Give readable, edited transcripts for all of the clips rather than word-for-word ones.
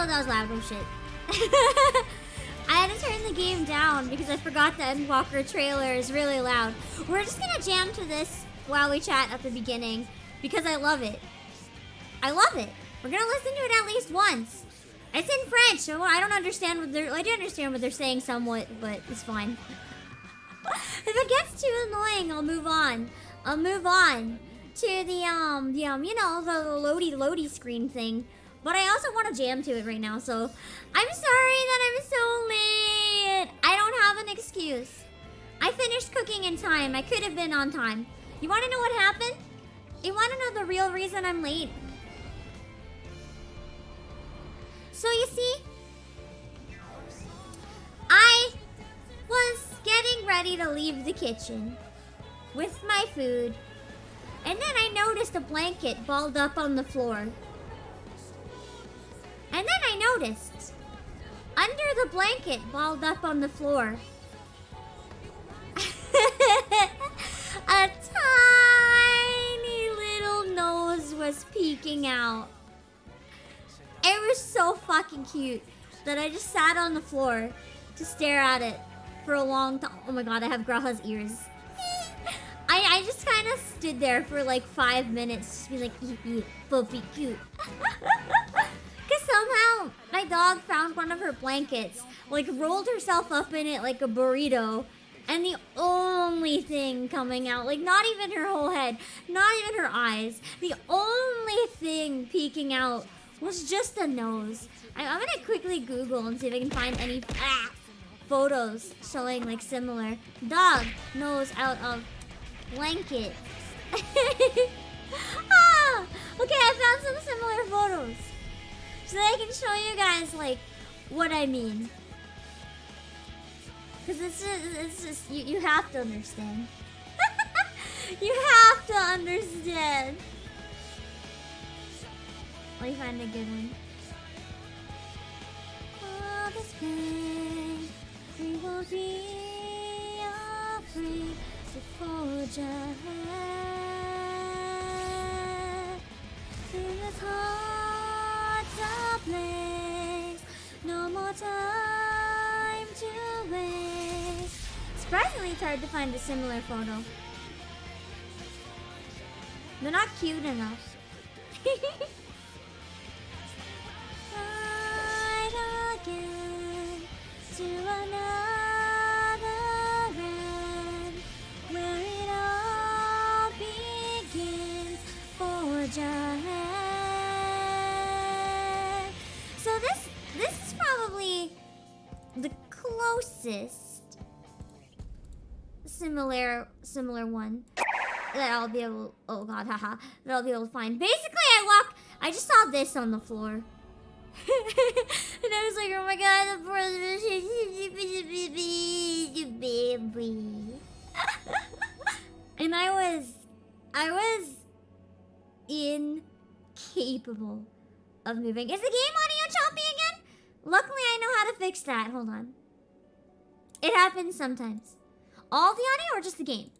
thought that was loud. Oh shit. I had to turn the game down because I forgot the Endwalker trailer is really loud. We're just gonna jam to this while we chat at the beginning because I love it. I love it. We're gonna listen to it at least once. It's in French, so I don't understand what they're... I do understand what they're saying somewhat, but it's fine. If it gets too annoying, I'll move on. I'll move on to the, you know, the loady screen thing. But I also want to jam to it right now, so I'm sorry that I'm so late. I don't have an excuse. I finished cooking in time. I could have been on time. You want to know what happened? You want to know the real reason I'm late? So you see, I was getting ready to leave the kitchen with my food, and then I noticed a blanket balled up on the floor. And then I noticed, under the blanket balled up on the floor, a tiny little nose was peeking out. It was so fucking cute that I just sat on the floor to stare at it for a long time. Oh my god, I have Graha's ears. I just kind of stood there for like 5 minutes, just be like, eat, puppy, cute. Because somehow my dog found one of her blankets, like rolled herself up in it like a burrito, and the only thing coming out, like not even her whole head, not even her eyes, the only thing peeking out was just a nose. I'm gonna quickly Google and see if I can find any photos showing like similar dog nose out of blanket. Okay, I found some similar photos so that I can show you guys like what I mean. Cause it's just you have to understand. You have to understand. Let me find a good one. All this pain, we will be afraid to forge ahead. Through this heart's ablaze, no more time to waste. Surprisingly, it's hard to find a similar photo. They're not cute enough. Again to another end where it all begins. Forge ahead. So this is probably the closest similar one that I'll be able. Oh god, haha! That I'll be able to find. Basically, I just saw this on the floor. And I was like, oh my god, the baby. And I was incapable of moving. Is the game audio choppy again? Luckily, I know how to fix that. Hold on. It happens sometimes. All the audio or just the game?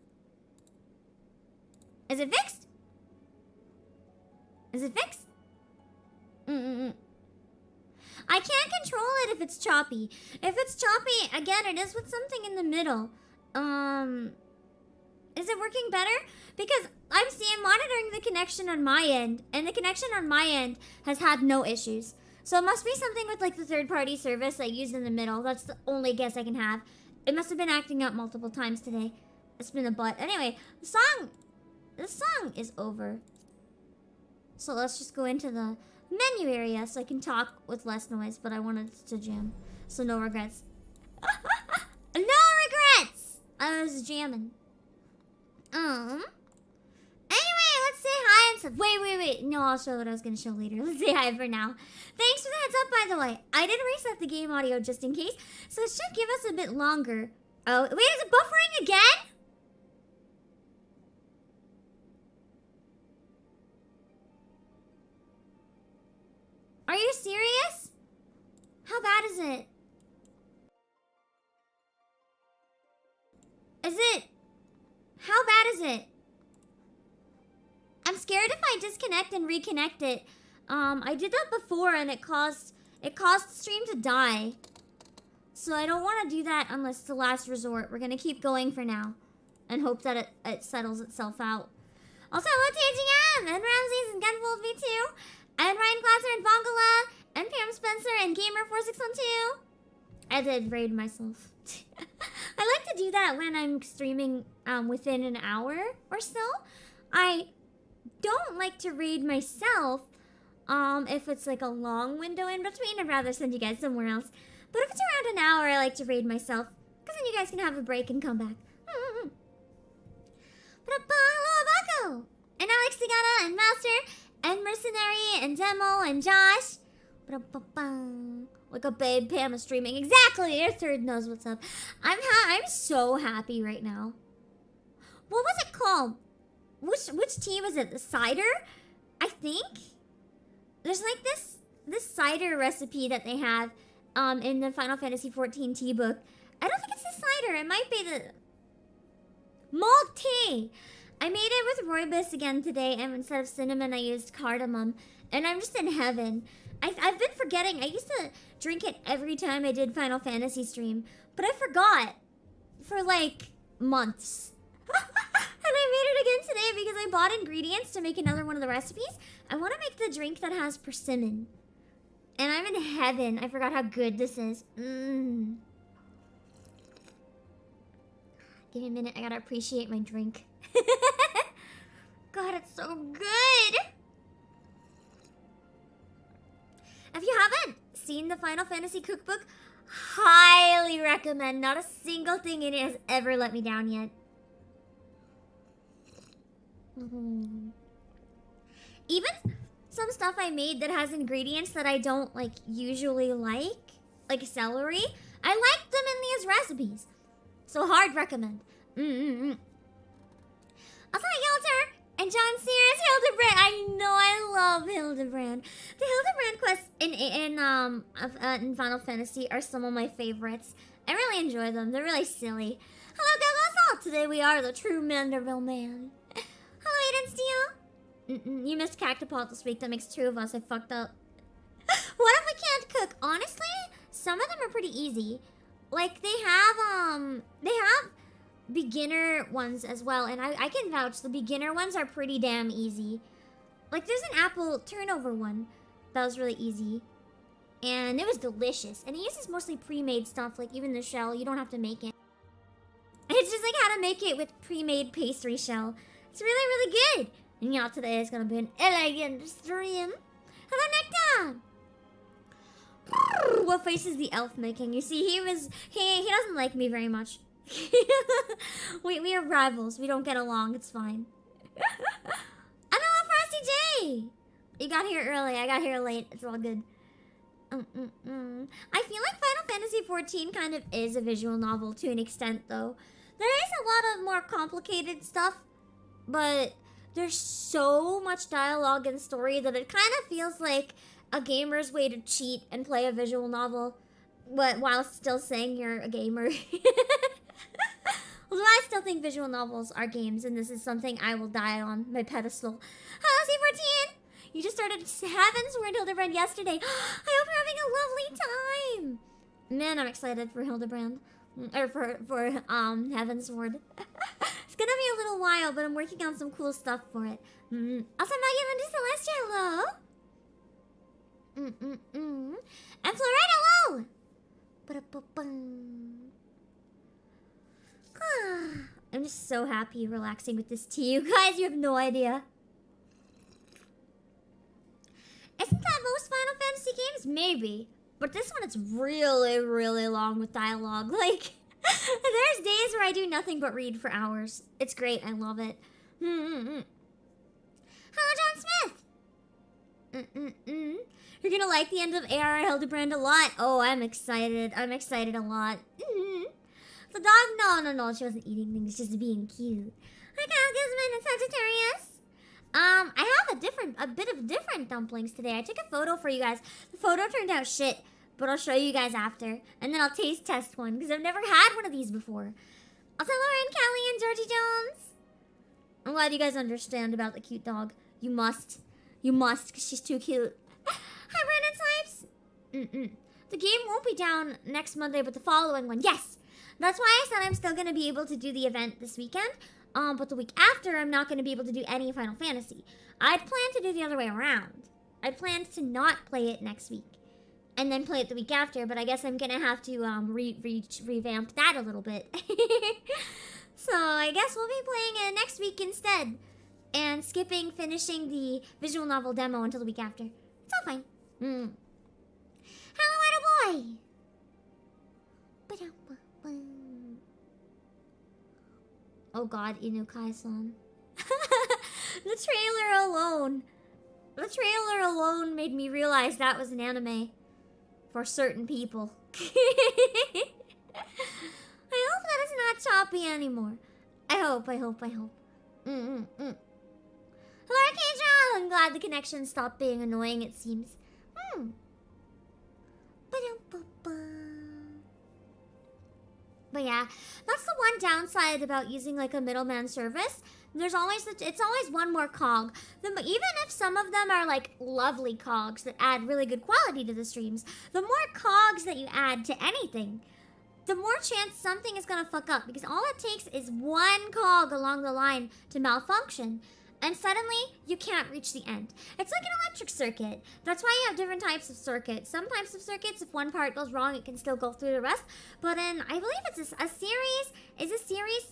Is it fixed? Is it fixed? I can't control it if it's choppy. If it's choppy, again, it is with something in the middle. Is it working better? Because I'm monitoring the connection on my end, and the connection on my end has had no issues. So it must be something with like the third-party service I used in the middle. That's the only guess I can have. It must have been acting up multiple times today. It's been a butt. Anyway, the song is over. So let's just go into the menu area so I can talk with less noise, but I wanted to jam. So no regrets. No regrets! I was jamming. Anyway, let's say hi and stuff. Wait. No, I'll show what I was gonna show later. Let's say hi for now. Thanks for the heads up, by the way. I did reset the game audio just in case, so it should give us a bit longer. Oh, wait, is it buffering again? Are you serious? How bad is it? How bad is it? I'm scared if I disconnect and reconnect it. I did that before and it caused It caused the stream to die. So I don't want to do that unless it's the last resort. We're going to keep going for now. And hope that it settles itself out. Also, hello TGM! And Ramses and Gunfold V2. And Ryan Glasser and Vongala. And Pam Spencer and Gamer4612. I did raid myself. I like to do that when I'm streaming within an hour or so. I don't like to raid myself if it's like a long window in between. I'd rather send you guys somewhere else. But if it's around an hour, I like to raid myself. Because then you guys can have a break and come back. Hello, Obake! And Alex Tigana and Master and Mercenary and Demo and Josh. Like a babe Pam is streaming. Exactly! Your third knows what's up. I'm so happy right now. What was it called? Which tea was it? The cider? I think? There's like this cider recipe that they have in the Final Fantasy XIV tea book. I don't think it's the cider. It might be the mulled tea. I made it with rooibos again today, and instead of cinnamon, I used cardamom. And I'm just in heaven. I've been forgetting. I used to drink it every time I did Final Fantasy stream. But I forgot for like months. And I made it again today because I bought ingredients to make another one of the recipes. I want to make the drink that has persimmon. And I'm in heaven. I forgot how good this is. Give me a minute. I gotta appreciate my drink. God, it's so good. If you haven't seen the Final Fantasy cookbook, highly recommend. Not a single thing in it has ever let me down yet. Even some stuff I made that has ingredients that I don't like usually like celery, I like them in these recipes. So hard recommend. Also, Yelter and John Sears, Hildibrand. I know I love Hildibrand. The Hildibrand quests in Final Fantasy are some of my favorites. I really enjoy them. They're really silly. Hello, Gagosal. Today we are the true Manderville man. Hello, Aiden Steele. You missed Cactopult this week. That makes two of us. I fucked up. What if we can't cook? Honestly, some of them are pretty easy. Like they have beginner ones as well, and I can vouch the beginner ones are pretty damn easy. Like there's an apple turnover one that was really easy, and it was delicious. And it uses mostly pre-made stuff, like even the shell. You don't have to make it. It's just like how to make it with pre-made pastry shell. It's really, really good. And y'all, today is gonna be an elegant stream. Hello, Nectar! What face is the elf making? You see, he doesn't like me very much. we are rivals. We don't get along. It's fine. Hello, Frosty J! You got here early. I got here late. It's all good. I feel like Final Fantasy XIV kind of is a visual novel to an extent, though. There is a lot of more complicated stuff, but there's so much dialogue and story that it kind of feels like a gamer's way to cheat and play a visual novel, but while still saying you're a gamer. Although I still think visual novels are games, and this is something I will die on my pedestal. Hello, C14! You just started Heavensward Hildibrand yesterday. I hope you're having a lovely time! Man, I'm excited for Hildibrand. Or for Heavensward. It's gonna be a little while, but I'm working on some cool stuff for it. Also, Maggie Linda Celestia, hello! And Florette, hello! I'm just so happy relaxing with this tea. You guys, you have no idea. Isn't that most Final Fantasy games? Maybe. But this one, it's really, really long with dialogue. Like, there's days where I do nothing but read for hours. It's great. I love it. Hello, John Smith. You're gonna like the end of AR Hildibrand a lot. Oh, I'm excited. I'm excited a lot. The dog? No. She wasn't eating things, just being cute. Hi, Kyle Gizman and Sagittarius. I have a bit of different dumplings today. I took a photo for you guys. The photo turned out shit, but I'll show you guys after. And then I'll taste test one, because I've never had one of these before. Also, Lauren, Kelly, and Georgie Jones. I'm glad you guys understand about the cute dog. You must. You must, because she's too cute. Hi, Brandon Snipes. The game won't be down next Monday, but the following one, yes! That's why I said I'm still going to be able to do the event this weekend. But the week after, I'm not going to be able to do any Final Fantasy. I'd planned to do the other way around. I planned to not play it next week, and then play it the week after, but I guess I'm going to have to revamp that a little bit. So I guess we'll be playing it next week instead, and finishing the visual novel demo until the week after. It's all fine. Hello, attaboy! Oh god, Inukai-san. The trailer alone made me realize that was an anime for certain people. I hope that is not choppy anymore. I hope. Hello, Archangel! I'm glad the connection stopped being annoying, it seems. But yeah, that's the one downside about using like a middleman service. It's always one more cog. Even if some of them are like lovely cogs that add really good quality to the streams, the more cogs that you add to anything, the more chance something is gonna fuck up, because all it takes is one cog along the line to malfunction, and suddenly you can't reach the end. It's like an electric circuit. That's why you have different types of circuits. Some types of circuits, if one part goes wrong, it can still go through the rest. But in, I believe it's a series?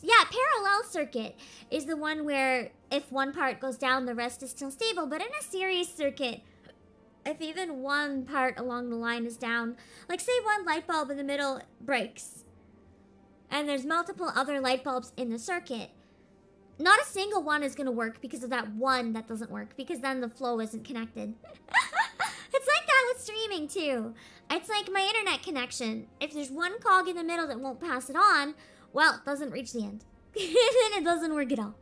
Yeah, parallel circuit is the one where if one part goes down, the rest is still stable. But in a series circuit, if even one part along the line is down, like say one light bulb in the middle breaks, and there's multiple other light bulbs in the circuit, not a single one is going to work because of that one that doesn't work, because then the flow isn't connected. It's like that with streaming too. It's like my internet connection. If there's one cog in the middle that won't pass it on, well, it doesn't reach the end. Then it doesn't work at all.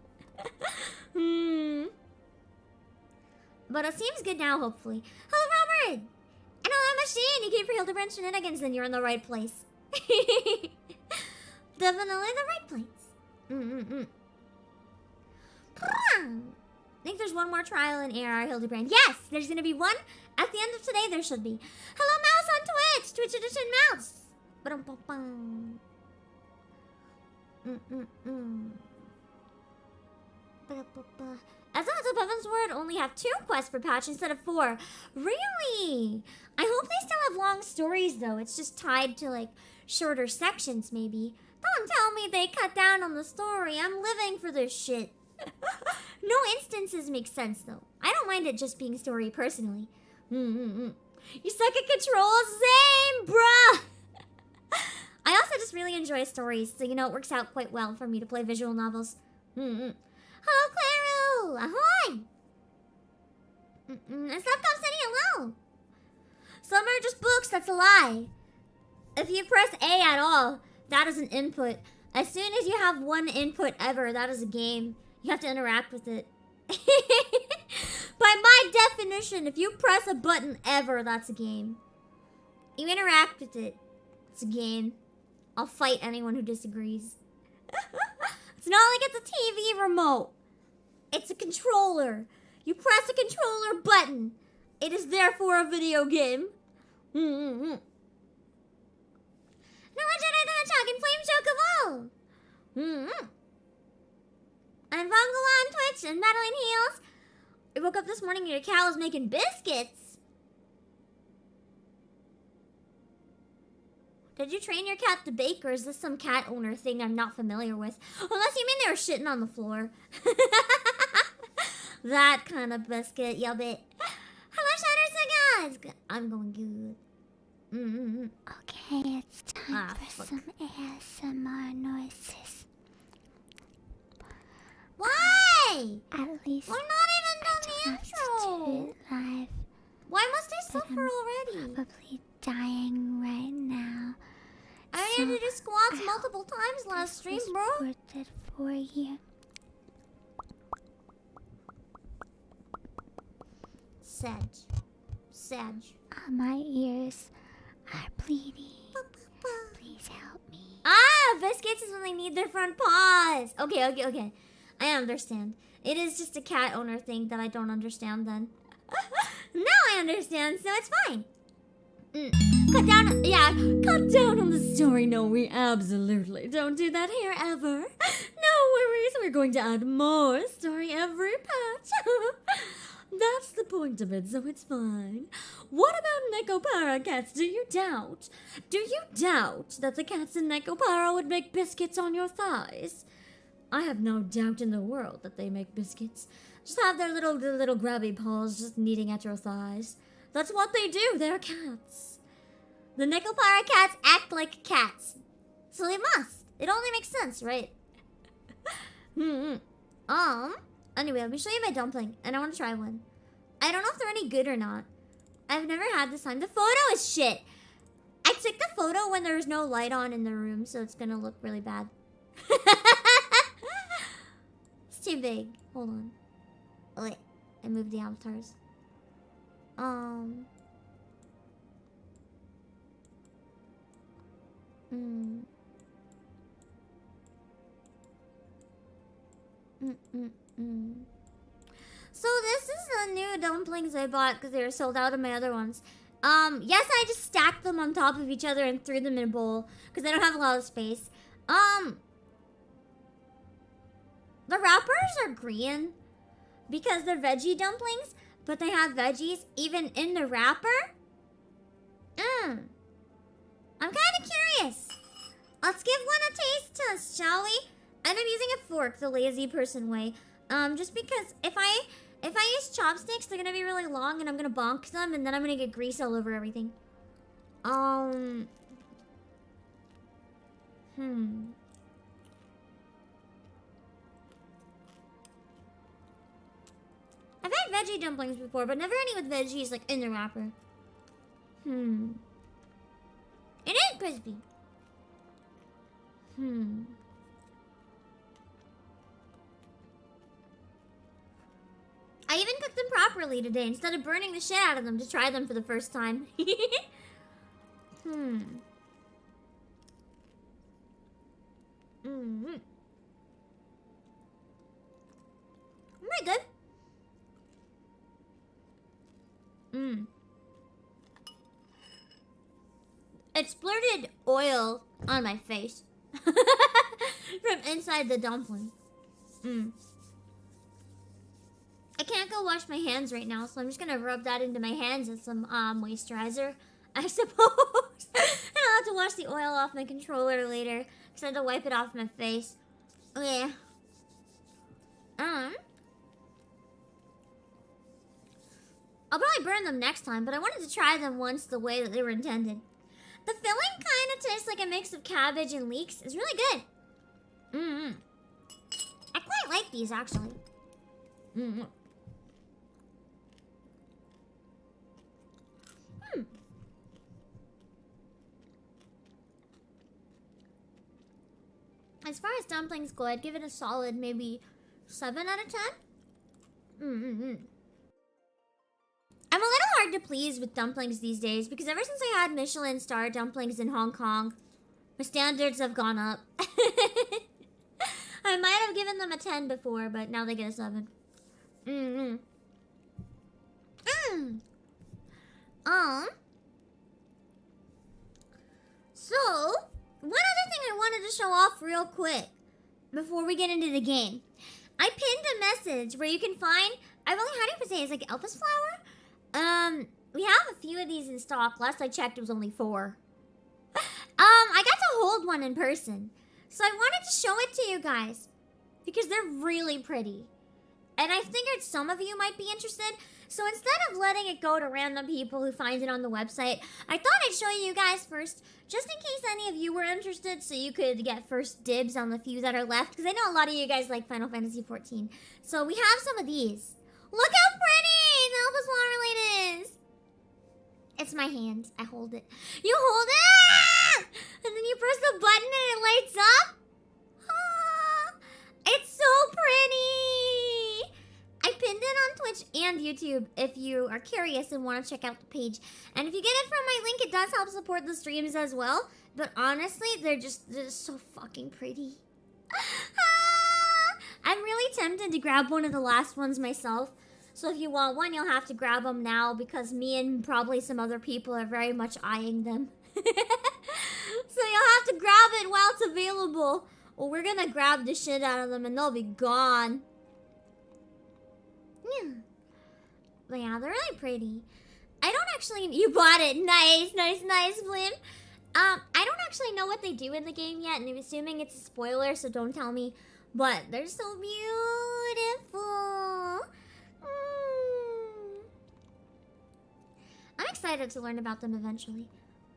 But it seems good now, hopefully. Hello, Robert! And hello, Machine! You came for Hildibrand Shenanigans, then you're in the right place. Definitely the right place. I think there's one more trial in AR Hildibrand. Yes, there's gonna be one. At the end of today, there should be. Hello, Mouse on Twitch! Twitch Edition Mouse! As of Heaven's Word only have 2 quests per patch instead of 4. Really? I hope they still have long stories, though. It's just tied to, like, shorter sections, maybe. Don't tell me they cut down on the story. I'm living for this shit. No instances make sense, though. I don't mind it just being story, personally. You suck at controls? Same, bruh! I also just really enjoy stories, so, you know, it works out quite well for me to play visual novels. Hello, Claro! Ahoy! And Stopcom saying hello! Some are just books, that's a lie. If you press A at all, that is an input. As soon as you have one input ever, that is a game. You have to interact with it. By my definition, if you press a button ever, that's a game. You interact with it. It's a game. I'll fight anyone who disagrees. It's not like it's a TV remote. It's a controller. You press a controller button. It is therefore a video game. No Jedi the Hedgehog and Flame Chocobo. And Vongala on Twitch and Madeline Heels. I woke up this morning and your cow was making biscuits. Did you train your cat to bake, or is this some cat owner thing I'm not familiar with? Unless you mean they were shitting on the floor. That kind of biscuit, yup it. Hello, Shatter Sagas! I'm going good. Okay, it's time for some ASMR noises. Why? At least we're not even done the intro. Live. Why must I suffer already? Probably dying right now. I had to do squats multiple times last stream, bro. Recorded for you. Sag. My ears are bleeding. Please help me. Biscuits is when they need their front paws. Okay. I understand. It is just a cat owner thing that I don't understand then. Now I understand, so it's fine. Cut down, yeah, cut down on the story. No, we absolutely don't do that here ever. No worries, we're going to add more story every patch. That's the point of it, so it's fine. What about Nekopara cats? Do you doubt that the cats in Nekopara would make biscuits on your thighs? I have no doubt in the world that they make biscuits. Just have their little grabby paws just kneading at your thighs. That's what they do, they're cats. The Nekopara cats act like cats. So they must. It only makes sense, right? Anyway, let me show you my dumpling, and I want to try one. I don't know if they're any good or not. I've never had this time. The photo is shit. I took the photo when there's no light on in the room, so it's gonna look really bad. It's too big. Hold on. Oh, wait. I moved the avatars. So this is the new dumplings I bought because they were sold out of my other ones. Yes, I just stacked them on top of each other and threw them in a bowl because I don't have a lot of space. The wrappers are green because they're veggie dumplings, but they have veggies even in the wrapper. I'm kind of curious. Let's give one a taste test, shall we? And I'm using a fork the lazy person way. Just because if I use chopsticks, they're gonna be really long and I'm gonna bonk them and then I'm gonna get grease all over everything. I've had veggie dumplings before, but never any with veggies like in the wrapper. It is crispy. I even cooked them properly today instead of burning the shit out of them to try them for the first time. Am I good? It splurted oil on my face from inside the dumpling. I can't go wash my hands right now, so I'm just gonna rub that into my hands as some moisturizer, I suppose. And I'll have to wash the oil off my controller later because I had to wipe it off my face. Oh yeah. I'll probably burn them next time, but I wanted to try them once the way that they were intended. The filling kind of tastes like a mix of cabbage and leeks. It's really good. I quite like these, actually. As far as dumplings go, I'd give it a solid maybe 7 out of 10. I'm a little hard to please with dumplings these days because ever since I had Michelin star dumplings in Hong Kong, my standards have gone up. I might have given them a 10 before, but now they get a 7. So, one other thing I wanted to show off real quick before we get into the game. I pinned a message where you can find, how do you say, it's like Elpis flower? We have a few of these in stock. Last I checked, it was only 4. I got to hold one in person. So I wanted to show it to you guys because they're really pretty. And I figured some of you might be interested. So instead of letting it go to random people who find it on the website, I thought I'd show you guys first, just in case any of you were interested, so you could get first dibs on the few that are left, because I know a lot of you guys like Final Fantasy XIV. So we have some of these. Look how pretty the Elpis flower is. It's my hand. I hold it. You hold it! And then you press the button and it lights up. It's so pretty! I pinned it on Twitch and YouTube if you are curious and want to check out the page. And if you get it from my link, it does help support the streams as well. But honestly, they're just so fucking pretty. I'm really tempted to grab one of the last ones myself. So if you want one, you'll have to grab them now because me and probably some other people are very much eyeing them. So you'll have to grab it while it's available. Or we're gonna grab the shit out of them and they'll be gone. Yeah. But yeah, they're really pretty. I don't actually... You bought it. Nice, nice, nice, Blim. I don't actually know what they do in the game yet, and I'm assuming it's a spoiler, so don't tell me. But they're so beautiful. I'm excited to learn about them eventually.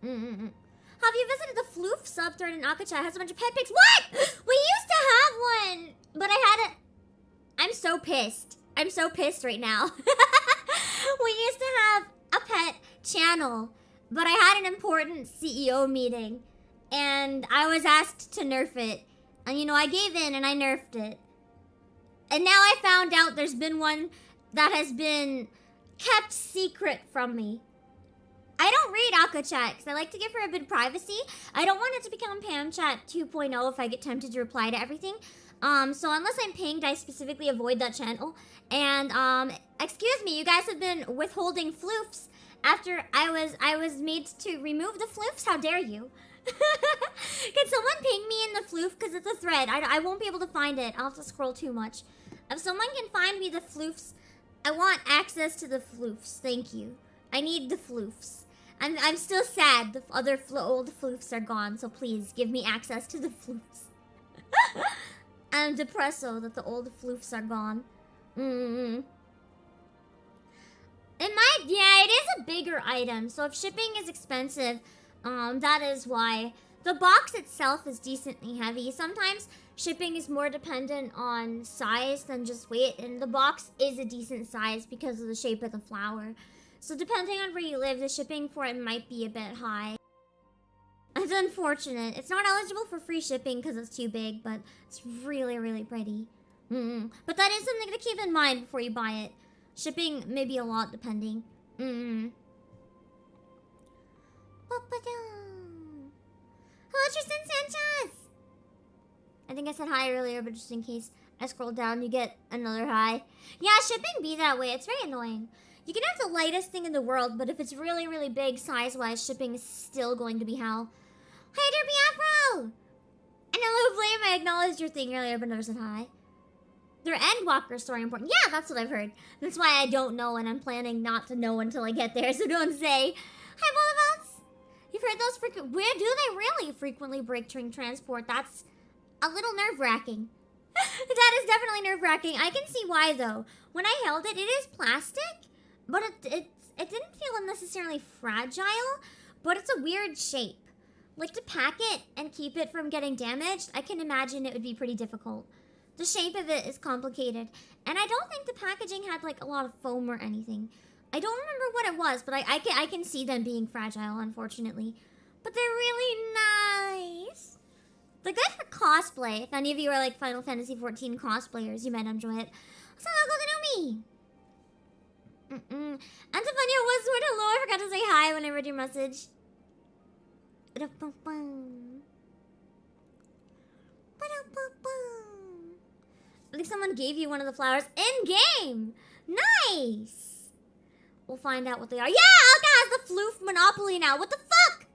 Have you visited the Floof subthread in Akachat? It has a bunch of pet pics. What? We used to have one, but I had it. I'm so pissed. I'm so pissed right now. We used to have a pet channel, but I had an important CEO meeting, and I was asked to nerf it. And you know, I gave in and I nerfed it. And now I found out there's been one that has been kept secret from me. I don't read Akachat because I like to give her a bit of privacy. I don't want it to become PamChat 2.0 if I get tempted to reply to everything. So unless I'm pinged, I specifically avoid that channel. And, excuse me, you guys have been withholding floofs after I was made to remove the floofs? How dare you? Can someone ping me in the floof? Because it's a thread. I won't be able to find it. I'll have to scroll too much. If someone can find me the floofs, I want access to the floofs. Thank you. I need the floofs. I'm still sad the other old floofs are gone, so please give me access to the floofs. I'm depressed though that the old floofs are gone. It is a bigger item, so if shipping is expensive, that is why. The box itself is decently heavy. Sometimes shipping is more dependent on size than just weight, and the box is a decent size because of the shape of the flower. So depending on where you live, the shipping for it might be a bit high. It's unfortunate. It's not eligible for free shipping because it's too big, but it's really, really pretty. But that is something to keep in mind before you buy it. Shipping may be a lot depending. Hello, Tristan Sanchez! I think I said hi earlier, but just in case I scroll down, you get another hi. Yeah, shipping be that way. It's very annoying. You can have the lightest thing in the world, but if it's really, really big size-wise, shipping is still going to be hell. Hi, Derby Afro! And hello, Flame. I acknowledged your thing earlier, but never said hi. Their Endwalker story important. Yeah, that's what I've heard. That's why I don't know, and I'm planning not to know until I get there, so don't say, hi, Bullavots! You've heard those where do they really frequently break during transport? That's a little nerve-wracking. That is definitely nerve-wracking. I can see why, though. When I held it, it is plastic, but it didn't feel unnecessarily fragile, but it's a weird shape. Like, to pack it and keep it from getting damaged, I can imagine it would be pretty difficult. The shape of it is complicated, and I don't think the packaging had, like, a lot of foam or anything. I don't remember what it was, but I can see them being fragile, unfortunately. But they're really nice. They're good for cosplay. If any of you are, like, Final Fantasy XIV cosplayers, you might enjoy it. So, me. Antonia was word hello. I forgot to say hi when I read your message. I think someone gave you one of the flowers in-game. Nice. We'll find out what they are. Yeah, Alka has the floof monopoly now. What the fuck?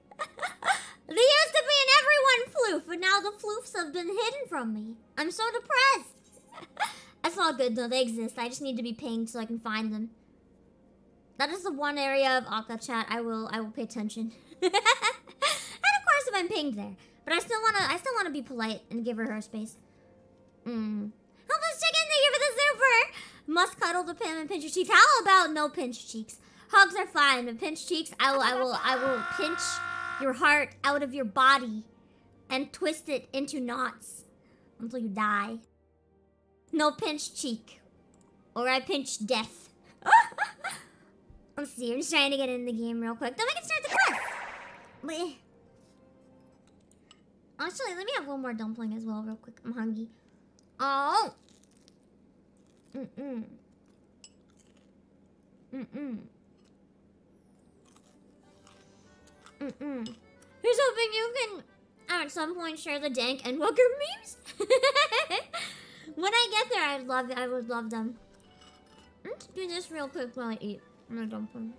They used to be in everyone floof, and now the floofs have been hidden from me. I'm so depressed. That's all good though. They exist. I just need to be pinged so I can find them. That is the one area of Akachat I will pay attention. And of course, if I'm pinged there, but I still wanna be polite and give her space. Help us chicken, thank you for the super. Must cuddle the Pam and pinch your cheeks. How about no pinch cheeks? Hugs are fine, but pinch cheeks, I will pinch your heart out of your body and twist it into knots until you die. No pinch cheek, or I pinch death. Let's see, I'm just trying to get in the game real quick. Then we can start the quest. Actually, let me have one more dumpling as well real quick. I'm hungry. Oh. Here's hoping you can at some point share the dank Endwalker memes. When I get there, I would love them. Let's do this real quick while I eat. I'm gonna dump them.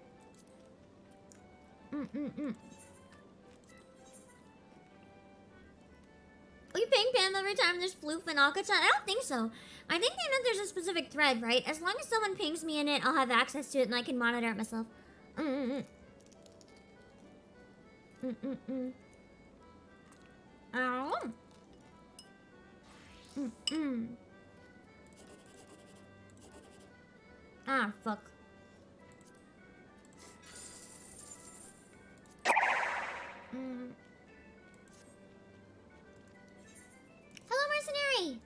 Are you paying Pam every time there's floof and Akachan? I don't think so. I think they meant there's a specific thread, right? As long as someone pings me in it, I'll have access to it and I can monitor it myself. Ow. Ah, fuck. Hello, mercenary!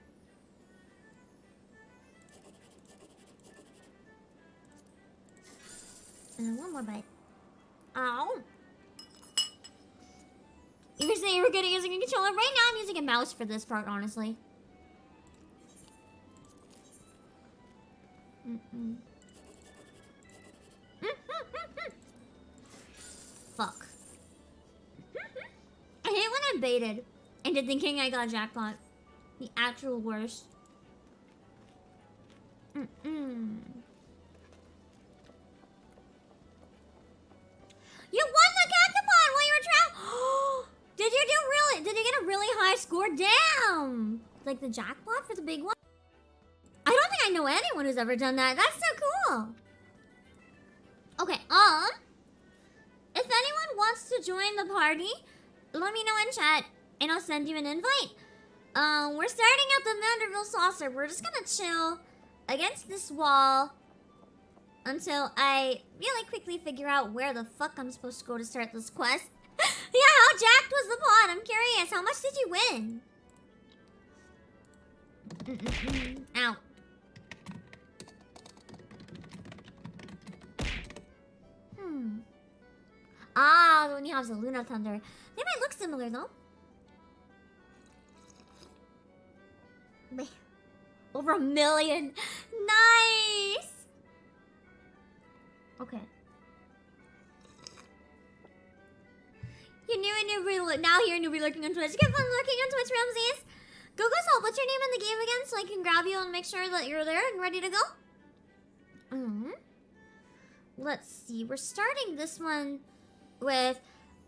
And then one more bite. Ow! You were saying you were good at using a controller? Right now I'm using a mouse for this part, honestly. Fuck. I hate when I'm baited into thinking I got a jackpot. The actual worst. You won the Cactopod while you were traveling! Did you do really? Did you get a really high score? Damn! Like the jackpot for the big one? I don't think I know anyone who's ever done that. That's so cool. Okay, if anyone wants to join the party, let me know in chat and I'll send you an invite. We're starting at the Manderville saucer. We're just gonna chill against this wall until I really quickly figure out where the fuck I'm supposed to go to start this quest. Yeah, how jacked was the pot? I'm curious. How much did you win? Ow. Ah, the one you have is a Luna Thunder. They might look similar though. Over 1 million. Nice. Okay. You're new and now here and you'll be lurking on Twitch. Get fun lurking on Twitch, Ramses. Go Salt, what's your name in the game again so I can grab you and make sure that you're there and ready to go? Let's see. We're starting this one with...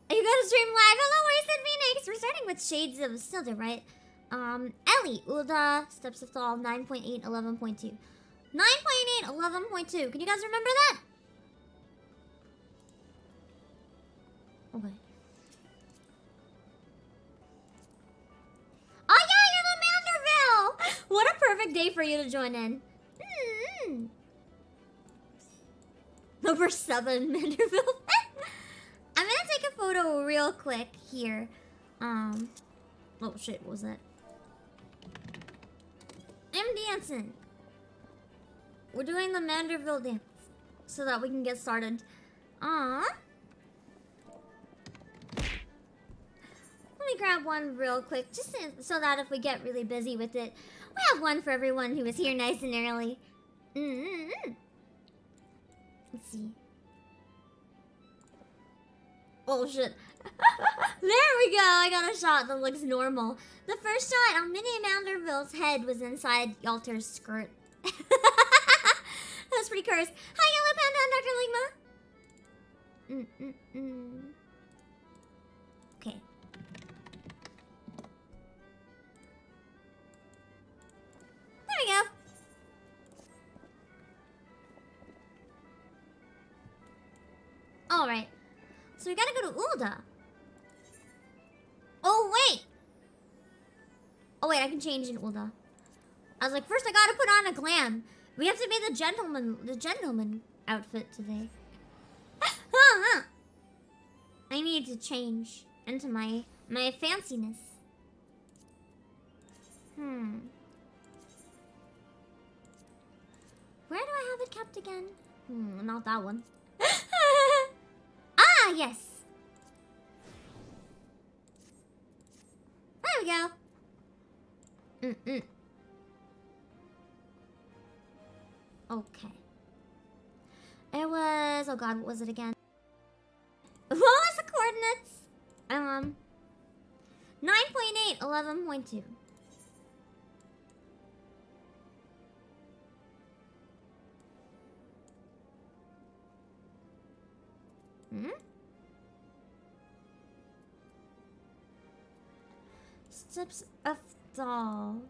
Are you gonna stream live? Hello, Wasted Phoenix! We're starting with Shades of Sil'dih, right? Ellie, Ulda, Steps of Thal, 9.8, 11.2. 9.8, 11.2. Can you guys remember that? Okay. Oh yeah, you're the Manderville! What a perfect day for you to join in. Number 7, Manderville. I'm gonna take a photo real quick here. Oh shit, what was that? I'm dancing. We're doing the Manderville dance so that we can get started. Let me grab one real quick, just so that if we get really busy with it, we have one for everyone who was here nice and early. Let's see. Oh shit. There we go. I got a shot that looks normal. The first shot on Minnie Manderville's head was inside Yalter's skirt. That was pretty cursed. Hi, Yellow Panda and Dr. Ligma. Okay. There we go. Alright. So we gotta go to Ulda. Oh, wait! Oh, wait, I can change in Ulda. I was like, first I gotta put on a glam. We have to be the gentleman outfit today. I need to change into my fanciness. Where do I have it kept again? Not that one. Ah, yes. There we go. Okay. It was... Oh god, what was it again? What was the coordinates? 9.8, 11.2. Hmm? Steps of doll.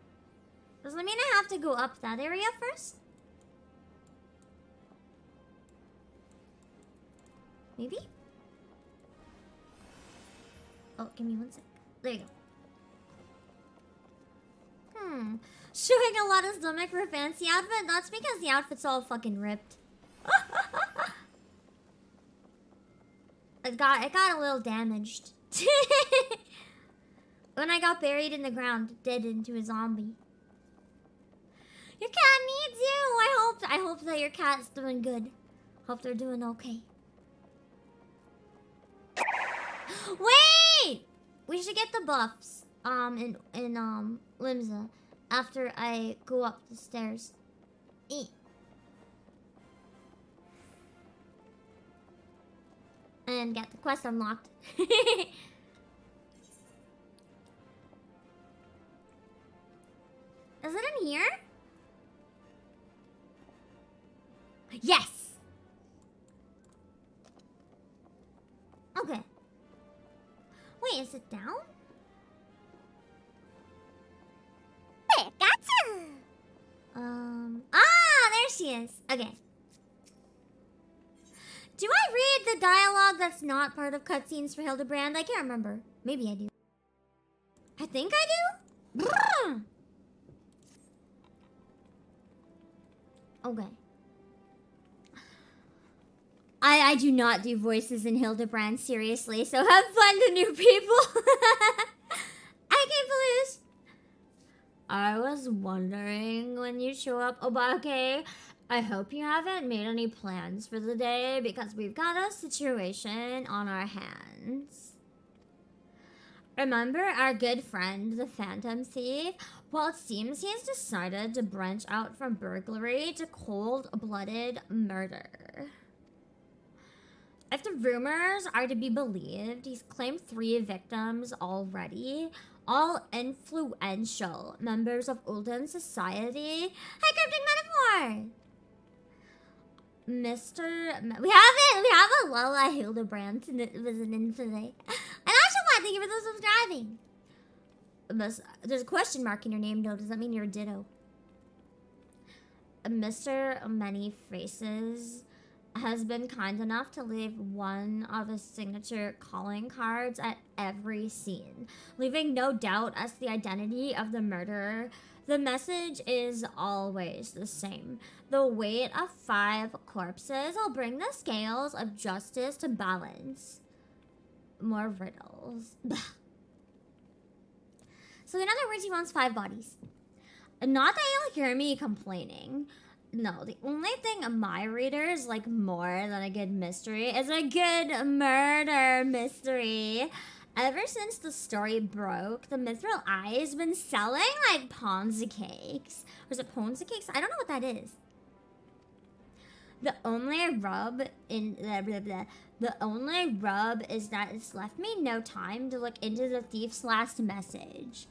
Does that mean I have to go up that area first? Maybe? Oh, give me one sec. There you go. Showing a lot of stomach for a fancy outfit? That's because the outfit's all fucking ripped. It got a little damaged. When I got buried in the ground, dead into a zombie. Your cat needs you! I hope that your cat's doing good. Hope they're doing okay. Wait! We should get the buffs in Limsa after I go up the stairs. And get the quest unlocked. Is it in here? Yes! Okay. Wait, is it down? There she is. Okay. Do I read the dialogue that's not part of cutscenes for Hildibrand? I can't remember. Maybe I do. I think I do? Okay. I do not do voices in Hildibrand, seriously, so have fun to new people. I can't lose. I was wondering when you show up, Obake. I hope you haven't made any plans for the day because we've got a situation on our hands. Remember our good friend, the Phantom Thief? Well, it seems he's decided to branch out from burglary to cold-blooded murder. If the rumors are to be believed, he's claimed 3 victims already, all influential members of Ulden society. Hi, Cryptic Metaphor! We have a Lola Hildibrand listening today. And also, thank you for the subscribing. There's a question mark in your name, though. Does that mean you're a ditto? Mr. Many Faces has been kind enough to leave one of his signature calling cards at every scene, leaving no doubt as to the identity of the murderer. The message is always the same. The weight of 5 corpses will bring the scales of justice to balance. More riddles. So in other words, he wants 5 bodies. Not that you'll hear me complaining. No, the only thing my readers like more than a good mystery is a good murder mystery. Ever since the story broke, the Mithril Eye has been selling like Ponzi cakes. Or is it Ponzi cakes? I don't know what that is. The only rub is that it's left me no time to look into the thief's last message.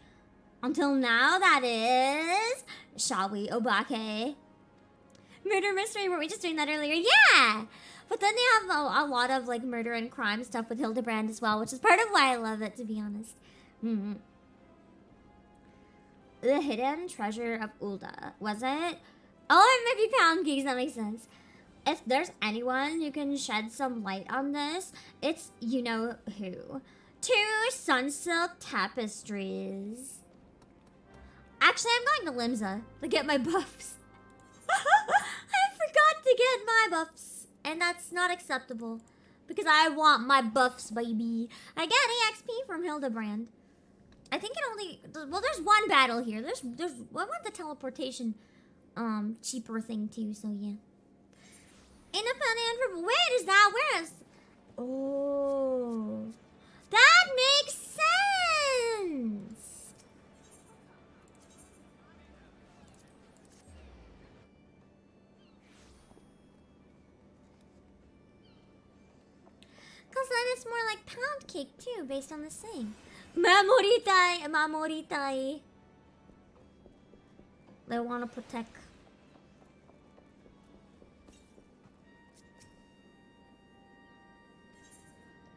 Until now, that is... Shall we, Obake? Murder mystery, weren't we just doing that earlier? Yeah! But then they have a lot of like murder and crime stuff with Hildibrand as well, which is part of why I love it, to be honest. The hidden treasure of Ulda, was it? Oh, it might be pound cakes, that makes sense. If there's anyone who can shed some light on this, it's you know who. 2 Sunsilk tapestries. Actually, I'm going to Limsa to get my buffs. I forgot to get my buffs. And that's not acceptable. Because I want my buffs, baby. I get EXP from Hildibrand. I think it only... Well, there's 1 battle here. There's I want the teleportation cheaper thing too, so yeah. Independent... Wait, is that... Where is... Oh... That makes sense! Because then it's more like pound cake too, based on the saying. Mamoritai! Mamoritai! They want to protect.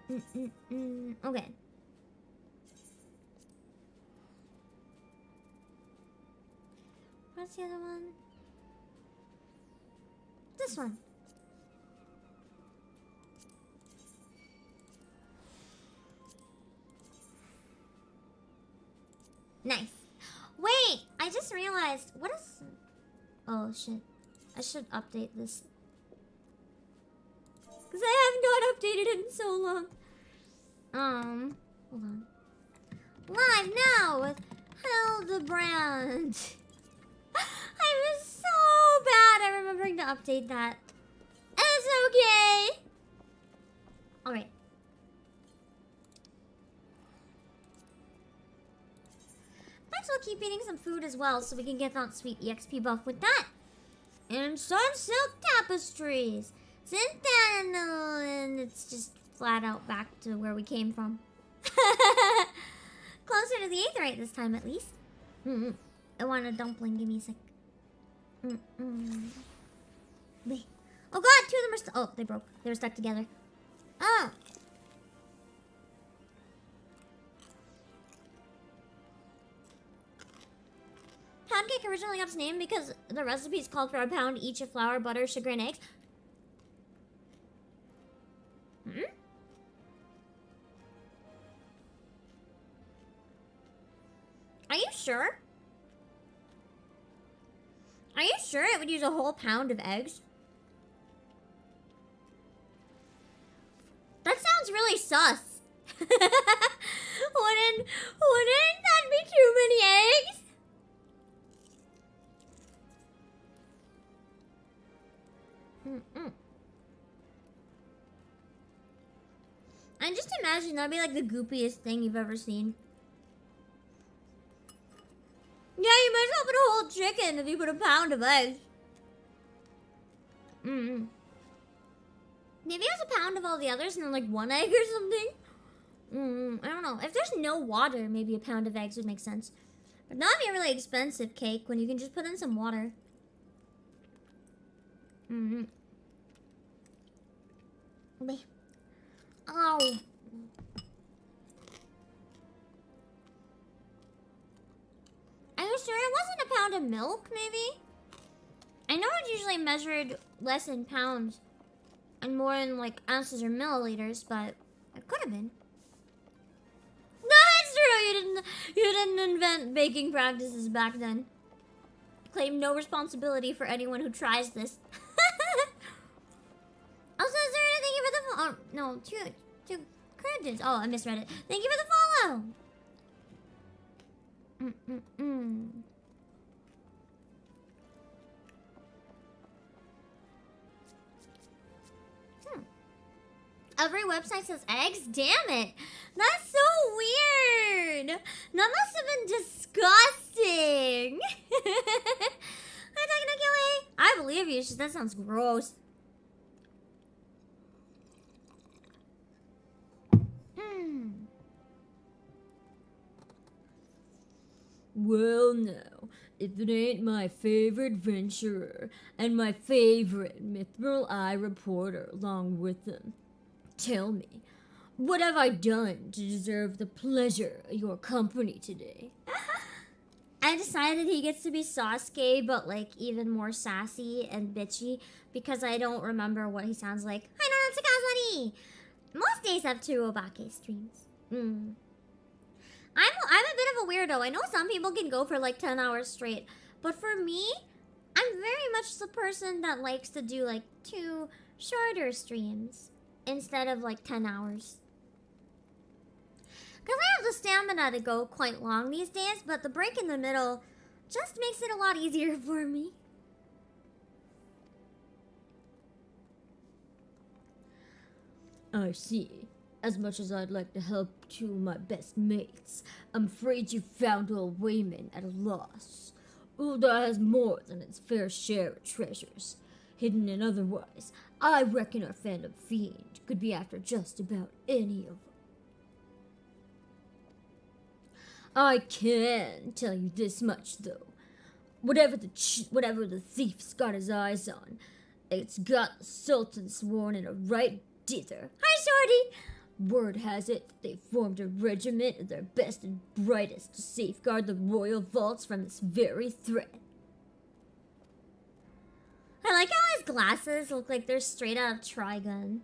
Okay. What's the other one? This one. Nice. Wait, I just realized, what is... Oh, shit. I should update this. Because I have not updated it in so long. Hold on. Live now with Hildibrand. I was so bad at remembering to update that. It's okay. Alright. Perhaps we'll keep eating some food as well so we can get that sweet EXP buff with that. And some silk tapestries. Since then, and it's just flat out back to where we came from. Closer to the aetherite this time, at least. I want a dumpling. Give me a sec. Wait. Oh god, two of them are oh, they broke. They were stuck together. Oh. Pound cake originally got its name because the recipes called for a pound each of flour, butter, sugar, and eggs. Are you sure? Are you sure it would use a whole pound of eggs? That sounds really sus. Wouldn't that be too many eggs? I just imagine that'd be like the goopiest thing you've ever seen. Yeah, you might as well put a whole chicken if you put a pound of eggs. Maybe it was a pound of all the others and then like one egg or something. I don't know. If there's no water, maybe a pound of eggs would make sense. But that'd be a really expensive cake when you can just put in some water. Wait. Oh. Are you sure it wasn't a pound of milk, maybe? I know it's usually measured less in pounds and more in like ounces or milliliters, but it could have been. That's true. You didn't invent baking practices back then. Claim no responsibility for anyone who tries this. Also, is there anything for the follow? Oh, no, two credits. Oh, I misread it. Thank you for the follow. Every website says eggs? Damn it. That's so weird. That must have been disgusting. Hi, Takanaki. I believe you. That sounds gross. Well, now, if it ain't my favorite adventurer and my favorite mithril eye reporter along with him, tell me, what have I done to deserve the pleasure of your company today? I decided he gets to be Sasuke, but like even more sassy and bitchy because I don't remember what he sounds like. I know that's a Kazwani! Most days have two Obake streams. I'm a bit of a weirdo. I know some people can go for like 10 hours straight, but for me, I'm very much the person that likes to do like 2 shorter streams instead of like 10 hours. Because I have the stamina to go quite long these days, but the break in the middle just makes it a lot easier for me. I see. As much as I'd like to help 2 of my best mates, I'm afraid you found old Wayman at a loss. Ul'dah has more than its fair share of treasures, hidden and otherwise. I reckon our phantom fiend could be after just about any of them. I can tell you this much, though. Whatever the thief's got his eyes on, it's got the Sultan sworn in a right dither. Hi, Shorty! Word has it that they formed a regiment of their best and brightest to safeguard the royal vaults from this very threat. I like how his glasses look like they're straight out of Trigun.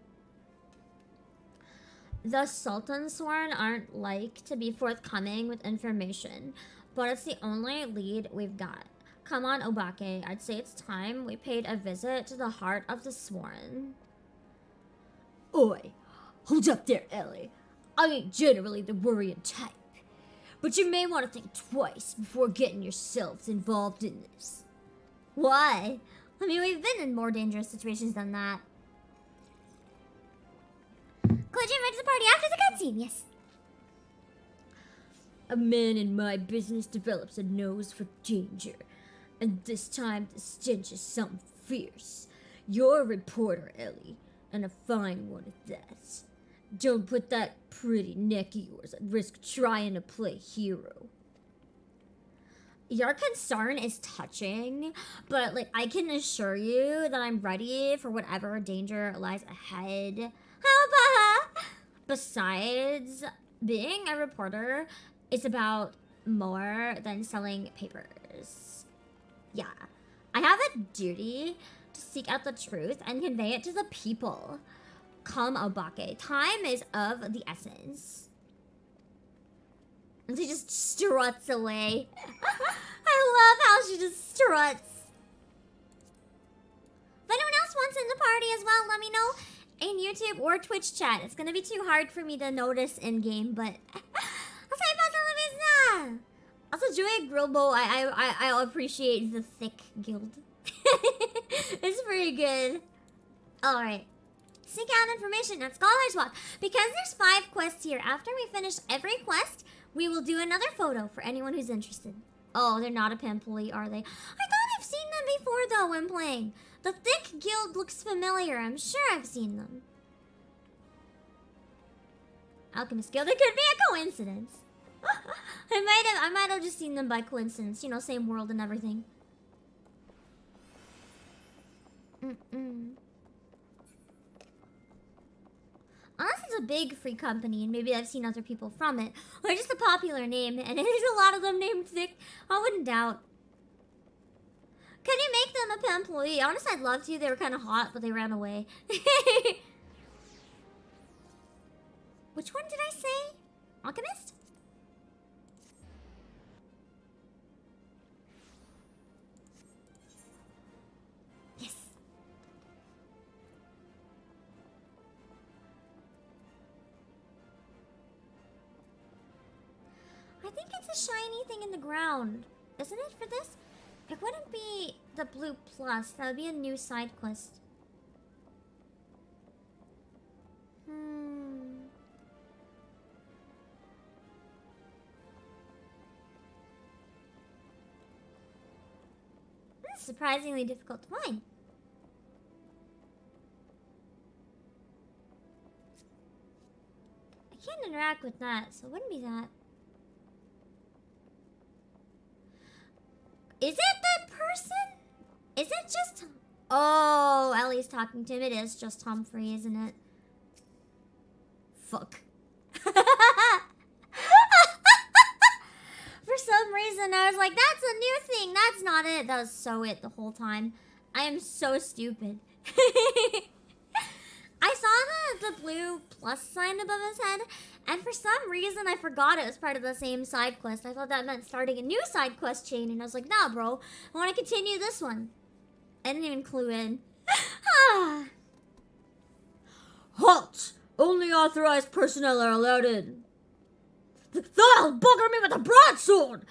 The Sultan Sworn aren't like to be forthcoming with information, but it's the only lead we've got. Come on, Obake, I'd say it's time we paid a visit to the heart of the Sworn. Oi, hold up there, Ellie. I ain't generally the worrying type, but you may want to think twice before getting yourselves involved in this. Why? I mean, we've been in more dangerous situations than that. Could you invite to the party after the cutscene? Yes. A man in my business develops a nose for danger, and this time the stench is something fierce. You're a reporter, Ellie, and a fine one at that. Don't put that pretty neck of yours at risk trying to play hero. Your concern is touching, but like I can assure you that I'm ready for whatever danger lies ahead. How about? Besides, being a reporter is about more than selling papers. Yeah, I have a duty to seek out the truth and convey it to the people. Come, Obake, time is of the essence. And she just struts away. I love how she just struts. If anyone else wants in the party as well, let me know in YouTube or Twitch chat. It's gonna be too hard for me to notice in game, but also, Joey Grillbo, I appreciate the thick guild. It's pretty good. Alright. Seek out information at Scholar's Walk. Because there's 5 quests here, after we finish every quest, we will do another photo for anyone who's interested. Oh, they're not a Pimply, are they? I thought I've seen them before, though, when playing. The thick guild looks familiar. I'm sure I've seen them. Alchemist Guild. It could be a coincidence. I might have just seen them by coincidence. You know, same world and everything. Unless it's a big free company and maybe I've seen other people from it. Or just a popular name and there's a lot of them named Thick. I wouldn't doubt. Could you make them a employee? Honestly, I'd love to. They were kind of hot, but they ran away. Which one did I say? Alchemist? Yes. I think it's a shiny thing in the ground. Isn't it for this? It wouldn't be the blue plus. That would be a new side quest. This is surprisingly difficult to find. I can't interact with that, so it wouldn't be that. Is it that person? Is it just... Oh, Ellie's talking to him. It is just Humphrey, isn't it? Fuck. For some reason, I was like, that's a new thing. That's not it. That was so it the whole time. I am so stupid. I saw the blue plus sign above his head, and for some reason I forgot it was part of the same side quest. I thought that meant starting a new side quest chain, and I was like, nah, bro. I want to continue this one. I didn't even clue in. Halt! Only authorized personnel are allowed in. Thou'll bugger me with a broadsword!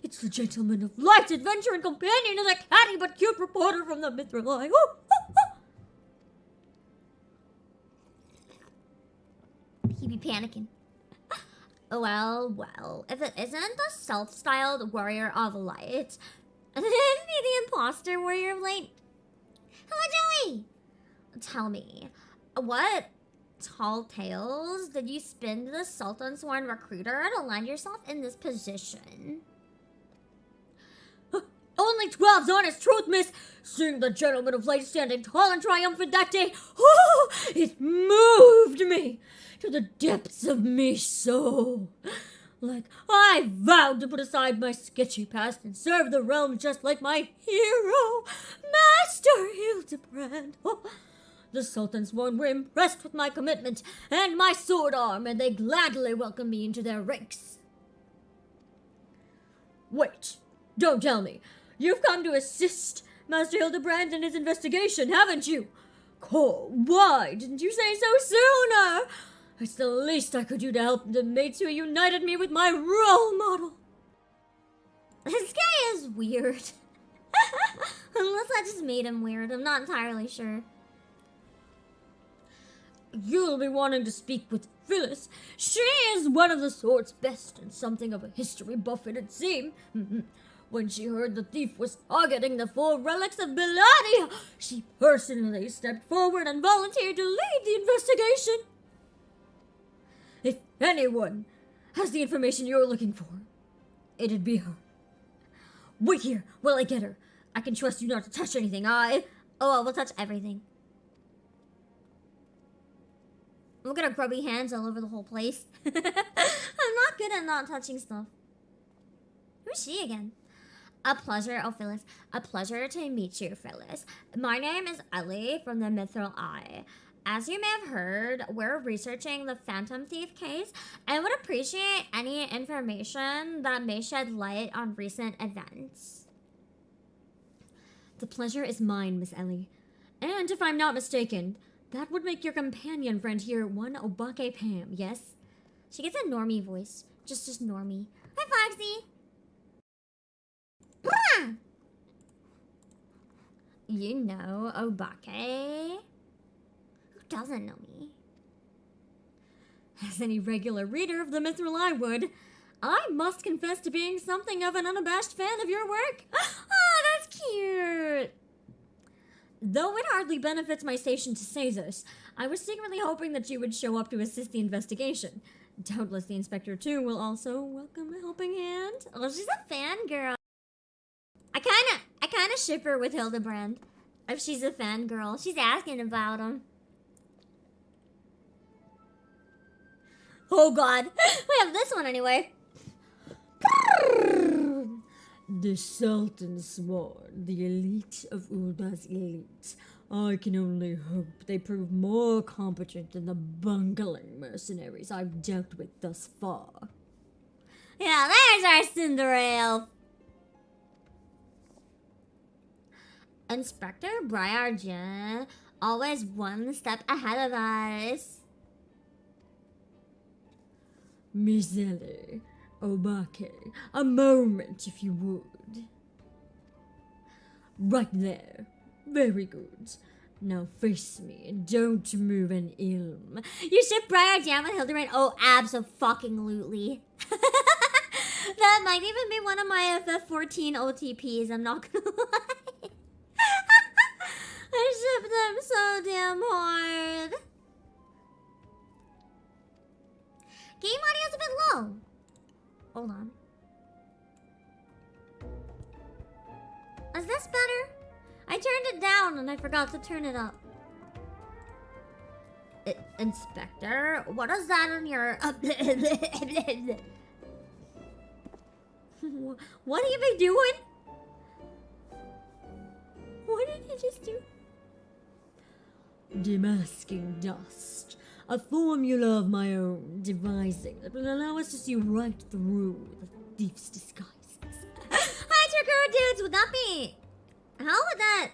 It's the gentleman of life's adventure and companion and a catty but cute reporter from the Mithril Line. He be panicking. Well, if it isn't the self-styled warrior of light, then it'd be the imposter warrior of light. Hello, Joey! Tell me, what tall tales did you spin to the Sultan Sworn recruiter to land yourself in this position? Only 12's honest truth, miss. Seeing the gentleman of light standing tall and triumphant that day, oh, it moved me to the depths of me soul. Like I vowed to put aside my sketchy past and serve the realm just like my hero, Master Hildibrand. Oh, the Sultans were impressed with my commitment and my sword arm, and they gladly welcomed me into their ranks. Wait, don't tell me. You've come to assist Master Hildibrand in his investigation, haven't you? Oh, why didn't you say so sooner? It's the least I could do to help the mates who united me with my role model. This guy is weird. Unless I just made him weird, I'm not entirely sure. You'll be wanting to speak with Phyllis. She is one of the sword's best and something of a history buff, it'd seem. When she heard the thief was targeting the 4 relics of Backseating, she personally stepped forward and volunteered to lead the investigation. If anyone has the information you're looking for, it'd be her. Wait here while I get her. I can trust you not to touch anything. I will touch everything. Look at her grubby hands all over the whole place. I'm not good at not touching stuff. Who's she again? A pleasure, oh Phyllis. A pleasure to meet you, Phyllis. My name is Ellie from the Mithril Eye. As you may have heard, we're researching the Phantom Thief case and would appreciate any information that may shed light on recent events. The pleasure is mine, Miss Ellie. And if I'm not mistaken, that would make your companion friend here one Obake Pam, yes? She gets a normie voice. Just normie. Hi, Foxy! You know Obake? Who doesn't know me? As any regular reader of the Mithril Eye would, I must confess to being something of an unabashed fan of your work. Oh, that's cute! Though it hardly benefits my station to say this, I was secretly hoping that you would show up to assist the investigation. Doubtless the inspector, too, will also welcome a helping hand. Oh, she's a fangirl. I kinda ship her with Hildibrand. If she's a fangirl. She's asking about him. Oh god. We have this one anyway. The Sultan sworn, the elite of Ulda's elite. I can only hope they prove more competent than the bungling mercenaries I've dealt with thus far. Yeah, there's our Cinderella. Inspector Briardien, always one step ahead of us. Miss Ellie, Obake, a moment if you would. Right there. Very good. Now face me and don't move an ilm. You should Briardien with Hildibrand? Oh, abso-fucking-lutely. That might even be one of my FF14 OTPs, I'm not gonna lie. I ship them so damn hard. Game audio's a bit low. Hold on. Is this better? I turned it down and I forgot to turn it up. Inspector, what is that on your... What have you been doing? What did he just do? Demasking dust. A formula of my own devising that will allow us to see right through the thief's disguises. Hi, Trickery dudes! Would that be... How would that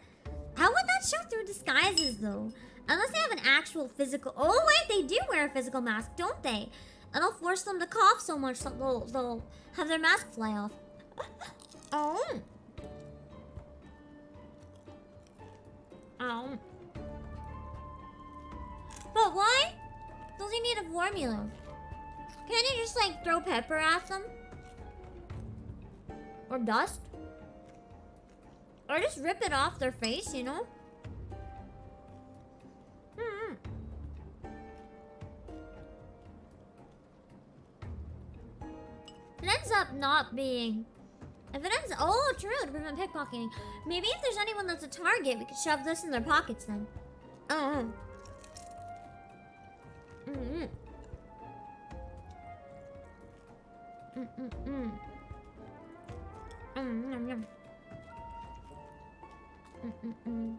show through disguises, though? Unless they have an actual physical... Oh, wait, they do wear a physical mask, don't they? And I'll force them to cough so much that they'll have their mask fly off. Oh. Oh. But why does he need a formula? Can't you just, like, throw pepper at them? Or dust? Or just rip it off their face, you know? It ends up not being If it ends, oh, true, to prevent pickpocketing. Maybe if there's anyone that's a target, we could shove this in their pockets then. Oh. Mm-mm. Mm-mm-mm. Mm-mm-mm. Mm-mm-mm.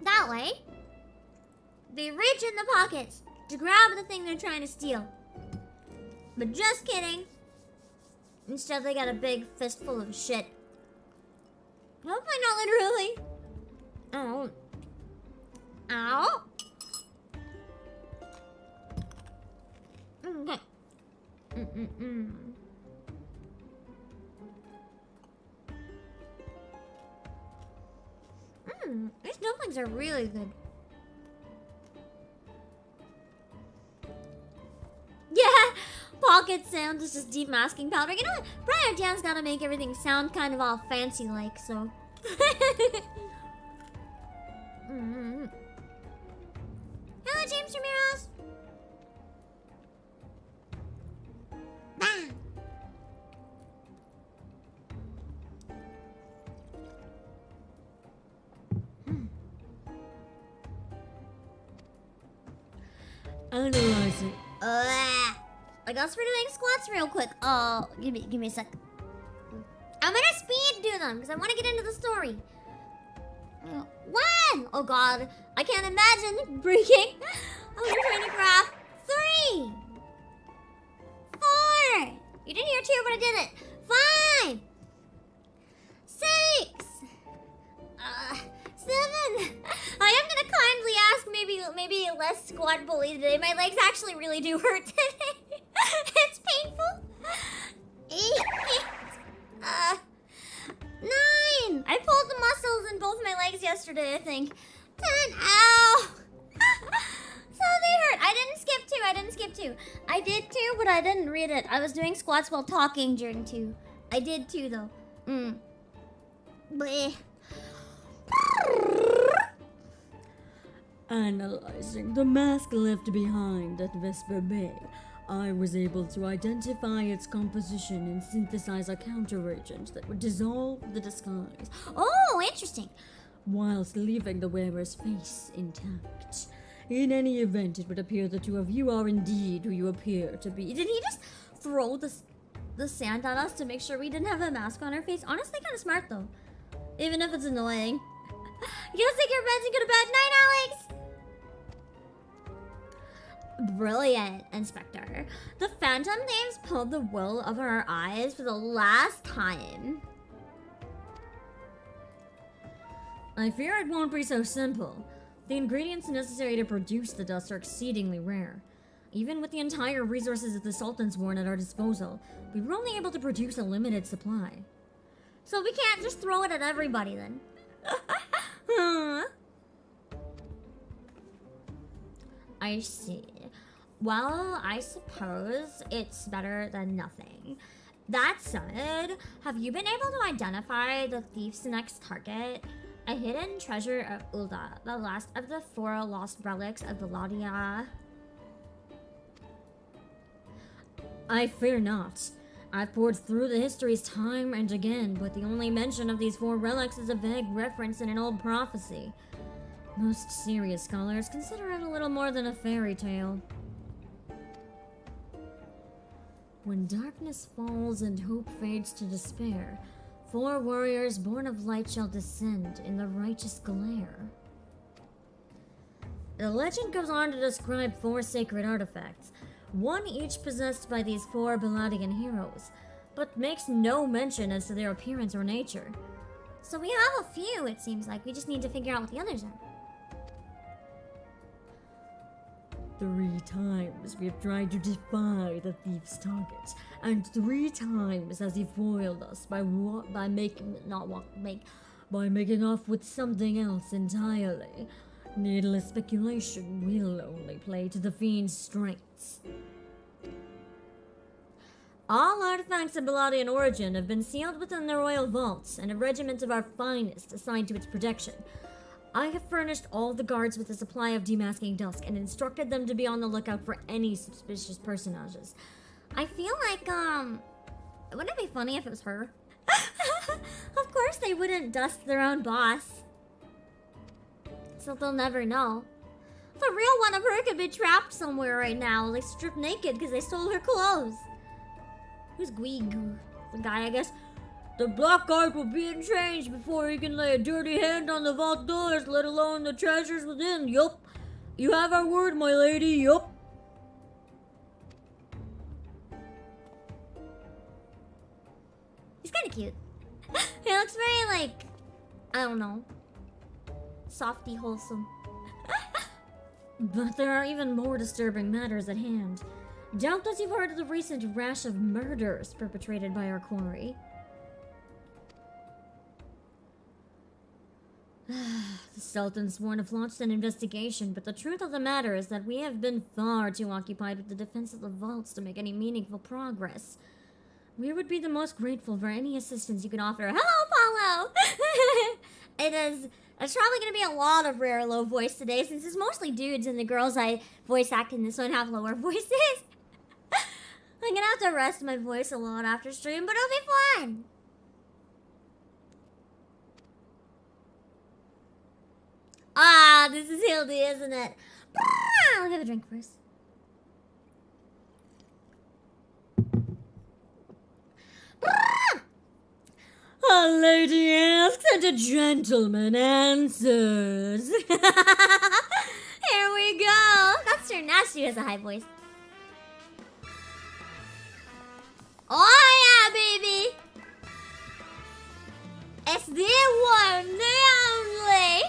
That way, they reach in the pockets to grab the thing they're trying to steal. But just kidding. Instead, they got a big fistful of shit. Hopefully not literally. Oh. Ow. Okay. Mm-mm-mm. These dumplings are really good. Yeah, pocket sound is just deep masking powder. You know what? Briardien's gotta make everything sound kind of all fancy like, so. Hello, James Ramirez. Ah. Analyzing. I guess we're doing squats real quick. Oh, give me a sec. I'm gonna speed do them because I want to get into the story. 1. Oh God, I can't imagine breaking. Oh, you're trying to graph. 3. 4. You didn't hear 2, but I did it. 5. 6. 7. I am gonna kindly ask maybe less squad bully today. My legs actually really do hurt today. It's painful. 8. 9. I pulled the muscles in both my legs yesterday, I think. 10. Ow. So they hurt. I didn't skip 2. I did 2, but I didn't read it. I was doing squats while talking during 2. I did 2 though. Bleh. Analyzing the mask left behind at Vesper Bay, I was able to identify its composition and synthesize a counteragent that would dissolve the disguise, Oh, interesting. whilst leaving the wearer's face intact. In any event, it would appear the two of you are indeed who you appear to be. Did he just throw the sand at us to make sure we didn't have a mask on our face? Honestly, kind of smart though. Even if it's annoying. You guys take your beds and go to bed. Night, Alex! Brilliant, Inspector. The Phantom Thieves pulled the wool over our eyes for the last time. I fear it won't be so simple. The ingredients necessary to produce the dust are exceedingly rare. Even with the entire resources of the Sultan's Warren at our disposal, we were only able to produce a limited supply. So we can't just throw it at everybody then. I see. Well, I suppose it's better than nothing. That said, have you been able to identify the thief's next target? A hidden treasure of Ulda, the last of the 4 lost relics of the Lamia. I fear not. I've poured through the histories time and again, but the only mention of these 4 relics is a vague reference in an old prophecy. Most serious scholars consider it a little more than a fairy tale. When darkness falls and hope fades to despair, 4 warriors born of light shall descend in the righteous glare. The legend goes on to describe 4 sacred artifacts, one each possessed by these 4 Backseating heroes, but makes no mention as to their appearance or nature. So we have a few, it seems like. We just need to figure out what the others are. 3 times we have tried to defy the thief's target, and 3 times has he foiled us by making off with something else entirely. Needless speculation will only play to the fiend's strengths. All artifacts of Backseating origin have been sealed within the royal vaults, and a regiment of our finest assigned to its protection. I have furnished all the guards with a supply of demasking dusk and instructed them to be on the lookout for any suspicious personages. I feel like, Wouldn't it be funny if it was her? Of course they wouldn't dust their own boss. So they'll never know. The real one of her could be trapped somewhere right now, like stripped naked because they stole her clothes. Who's Guigu? The guy, I guess. The black guard will be in chains before he can lay a dirty hand on the vault doors, let alone the treasures within. Yup. You have our word, my lady. Yup. He's kind of cute. He looks very, like, I don't know, softy, wholesome. But there are even more disturbing matters at hand. Doubtless you've heard of the recent rash of murders perpetrated by our quarry. The Sultan's sworn to launch an investigation, but the truth of the matter is that we have been far too occupied with the defense of the vaults to make any meaningful progress. We would be the most grateful for any assistance you can offer. Hello, Paulo! It's probably gonna be a lot of rare low voice today, since it's mostly dudes and the girls I voice act in this one have lower voices. I'm gonna have to rest my voice a lot after stream, but it'll be fun! Ah, this is Hildibrand, isn't it? I'll have a drink first. A lady asks and a gentleman answers. Here we go. That's her. Now she has a high voice. Oh yeah, baby. It's the one, the only.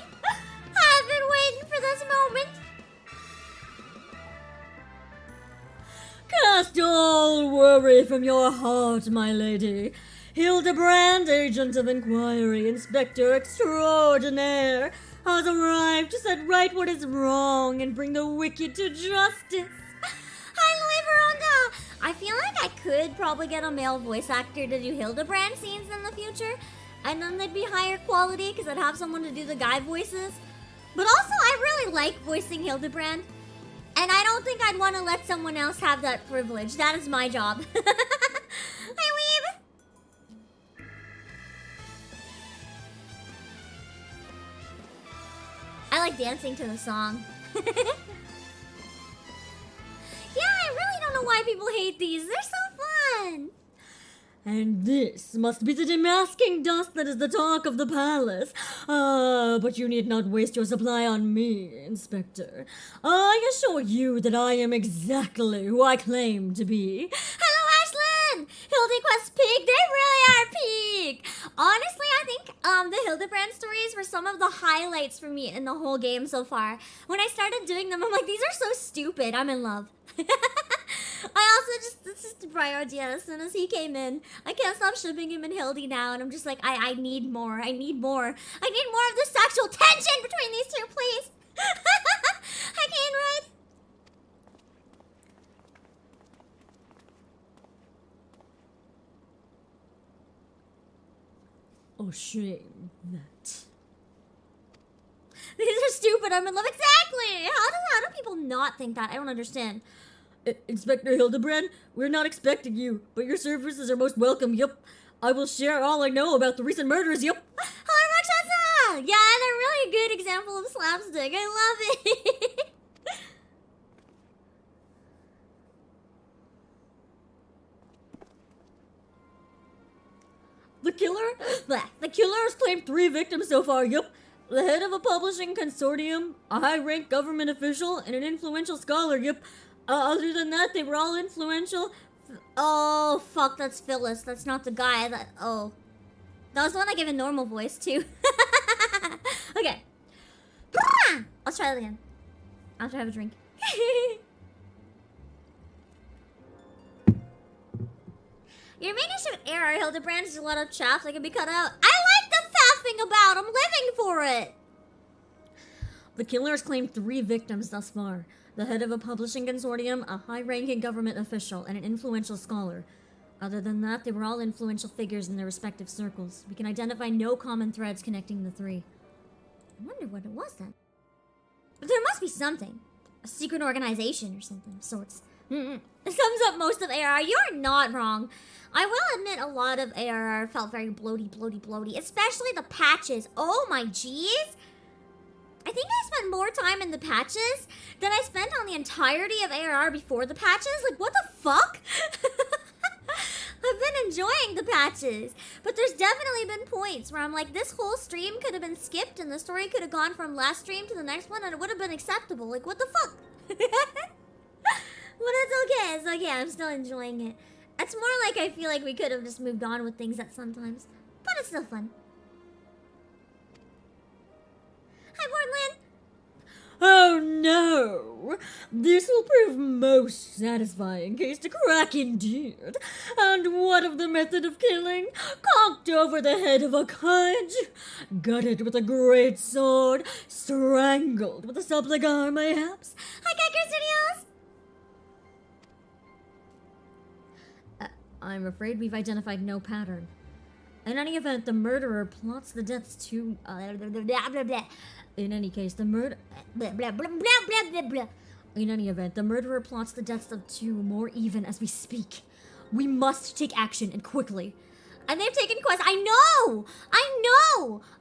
I've been waiting for this moment. Cast all worry from your heart, my lady. Hildibrand, agent of inquiry, inspector extraordinaire, has arrived to set right what is wrong and bring the wicked to justice. Hi, Louis Veronda. I feel like I could probably get a male voice actor to do Hildibrand scenes in the future, and then they'd be higher quality because I'd have someone to do the guy voices. But also, I really like voicing Hildibrand, and I don't think I'd want to let someone else have that privilege. That is my job. Hi, Weeb. I like dancing to the song. Yeah, I really don't know why people hate these. They're so fun. And this must be the demasking dust that is the talk of the palace. But you need not waste your supply on me, Inspector. I assure you that I am exactly who I claim to be. Hello, Ashlyn! Hildy Quest peak. They really are peak. Honestly, I think the Hildibrand stories were some of the highlights for me in the whole game so far. When I started doing them, I'm like, these are so stupid. I'm in love. This is Briardien. As soon as he came in, I can't stop shipping him and Hildy now, and I'm just like, I need more. I need more. I need more of the sexual tension between these two, please. I can't write. Oh, shame that. These are stupid. I'm in love. Exactly. How do people not think that? I don't understand. Inspector Hildibrand, we're not expecting you, but your services are most welcome, yup. I will share all I know about the recent murders, yup. Hello, Rakshasa! Yeah, they're really a good example of slapstick. I love it. The killer has claimed 3 victims so far, yup. The head of a publishing consortium, a high-ranked government official, and an influential scholar, yup. Other than that, they were all influential. Oh, fuck, that's Phyllis. That's not the guy that... Oh. That was the one I gave a normal voice to. Okay. Let's try that again. After I have a drink. Your managed to air Hildibrand is a lot of chaff that can be cut out. I like the faffing about. I'm living for it. The killer has claimed 3 victims thus far. The head of a publishing consortium, a high-ranking government official, and an influential scholar. Other than that, they were all influential figures in their respective circles. We can identify no common threads connecting the 3. I wonder what it was then. But there must be something. A secret organization or something of sorts. Sums up most of ARR. You're not wrong. I will admit a lot of ARR felt very bloaty, especially the patches. Oh my jeez. I think I spent more time in the patches than I spent on the entirety of ARR before the patches. Like, what the fuck? I've been enjoying the patches, but there's definitely been points where I'm like, this whole stream could have been skipped and the story could have gone from last stream to the next one and it would have been acceptable. Like, what the fuck? But it's okay, I'm still enjoying it. It's more like I feel like we could have just moved on with things at sometimes, but it's still fun. Hi, Portland! Oh no! This will prove most satisfying case to crack indeed. And what of the method of killing? Conked over the head of a kudge, gutted with a great sword, strangled with a subligar mayhaps. Hi, Kiker Studios! I'm afraid we've identified no pattern. In any event, the murderer plots the deaths to... In any case, the murder... In any event, the murderer plots the deaths of two more even as we speak. We must take action, and quickly. And they've taken quests. I know!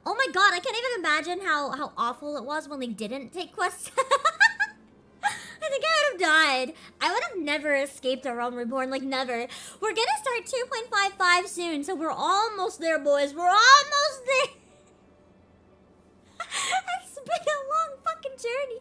Oh my god, I can't even imagine how awful it was when they didn't take quests. I think I would have died. I would have never escaped a Realm Reborn, like never. We're gonna start 2.55 soon, so we're almost there, boys. We're almost there. It's been a long fucking journey.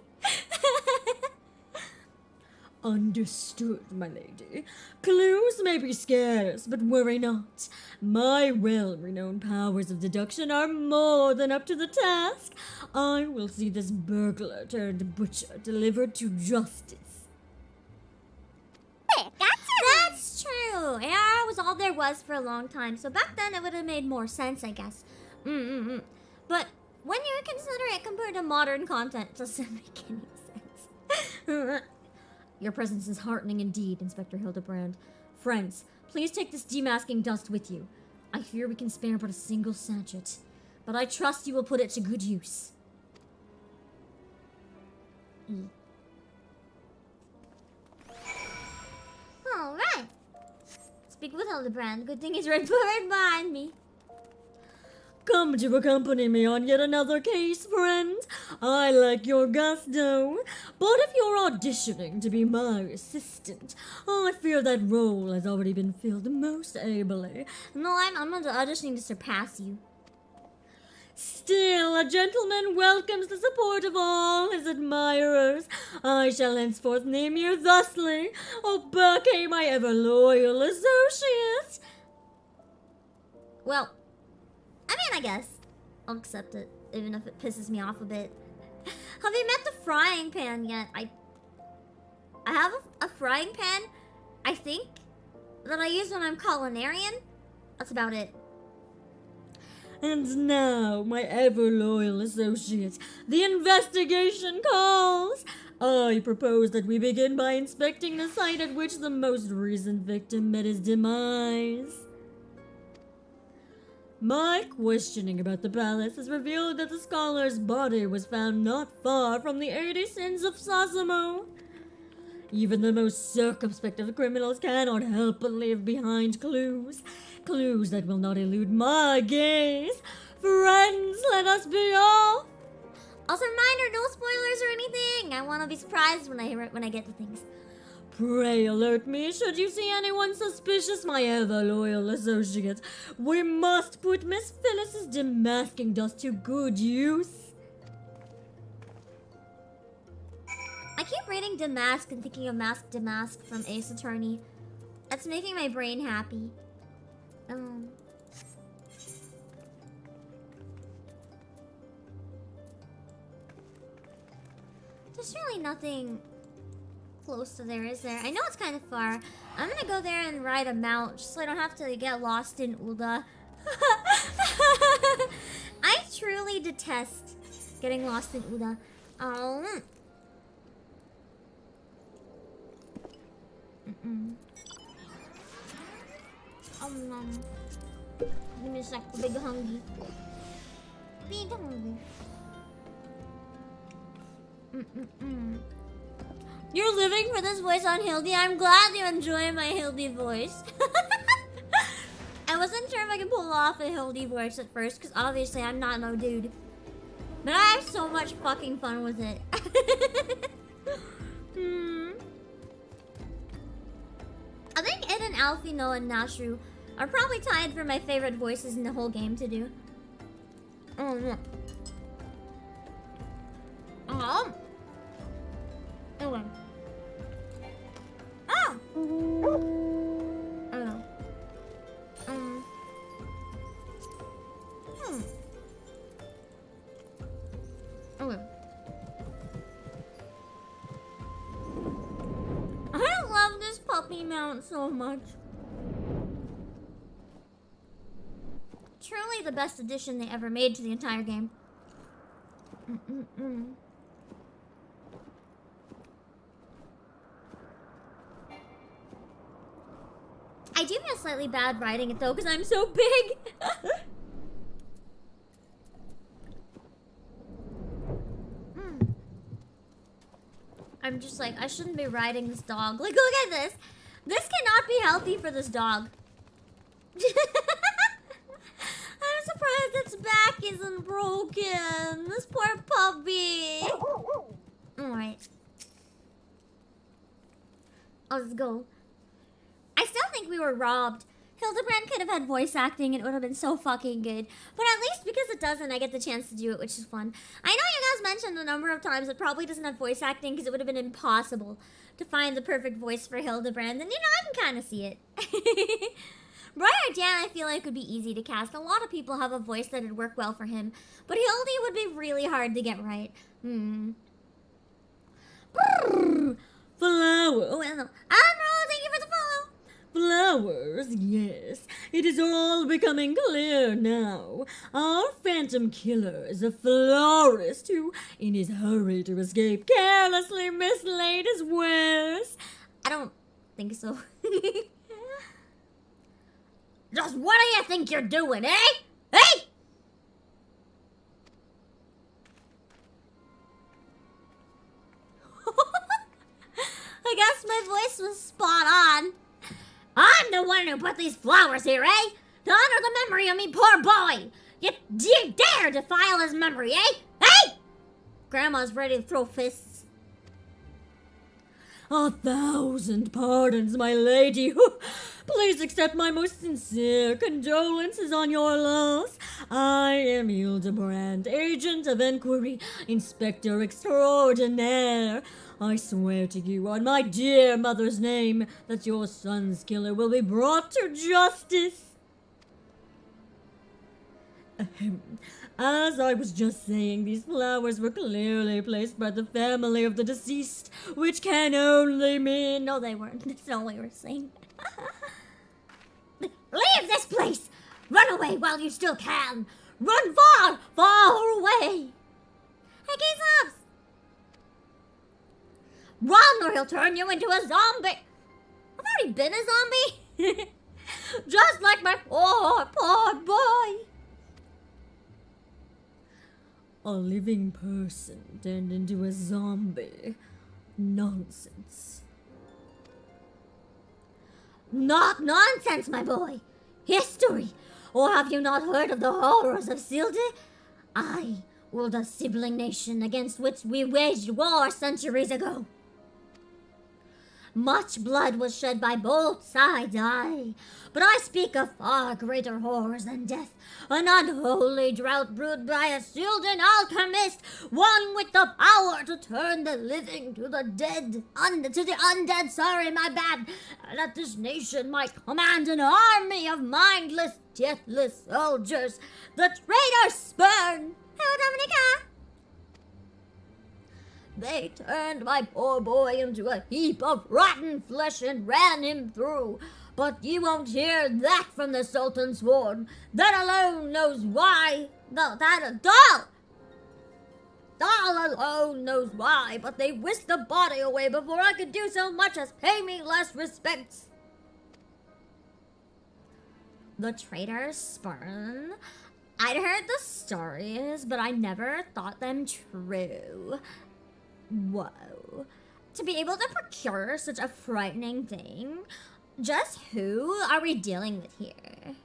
Understood, my lady. Clues may be scarce, but worry not. My well-renowned powers of deduction are more than up to the task. I will see this burglar turned butcher delivered to justice. That's true. AR was all there was for a long time, so back then it would have made more sense, I guess. But when you consider it compared to modern content, it doesn't make any sense. Your presence is heartening indeed, Inspector Hildibrand. Friends, please take this demasking dust with you. I fear we can spare but a single sachet, but I trust you will put it to good use. Alright. Speak with Hildibrand. Good thing he's right behind me. Come to accompany me on yet another case, friend. I like your gusto, but if you're auditioning to be my assistant, I fear that role has already been filled most ably. No, I'm not auditioning to surpass you. Still, a gentleman welcomes the support of all his admirers. I shall henceforth name you thusly, Obake, my ever-loyal associate. Well, I mean, I guess I'll accept it, even if it pisses me off a bit. Have you met the frying pan yet? I have a frying pan, I think, that I use when I'm culinarian. That's about it. And now, my ever-loyal associate, the investigation calls. I propose that we begin by inspecting the site at which the most recent victim met his demise. My questioning about the palace has revealed that the scholar's body was found not far from the 80 sins of Sasamo. Even the most circumspect of criminals cannot help but leave behind clues. Clues that will not elude my gaze. Friends, let us be off. Also, reminder, no spoilers or anything. I want to be surprised when I get to things. Pray alert me should you see anyone suspicious, my ever-loyal associate. We must put Miss Phyllis's demasking dust to good use. I keep reading Damask and thinking of Mask Damask from Ace Attorney. That's making my brain happy. There's really nothing close to there, is there? I know it's kind of far. I'm gonna go there and ride a mount just so I don't have to get lost in Ulda. I truly detest getting lost in Ulda. Give me a sec, big hungry. Big hungry. You're living for this voice on Hildy. I'm glad you enjoy my Hildy voice. I wasn't sure if I could pull off a Hildy voice at first, because obviously I'm not no dude. But I have so much fucking fun with it. I think Ed and Alfie, Noah, and Nashru are probably tied for my favorite voices in the whole game to do. Oh, no. Oh. Okay. Oh! Oh. Okay. I love this puppy mount so much. Truly the best addition they ever made to the entire game. I do feel slightly bad riding it though, because I'm so big. I'm just like, I shouldn't be riding this dog. Like, look at this. This cannot be healthy for this dog. I'm surprised its back isn't broken. This poor puppy. Alright. Let's go. I still think we were robbed. Hildibrand could have had voice acting and it would have been so fucking good. But at least because it doesn't, I get the chance to do it, which is fun. I know you guys mentioned a number of times it probably doesn't have voice acting because it would have been impossible to find the perfect voice for Hildibrand. And you know, I can kind of see it. Briardien, I feel like would be easy to cast. A lot of people have a voice that would work well for him. But Hildy would be really hard to get right. Flower. Oh, no. Admiral, thank you for the follow. Flowers, yes. It is all becoming clear now. Our phantom killer is a florist who, in his hurry to escape, carelessly mislaid his wares. I don't think so. Just what do you think you're doing, eh? Hey! I guess my voice was spot on. I'm the one who put these flowers here, eh? To honor the memory of me poor boy. You dare defile his memory, eh? Hey! Grandma's ready to throw fists. 1,000 pardons, my lady. Please accept my most sincere condolences on your loss. I am Hildibrand, agent of inquiry, inspector extraordinaire. I swear to you on my dear mother's name that your son's killer will be brought to justice. Ahem. As I was just saying, these flowers were clearly placed by the family of the deceased, which can only mean... No, they weren't. That's not what we were saying. Leave this place! Run away while you still can! Run far, far away! Hey, K-Subs! Run or he'll turn you into a zombie! I've already been a zombie! Just like my poor boy! A living person turned into a zombie. Nonsense. Not nonsense, my boy. History. Or have you not heard of the horrors of Sil'dih? I ruled a sibling nation against which we waged war centuries ago. Much blood was shed by both sides, aye. But I speak of far greater horrors than death. An unholy drought brewed by a Sil'dih alchemist, one with the power to turn the living to the dead, to the undead, my bad. That this nation might command an army of mindless, deathless soldiers. The traitors spurn. Hello, Dominica! They turned my poor boy into a heap of rotten flesh and ran him through. But you won't hear that from the Sultan's ward. That alone knows why. Doll alone knows why, but they whisked the body away before I could do so much as pay me last respects. The traitors spurn. I'd heard the stories, but I never thought them true. Whoa. to be able to procure such a frightening thing. Just who are we dealing with here?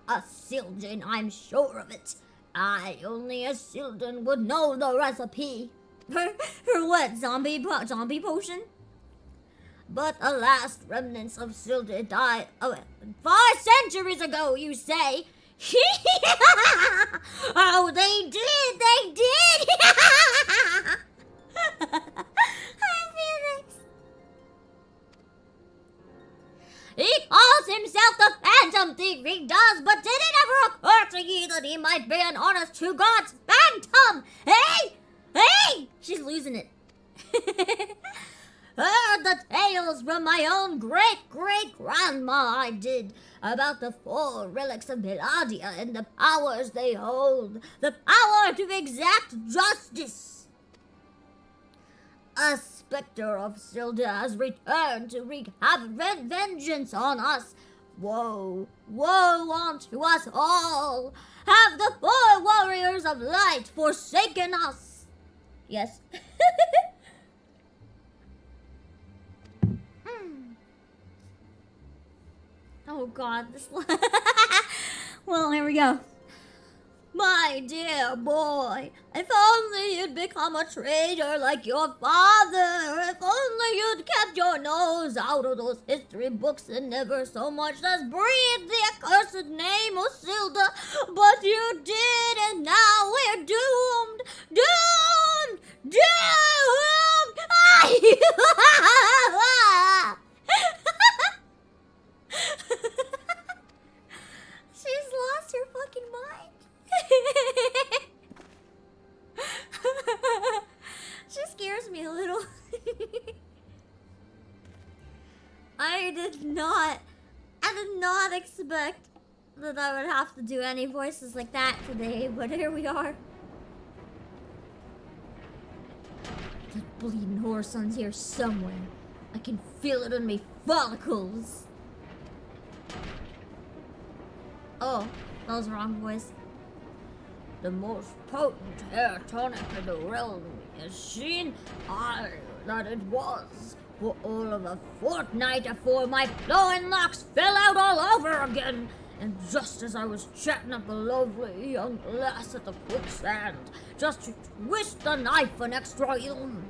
A Sil'dih, I'm sure of it. Only a Sil'dih would know the recipe. For what, zombie potion? But the last remnants of Sil'dih died 4 centuries ago, you say? Oh, they did! He calls himself the Phantom Thief, he does, but did it ever occur to you that he might be an honest to God's phantom? Hey! She's losing it. Heard the tales from my own great-great-grandma I did about the 4 relics of Priardien and the powers they hold. The power to exact justice. A specter of Sil'dih has returned to wreak vengeance on us. Woe unto us all. Have the 4 warriors of light forsaken us? Yes. Oh God, this. Well, here we go. My dear boy, if only you'd become a traitor like your father. If only you'd kept your nose out of those history books and never so much as breathed the accursed name of Sil'dih. But you did, and now we're doomed. Doomed! She's lost her fucking mind. She scares me a little. I did not expect that I would have to do any voices like that today, but here we are. That bleeding whoreson's here somewhere. I can feel it in me follicles. Oh, that was the wrong voice. The most potent hair tonic in the realm is seen. That it was. For all of a fortnight afore my flowing locks fell out all over again. And just as I was chatting up a lovely young lass at the quicksand, just to twist the knife an extra ilm.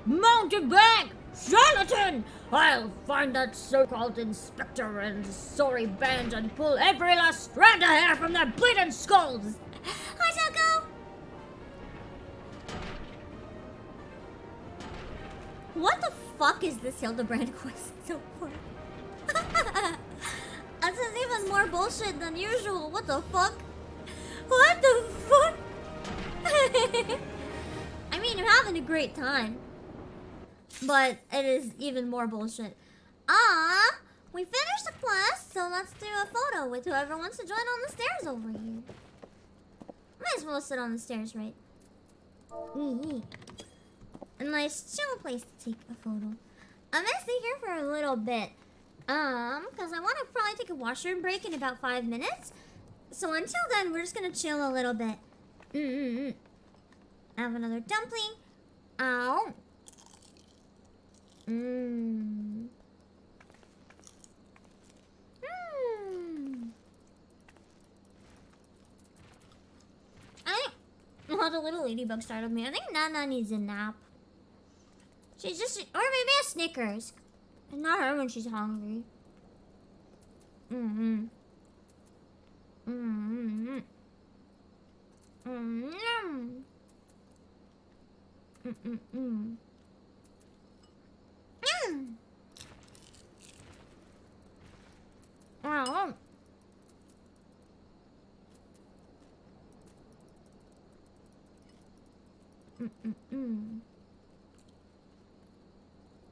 Mountebank! Charlatan! I'll find that so-called inspector and sorry band and pull every last strand of hair from their bleeding skulls! Hi, Toko! What the fuck is this Hildibrand quest so far? This is even more bullshit than usual. What the fuck? What the fuck? I mean, I'm having a great time. But it is even more bullshit. We finished the quest, so let's do a photo with whoever wants to join on the stairs over here. Might as well sit on the stairs, right? A nice chill place to take a photo. I'm gonna stay here for a little bit. Because I want to probably take a washroom break in about 5 minutes. So until then, we're just gonna chill a little bit. Have another dumpling. Ow. Oh, the little ladybug startled me. I think Nana needs a nap. She's just, or maybe a Snickers. It's not her when she's hungry.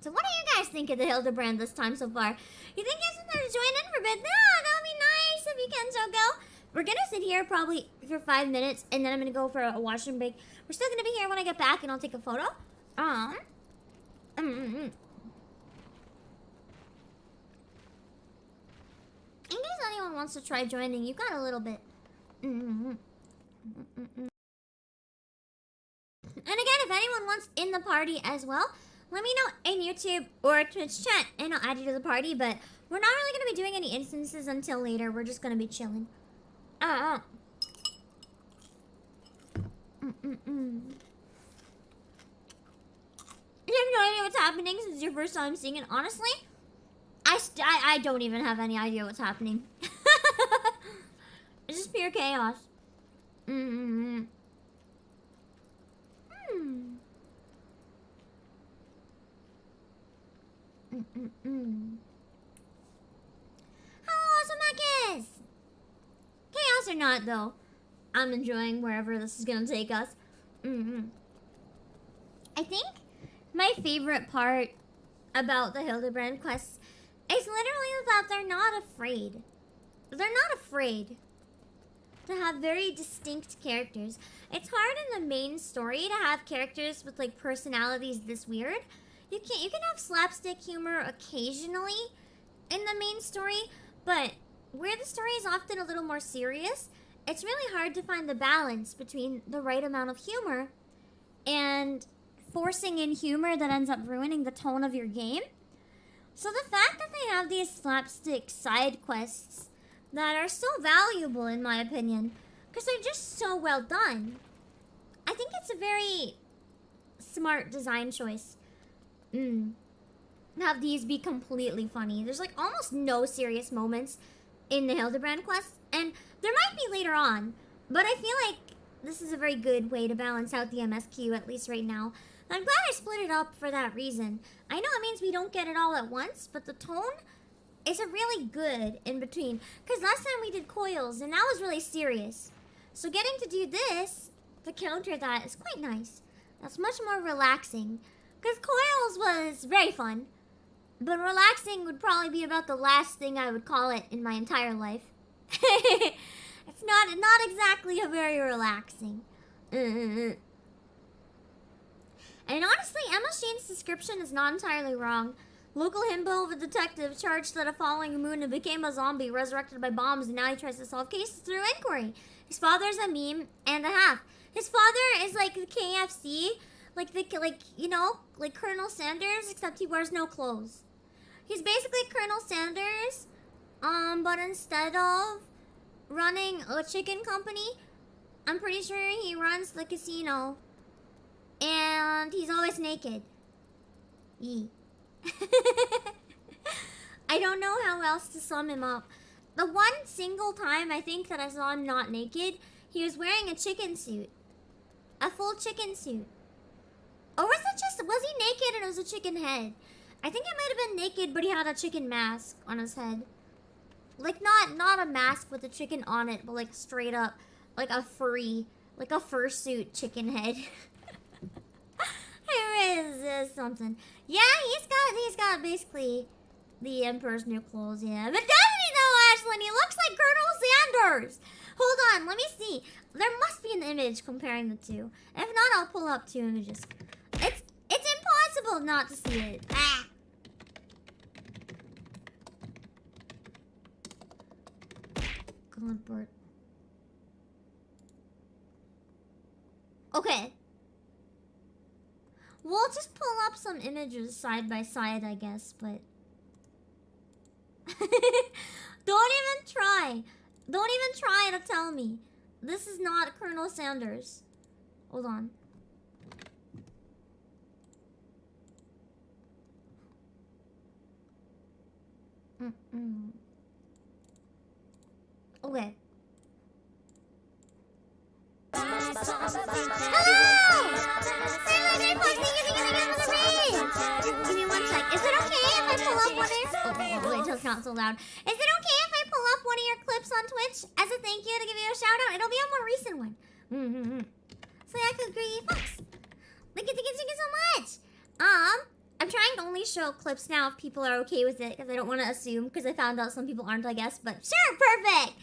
So what do you guys think of the Hildibrand this time so far? You think you guys want to join in for a bit? That'll be nice if you can, Toko. We're gonna sit here probably for 5 minutes, and then I'm gonna go for a washroom break. We're still gonna be here when I get back, and I'll take a photo. In case anyone wants to try joining, you got a little bit. someone wants in the party as well, let me know in YouTube or Twitch chat, and I'll add you to the party. But we're not really going to be doing any instances until later. We're just going to be chilling. You have no idea what's happening since it's your first time seeing it. Honestly, I don't even have any idea what's happening. It's just pure chaos. Hello, Asamakis! Chaos or not, though, I'm enjoying wherever this is gonna take us. I think my favorite part about the Hildibrand Quests is literally that they're not afraid. They're not afraid to have very distinct characters. It's hard in the main story to have characters with like personalities this weird. You can have slapstick humor occasionally in the main story, but where the story is often a little more serious, it's really hard to find the balance between the right amount of humor and forcing in humor that ends up ruining the tone of your game. So the fact that they have these slapstick side quests that are so valuable, in my opinion, because they're just so well done, I think it's a very smart design choice. Have these be completely funny. There's like almost no serious moments in the Hildibrand Quests, and there might be later on, but I feel like this is a very good way to balance out the MSQ, at least right now. I'm glad I split it up for that reason. I know it means we don't get it all at once, but the tone is a really good in between. Because last time we did coils, and that was really serious. So getting to do this to counter that is quite nice. That's much more relaxing. Because coils was very fun, but relaxing would probably be about the last thing I would call it in my entire life. It's not exactly a very relaxing. And honestly, Emma Shane's description is not entirely wrong. Local himbo of a detective charged that a falling moon and became a zombie, resurrected by bombs, and now he tries to solve cases through inquiry. His father's a meme and a half. His father is like the KFC, like Colonel Sanders, except he wears no clothes. He's basically Colonel Sanders, but instead of running a chicken company, I'm pretty sure he runs the casino. And he's always naked. Yee. I don't know how else to sum him up. The one single time I think that I saw him not naked, he was wearing a chicken suit. A full chicken suit. Or was he naked and it was a chicken head? I think it might have been naked, but he had a chicken mask on his head. Like not a mask with a chicken on it, but like straight up, like a fursuit chicken head. Here is something. Yeah, he's got basically the Emperor's new clothes, yeah. But doesn't he though, Ashlyn? He looks like Colonel Sanders. Hold on, let me see. There must be an image comparing the two. If not, I'll pull up two images. It's impossible not to see it. Ah. God, Bert. Okay. We'll just pull up some images side by side, I guess, but... Don't even try. Don't even try to tell me. This is not Colonel Sanders. Hold on. Okay. Hello! Give me 1 sec. Is it okay if I pull up one of your... Oh, wait, it's not so loud. Is it okay if I pull up one of your clips on Twitch as a thank you to give you a shout out? It'll be a more recent one. So I could agree, folks. Thank you so much. I'm trying to only show clips now if people are okay with it, because I don't want to assume, because I found out some people aren't, I guess. But sure, perfect.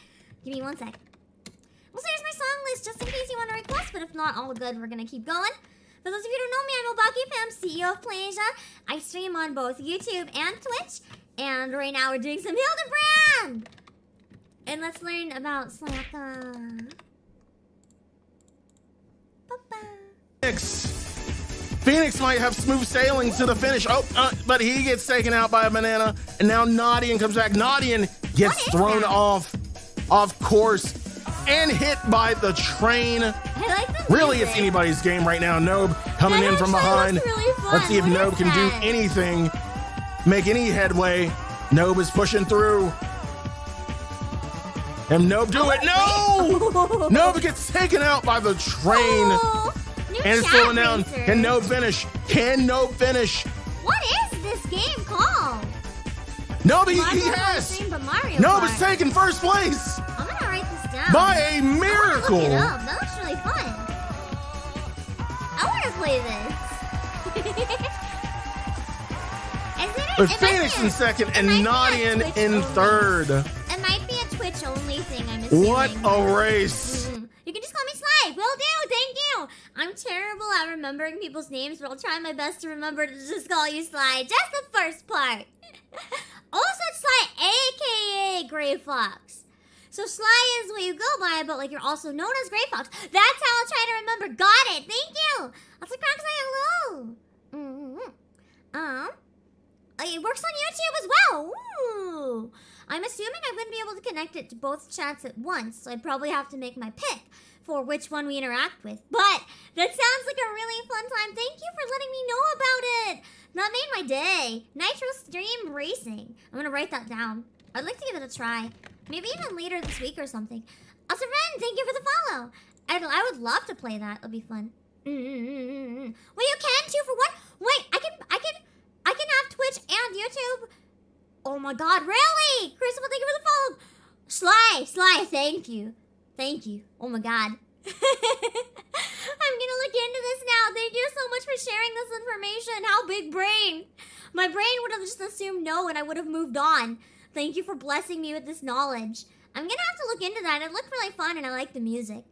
Give me 1 sec. Well, so here's my song list, just in case you want to request, but if not, all good, we're gonna keep going. For those of you who don't know me, I'm Obake Pam, CEO of Playasia. I stream on both YouTube and Twitch, and right now we're doing some Hildibrand! And let's learn about Slaka. Bye-bye. Phoenix might have smooth sailing to the finish. But he gets taken out by a banana. And now Nadian comes back. Nadian gets thrown off course and hit by the train. Really, it's anybody's game right now. Nobe coming in from behind. Let's see if Nobe can do anything, make any headway. Nobe is pushing through. And Nobe do it. No! Nobe gets taken out by the train. And it's slowing down. Can Nobe finish? Can Nobe finish? What is this game called? Nobe, he has. Nobe is taking first place. I'm gonna write this down. By a miracle. Look it up. That looks really fun. I wanna play this. With Phoenix in second and Nadian in third. It might be a Twitch only thing, I'm assuming. What a race. You can just call me Sly. Will do. Thank you. I'm terrible at remembering people's names, but I'll try my best to remember to just call you Sly. Just the first part. Also, it's Sly, a.k.a. Gray Fox. So Sly is what you go by, but like you're also known as Gray Fox. That's how I'll try to remember. Got it. Thank you. I'll say hello. It works on YouTube as well. Ooh. I'm assuming I wouldn't be able to connect it to both chats at once, so I'd probably have to make my pick for which one we interact with. But that sounds like a really fun time. Thank you for letting me know about it. That made my day. Nitro Stream Racing. I'm gonna write that down. I'd like to give it a try. Maybe even later this week or something. Also, Ren, thank you for the follow. I would love to play that. It'll be fun. Well, you can 2 for 1. Wait, I can have Twitch and YouTube. Oh my God, really? Christopher, thank you for the follow. Sly, thank you. Thank you. Oh my God. I'm gonna look into this now. Thank you so much for sharing this information. How big brain. My brain would have just assumed no and I would have moved on. Thank you for blessing me with this knowledge. I'm gonna have to look into that. It looked really fun and I like the music.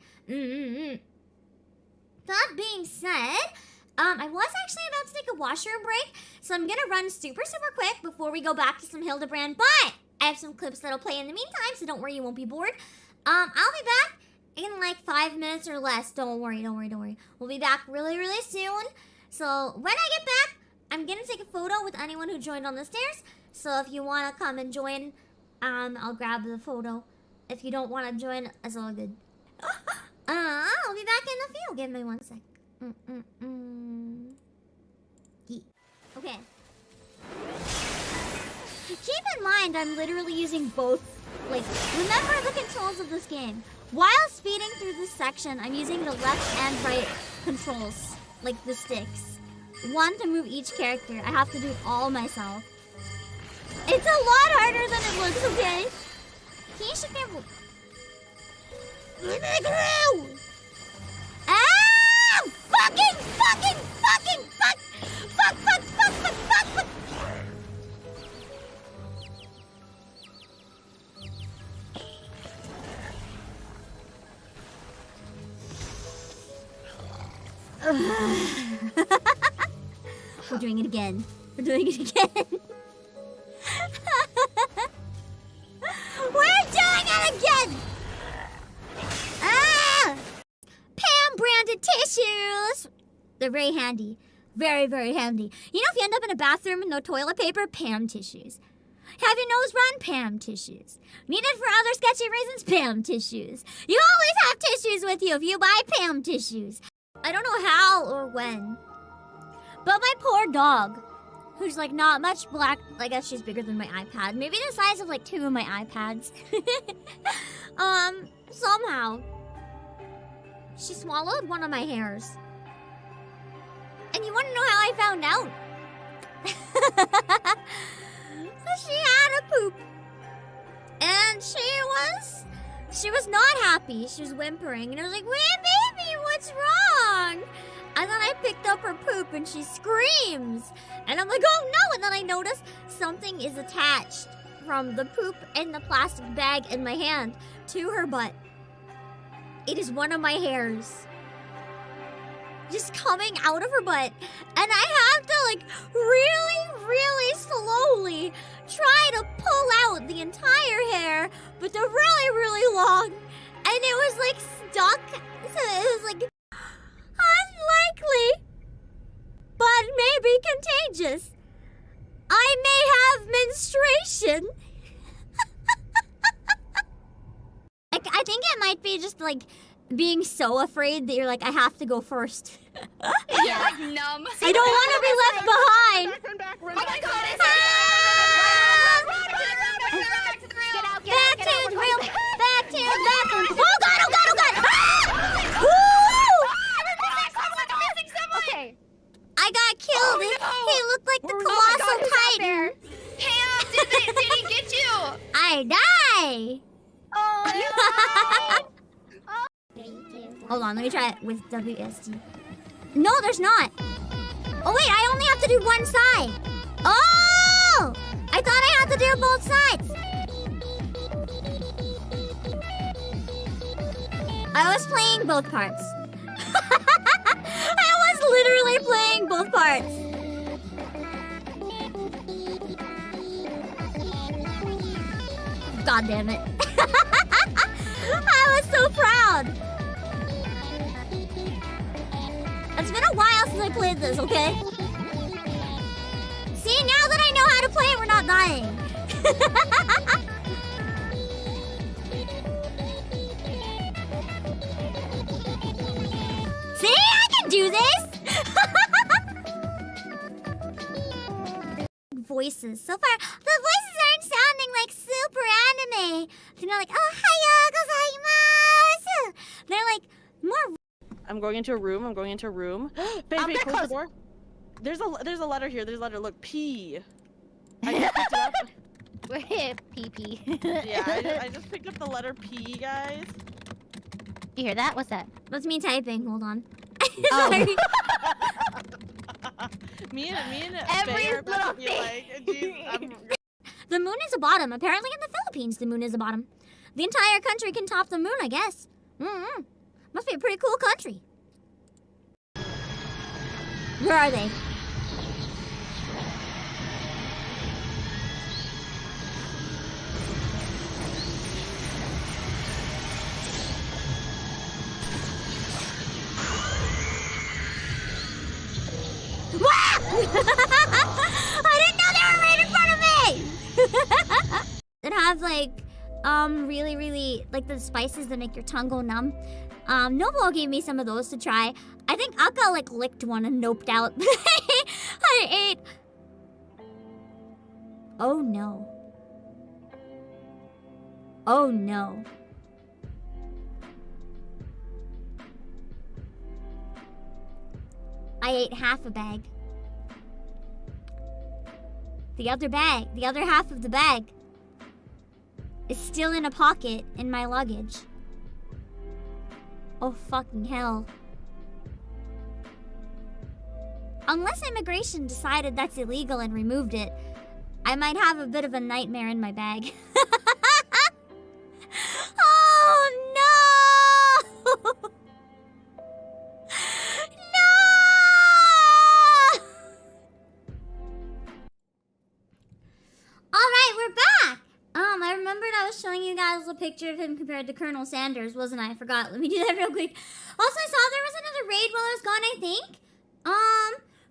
That being said, I was actually about to take a washroom break, so I'm gonna run super quick before we go back to some Hildibrand, but I have some clips that'll play in the meantime, so don't worry, you won't be bored. I'll be back in like 5 minutes or less. Don't worry. We'll be back really soon. So when I get back, I'm gonna take a photo with anyone who joined on the stairs. So if you wanna come and join, I'll grab the photo. If you don't wanna join, it's all good. I'll be back in the field. Give me 1 sec. Okay. Keep in mind, I'm literally using both. Like, remember the controls of this game. While speeding through this section, I'm using the left and right controls, like the sticks. One to move each character. I have to do it all myself. It's a lot harder than it looks, okay? He should be able... Ah! Fuck! We're doing it again. We're doing it again. Ah! Pam branded tissues. They're very handy. Very handy. You know, if you end up in a bathroom with no toilet paper, Pam tissues. Have your nose run? Pam tissues. Needed for other sketchy reasons? Pam tissues. You always have tissues with you if you buy Pam tissues. I don't know how or when, but my poor dog, who's like not much black, I guess she's bigger than my iPad, maybe the size of like 2 of my iPads. Somehow, she swallowed one of my hairs. And you want to know how I found out? She had a poop. And she was not happy. She was whimpering. And I was like, wait, baby, what's wrong? And then I picked up her poop and she screams. And I'm like, oh no. And then I notice something is attached from the poop in the plastic bag in my hand to her butt. It is one of my hairs. Just coming out of her butt. And I have to like really slowly try to pull out the entire hair, but they're really long. And it was like stuck. So it was like unlikely contagious. I may have menstruation. I think it might be just like being so afraid that you're like, I have to go first. Yeah, like numb. I don't want to be left behind. Oh my god, it's back to the room. Back to the room. Back to the bathroom. Oh god, oh god, oh god. Ah! Woo! Missing someone. Okay. I got killed. He looked like the colossal titan. Ham, did he get you? I die. Oh Hold on, let me try it with WSD. No, there's not. Oh wait, I only have to do one side. Oh! I thought I had to do both sides. I was playing both parts. I was literally playing both parts. God damn it. I was so proud. It's been a while since I played this, okay? See, now that I know how to play it, we're not dying. See, I can do this! Voices. So far, the voices aren't sounding like super anime. They're not like, oh, hiya, gozaimasu. They're like, more... I'm going into a room. Babe, close the door. There's a letter here. There's a letter. Look, P. I just picked it up. Pee-pee. Yeah, I just picked up the letter P, guys. You hear that? What's that? That's me typing. Hold on. Oh. Sorry. me and Every Faye are about to be little like, geez, The moon is a bottom. Apparently in the Philippines, the moon is a bottom. The entire country can top the moon, I guess. Must be a pretty cool country. Where are they? I didn't know they were right in front of me! It has like, really, like the spices that make your tongue go numb. Nobuo gave me some of those to try. I think Akka like licked one and noped out. I ate. Oh no. Oh no. I ate half a bag. The other half of the bag is still in a pocket in my luggage. Oh fucking hell. Unless immigration decided that's illegal and removed it, I might have a bit of a nightmare in my bag. Oh no! No! Alright, we're back! I remembered I was showing you guys a picture of him compared to Colonel Sanders, wasn't I? I forgot. Let me do that real quick. Also, I saw there was another raid while I was gone, I think.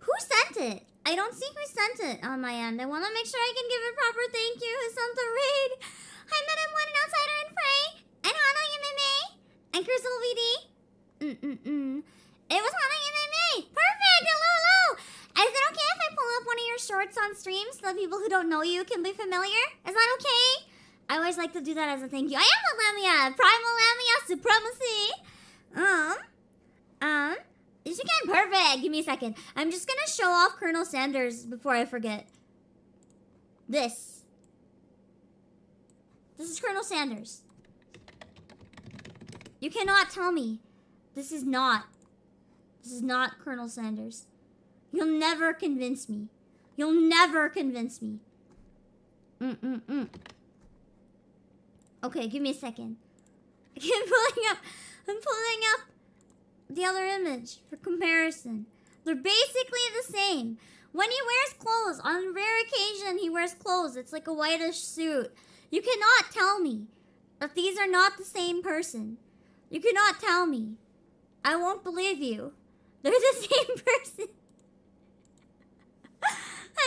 Who sent it? I don't see who sent it on my end. I want to make sure I can give a proper thank you who sent the raid. Hi, Madam One and Outsider and Frey. And Hana Yumeme. And Crystal VD. It was Hana Yumeme. Perfect! Hello, hello! Is it okay if I pull up one of your shorts on stream so that people who don't know you can be familiar? Is that okay? I always like to do that as a thank you. I am the Lamia! Primal Lamia Supremacy! Is again perfect. Give me a second. I'm just gonna show off Colonel Sanders before I forget. This is Colonel Sanders. You cannot tell me this is not Colonel Sanders. You'll never convince me. You'll never convince me. Okay, give me a second. I'm pulling up the other image for comparison. They're basically the same. When he wears clothes, on rare occasion he wears clothes. It's like a whitish suit. You cannot tell me that these are not the same person. You cannot tell me. I won't believe you. They're the same person.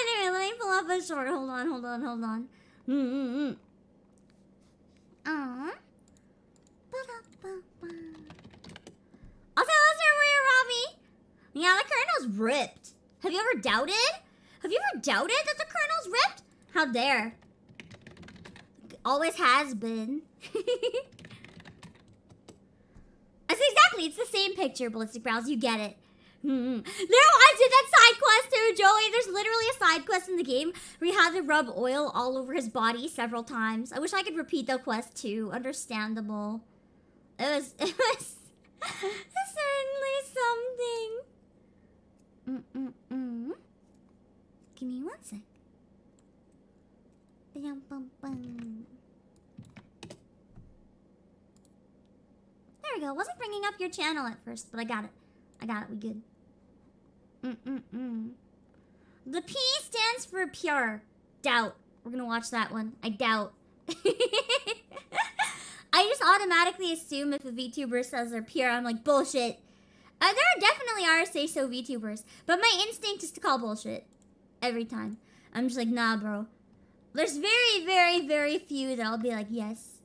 Anyway, let me pull up a short. Hold on. Also, Robbie. Yeah, the Colonel's ripped. Have you ever doubted? That the Colonel's ripped? How dare. Always has been. Exactly, it's the same picture, Ballistic Brows. You get it. No, I did that side quest too, Joey. There's literally a side quest in the game where you had to rub oil all over his body several times. I wish I could repeat the quest too. Understandable. It was certainly something. Give me one sec. There we go. Wasn't bringing up your channel at first, but I got it. We good. The P stands for pure. Doubt. We're gonna watch that one. I doubt. I just automatically assume if a VTuber says they're pure, I'm like, bullshit. There definitely are say-so VTubers, but my instinct is to call bullshit. Every time. I'm just like, nah, bro. There's very, very, very few that I'll be like, yes.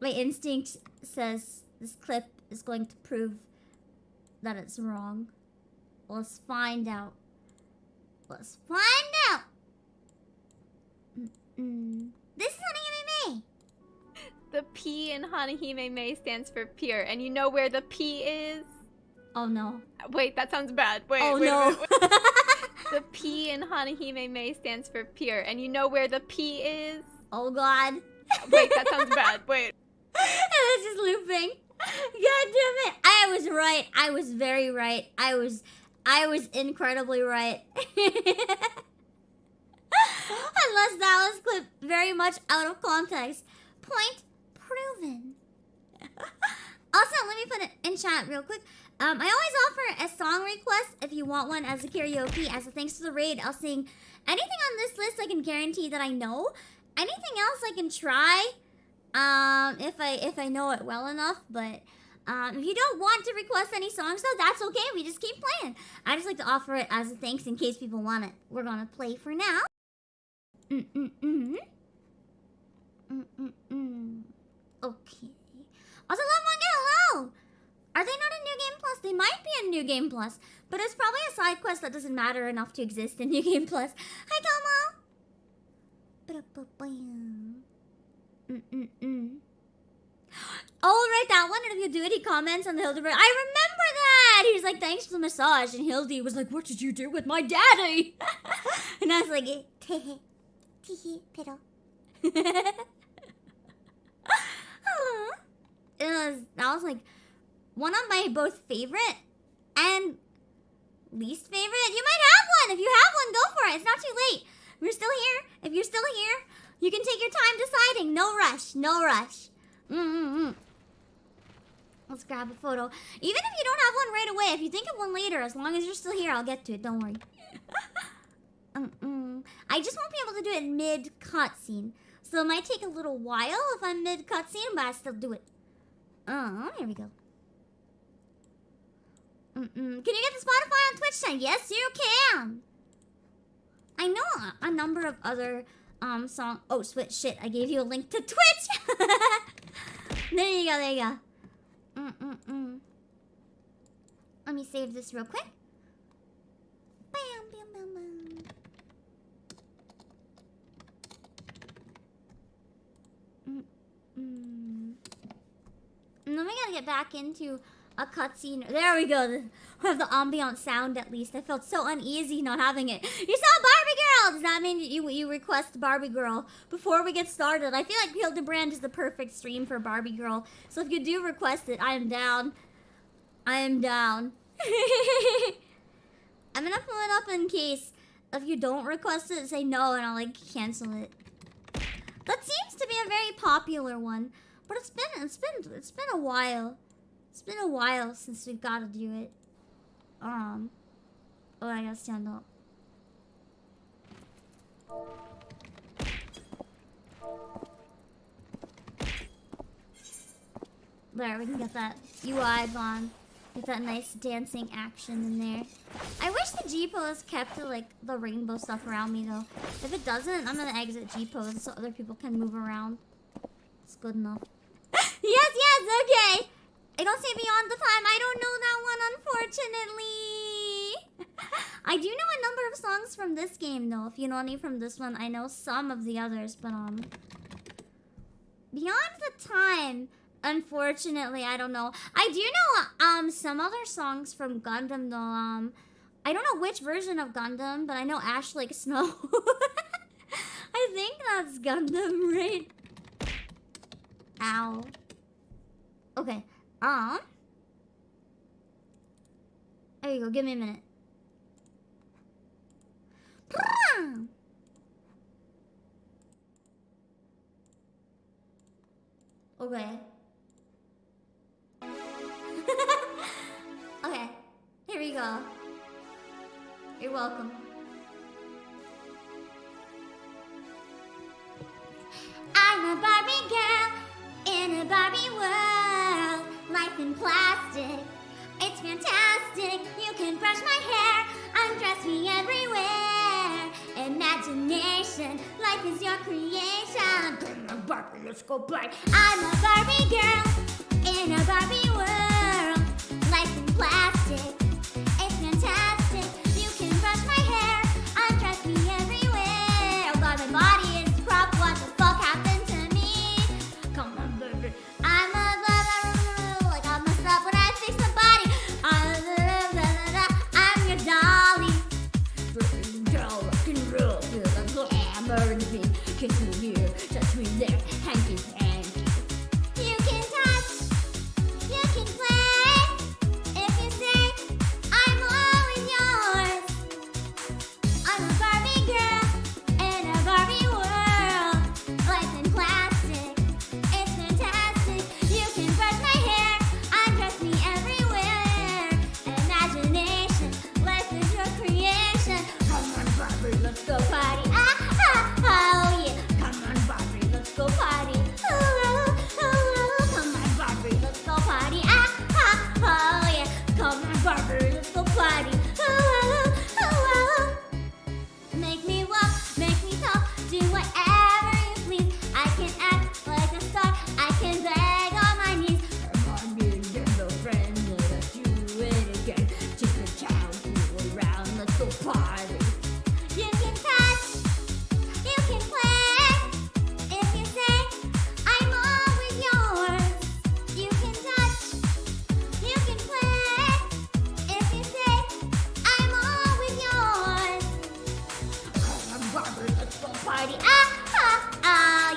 My instinct says this clip is going to prove that it's wrong. Let's find out. This is Hanahime. The P in Hanahime May stands for pure, and you know where the P is? Oh no. Wait, that sounds bad. Wait, oh wait, no. wait. The P in Hanahime May stands for pure, and you know where the P is? Oh god. Wait, that sounds bad. Wait. I was just looping. God damn it. I was right. I was very right. I was incredibly right. Unless that was clipped very much out of context. Point proven. Also, let me put it in chat real quick. I always offer a song request if you want one as a karaoke. As a thanks to the raid, I'll sing anything on this list I can guarantee that I know. Anything else I can try, if I know it well enough. But if you don't want to request any songs, though, that's okay. We just keep playing. I just like to offer it as a thanks in case people want it. We're gonna play for now. Okay. Also, Love Manga, hello! Are they not in New Game Plus? They might be in New Game Plus, but it's probably a side quest that doesn't matter enough to exist in New Game Plus. Hi, Tomo! Oh, right, that one. And if you do it, he comments on the Hildibrand. I remember that! He was like, thanks for the massage. And Hildy was like, what did you do with my daddy? And I was like, tehe, tehe, piddle. That was like one of my both favorite and least favorite. You might have one. If you have one, go for it. It's not too late. We're still here. If you're still here, you can take your time deciding. No rush. No rush. Let's grab a photo. Even if you don't have one right away, if you think of one later, as long as you're still here, I'll get to it. Don't worry. I just won't be able to do it mid-cutscene. So it might take a little while if I'm mid-cutscene, but I still do it. Here we go. Can you get the Spotify on Twitch then? Yes, you can. I know a number of other song. Oh, switch shit! I gave you a link to Twitch. There you go. There you go. Let me save this real quick. Bam, bam, bam, bam. And then we gotta get back into a cutscene. There we go. We have the ambient sound at least. I felt so uneasy not having it. You saw Barbie Girl! Does that mean you request Barbie Girl before we get started? I feel like Hildibrand is the perfect stream for Barbie Girl. So if you do request it, I am down. I am down. I'm gonna pull it up in case if you don't request it, say no and I'll like cancel it. That seems to be a very popular one. But it's been a while. It's been a while since we've got to do it. Oh, I gotta stand up. There, we can get that UI on. With that nice dancing action in there. I wish the G-pose kept the rainbow stuff around me though. If it doesn't, I'm gonna exit G-pose so other people can move around. It's good enough. Yes, okay! I don't say beyond the time. I don't know that one, unfortunately. I do know a number of songs from this game though. If you know any from this one, I know some of the others, but beyond the time, unfortunately, I don't know. I do know some other songs from Gundam though. I don't know which version of Gundam, but I know Ash Like Snow. I think that's Gundam, right? Ow. Okay. There you go. Give me a minute. Okay. Okay. Here we go. You're welcome. I'm a Barbie girl in a Barbie world. Life in plastic, it's fantastic. You can brush my hair, undress me everywhere. Imagination, life is your creation. Come on, Barbie, let's go play. I'm a Barbie girl in a Barbie world. Life in plastic, it's fantastic. You can brush my hair, undress me everywhere. Oh God, my body is a prop. What the fuck happened to me? Come on, baby. I'm a like I messed up when I fix the body. I'm your dolly. Girl, rock and roll, feel the glamour in me. Kiss me here, touch me there, hanky panky. You can touch, you can play. If you say I'm always yours. I'm a Barbie girl in a Barbie world. Life in plastic, it's fantastic. You can brush my hair, undress me everywhere. Imagination, life is your creation. Come on, Barbie, let's go party. Oh yeah. Come on, Barbie, let's go party. Oh, come on, Barbie, let's go party. Oh yeah. Come on, Barbie, let's go party. Oh. Make me walk, make me talk, do whatever you please. I can act like a star, I can beg on my knees. Come on, be again, no friend, let's do it again. Take the town, fool around, let's go party. You can touch, you can play. If you say I'm always yours. You can touch, you can play. If you say I'm always yours. Come on, Barbie, let's go party.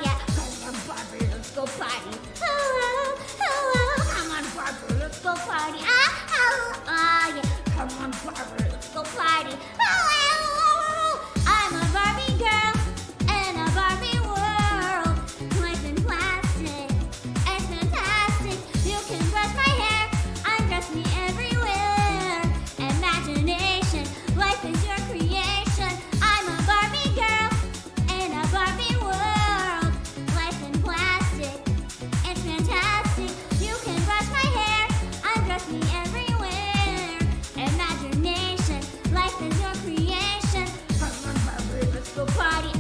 Yeah. Come on, Barbie, let's go party. Come on, Barbie, let's go party. Yeah. Come on, Barbie, let's go party. I'm a Barbie girl in a Barbie world. Life in plastic, it's fantastic. You can brush my hair, undress me everywhere. Imagination, life is your creation. I'm a Barbie girl in a Barbie world. Life in plastic, it's fantastic. You can brush my hair, undress me everywhere. Imagination, life is your creation. Come on, Barbie, let's go party.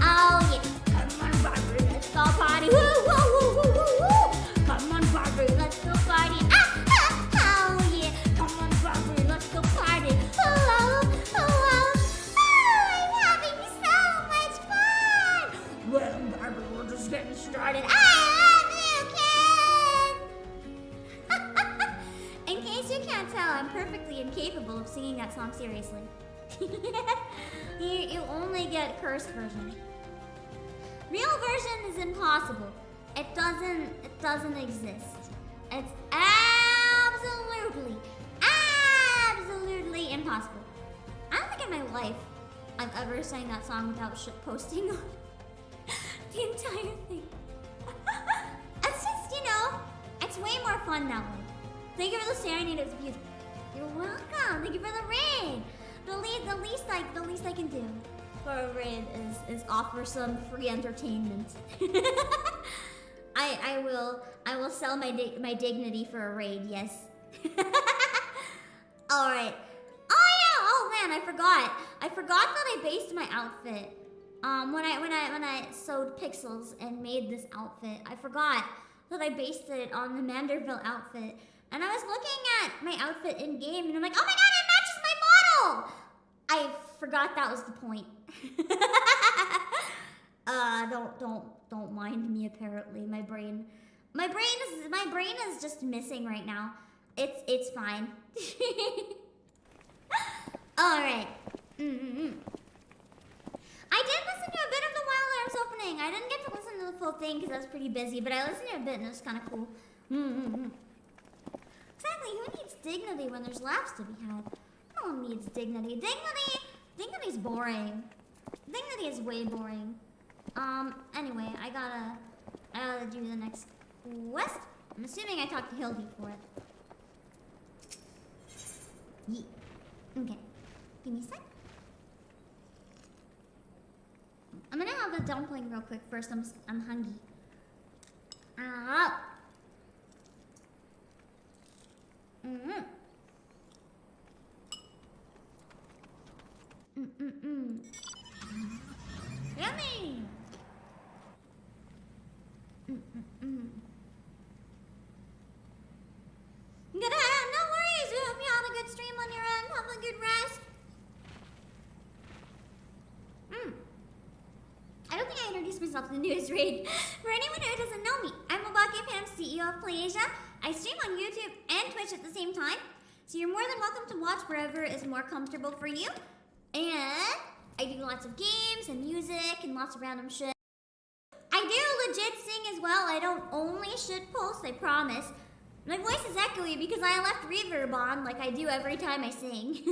Oh yeah. Come on, Barbie, let's go party. Woo. Come on, Barbie, let's go party. Oh yeah. Come on, Barbie, let's go party. I'm having so much fun. Well, Barbie, we're just getting started. I love you, kid. In case you can't tell, I'm perfectly incapable of singing that song seriously. You only get cursed version. Real version is impossible. It doesn't exist. It's absolutely impossible. I don't think in my life I've ever sang that song without shit posting on the entire thing. It's just, it's way more fun that way. Thank you for the serenade, it was beautiful. You're welcome. Thank you for the raid. The least I can do for a raid is offer some free entertainment. I will sell my dignity for a raid. Yes. Alright. Oh yeah, oh man, I forgot. I forgot that I based my outfit. When I sewed pixels and made this outfit, I forgot that I based it on the Manderville outfit. And I was looking at my outfit in game and I'm like, oh my god, it matches my model! I forgot that was the point. Don't mind me apparently. My brain is just missing right now. It's fine. Alright. I did listen to a bit of the Wild Arms opening. I didn't get to listen to the full thing because I was pretty busy, but I listened to a bit and it was kind of cool. Exactly, who needs dignity when there's laughs to be had? No one needs dignity. Dignity's boring. Dignity is way boring. Anyway, I gotta do the next quest. I'm assuming I talked to Hildy for it. Yeah. Okay. Give me a sec. I'm gonna have a dumpling real quick first. I'm hungry. Ah. Yummy. Good. No worries. We hope you had a good stream on your end. Have a good rest. I don't think I introduced myself in the news raid. For anyone who doesn't know me, I'm Obake, CEO of Playasia. I stream on YouTube and Twitch at the same time, so you're more than welcome to watch wherever is more comfortable for you. And I do lots of games and music and lots of random shit. I do legit sing as well. I don't only shit post, I promise. My voice is echoey because I left reverb on like I do every time I sing.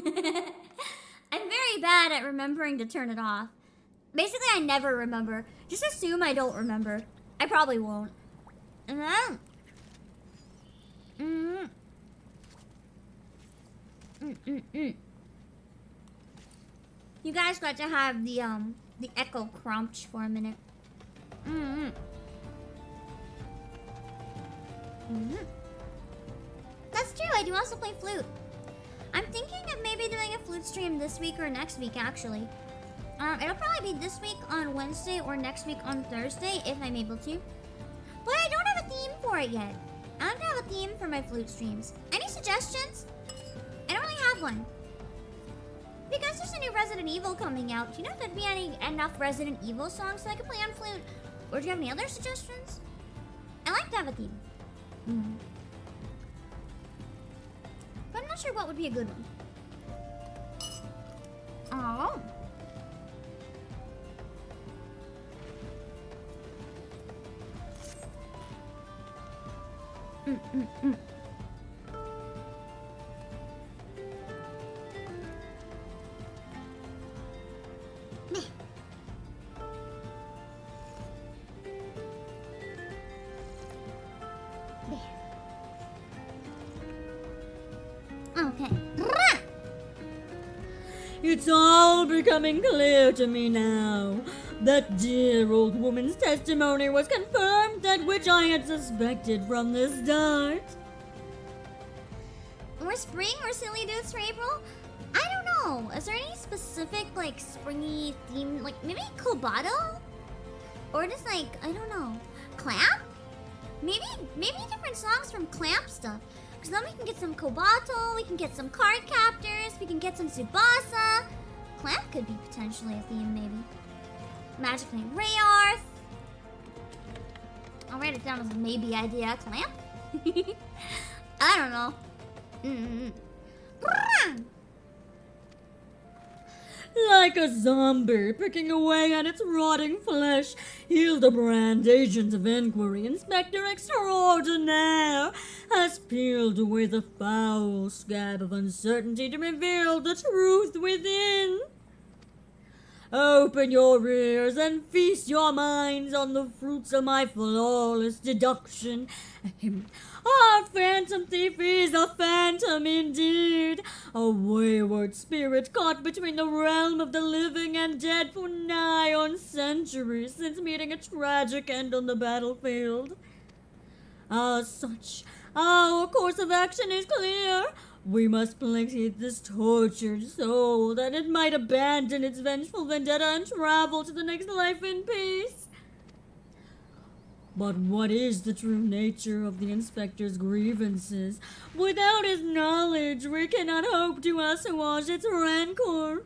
I'm very bad at remembering to turn it off. Basically, I never remember. Just assume I don't remember. I probably won't. And then... You guys got to have the echo crunch for a minute. That's true, I do also play flute. I'm thinking of maybe doing a flute stream this week or next week, actually. It'll probably be this week on Wednesday or next week on Thursday, if I'm able to. But I don't have a theme for it yet. I don't have a theme for my flute streams. Any suggestions? I don't really have one. Because there's a new Resident Evil coming out, do you know if there'd be enough Resident Evil songs that I could play on flute? Or do you have any other suggestions? I like to have a theme. But I'm not sure what would be a good one. Oh. Okay. It's all becoming clear to me now. That dear old woman's testimony was confirmed, that which I had suspected from the start. Or spring or Sil'dih for April? I don't know. Is there any specific like springy theme, like maybe Kobato? Or just like, I don't know, Clamp? Maybe different songs from Clamp stuff. Because then we can get some Kobato, we can get some card captors, we can get some Tsubasa. Clamp could be potentially a theme, maybe. Magic Knight Rayarth. I'll write it down as a maybe idea. Clamp? I don't know. Like a zombie picking away at its rotting flesh, Hildibrand, agent of inquiry, inspector extraordinaire, has peeled away the foul scab of uncertainty to reveal the truth within. Open your ears and feast your minds on the fruits of my flawless deduction. Our phantom thief is a phantom indeed, a wayward spirit caught between the realm of the living and dead for nigh on centuries since meeting a tragic end on the battlefield. As such, Our course of action is clear. We must placate this tortured soul that it might abandon its vengeful vendetta and travel to the next life in peace. But what is the true nature of the inspector's grievances? Without his knowledge, we cannot hope to assuage its rancor.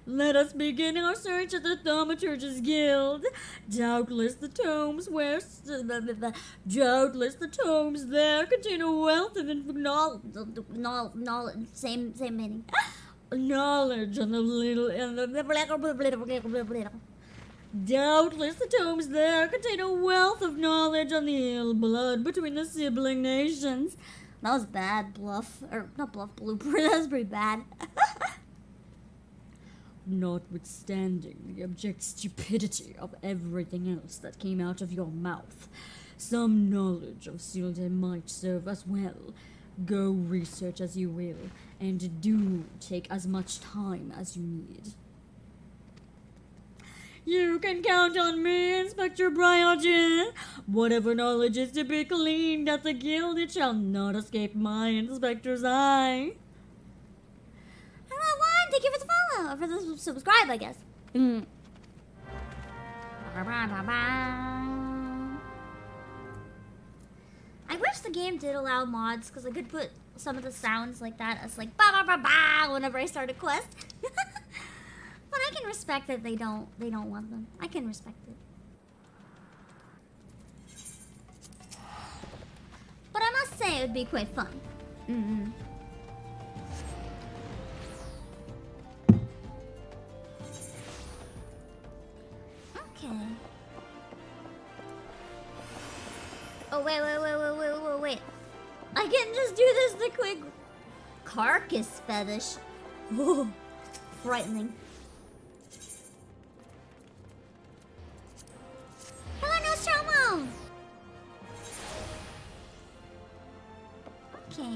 Let us begin our search at the Thaumaturge's Guild. Doubtless the tomes there contain a wealth of knowledge. Same meaning. knowledge on the little Doubtless the tomes there contain a wealth of knowledge on the ill blood between the sibling nations. That was bad, Bluff. Or, not Bluff, Blooper. That was pretty bad. Notwithstanding the abject stupidity of everything else that came out of your mouth, some knowledge of Sil'dih might serve us well. Go research as you will, and do take as much time as you need. You can count on me, Inspector Briardien. Whatever knowledge is to be gleaned at the guild, it shall not escape my inspector's eye. Hello, Juan. Thank you for the follow. For the subscribe, I guess. I wish the game did allow mods, because I could put some of the sounds like that as like ba ba ba ba whenever I start a quest. But I can respect that they don't want them. I can respect it. But I must say it would be quite fun. Okay. Oh, wait. I can just do this the quick carcass fetish. Oh, frightening. Hello, Nostromo! Okay.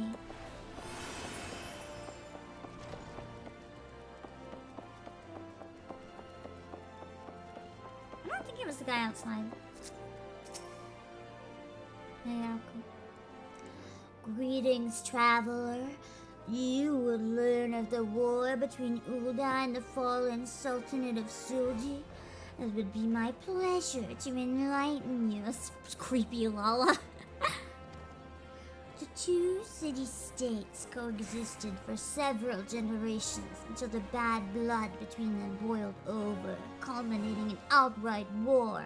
I don't think it was the guy outside. Yeah, cool. Greetings, traveler. You will learn of the war between Ul'dah and the fallen Sultanate of Sil'dih. It would be my pleasure to enlighten you. That's creepy, Lala. The two city-states coexisted for several generations until the bad blood between them boiled over, culminating in outright war.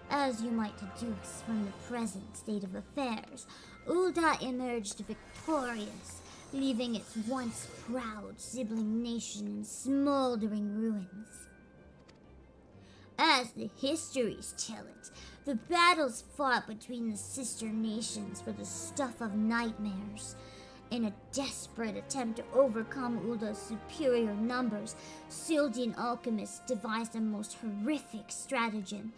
As you might deduce from the present state of affairs, Ul'dah emerged victorious, leaving its once proud sibling nation in smoldering ruins. As the histories tell it, the battles fought between the sister nations were the stuff of nightmares. In a desperate attempt to overcome Ul'dah's superior numbers, Sil'dih alchemists devised a most horrific stratagem,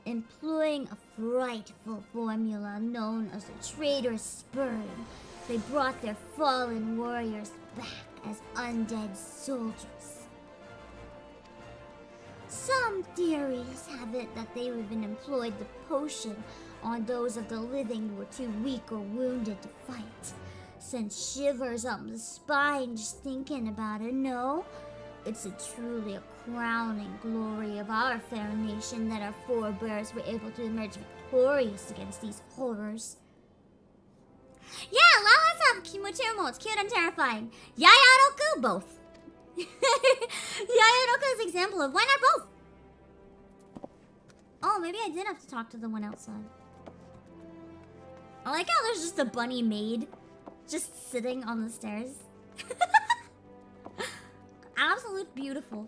employing a frightful formula known as the traitor's spurn. They brought their fallen warriors back as undead soldiers. Some theories have it that they even employed the potion on those of the living who were too weak or wounded to fight. Sends shivers up the spine just thinking about it. No, it's truly a crowning glory of our fair nation that our forebears were able to emerge victorious against these horrors. Yeah, Lala's have Kimochimo. It's cute and terrifying. Yayaroku, both. Yayaroku is an example of why not both? Oh, maybe I did have to talk to the one outside. I like how there's just a bunny maid just sitting on the stairs. Absolute beautiful.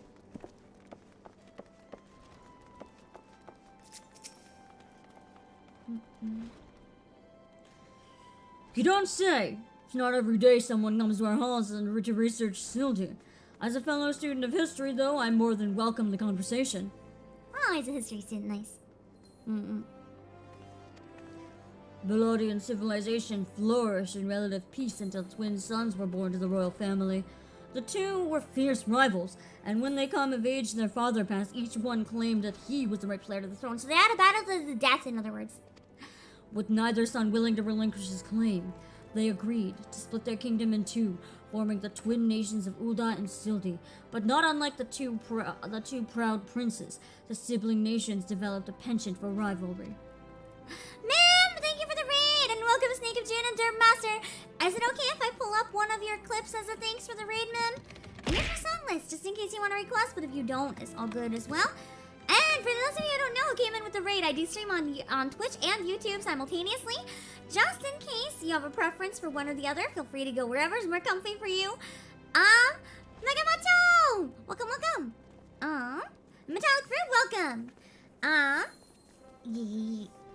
You don't say! It's not every day someone comes to our halls and to research Sil'dih. As a fellow student of history, though, I more than welcome the conversation. Oh, he's a history student. Nice. Belodian civilization flourished in relative peace until twin sons were born to the royal family. The two were fierce rivals, and when they come of age and their father passed, each one claimed that he was the rightful heir to the throne. So they had a battle to the death, in other words. with neither son willing to relinquish his claim, they agreed to split their kingdom in two, forming the twin nations of Ul'dah and Sil'dih. But not unlike the two proud princes, the sibling nations developed a penchant for rivalry. Ma'am, thank you for the raid, and welcome Snake of June and Derp Master. Is it okay if I pull up one of your clips as a thanks for the raid, ma'am? And here's your song list, just in case you want to request, but if you don't, it's all good as well. And for those of you who don't know who came in with the raid, I do stream on Twitch and YouTube simultaneously. Just in case you have a preference for one or the other, feel free to go wherever is more comfy for you. Mega Macho! Welcome, welcome. Metallic Fruit, welcome.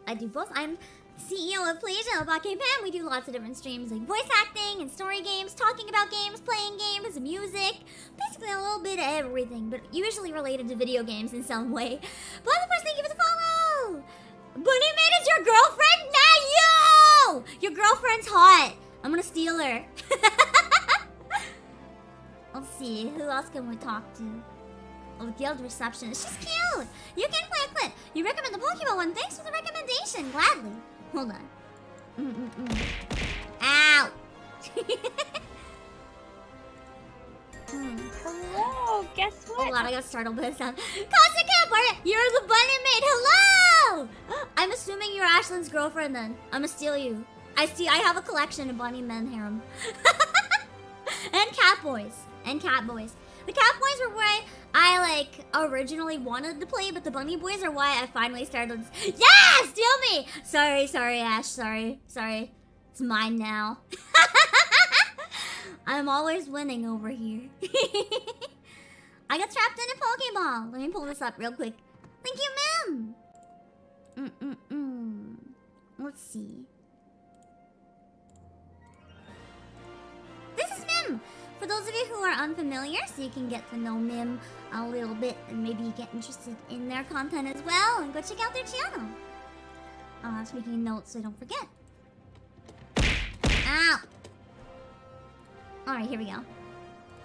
I do both. I'm CEO of Playasia, Obake. We do lots of different streams like voice acting and story games, talking about games, playing games, music, basically a little bit of everything, but usually related to video games in some way. Platypus, thank you for the follow! Bunnymaid is your girlfriend? Nah, yo! Your girlfriend's hot. I'm gonna steal her. Let's see, who else can we talk to? Oh, the guild receptionist. She's cute! You can play a clip. You recommend the Pokeball one. Thanks for the recommendation. Gladly. Hold on. Ow! Hello, guess what? Hold on, I got startled by the sound. Cosmic Camp, you're the bunny maid. Hello! I'm assuming you're Ashlyn's girlfriend then. I'm gonna steal you. I have a collection of bunny men harem. And cat boys. The cat boys were why I like originally wanted to play, but the bunny boys are why I finally started. Yeah, steal me! Sorry, Ash. Sorry. It's mine now. I'm always winning over here. I got trapped in a Pokeball. Let me pull this up real quick. Thank you, ma'am. Let's see. This is Mim. For those of you who are unfamiliar, so you can get to know Mim a little bit and maybe get interested in their content as well, and go check out their channel. I was making notes so I don't forget. Ow! Alright, here we go.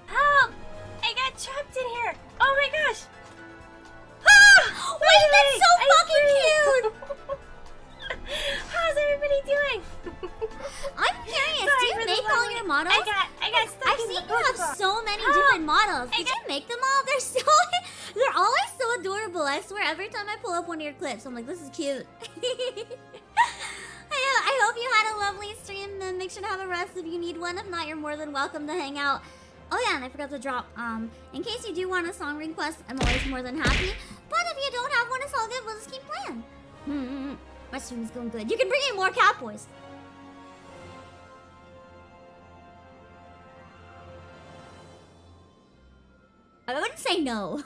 Help! I got trapped in here! Oh my gosh! Ah! Wait, that's so fucking cute! How's everybody doing? I'm curious, do you make all your models? I got stuck I've in seen the you have so many different models. Did you make them all? They're always so adorable. I swear, every time I pull up one of your clips, I'm like, this is cute. I hope you had a lovely stream. Then make sure to have a rest if you need one. If not, you're more than welcome to hang out. Oh yeah, and I forgot to drop. In case you do want a song request, I'm always more than happy. But if you don't have one, it's all good. We'll just keep playing. My stream is going good. You can bring in more cat boys. I wouldn't say no.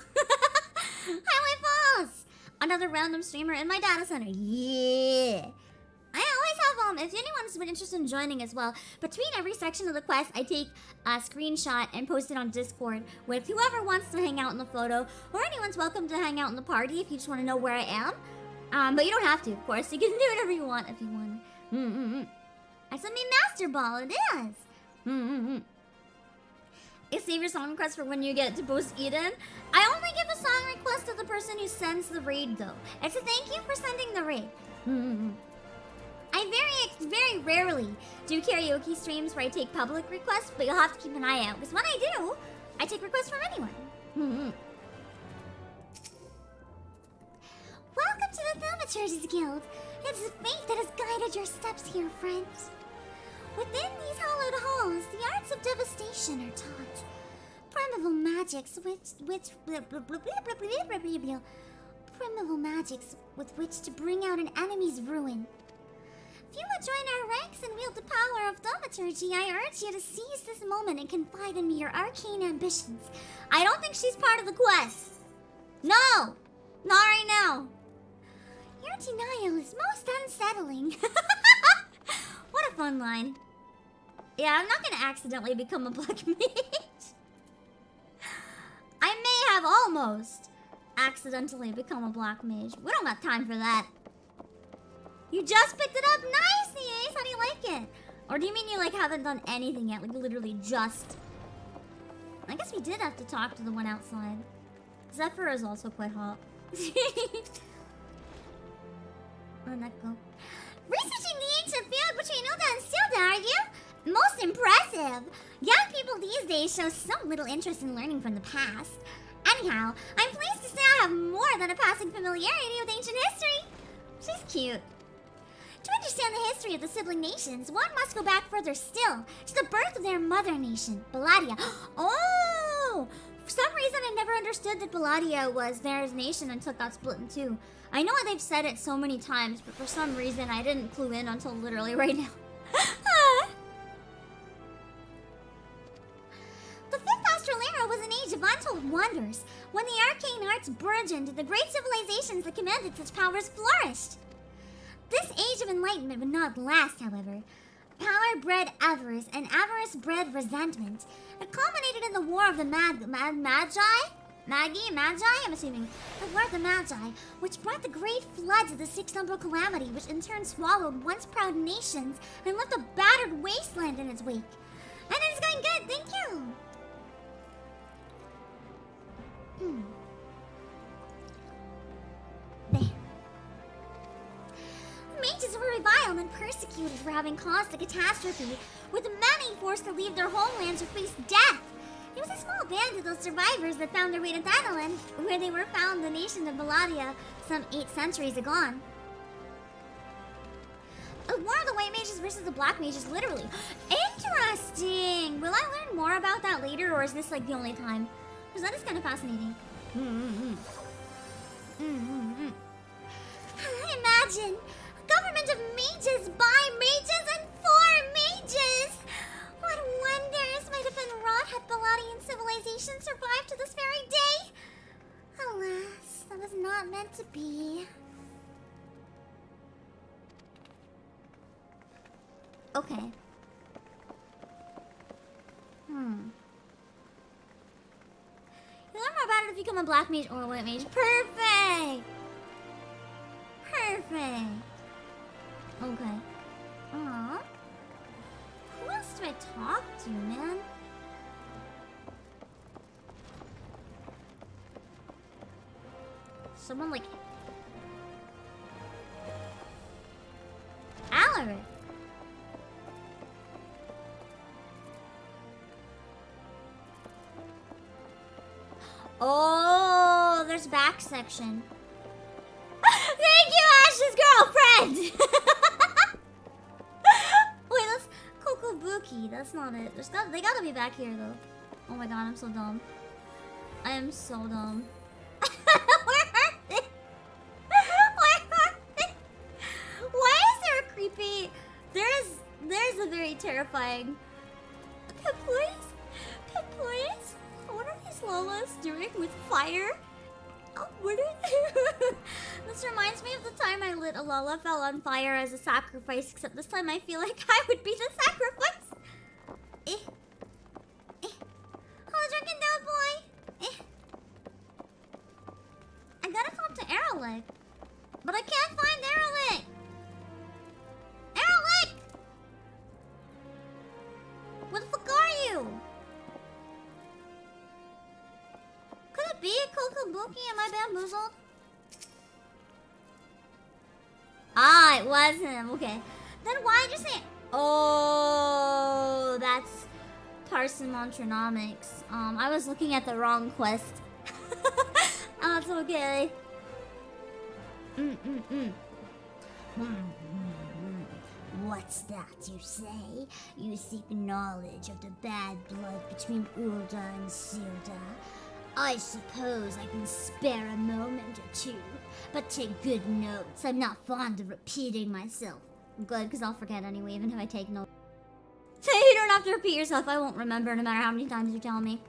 Highway Falls! Another random streamer in my data center. Yeah! I always have, if anyone's been interested in joining as well, between every section of the quest, I take a screenshot and post it on Discord with whoever wants to hang out in the photo, or anyone's welcome to hang out in the party if you just want to know where I am. But you don't have to, of course. You can do whatever you want if you want. I said me Master Ball, it is. You save your song request for when you get to post Eden. I only give a song request to the person who sends the raid, though. It's a thank you for sending the raid. I very rarely do karaoke streams where I take public requests, but you'll have to keep an eye out, because when I do, I take requests from anyone. Welcome to the Thaumaturges Guild. It's fate that has guided your steps here, friends. Within these hallowed halls, the arts of devastation are taught. Primal magics with which to bring out an enemy's ruin. If you would join our ranks and wield the power of thaumaturgy, I urge you to seize this moment and confide in me your arcane ambitions. I don't think she's part of the quest. No! Not right now. Your denial is most unsettling. What a fun line. Yeah, I'm not gonna accidentally become a black mage. I may have almost accidentally become a black mage. We don't got time for that. You just picked it up? Nice, the Ace. How do you like it? Or do you mean you like haven't done anything yet? Like literally just... I guess we did have to talk to the one outside. Zephyr is also quite hot. Where'd that go? Researching of. Young people these days show so little interest in learning from the past. Anyhow, I'm pleased to say I have more than a passing familiarity with ancient history. She's cute. To understand the history of the sibling nations, one must go back further still, to the birth of their mother nation, Balladia. Oh! For some reason, I never understood that Balladia was their nation until it got split in two. I know they've said it so many times, but for some reason, I didn't clue in until literally right now. The Fifth Astral Era was an age of untold wonders, when the arcane arts burgeoned and the great civilizations that commanded such powers flourished. This age of enlightenment would not last, however. Power bred avarice, and avarice bred resentment. It culminated in the War of the Magi? I'm assuming. The War of the Magi, which brought the great floods of the Sixth Umbral Calamity, which in turn swallowed once proud nations and left a battered wasteland in its wake. And it's going good, thank you! There. Mages were reviled and persecuted for having caused the catastrophe, with many forced to leave their homelands or face death. It was a small band of those survivors that found their way to Thanalan, where they were found the nation of Balladia some 8 centuries agone. A war of the white mages versus the black mages, literally. Interesting! Will I learn more about that later, or is this like the only time? Because that is kind of fascinating. Imagine! A government of mages by mages and for mages! What wonders might have been wrought had Balladian civilization survived to this very day? Alas, that was not meant to be. Okay. You learn more about it if you become a black mage or a white mage. Perfect! Perfect. Okay. Who else do I talk to, man? Someone like Alaric. Oh, there's back section. Thank you, Ash's girlfriend! Wait, that's Kokobuki. That's not it. They gotta be back here, though. Oh my god, I'm so dumb. I am so dumb. Where are they? Where are they? Why is there a creepy... There's a very terrifying... Please? What are these Lolas doing with fire? Oh, what are This reminds me of the time I lit a Lola fell on fire as a sacrifice, except this time I feel like I would be the sacrifice. Oh, drunken dove boy. I gotta talk to Erlich, but I can't find Erlich. Erlich! Where the fuck are you? Could it be a Kokobuki? Am I bamboozled? Ah, it was him. Okay. Then why did you say... Oh, that's Parsimon-tronomics. I was looking at the wrong quest. That's okay. What's that you say? You seek knowledge of the bad blood between Ul'dah and Sil'dih. I suppose I can spare a moment or two, but take good notes. I'm not fond of repeating myself. Good, because I'll forget anyway, even if I take notes. So you don't have to repeat yourself. I won't remember no matter how many times you tell me.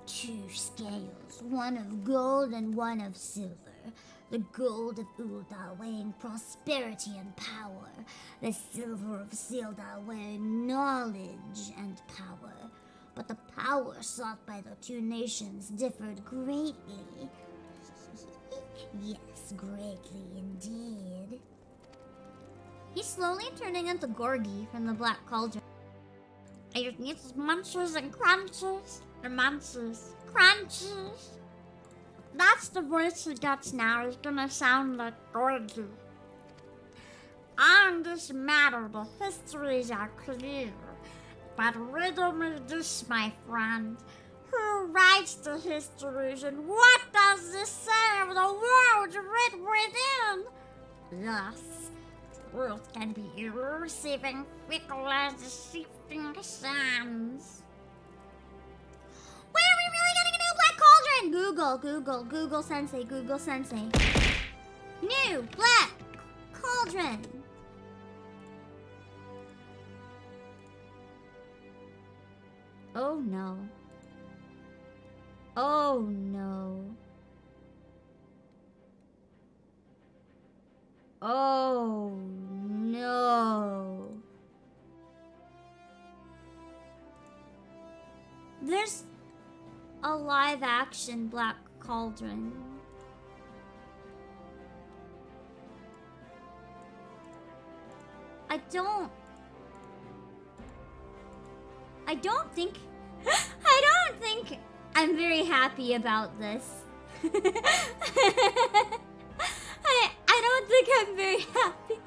Two scales, one of gold and one of silver. The gold of Ul'dah weighing prosperity and power. The silver of Sil'dih weighing knowledge and power. But the power sought by the two nations differed greatly. Yes, greatly indeed. He's slowly turning into Gorgie from the Black Cauldron. I just need munchers and crunchers. Or munchers. Francis. That's the voice he gets now. He's gonna sound like Gorgie. On this matter, the histories are clear. But riddle me this, my friend. Who writes the histories, and what does this say of the world writ within? Yes, truth can be elusive and fickle as the shifting sands. Wait, are we really getting a new Black Cauldron? Google Sensei. New Black Cauldron. Oh no. Oh no. Oh no. There's a live action Black Cauldron. I don't think I'm very happy about this. I don't think I'm very happy.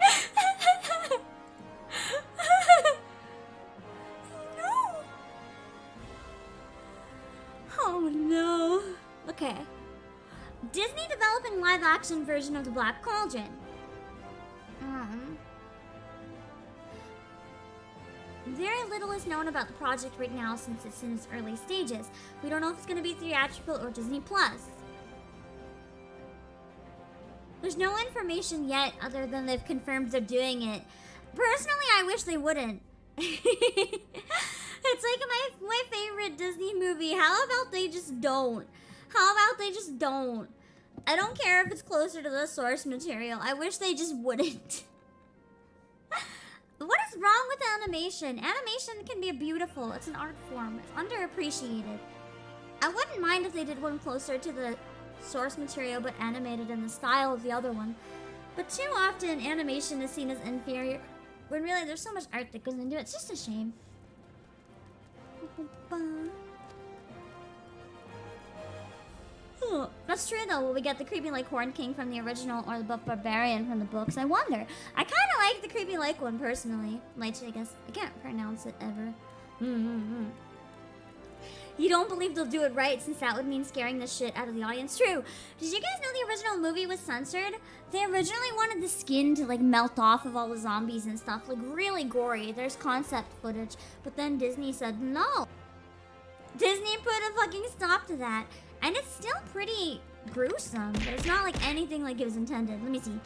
No. Oh no. Okay. Disney developing live action version of the Black Cauldron. Very little is known about the project right now since it's in its early stages. We don't know if it's going to be theatrical or Disney Plus. There's no information yet other than they've confirmed they're doing it. Personally, I wish they wouldn't. It's like my favorite Disney movie. How about they just don't? I don't care if it's closer to the source material. I wish they just wouldn't. What is wrong with animation? Animation can be beautiful. It's an art form. It's underappreciated. I wouldn't mind if they did one closer to the source material but animated in the style of the other one. But too often, animation is seen as inferior, when really there's so much art that goes into it. It's just a shame. Oh, that's true though. Will we get the creepy like Horned King from the original or the buff barbarian from the books? I wonder. I kind of like the creepy like one personally. Lich, I guess. I can't pronounce it ever. You don't believe they'll do it right since that would mean scaring the shit out of the audience. True. Did you guys know the original movie was censored? They originally wanted the skin to like melt off of all the zombies and stuff. Like really gory. There's concept footage. But then Disney said no. Disney put a fucking stop to that. And it's still pretty gruesome, but it's not like anything like it was intended. Let me see.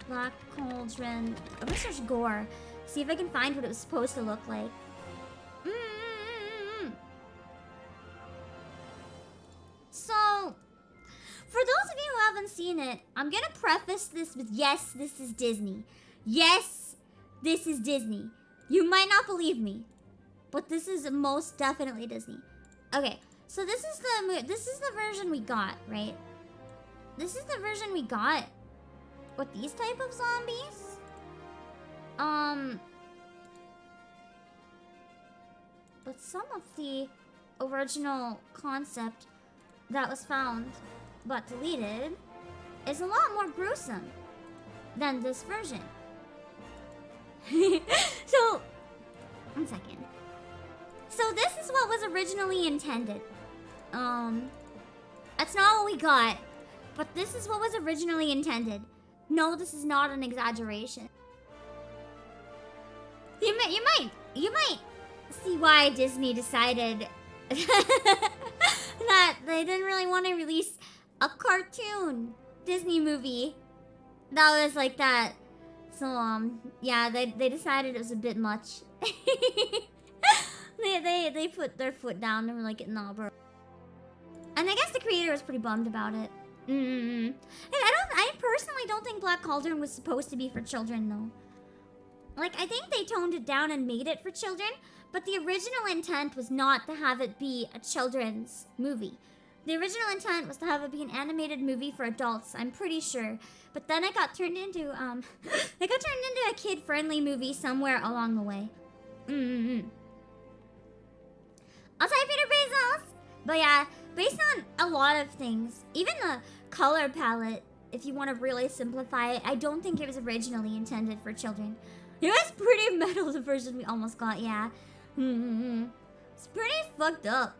Black Cauldron. I'm gonna search gore. See if I can find what it was supposed to look like. So, for those of you who haven't seen it, I'm gonna preface this with yes, this is Disney. Yes, this is Disney. You might not believe me, but this is most definitely Disney. Okay. So this is the version we got, right? This is the version we got with these type of zombies. But some of the original concept that was found but deleted is a lot more gruesome than this version. So, one second. So this is what was originally intended. That's not what we got, but this is what was originally intended. No, this is not an exaggeration. You might see why Disney decided that they didn't really want to release a cartoon Disney movie that was like that. So yeah, they decided it was a bit much. They put their foot down and were like, nah, bro. And I guess the creator was pretty bummed about it. And I personally don't think Black Cauldron was supposed to be for children, though. Like, I think they toned it down and made it for children, but the original intent was not to have it be a children's movie. The original intent was to have it be an animated movie for adults, I'm pretty sure. But then it got turned into, a kid-friendly movie somewhere along the way. I'll type Peter Bezos! But yeah, based on a lot of things. Even the color palette, if you want to really simplify it, I don't think it was originally intended for children. It was pretty metal, the version we almost got, yeah. It's pretty fucked up.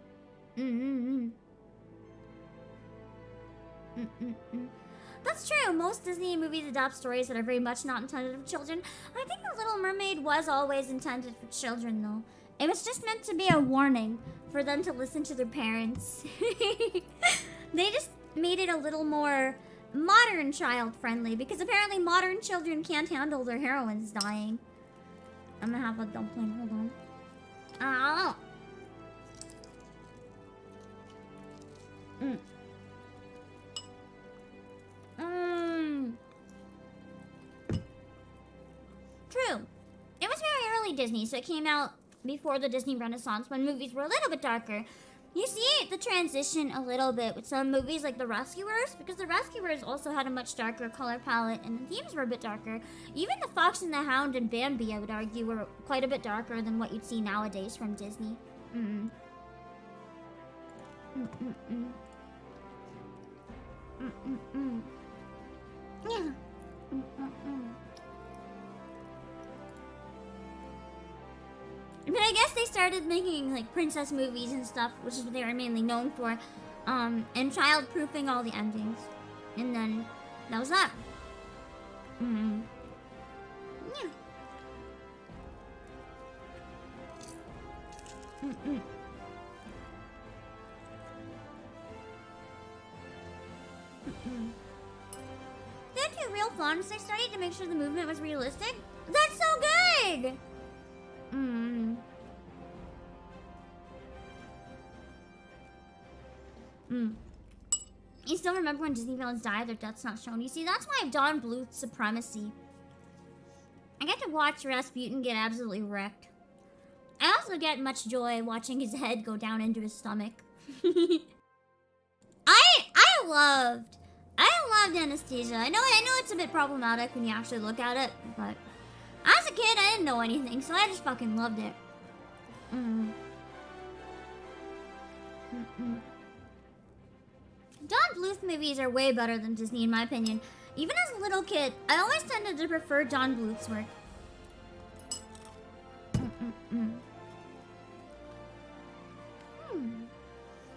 That's true. Most Disney movies adopt stories that are very much not intended for children. I think The Little Mermaid was always intended for children, though. It was just meant to be a warning for them to listen to their parents. They just made it a little more modern child-friendly, because apparently modern children can't handle their heroines dying. I'm gonna have a dumpling. Hold on. Oh. True. It was very early Disney, so it came out before the Disney Renaissance, when movies were a little bit darker. You see the transition a little bit with some movies like The Rescuers, because The Rescuers also had a much darker color palette and the themes were a bit darker. Even The Fox and the Hound and Bambi, I would argue, were quite a bit darker than what you'd see nowadays from Disney. Yeah. But I guess they started making like princess movies and stuff, which is what they were mainly known for, and child-proofing all the endings. And then that was that. Yeah. They had two real fonts. I studied to make sure the movement was realistic. That's so good! You still remember when Disney villains die, their death's not shown. You see, that's why I have Don Bluth's supremacy. I get to watch Rasputin get absolutely wrecked. I also get much joy watching his head go down into his stomach. I loved Anastasia. I know it's a bit problematic when you actually look at it, but as a kid, I didn't know anything, so I just fucking loved it. Don Bluth movies are way better than Disney, in my opinion. Even as a little kid, I always tended to prefer Don Bluth's work.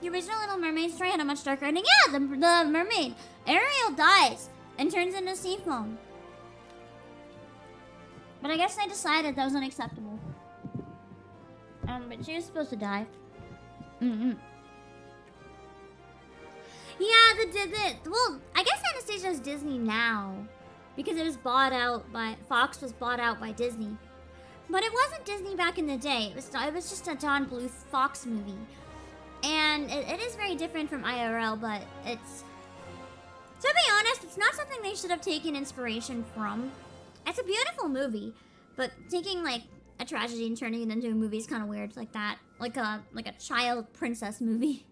The original Little Mermaid story had a much darker ending. Yeah, the mermaid. Ariel dies and turns into sea foam. But I guess I decided that was unacceptable. But she was supposed to die. Yeah, well, I guess Anastasia is Disney now. Because it was bought out by, Fox was bought out by Disney. But it wasn't Disney back in the day. It was just a Don Bluth Fox movie. And it is very different from IRL, but it's... To be honest, it's not something they should have taken inspiration from. It's a beautiful movie, but taking like a tragedy and turning it into a movie is kind of weird, like that, like a child princess movie.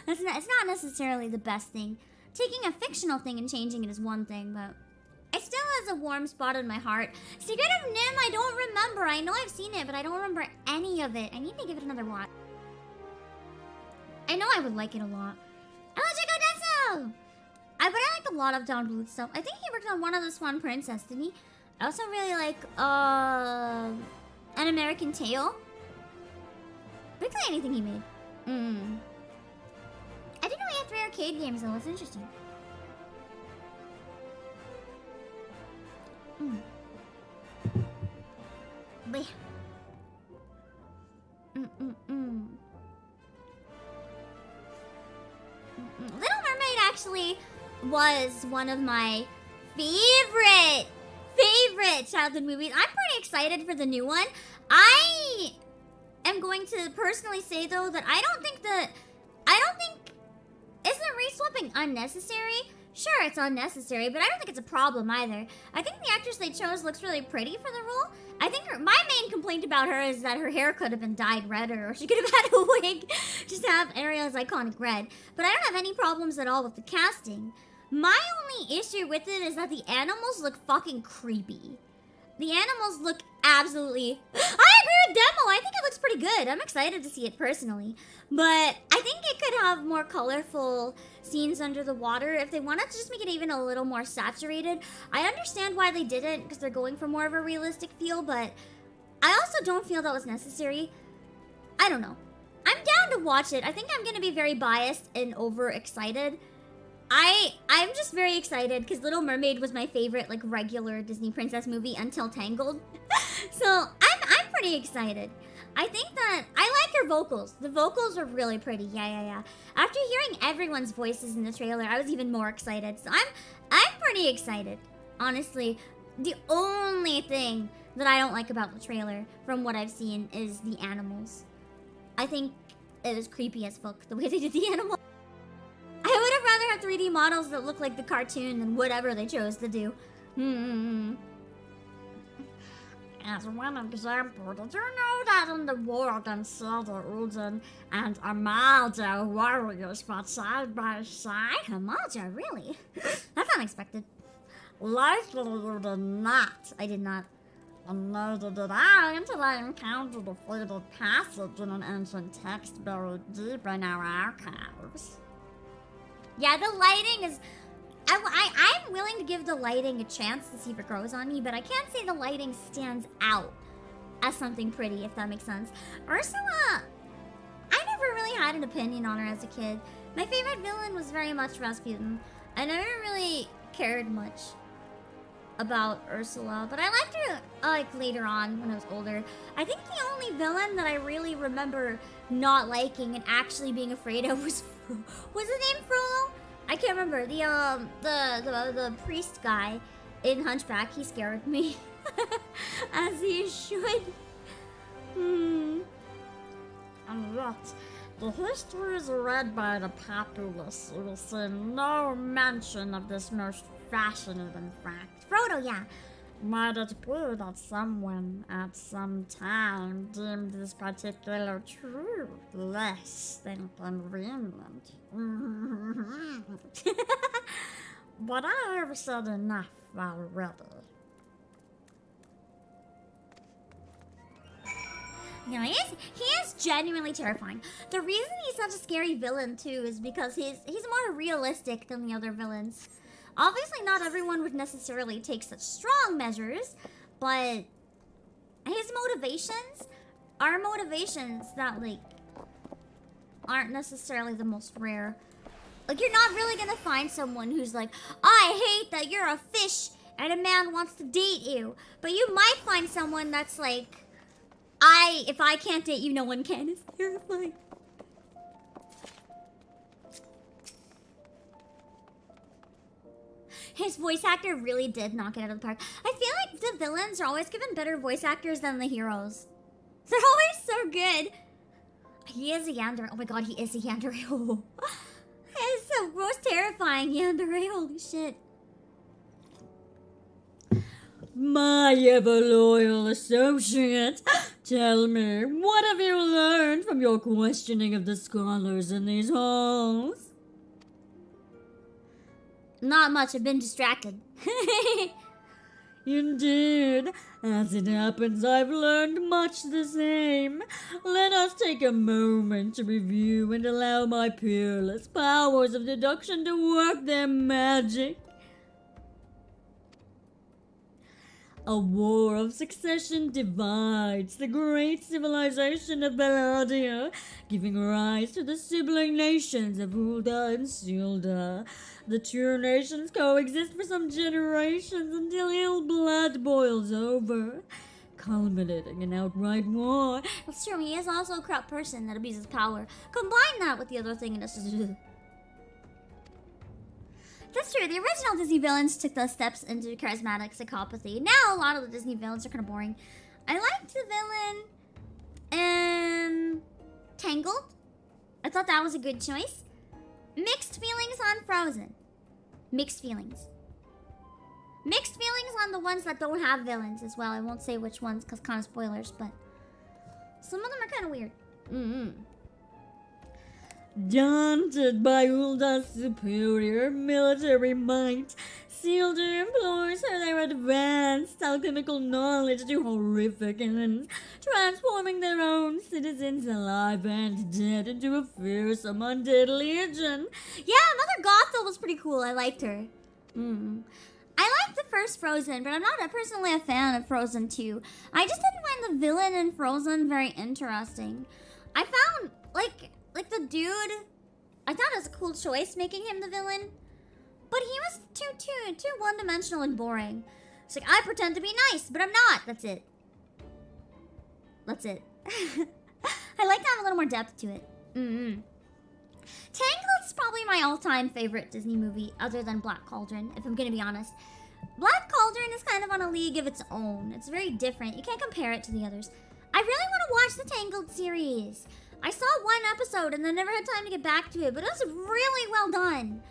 It's not necessarily the best thing. Taking a fictional thing and changing it is one thing, but it still has a warm spot in my heart. Secret of Nim, I don't remember. I know I've seen it, but I don't remember any of it. I need to give it another watch. I know I would like it a lot. Oh, Chico Deso! But I liked a lot of Don Bluth stuff. I think he worked on One of the Swan Princess, didn't he? I also really like, An American Tail. Basically anything he made. I didn't know he had 3 arcade games though, that's interesting. But Little Mermaid actually was one of my favorite childhood movies. I'm pretty excited for the new one. I am going to personally say though that I don't think isn't re-swapping unnecessary? Sure, it's unnecessary, but I don't think it's a problem either. I think the actress they chose looks really pretty for the role. I think my main complaint about her is that her hair could have been dyed redder, or she could have had a wig just to have Ariel's iconic red. But I don't have any problems at all with the casting. My only issue with it is that the animals look fucking creepy. The animals look absolutely... I agree with Demo. I think it looks pretty good. I'm excited to see it personally. But I I think it could have more colorful scenes under the water. If they wanted to just make it even a little more saturated, I understand why they didn't, because they're going for more of a realistic feel, but I also don't feel that was necessary. I don't know. I'm down to watch it. I think I'm gonna be very biased and overexcited. I'm just very excited because Little Mermaid was my favorite like regular Disney princess movie until Tangled. So I'm pretty excited. I think that I like her vocals. The vocals are really pretty. Yeah. After hearing everyone's voices in the trailer, I was even more excited. So I'm pretty excited. Honestly, the only thing that I don't like about the trailer from what I've seen is the animals. I think it was creepy as fuck the way they did the animals. I would have rather have 3D models that look like the cartoon than whatever they chose to do. As one example, did you know that in the war against Sil'dih and Amaldo warriors fought side by side? Amaldo, really? That's unexpected. Likely you did not. I did not. And neither did I until I encountered a fatal passage in an ancient text buried deep in our archives. Yeah, the lighting is... I'm willing to give the lighting a chance to see if it grows on me, but I can't say the lighting stands out as something pretty, if that makes sense. Ursula, I never really had an opinion on her as a kid. My favorite villain was very much Rasputin. I never really cared much about Ursula, but I liked her like later on when I was older. I think the only villain that I really remember not liking and actually being afraid of was his name Frollo? I can't remember. The priest guy in Hunchback, he scared me. As he should. And yet, the histories read by the populace will see no mention of this most fascinating fact. Frodo, yeah. Might it be that someone at some time deemed this particular truth less than convenient? But I have said enough already. Yeah, he is genuinely terrifying. The reason he's such a scary villain too is because he's more realistic than the other villains. Obviously, not everyone would necessarily take such strong measures, but his motivations are motivations that, like, aren't necessarily the most rare. Like, you're not really gonna find someone who's like, I hate that you're a fish and a man wants to date you. But you might find someone that's like, if I can't date you, no one can. It's terrifying. His voice actor really did knock it out of the park. I feel like the villains are always given better voice actors than the heroes. They're always so good. He is a yandere. Oh my god, he is a yandere. Oh. It's the most terrifying yandere. Holy shit. My ever-loyal associate, tell me, what have you learned from your questioning of the scholars in these halls? Not much, I've been distracted. Indeed. As it happens, I've learned much the same. Let us take a moment to review and allow my peerless powers of deduction to work their magic. A war of succession divides the great civilization of Briardien, giving rise to the sibling nations of Ul'dah and Sil'dih. The two nations coexist for some generations until ill blood boils over, culminating in outright war. That's true, he is also a corrupt person that abuses power. Combine that with the other thing and it's just... That's true, the original Disney villains took those steps into charismatic psychopathy. Now a lot of the Disney villains are kind of boring. I liked the villain in Tangled. I thought that was a good choice. Mixed feelings on Frozen. Mixed feelings. Mixed feelings on the ones that don't have villains as well. I won't say which ones because kind of spoilers, but some of them are kind of weird. Daunted by Ul'dah's superior military might, Sil'dih employs their advanced alchemical knowledge to horrific ends, transforming their own citizens, alive and dead, into a fearsome undead legion. Yeah, Mother Gothel was pretty cool. I liked her. I liked the first Frozen, but I'm not personally a fan of Frozen 2. I just didn't find the villain in Frozen very interesting. I found, like the dude, I thought it was a cool choice making him the villain, but he was too one-dimensional and boring. It's like, I pretend to be nice, but I'm not. That's it. I like to have a little more depth to it. Tangled's probably my all-time favorite Disney movie, other than Black Cauldron, if I'm gonna be honest. Black Cauldron is kind of on a league of its own. It's very different. You can't compare it to the others. I really want to watch the Tangled series. I saw one episode and then never had time to get back to it, but it was really well done.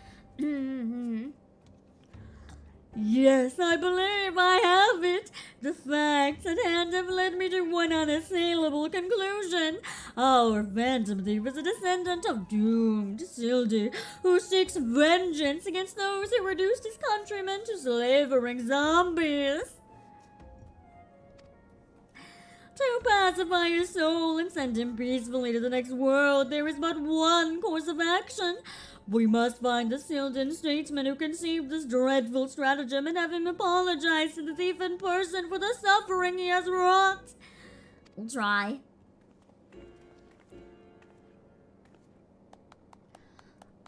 Yes, I believe I have it. The facts at hand have led me to one unassailable conclusion. Our phantom thief is a descendant of doomed Sil'dih, who seeks vengeance against those who reduced his countrymen to slavering zombies. To pacify his soul and send him peacefully to the next world, there is but one course of action. We must find the Sil'dih statesman who conceived this dreadful stratagem and have him apologize to the thief in person for the suffering he has wrought. We'll try.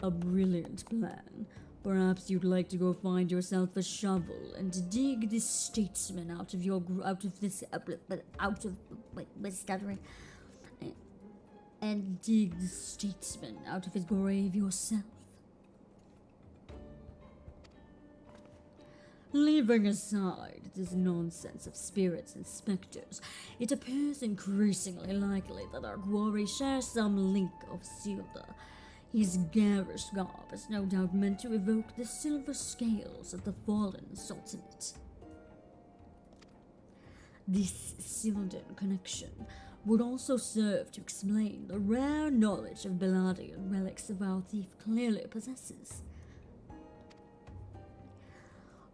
A brilliant plan. Perhaps you'd like to go find yourself a shovel and dig this statesman out of and dig the statesman out of his grave yourself. Leaving aside this nonsense of spirits and specters, it appears increasingly likely that our quarry shares some link of Sil'dih. His garish garb is no doubt meant to evoke the silver scales of the fallen sultanate. This Sil'dih connection would also serve to explain the rare knowledge of Briardien relics of our thief clearly possesses.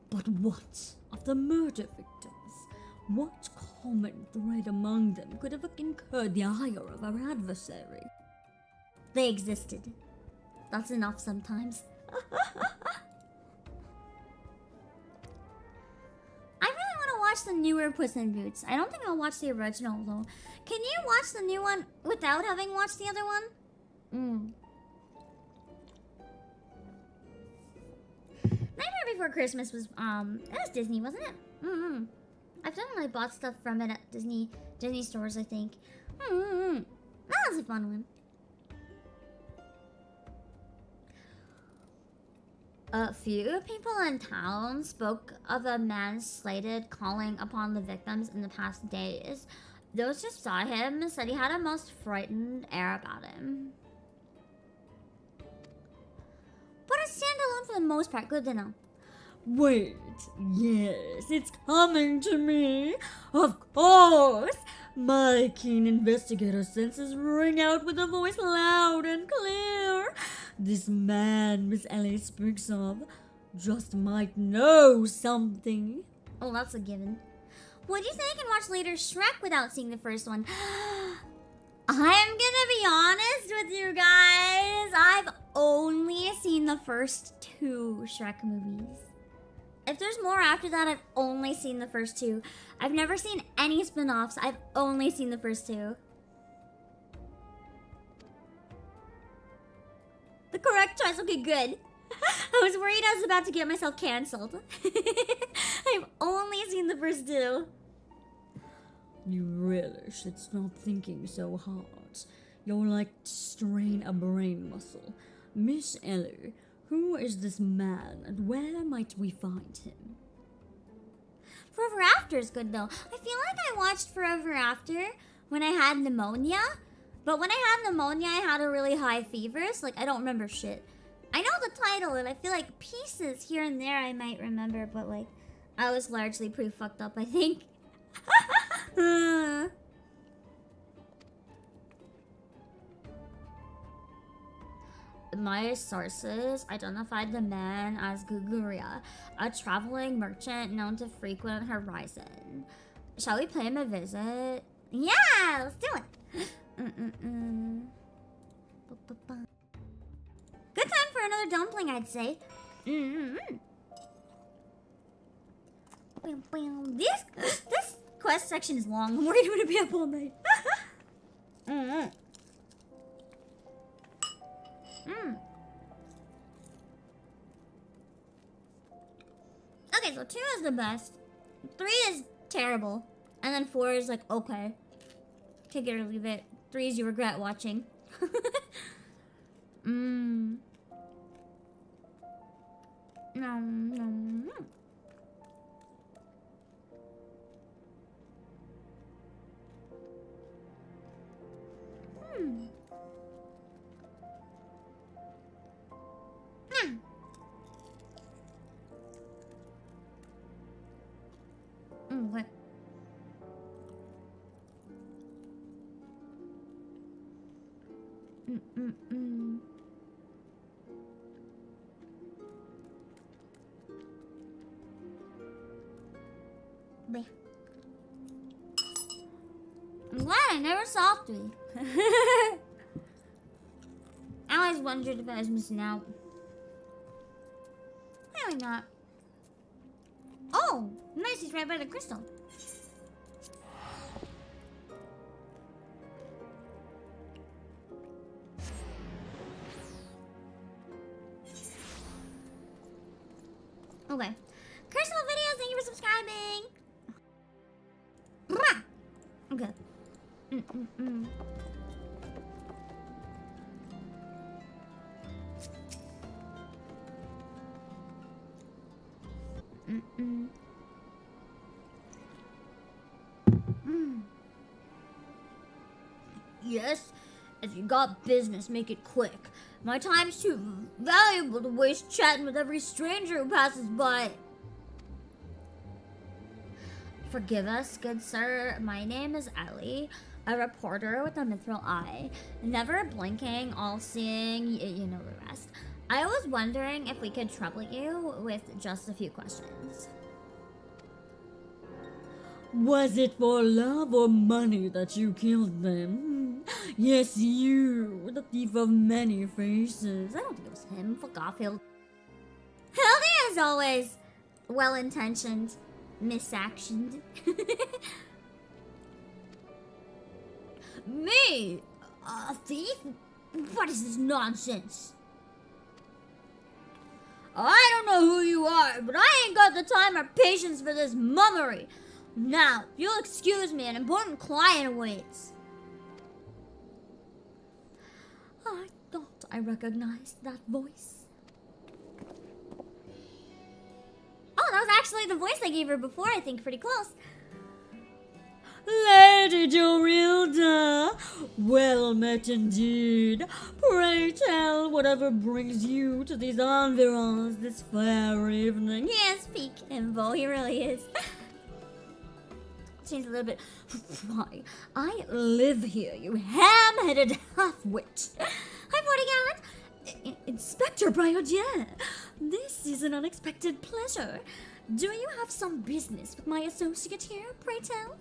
But what of the murder victims? What common thread among them could have incurred the ire of our adversary? They existed. That's enough sometimes. I really want to watch the newer Puss in Boots. I don't think I'll watch the original though. Can you watch the new one without having watched the other one? Nightmare Before Christmas was it was Disney, wasn't it? I've definitely bought stuff from it at Disney stores, I think. That was a fun one. A few people in town spoke of a man slated calling upon the victims in the past days. Those who saw him said he had a most frightened air about him. But it's standalone for the most part. Good to know. Wait, yes, it's coming to me. Of course! My keen investigator senses ring out with a voice loud and clear. This man Miss Ellie speaks of just might know something. Oh, that's a given. What do you say I can watch later Shrek without seeing the first one? I'm gonna be honest with you guys. I've only seen the first 2 Shrek movies. If there's more after that, I've only seen the first 2. I've never seen any spin-offs. I've only seen the first 2. The correct choice. Okay, good. I was worried I was about to get myself cancelled. I've only seen the first 2. You really should stop thinking so hard. You're like to strain a brain muscle. Miss Ellie, who is this man and where might we find him? Forever After is good though. I feel like I watched Forever After when I had pneumonia. But when I had pneumonia, I had a really high fever, so like I don't remember shit. I know the title and I feel like pieces here and there I might remember, but like I was largely pretty fucked up, I think. My sources identified the man as Guguria, a traveling merchant known to frequent Horizon. Shall we pay him a visit? Yeah, let's do it. Good time for another dumpling, I'd say. This quest section is long. I'm worried I'm gonna be up all night. Okay, so 2 is the best. 3 is terrible. And then 4 is like, okay. Take it or leave it. 3 is you regret watching. No. What? I'm glad I never saw 3. I always wondered if I was missing out. Really not. Oh, nice, he's right by the crystal. Okay. Crystal videos, thank you for subscribing. Okay. Yes, if you got business, make it quick. My time's too valuable to waste chatting with every stranger who passes by. Forgive us, good sir. My name is Ellie, a reporter with a mithril eye. Never blinking, all-seeing, you know the rest. I was wondering if we could trouble you with just a few questions. Was it for love or money that you killed them? Yes, you, the thief of many faces. I don't think it was him. Fuck off, Hildibrand is always well-intentioned, misactioned. Me? A thief? What is this nonsense? I don't know who you are, but I ain't got the time or patience for this mummery. Now, if you'll excuse me, an important client awaits. I thought I recognized that voice. Oh, that was actually the voice I gave her before, I think. Pretty close. Lady Dorilda, well met indeed. Pray tell whatever brings you to these environs this fair evening. Yes, peak info, he really is. Change a little bit. Why, I live here, you ham-headed half-wit. Hi, Bodyguard. Inspector Briardien, this is an unexpected pleasure. Do you have some business with my associate here, pray tell?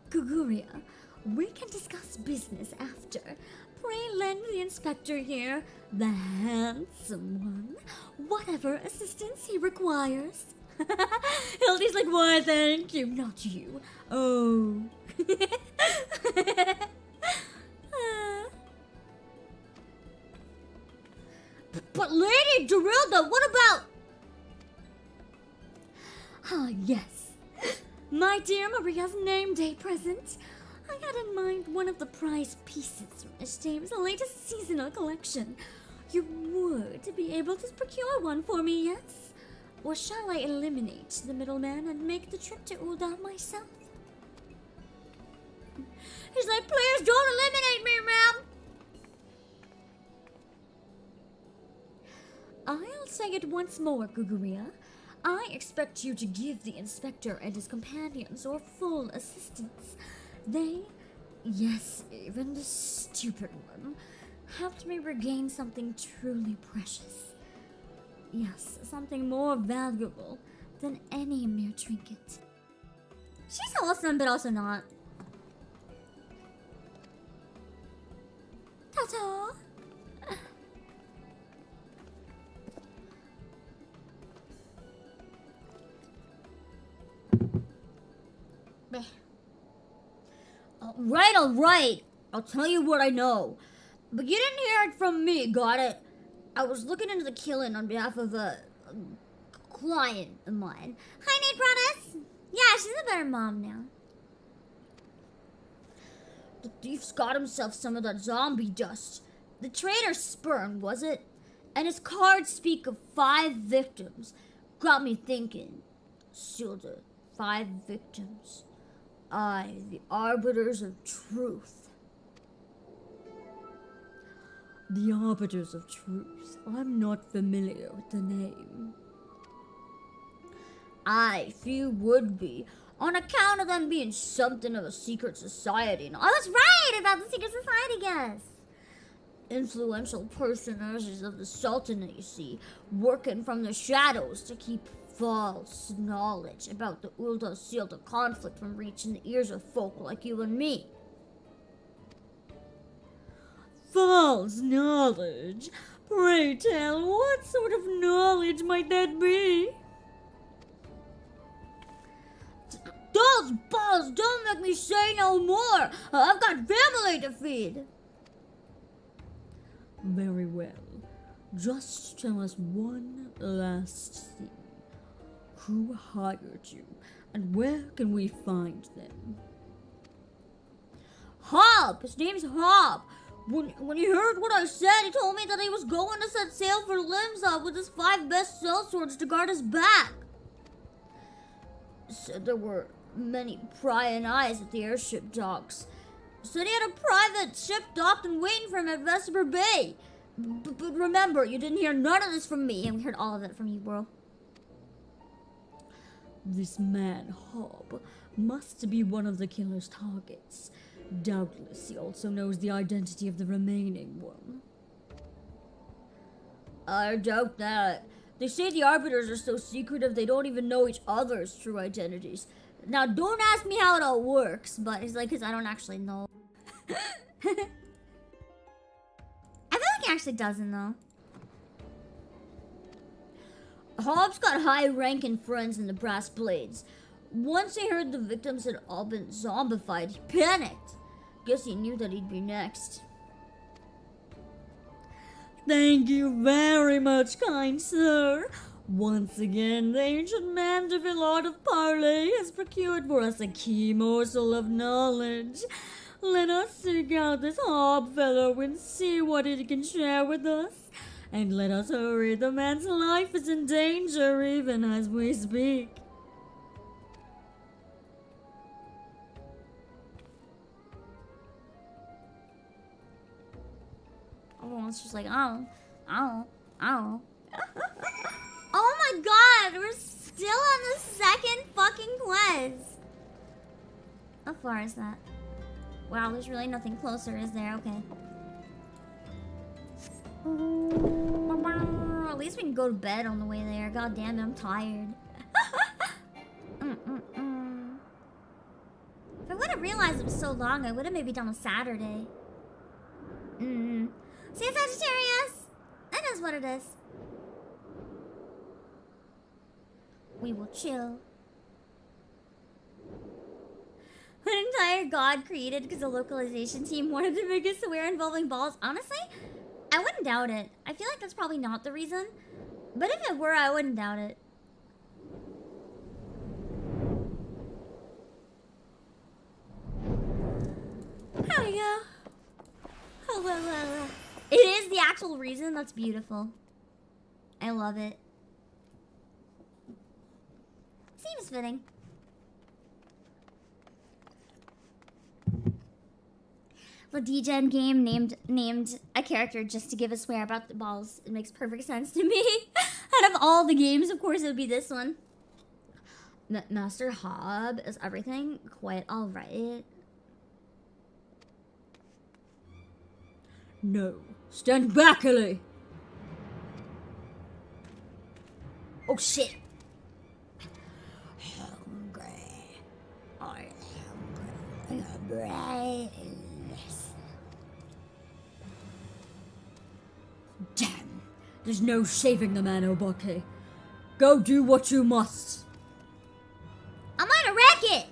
Guguria, we can discuss business after. Pray lend the inspector here, the handsome one, whatever assistance he requires. Hildy's like, why, thank you, not you. Oh. But Lady Dorilda, what about... Ah, yes. My dear Maria's name day present. I had in mind one of the prize pieces from Miss James' latest seasonal collection. You would be able to procure one for me, yes? Or shall I eliminate the middleman and make the trip to Ul'dah myself? He's like, please don't eliminate me, ma'am. I'll say it once more, Guguria. I expect you to give the inspector and his companions your full assistance. They Yes, even the stupid one helped me regain something truly precious. Yes, something more valuable than any mere trinket. She's awesome, but also not. Ta-ta! Bleh. Alright. I'll tell you what I know. But you didn't hear it from me, got it? I was looking into the killing on behalf of a client of mine. Hi, Nate Broadus! Yeah, she's a better mom now. The thief's got himself some of that zombie dust. The traitor's sperm, was it? And his cards speak of 5 victims. Got me thinking. Sil'dih, 5 victims. I, the arbiters of truth. The Arbiters of Truth. I'm not familiar with the name. Aye, few would be, on account of them being something of a secret society. Oh, that's right! About the secret society, guess. Influential personages of the Sultanate, you see, working from the shadows to keep false knowledge about the Sil'dih conflict from reaching the ears of folk like you and me. False knowledge? Pray tell, what sort of knowledge might that be? Those balls don't make me say no more. I've got family to feed. Very well. Just tell us one last thing. Who hired you, and where can we find them? Hob! His name's Hob. When he heard what I said, he told me that he was going to set sail for Limsa with his 5 best sellswords to guard his back. Said there were many prying eyes at the airship docks. Said he had a private ship docked and waiting for him at Vesper Bay. But remember, you didn't hear none of this from me, and we heard all of it from you, bro. This man, Hob, must be one of the killer's targets. Doubtless he also knows the identity of the remaining one. I doubt that. They say the Arbiters are so secretive they don't even know each other's true identities. Now, don't ask me how it all works, but it's like, because I don't actually know. I feel like he actually doesn't, though. Hobbs got high-ranking friends in the Brass Blades. Once he heard the victims had all been zombified, he panicked. Guess he knew that he'd be next. Thank you very much, kind sir. Once again, the ancient Manderville art of parley has procured for us a key morsel of knowledge. Let us seek out this Hob fellow and see what he can share with us. And let us hurry, the man's life is in danger even as we speak. Everyone's just like, oh. Oh my god, we're still on the second fucking quest. How far is that? Wow, there's really nothing closer, is there? Okay. At least we can go to bed on the way there. God damn it, I'm tired. If I would have realized it was so long, I would have maybe done a Saturday. See you, Sagittarius! That is what it is. We will chill. An entire god created because the localization team wanted to make a swear involving balls. Honestly, I wouldn't doubt it. I feel like that's probably not the reason. But if it were, I wouldn't doubt it. There we go. Oh. It is the actual reason. That's beautiful. I love it. Seems fitting. The DGen game named a character just to give a swear about the balls. It makes perfect sense to me. Out of all the games, of course, it would be this one. Master Hob is everything quite alright? No. Stand back, Ellie! Oh shit. Hungry. I'm hungry. Damn. There's no saving the man, Obake. Go do what you must. I'm on a racket!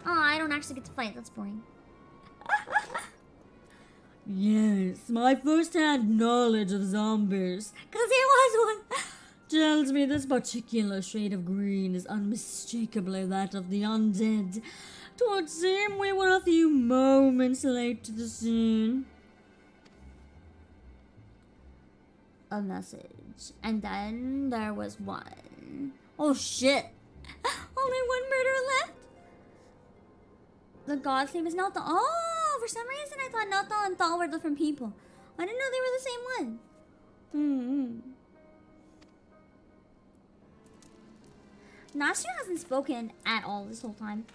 Oh, I don't actually get to fight. That's boring. Yes, my first-hand knowledge of zombies Because there was one. tells me this particular shade of green is unmistakably that of the undead. 'Twould seem we were a few moments late to the scene. A message. And then there was one. Oh shit. Only one murderer left? The god's name is Nalta. Oh, for some reason I thought Nalta and Thal were different people. I didn't know they were the same one. Nashu hasn't spoken at all this whole time.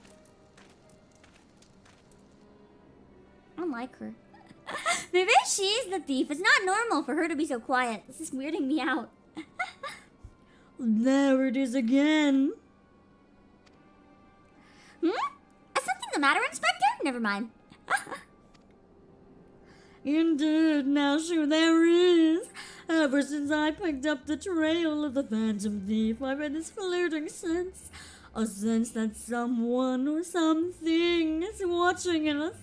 I like her. Maybe she's the thief. It's not normal for her to be so quiet. This is weirding me out. There it is again. Is something the matter, Inspector? Never mind. Indeed, now sure there is. Ever since I picked up the trail of the Phantom Thief, I've had this floating sense. A sense that someone or something is watching us.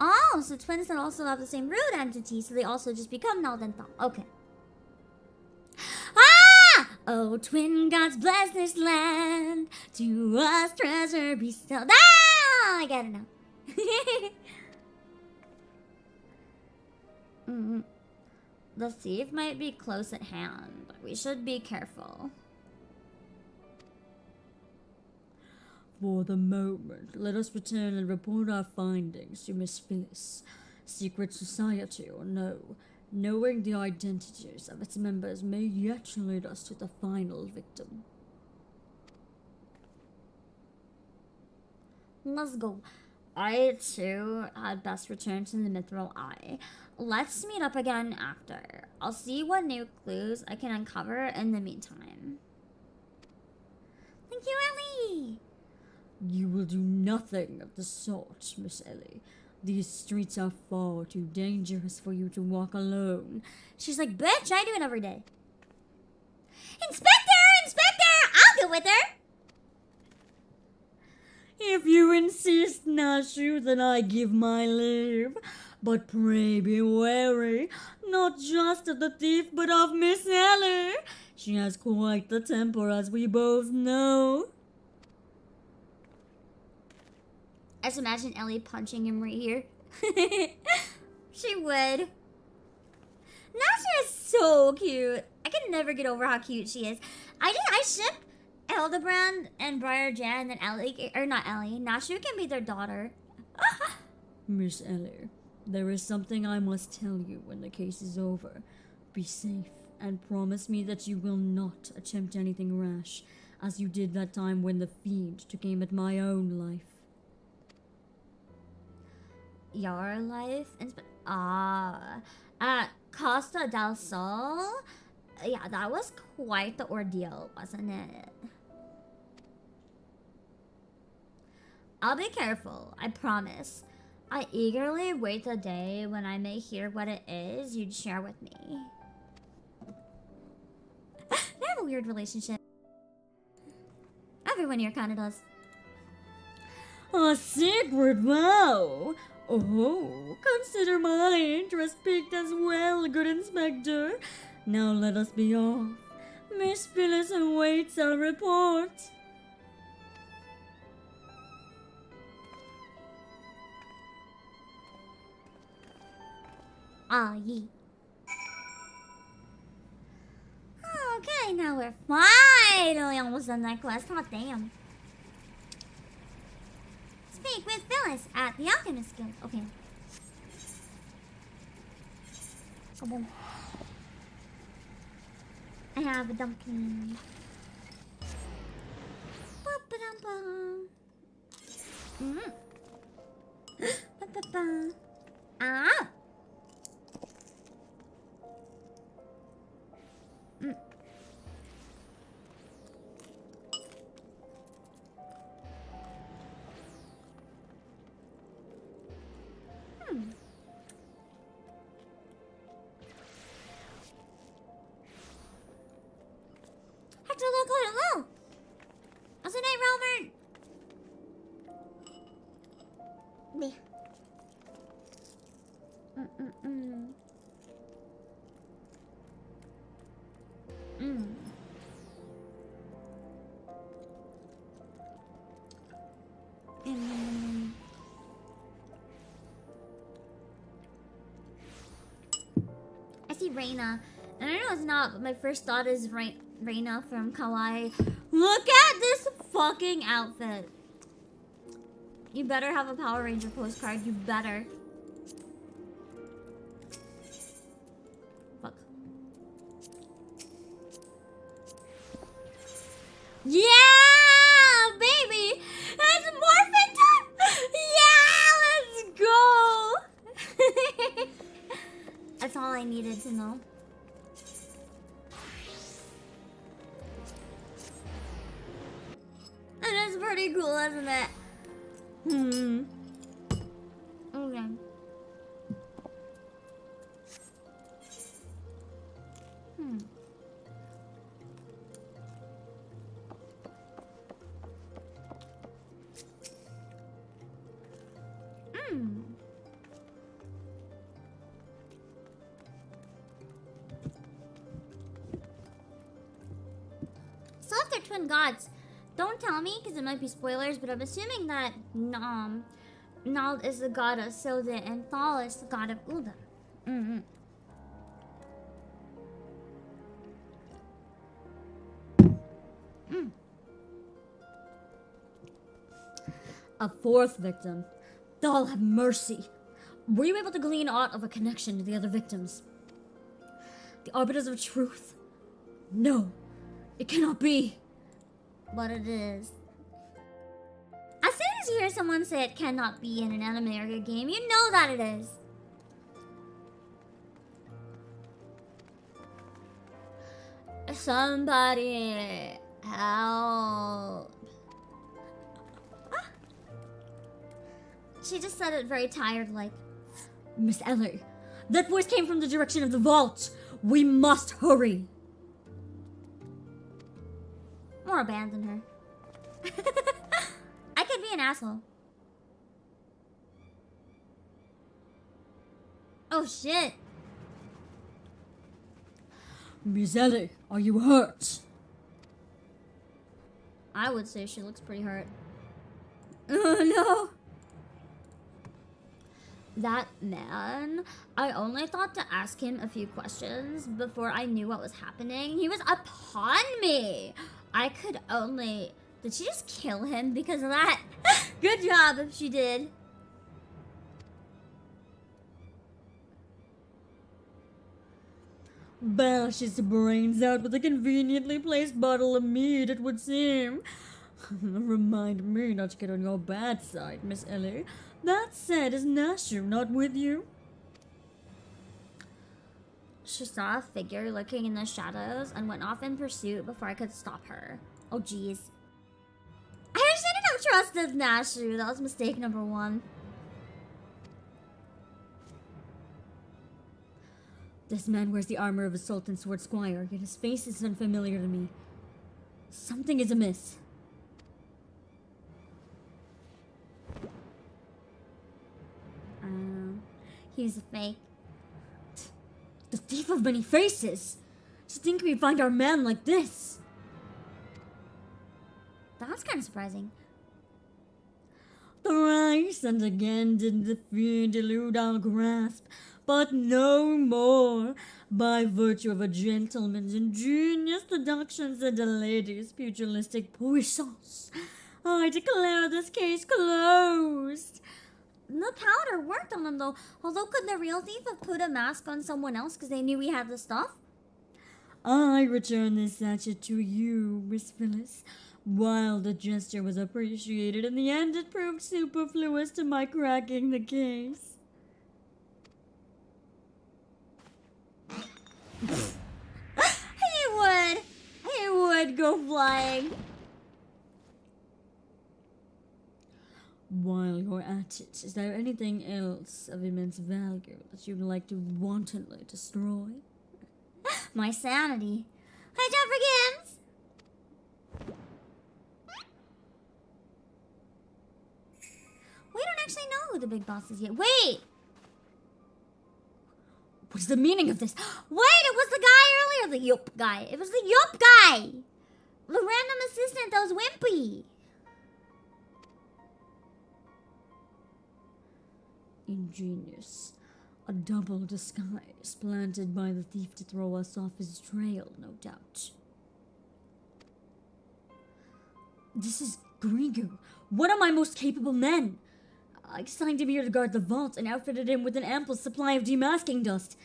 Oh, so twins that also have the same root entity, so they also just become Nald and Thal. Okay. Ah! Oh, twin gods bless this land. To us treasure bestowed. Ah! I get it now. The thief might be close at hand, but we should be careful. For the moment, let us return and report our findings to Miss Phyllis. Secret society or no, knowing the identities of its members may yet lead us to the final victim. Let's go. I, too, had best return to the Mithril Eye. Let's meet up again after. I'll see what new clues I can uncover in the meantime. Thank you, Ellie! You will do nothing of the sort, Miss Ellie. These streets are far too dangerous for you to walk alone. She's like, bitch, I do it every day. Inspector! Inspector! I'll go with her! If you insist, Nashu, then I give my leave. But pray be wary, not just of the thief, but of Miss Ellie. She has quite the temper, as we both know. I just imagine Ellie punching him right here. She would. Nasha is so cute. I can never get over how cute she is. I ship Hildibrand and Briardien and Ellie, or not Ellie. Nashu can be their daughter. Miss Ellie, there is something I must tell you when the case is over. Be safe and promise me that you will not attempt anything rash, as you did that time when the fiend took aim at my own life. Your life? At Costa del Sol? Yeah, that was quite the ordeal, wasn't it? I'll be careful, I promise. I eagerly wait the day when I may hear what it is you'd share with me. They have a weird relationship. Everyone here kinda does. A secret vow! Oh, consider my interest piqued as well, good Inspector. Now let us be off. Miss Phyllis awaits our report. Ah, ye. Okay, now we're finally almost done that quest. Hot damn. Speak with Phyllis at the Alchemist Guild. Okay. Come on. I have a dumpling. Ba-ba-dum-bum. Ba-ba. Ah! Mm. Have to look hello. What's your name, Robert? Me. I see Reina, and I know it's not, but my first thought is Reina from Kawaii. Look at this fucking outfit. You better have a Power Ranger postcard. You better. Fuck. Yeah, baby! It's morphin' time! Yeah, let's go! That's all I needed to know. It is pretty cool, isn't it? Okay. So if they're twin gods, don't tell me because it might be spoilers, but I'm assuming that Nal is the god of Sil'dih and Thal is the god of Ulda. A fourth victim. Thal, have mercy. Were you able to glean aught of a connection to the other victims? The arbiters of truth? No, it cannot be. But it is. As soon as you hear someone say it cannot be in an anime or a game, you know that it is. Somebody help. She just said it very tired, like. Miss Ellie, that voice came from the direction of the vault. We must hurry. Or abandon her. I could be an asshole. Oh shit. Miss Ellie, are you hurt? I would say she looks pretty hurt. Oh no. That man, I only thought to ask him a few questions before I knew what was happening. He was upon me. I could only... Did she just kill him because of that? Good job if she did. Bash his brains out with a conveniently placed bottle of mead, it would seem. Remind me not to get on your bad side, Miss Ellie. That said, is Nashu not with you? She saw a figure lurking in the shadows and went off in pursuit before I could stop her. Oh jeez. I shouldn't have trusted Nashu. That was mistake number 1. This man wears the armor of a Sultan Sword Squire, yet his face is unfamiliar to me. Something is amiss. He's a fake. The thief of many faces! To think we find our man like this! That's kind of surprising. Thrice and again did the fiend elude our grasp, but no more, by virtue of a gentleman's ingenious deductions and a lady's pugilistic puissance. I declare this case closed. The powder worked on him though. Although could the real thief have put a mask on someone else because they knew we had the stuff? I return this sachet to you, Miss Phyllis. While the gesture was appreciated, in the end it proved superfluous to my cracking the case. He would go flying. While you're at it, is there anything else of immense value that you'd like to wantonly destroy? My sanity. I don't forgive. We don't actually know who the big boss is yet. Wait! What's the meaning of this? Wait, it was the guy earlier, the Yup guy. It was the Yup guy! The random assistant that was wimpy. Ingenious. A double disguise planted by the thief to throw us off his trail, no doubt. This is Grigu, one of my most capable men. I assigned him here to guard the vault and outfitted him with an ample supply of demasking dust.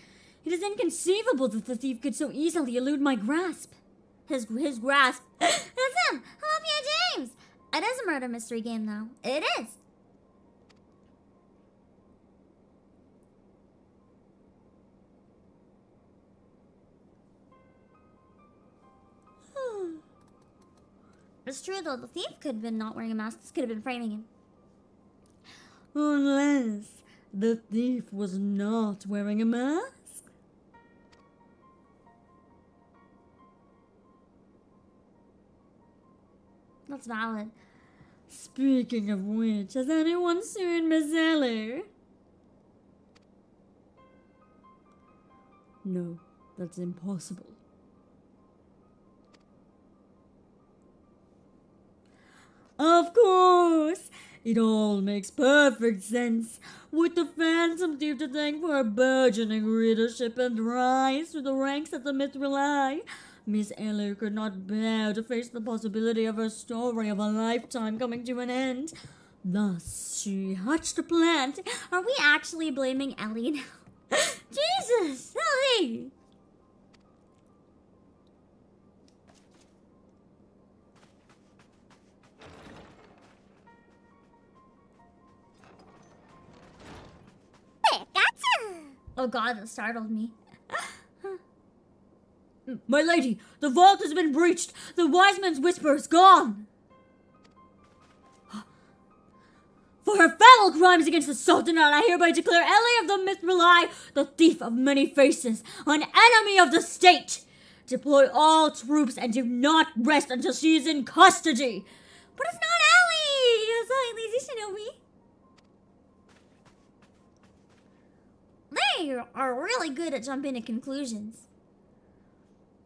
It is inconceivable that the thief could so easily elude my grasp. His grasp. That's him! Lamia James! It is a murder mystery game, though. It is. It's true, though. The thief could have been not wearing a mask. This could have been framing him. Unless the thief was not wearing a mask. That's valid. Speaking of which, has anyone seen Miss Ellie? No, that's impossible. Of course! It all makes perfect sense. With the Phantom Thief to thank for her burgeoning readership and rise through the ranks of the Mithril Eye, Miss Ellie could not bear to face the possibility of her story of a lifetime coming to an end. Thus, she hatched a plan to... Are we actually blaming Ellie now? Jesus! Ellie! Oh god, that startled me. My lady, the vault has been breached. The wise man's whisper is gone. For her foul crimes against the Sultanate, I hereby declare Ellie of the Mithril Eye the thief of many faces, an enemy of the state. Deploy all troops and do not rest until she is in custody. But it's not Ellie! It's not Lazy Shinobi. They are really good at jumping to conclusions.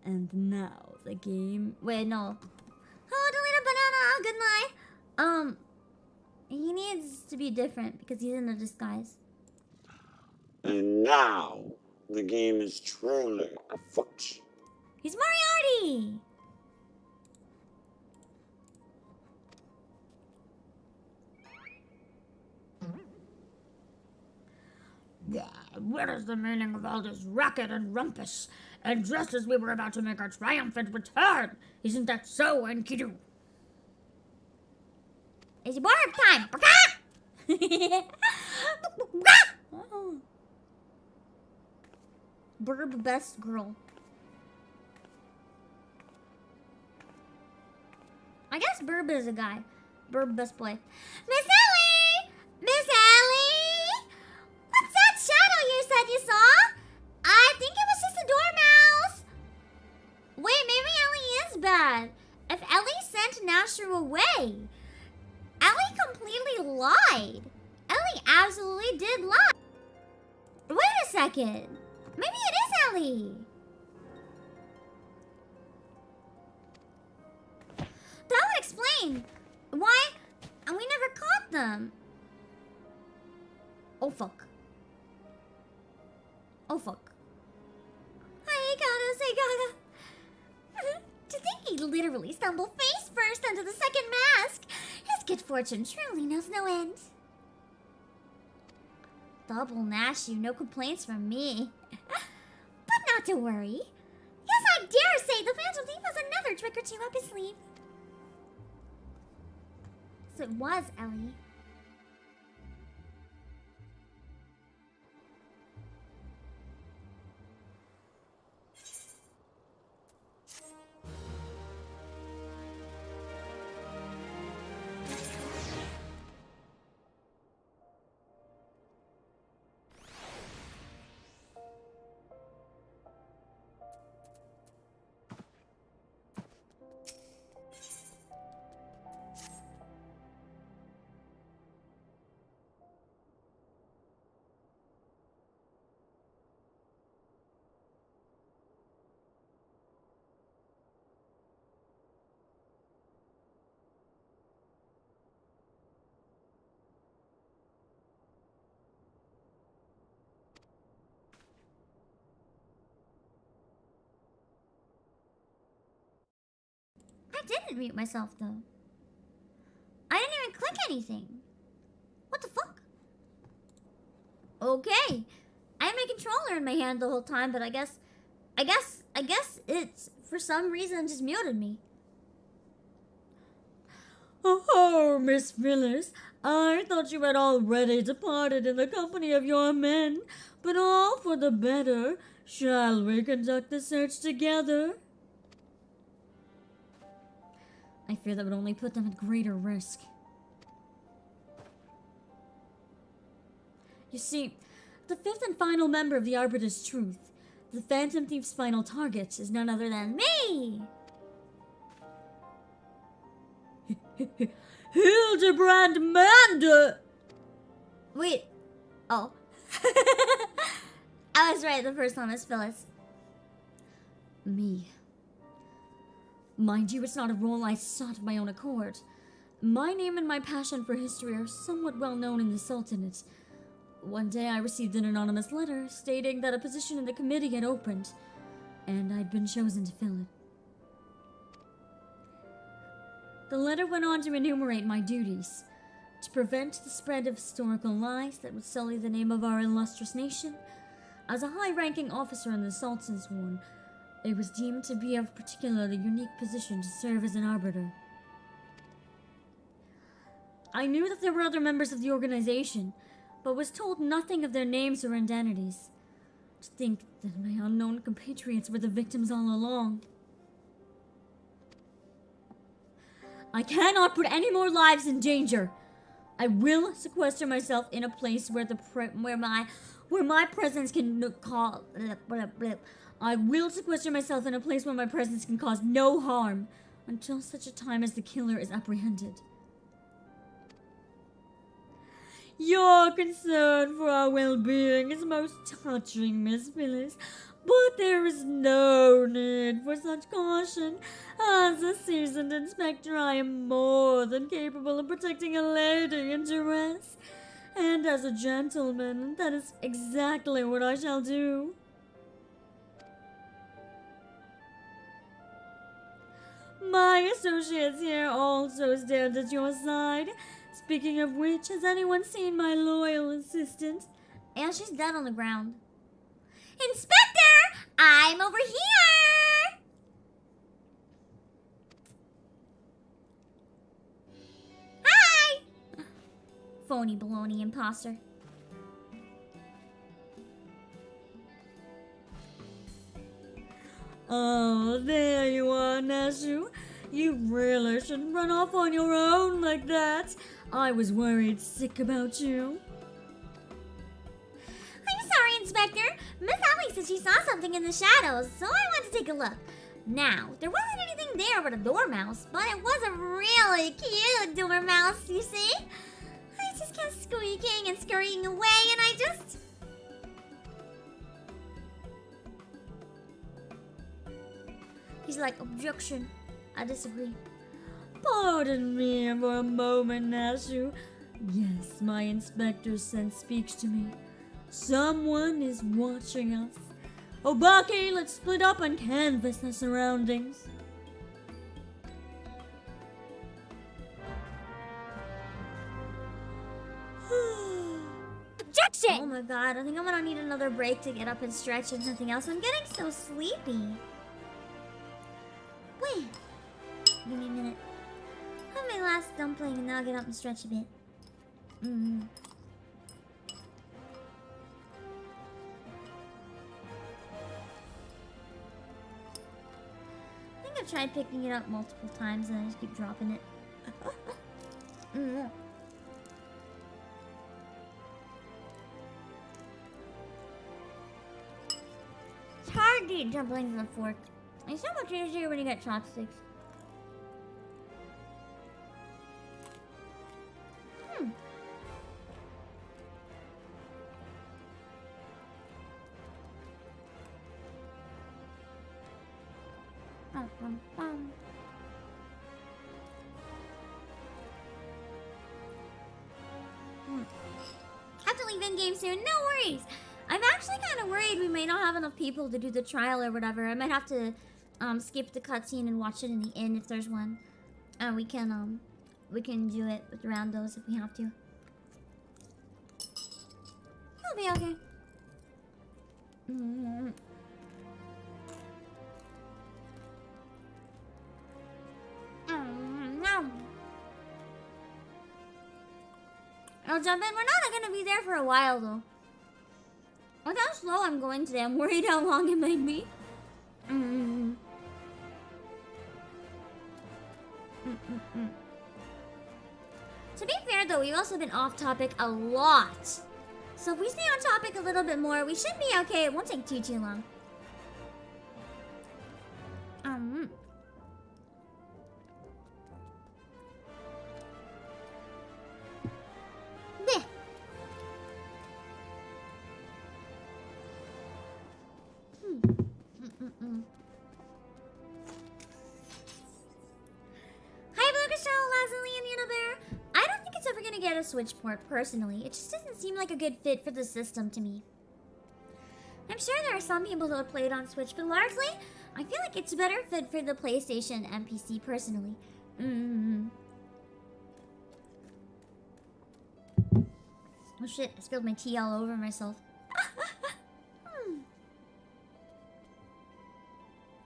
And now the game. Wait, no. Oh, delete a banana. Good lie. He needs to be different because he's in a disguise. And now the game is truly afoot. He's Moriarty. What is the meaning of all this racket and rumpus? And just as we were about to make our triumphant return, isn't that so, Enkidu? It's bark time. Oh. Burb best girl. I guess Burb is a guy. Burb best boy. Miss Ellie! Miss Ellie! What's that shadow you said you saw? I think it was just a dormouse. Wait, maybe Ellie is bad. If Ellie sent Nashru away. Ellie completely lied. Ellie absolutely did lie. Wait a second. Maybe it is Ellie. That would explain why we never caught them. Oh fuck. Oh fuck. I gotta. To think he literally stumbled face first onto the second mask. His good fortune truly knows no end. Double Nashu, no complaints from me. But not to worry. Yes, I dare say the Phantom Thief has another trick or two up his sleeve. it was, Ellie. I didn't mute myself, though. I didn't even click anything. What the fuck? Okay. I had my controller in my hand the whole time, but I guess it's, for some reason, just muted me. Oh, Miss Phyllis, I thought you had already departed in the company of your men, but all for the better. Shall we conduct the search together? I fear that would only put them at greater risk. You see, the fifth and final member of the Arbiter's Truth, the Phantom Thief's final target, is none other than me! Hildibrand Manderville! Wait. Oh. I was right the first one, Miss Phyllis. Me. Mind you, it's not a role I sought of my own accord. My name and my passion for history are somewhat well known in the Sultanate. One day I received an anonymous letter stating that a position in the committee had opened, and I'd been chosen to fill it. The letter went on to enumerate my duties: to prevent the spread of historical lies that would sully the name of our illustrious nation. As a high-ranking officer in the Sultan's Sworn, it was deemed to be of particularly unique position to serve as an arbiter. I knew that there were other members of the organization, but was told nothing of their names or identities. To think that my unknown compatriots were the victims all along. I cannot put any more lives in danger. I will sequester myself in a place where my presence can call. I will sequester myself in a place where my presence can cause no harm until such a time as the killer is apprehended. Your concern for our well-being is most touching, Miss Phyllis, but there is no need for such caution. As a seasoned inspector, I am more than capable of protecting a lady in duress. And as a gentleman, that is exactly what I shall do. My associates here also stand at your side. Speaking of which, has anyone seen my loyal assistant? And she's dead on the ground. Inspector! I'm over here! Hi! Phony baloney imposter. Oh, there you are, Nashu. You really shouldn't run off on your own like that. I was worried sick about you. I'm sorry, Inspector. Miss Ellie said she saw something in the shadows, so I went to take a look. Now, there wasn't anything there but a dormouse, but it was a really cute dormouse, you see? I just kept squeaking and scurrying away, and I just... He's like, objection. I disagree. Pardon me for a moment, Nashu. Yes, my inspector's sense speaks to me. Someone is watching us. Obake, let's split up and canvass the surroundings. Objection! Oh my god, I think I'm gonna need another break to get up and stretch and something else. I'm getting so sleepy. Wait. Give me a minute. Have my last dumpling and now get up and stretch a bit. I think I've tried picking it up multiple times and I just keep dropping it. It's hard to eat dumplings with a fork. It's so much easier when you get chopsticks. Have to leave in-game soon. No worries. I'm actually kind of worried we may not have enough people to do the trial or whatever. I might have to skip the cutscene and watch it in the end if there's one. We can do it with randos if we have to. It'll be okay. I'll jump in. We're not gonna be there for a while though. With how slow I'm going today, I'm worried how long it might be. To be fair though, we've also been off topic a lot. So if we stay on topic a little bit more, we should be okay. It won't take too long. Hi, Blue Crystal, Lazuli, and Unibear. I don't think it's ever gonna get a Switch port, personally. It just doesn't seem like a good fit for the system to me. I'm sure there are some people that would play it on Switch, but largely, I feel like it's a better fit for the PlayStation and PC, personally. Oh shit, I spilled my tea all over myself.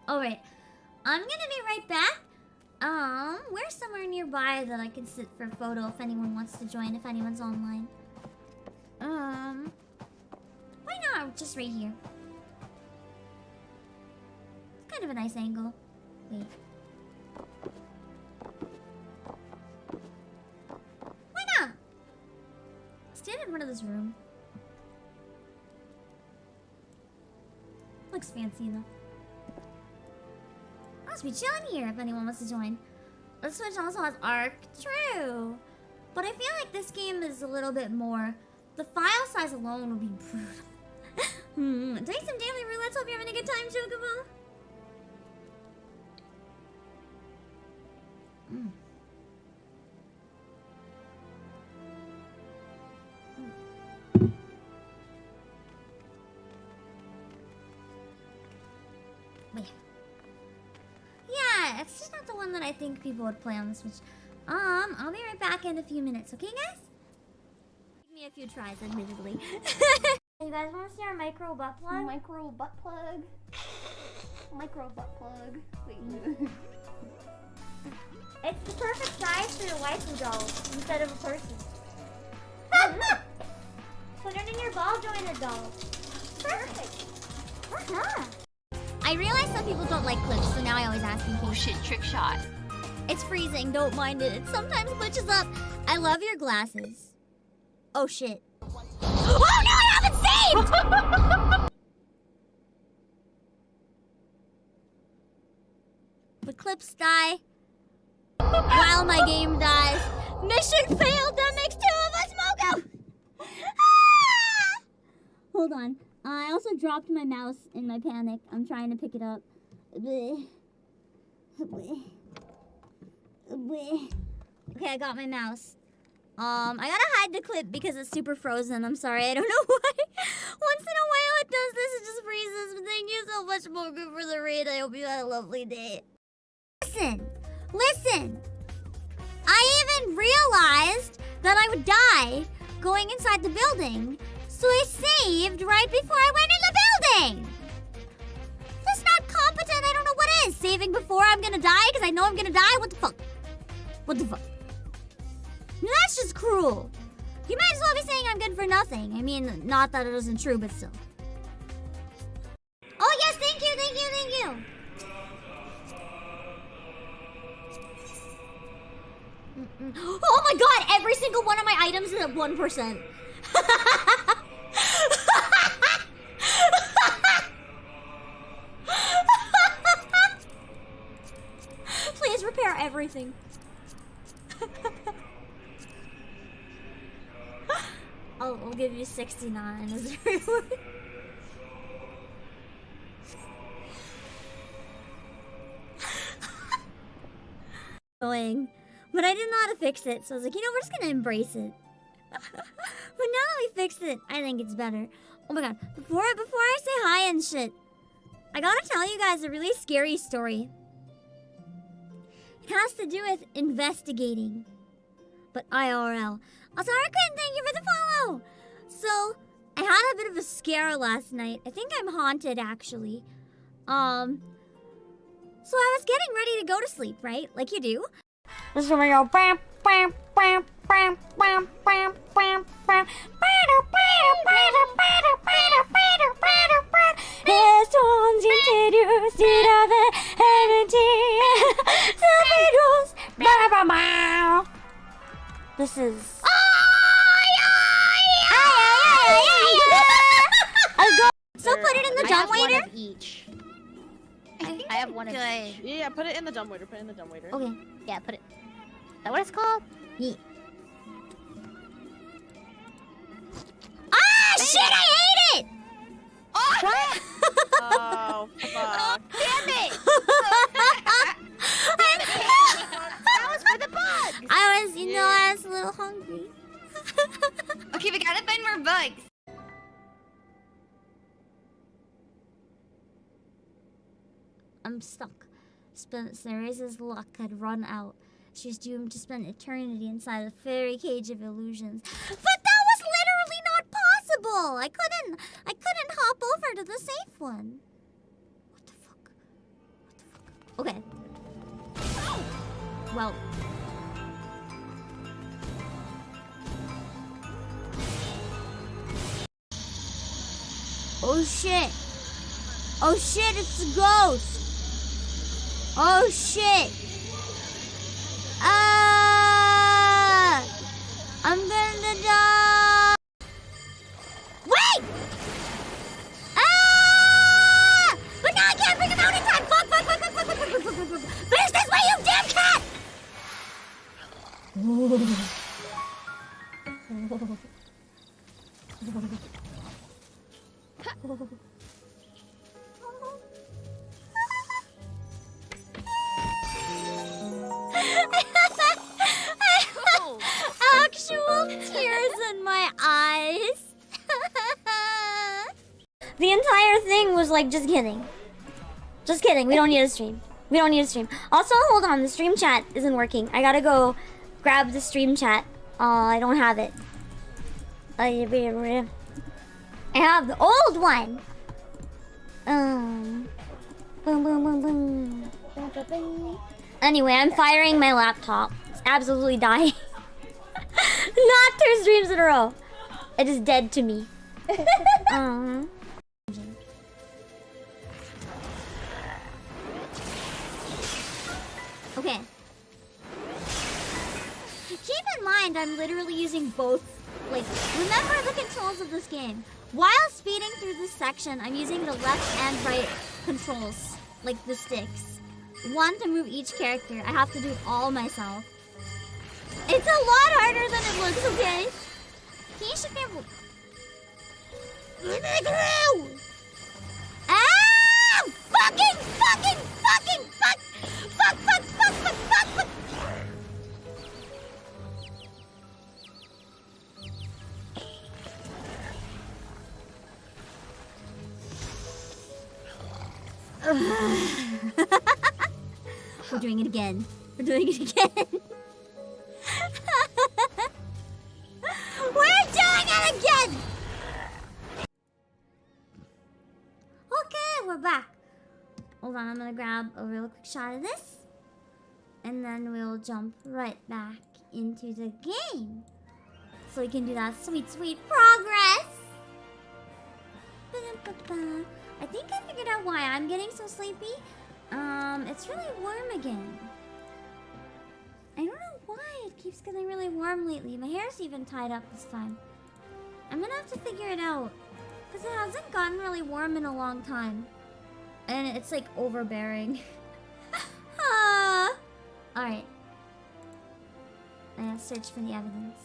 Alright, I'm gonna be right back. Where's somewhere nearby that I can sit for a photo if anyone wants to join, if anyone's online? Why not? Just right here. It's kind of a nice angle. Wait. Why not? Stand in front of this room. Looks fancy enough. Must be chilling here if anyone wants to join. The Switch also has Arc. True. But I feel like this game is a little bit more... The file size alone would be brutal. Doing some daily roulettes. Hope you're having a good time, Chocobo. Wait. Yeah, it's just not the one that I think people would play on the Switch. I'll be right back in a few minutes, okay guys? Give me a few tries, admittedly. You guys want to see our micro butt plug? Micro butt plug. Micro butt plug. Wait. It's the perfect size for your waifu doll instead of a person. Put it in your ball jointed doll. Perfect. I realize some people don't like clips, so now I always ask them. Oh shit, trick shot. It's freezing, don't mind it. It sometimes glitches up. I love your glasses. Oh shit. Oh no, I haven't saved! The clips die while my game dies. Mission failed, that makes 2 of us, Mogo! Ah! Hold on. I also dropped my mouse in my panic. I'm trying to pick it up. Bleh. Bleh. Bleh. Okay, I got my mouse. I gotta hide the clip because it's super frozen. I'm sorry, I don't know why. Once in a while it does this, it just freezes. But thank you so much, Mogo, for the raid. I hope you had a lovely day. Listen. I even realized that I would die going inside the building. So I saved right before I went in the building! That's not competent, I don't know what is. Saving before I'm gonna die because I know I'm gonna die? What the fuck? What the fuck? That's just cruel. You might as well be saying I'm good for nothing. I mean, not that it isn't true, but still. Oh yes, thank you, thank you, thank you. Oh my god, every single one of my items is at 1%. Please repair everything. I'll give you 69 as a reward. Annoying. But I didn't know how to fix it, so I was like, you know, we're just gonna embrace it. But now that we fixed it, I think it's better. Oh my god, before I say hi and shit, I gotta tell you guys a really scary story. It has to do with investigating, but IRL. Also, Arkin, thank you for the follow! So, I had a bit of a scare last night. I think I'm haunted, actually. So I was getting ready to go to sleep, right? Like you do. This is where we go bam bam bam bam bam bam bam bam. This is. So put it in the dumbwaiter. Each. I have one of each. Yeah, put it in the dumbwaiter. Put it in the dumbwaiter. Okay. Yeah, put it. Is that what it's called? Yeah. Ah, shit! I hate it. Oh, oh fuck! Damn it! That was for the bugs. I was, you know, I was a little hungry. Okay, we gotta find more bugs. I'm stuck. Cerese's luck had run out. She's doomed to spend eternity inside a fairy cage of illusions. But that was literally not possible! I couldn't hop over to the safe one. What the fuck? What the fuck? Okay. Well. Oh shit. Oh shit, it's a ghost. Oh shit! I'm gonna die! Wait! But now I can't bring him out in time! Fuck! Finish this way, you damn cat! Actual tears in my eyes. The entire thing was like, just kidding. Just kidding, we don't need a stream. We don't need a stream. Also, hold on, the stream chat isn't working. I gotta go grab the stream chat. I don't have it. I have the old one. Boom, boom, boom, boom. Anyway, I'm firing my laptop. It's absolutely dying. Not 2 streams in a row. It is dead to me. Okay. Keep in mind, I'm literally using both. Like, remember the controls of this game. While speeding through this section, I'm using the left and right controls, like the sticks. One to move each character. I have to do it all myself. It's a lot harder than it looks, okay? He should be able... Ah! Fucking! Fuck! We're doing it again. We're doing it again. We're doing it again! Okay, we're back. Hold on, I'm gonna grab a real quick shot of this. And then we'll jump right back into the game. So we can do that sweet, sweet progress. I think I figured out why I'm getting so sleepy. It's really warm again. I don't know why it keeps getting really warm lately. My hair's even tied up this time. I'm gonna have to figure it out. Because it hasn't gotten really warm in a long time. And it's like overbearing. Alright. I have to search for the evidence.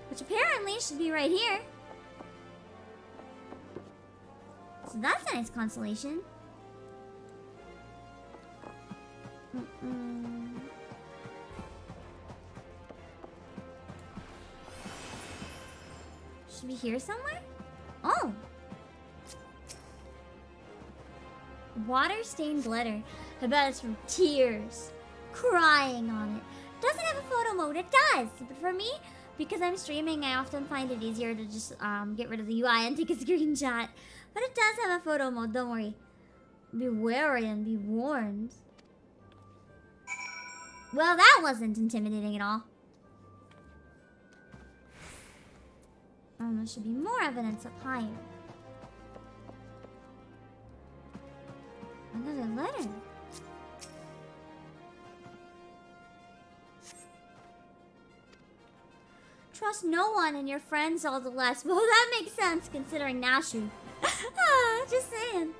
Which apparently should be right here. So that's a nice consolation. Should be here somewhere? Oh! Water-stained letter. I bet it's from tears. Crying on it. Doesn't have a photo mode. It does! But for me, because I'm streaming, I often find it easier to just get rid of the UI and take a screenshot. But it does have a photo mode, don't worry. Be wary and be warned. Well, that wasn't intimidating at all. There should be more evidence up higher. Another letter. Trust no one and your friends all the less. Well, that makes sense considering Nashu. Just saying.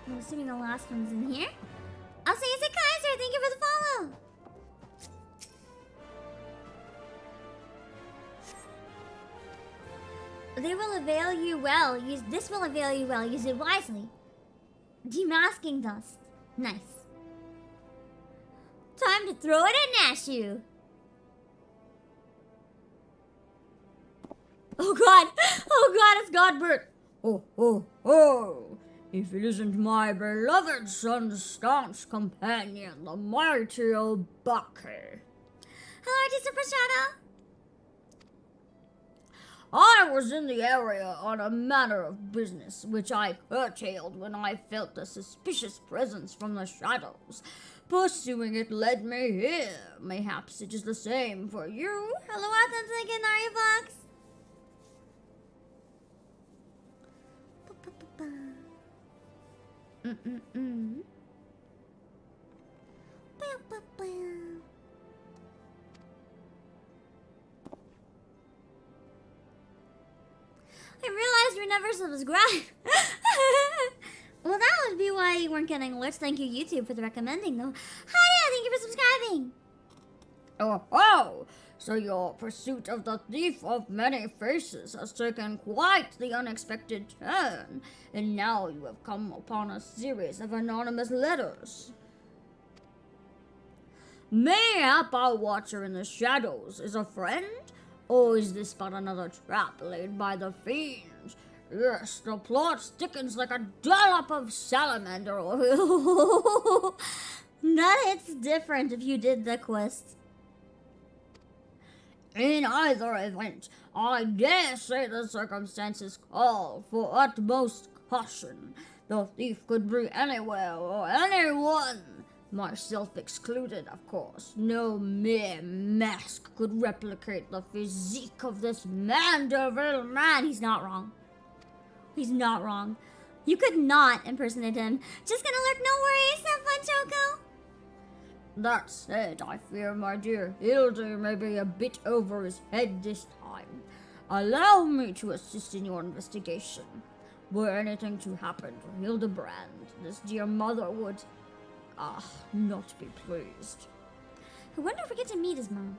I'm assuming the last one's in here. I'll say it's a Kaiser. Thank you for the follow. They will avail you well. This will avail you well. Use it wisely. Demasking dust. Nice. Time to throw it at Nashu. Oh god! Oh god, it's Godbert! Oh, oh, oh! If it isn't my beloved son's staunch companion, the mighty Obake. Hello, Artist Super Shadow! I was in the area on a matter of business, which I curtailed when I felt a suspicious presence from the shadows. Pursuing it led me here. Mayhaps it is the same for you. Hello, Authentic and Aria Fox! I realized you never subscribed. Well, that would be why you weren't getting alerts. Thank you, YouTube, for the recommending, though. Hiya, thank you for subscribing. Oh, so your pursuit of the thief of many faces has taken quite the unexpected turn, and now you have come upon a series of anonymous letters. Mayhap our watcher in the shadows is a friend, or is this but another trap laid by the fiends? Yes, the plot thickens like a dollop of salamander oil. That hits different if you did the quest. In either event, I dare say the circumstances call for utmost caution. The thief could be anywhere or anyone. Myself excluded, of course. No mere mask could replicate the physique of this Manderville man. He's not wrong. He's not wrong. You could not impersonate him. Just gonna lurk, no worries. Have fun, Choco. That said, I fear my dear Hildibrand may be a bit over his head this time. Allow me to assist in your investigation. Were anything to happen to Hildibrand, this dear mother would, not be pleased. I wonder if we get to meet his mom.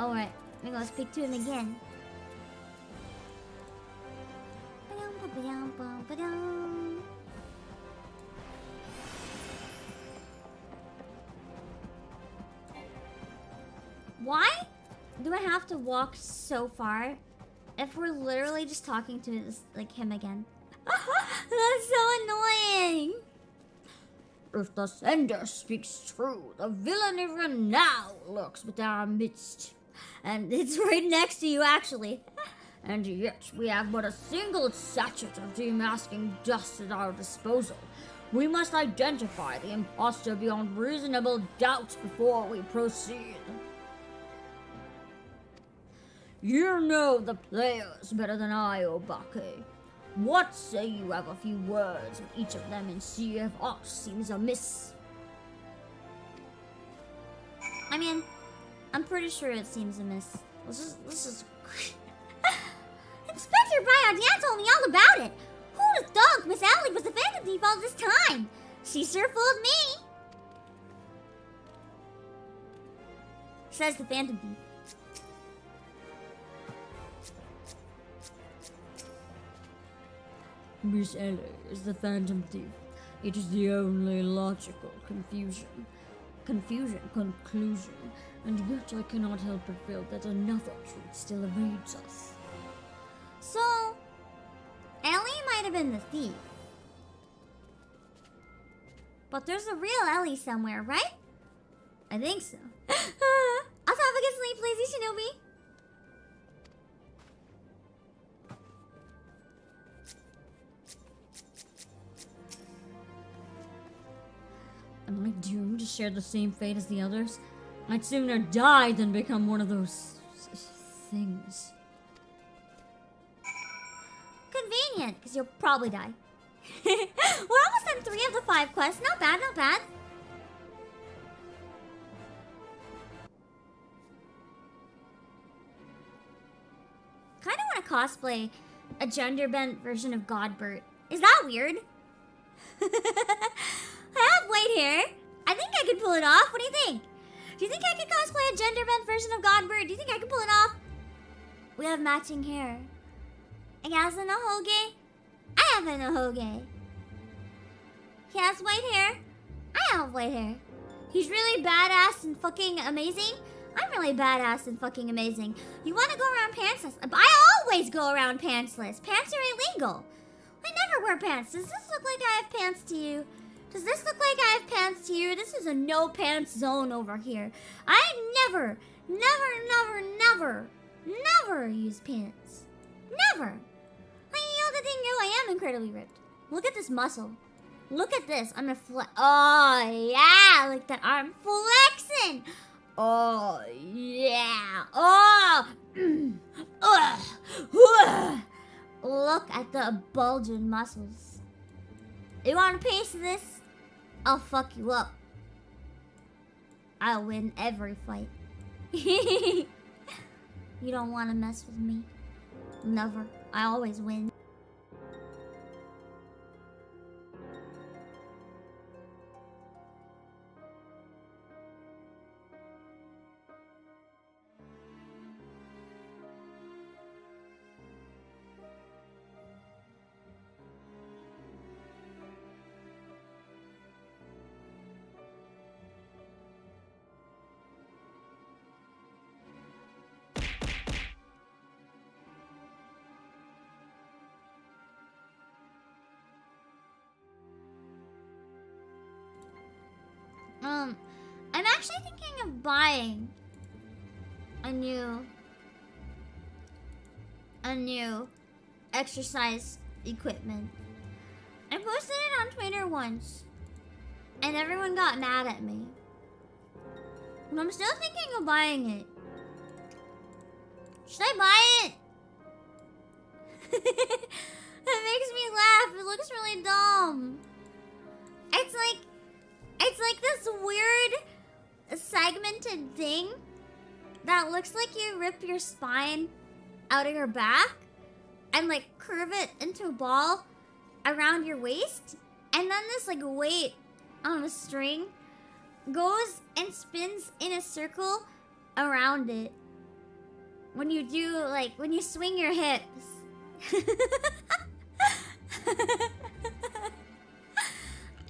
Alright, we're gonna speak to him again. Why do I have to walk so far if we're literally just talking to him again? That's so annoying. If the sender speaks true, the villain even now lurks within our midst. And it's right next to you, actually. And yet we have but a single sachet of demasking dust at our disposal. We must identify the imposter beyond reasonable doubt before we proceed. You know the players better than I, Obake. What say you have a few words with each of them and see if aught seems amiss? I mean, I'm pretty sure it seems amiss. Let's just... Inspector Briardien told me all about it. Who'd have thought Miss Allie was the Phantom Thief all this time? She sure fooled me. Says the Phantom Thief. Miss Ellie is the Phantom Thief. It is the only logical conclusion. And yet I cannot help but feel that another truth still evades us. So, Ellie might have been the thief. But there's a real Ellie somewhere, right? I think so. I'll have a good sleep, lazy Shinobi. Am I doomed to share the same fate as the others? I'd sooner die than become one of those things. Convenient, because you'll probably die. We're almost done 3 of the 5 quests. Not bad, not bad. Kind of want to cosplay a gender-bent version of Godbert. Is that weird? I have white hair. I think I could pull it off. What do you think? Do you think I could cosplay a gender-bent version of Godbert? Do you think I could pull it off? We have matching hair. I guess in a hoge. I have in a hoge. He has white hair. I have white hair. He's really badass and fucking amazing. I'm really badass and fucking amazing. You want to go around pantsless? I always go around pantsless. Pants are illegal. I never wear pants. Does this look like I have pants to you? Does this look like I have pants to you? This is a no pants zone over here. I never use pants. Never. Didn't know I am incredibly ripped. Look at this muscle. Look at this. I'm gonna flex. Oh, yeah. Like that arm flexing. Oh, yeah. Oh. Look at the bulging muscles. You want a piece of this? I'll fuck you up. I'll win every fight. You don't want to mess with me. Never. I always win. I'm actually thinking of buying a new exercise equipment. I posted it on Twitter once, and everyone got mad at me. And I'm still thinking of buying it. Should I buy it? That makes me laugh. It looks really dumb. It's like this weird segmented thing that looks like you rip your spine out of your back and like curve it into a ball around your waist, and then this like weight on a string goes and spins in a circle around it when you do, like, when you swing your hips.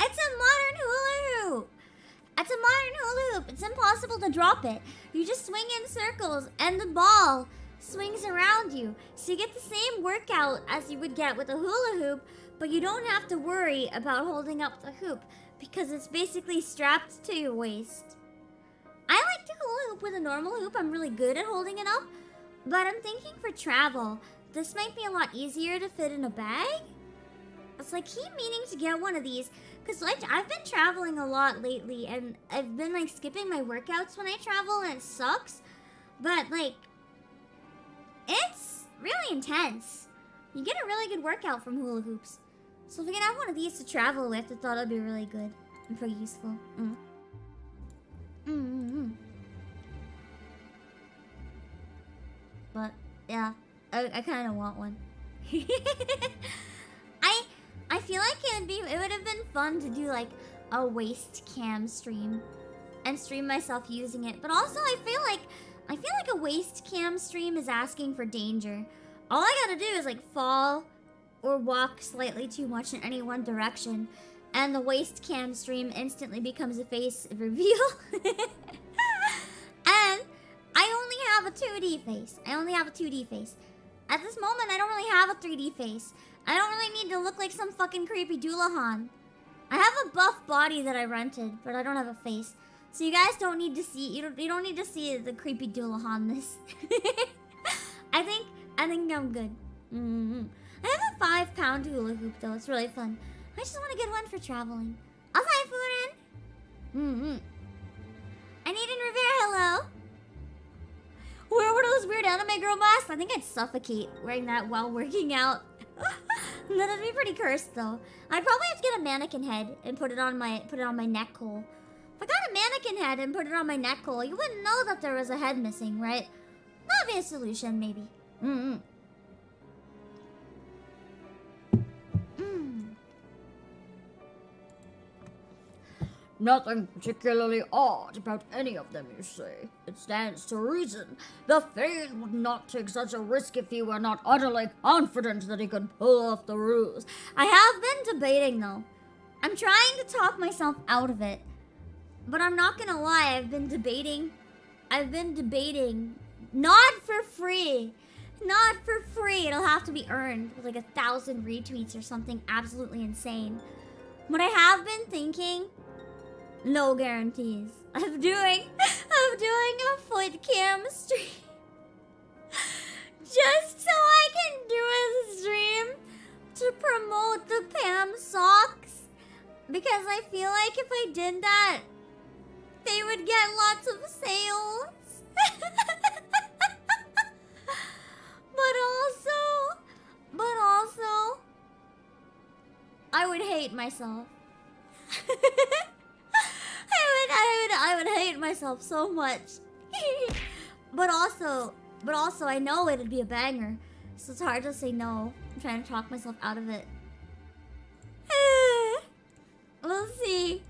It's a modern hula hoop. It's a modern hula hoop. It's impossible to drop it. You just swing in circles and the ball swings around you. So you get the same workout as you would get with a hula hoop, but you don't have to worry about holding up the hoop because it's basically strapped to your waist. I like to hula hoop with a normal hoop. I'm really good at holding it up. But I'm thinking for travel, this might be a lot easier to fit in a bag. It's like, keep meaning to get one of these. Because like, I've been traveling a lot lately, and I've been like skipping my workouts when I travel, and it sucks. But like, it's really intense. You get a really good workout from hula hoops. So if I can have one of these to travel with, I thought it'd be really good and pretty useful. But yeah, I kind of want one. I feel like it would have been fun to do like a waist cam stream and stream myself using it. But also I feel like a waist cam stream is asking for danger. All I gotta do is like fall or walk slightly too much in any one direction, and the waist cam stream instantly becomes a face reveal. And I only have a 2D face. At this moment, I don't really have a 3D face. I don't really need to look like some fucking creepy Doulahan. I have a buff body that I rented, but I don't have a face. So you guys don't need to see, you don't need to see the creepy Doulahan-ness. I think I'm good. I have a 5-pound hula hoop though, it's really fun. I just want to get one for traveling. I'll hi, Furin. I need in Rivera, hello. Where were those weird anime girl masks? I think I'd suffocate wearing that while working out. That'd be pretty cursed though. I'd probably have to get a mannequin head and put it on my neck hole. If I got a mannequin head and put it on my neck hole, you wouldn't know that there was a head missing, right? That'd be a solution, maybe. Nothing particularly odd about any of them, you see. It stands to reason. The Fiend would not take such a risk if he were not utterly confident that he could pull off the ruse. I have been debating, though. I'm trying to talk myself out of it. But I'm not gonna lie, I've been debating. Not for free. Not for free. It'll have to be earned with like 1,000 retweets or something absolutely insane. But I have been thinking, no guarantees, of doing a foot cam stream. Just so I can do a stream to promote the Pam socks. Because I feel like if I did that, they would get lots of sales. But also, I would hate myself. I would hate myself so much. but also, I know it'd be a banger, so it's hard to say no. I'm trying to talk myself out of it. We'll see.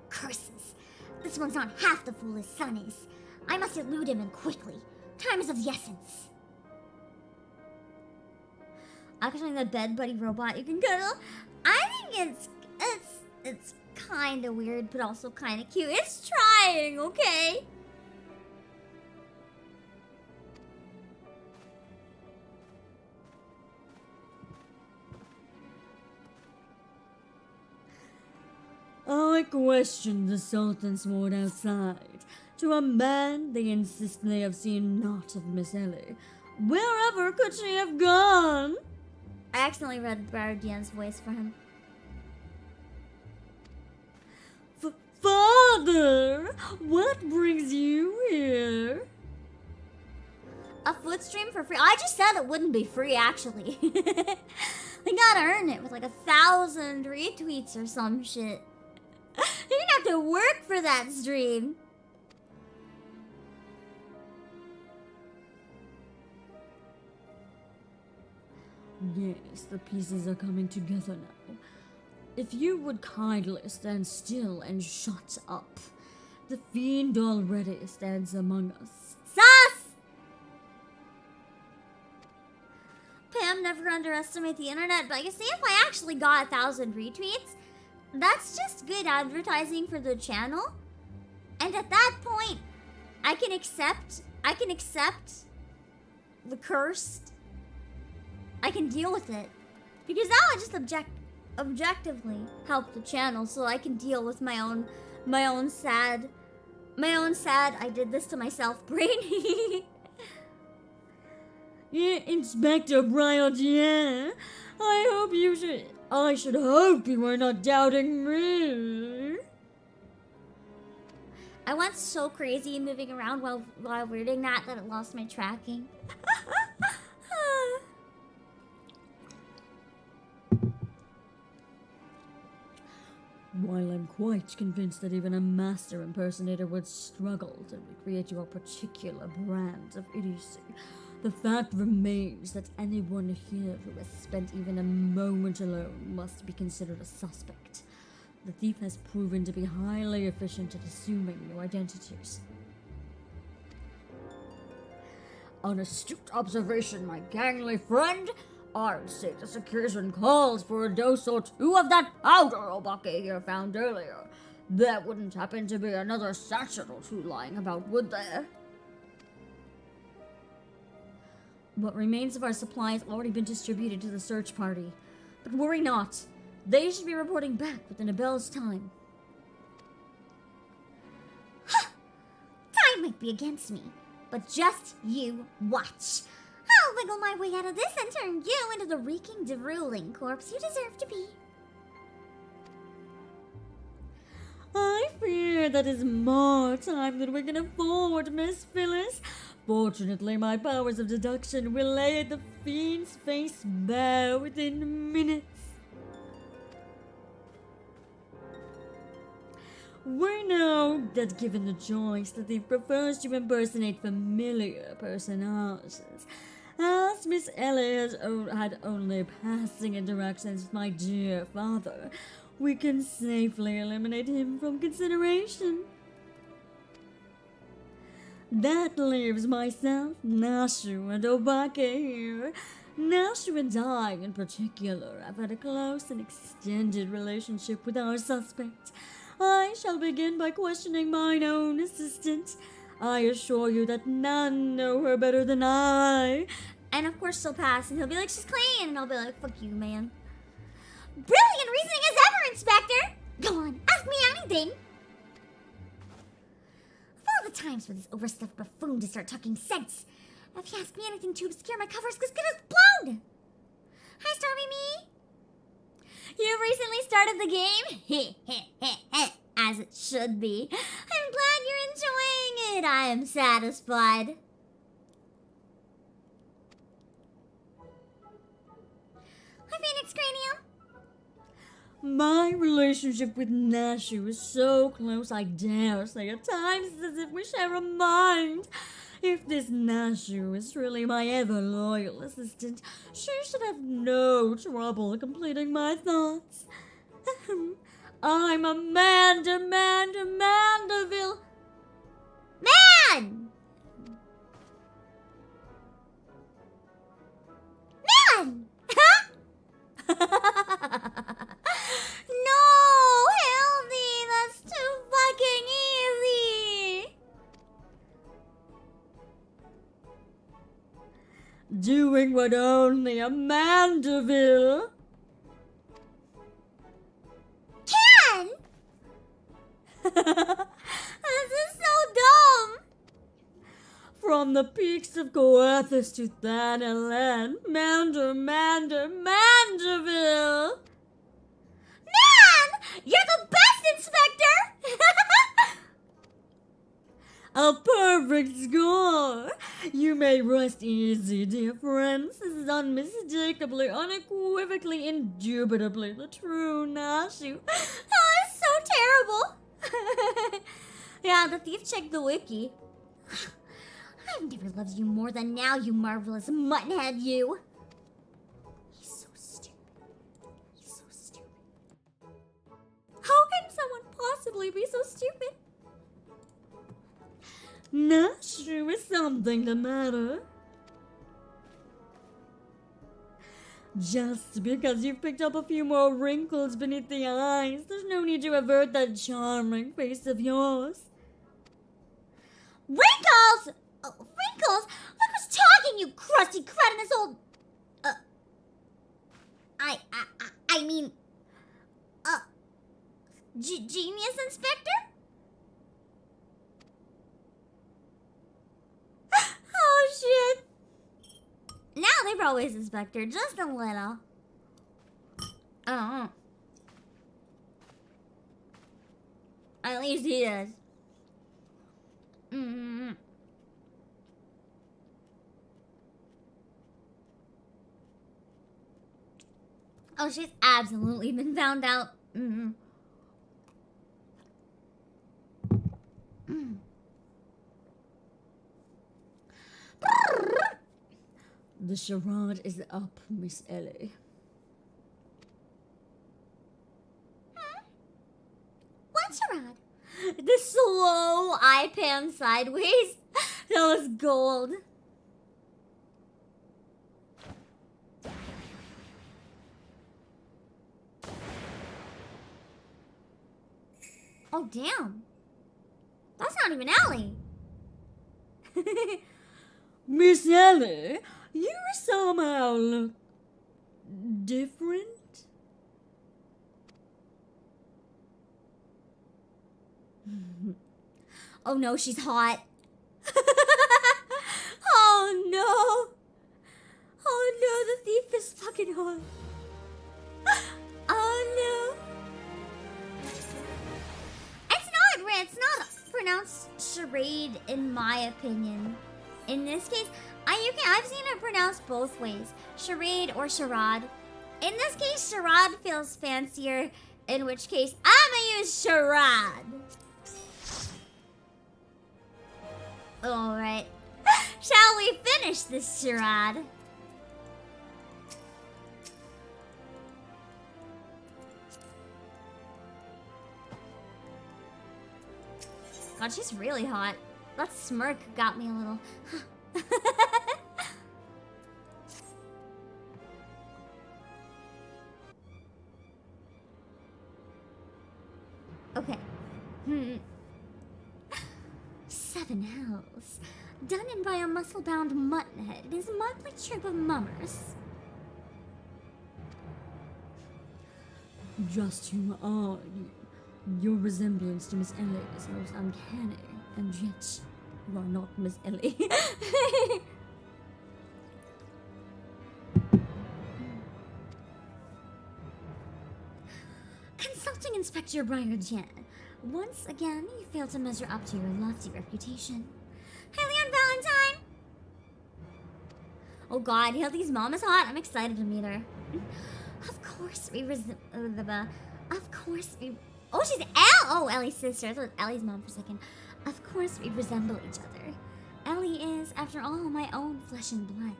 Curses! This one's not half the fool his son is. I must elude him and quickly. Time is of the essence. Actually, the bed buddy robot you can cuddle. I think it's kind of weird, but also kind of cute. It's trying, okay? I questioned the Sultan's ward outside. To a man, they insist they have seen naught of Miss Ellie. Wherever could she have gone? I accidentally read Briardien's voice for him. Father, what brings you here? A foot stream for free? I just said it wouldn't be free, actually. I gotta earn it with like 1,000 retweets or some shit. You're gonna have to work for that stream. Yes, the pieces are coming together now. If you would kindly stand still and shut up. The Fiend already stands among us. Sus! Pam, never underestimate the internet, but you see, if I actually got 1,000 retweets, that's just good advertising for the channel. And at that point, I can accept the cursed I can deal with it. Because now I just objectively help the channel, so I can deal with my own sad, I did this to myself brain. Yeah, Inspector Briardien, I should hope you are not doubting me. I went so crazy moving around while reading that it lost my tracking. While I'm quite convinced that even a master impersonator would struggle to recreate your particular brand of idiocy, the fact remains that anyone here who has spent even a moment alone must be considered a suspect. The thief has proven to be highly efficient at assuming new identities. An astute observation, my gangly friend. I'd say this occasion calls for a dose or two of that powder Obake here found earlier. There wouldn't happen to be another sachet or two lying about, would there? What remains of our supply has already been distributed to the search party. But worry not. They should be reporting back within a bell's time. Time might be against me, but just you watch. I'll wiggle my way out of this and turn you into the reeking, drooling corpse you deserve to be. I fear that is more time than we can afford, Miss Phyllis. Fortunately, my powers of deduction will lay the fiend's face bare within minutes. We know that given the choice, the thief prefers to impersonate familiar personages. As Miss Ellie has had only passing interactions with my dear father, we can safely eliminate him from consideration. That leaves myself, Nashu, and Obake here. Nashu and I, in particular, have had a close and extended relationship with our suspect. I shall begin by questioning mine own assistant. I assure you that none know her better than I. And of course she'll pass, and he'll be like, she's clean, and I'll be like, fuck you, man. Brilliant reasoning as ever, Inspector! Go on, ask me anything. Of all the times for this overstuffed buffoon to start talking sense, if you ask me anything too obscure, my cover's as good as blown. Hi, Stormy Me. You recently started the game? As it should be. I'm glad you're enjoying it. I am satisfied. Hi, Phoenix Cranium. My relationship with Nashu is so close, I dare say at times it's as if we share a mind. If this Nashu is really my ever-loyal assistant, she should have no trouble completing my thoughts. I'm Manderville. Man! No, Hildy, that's too fucking easy. Doing what only a Manderville can. This is so dumb. From the peaks of Coerthus to Thanalan, Manderville. Man, you're the best, Inspector. A perfect score! You may rest easy, dear friends. This is unmistakably, unequivocally, indubitably the true Nashu. Oh, it's so terrible. Yeah, the thief checked the wiki. I've never loved you more than now, you marvelous muttonhead, you. He's so stupid. He's so stupid. How can someone possibly be so stupid? Nashu is something the matter. Just because you've picked up a few more wrinkles beneath the eyes, there's no need to avert that charming face of yours. Wrinkles? Oh, wrinkles? Look who's talking, you crusty crud in this old... I mean, Genius Inspector? Oh shit. Now they probably suspect her just a little. Oh. At least he does. Oh, she's absolutely been found out. The charade is up, Miss Ellie. What charade? The slow eye pan sideways. That was gold. Oh, damn. That's not even Ellie. Miss Ellie, you somehow look different. Oh no, she's hot. Oh no. Oh no, the thief is fucking hot. Oh no. It's not pronounced charade in my opinion. In this case, I've seen it pronounced both ways. Charade or charade. In this case, charade feels fancier, in which case I'm gonna use charade. Alright. Shall we finish this charade? God, she's really hot. That smirk got me a little... Okay. 7 hells. Done in by a muscle-bound muttonhead and his motley troop of mummers. Just who are you? Your resemblance to Miss Ellie is most uncanny, and yet you are not Miss Ellie. Consulting Inspector Briardien. Once again, you failed to measure up to your lofty reputation. Hildibrand Valentine! Oh god, Hildy's mom is hot. I'm excited to meet her. Of course we Oh, she's Ellie's sister. I thought Ellie's mom for a second. Of course we resemble each other. Ellie is, after all, my own flesh and blood.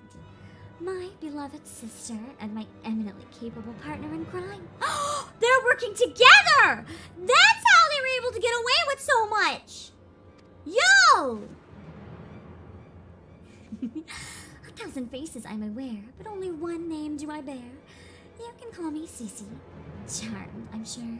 My beloved sister and my eminently capable partner in crime. They're working together! That's how they were able to get away with so much! Yo! 1,000 faces I'm aware, but only one name do I bear. You can call me Cece. Charmed, I'm sure.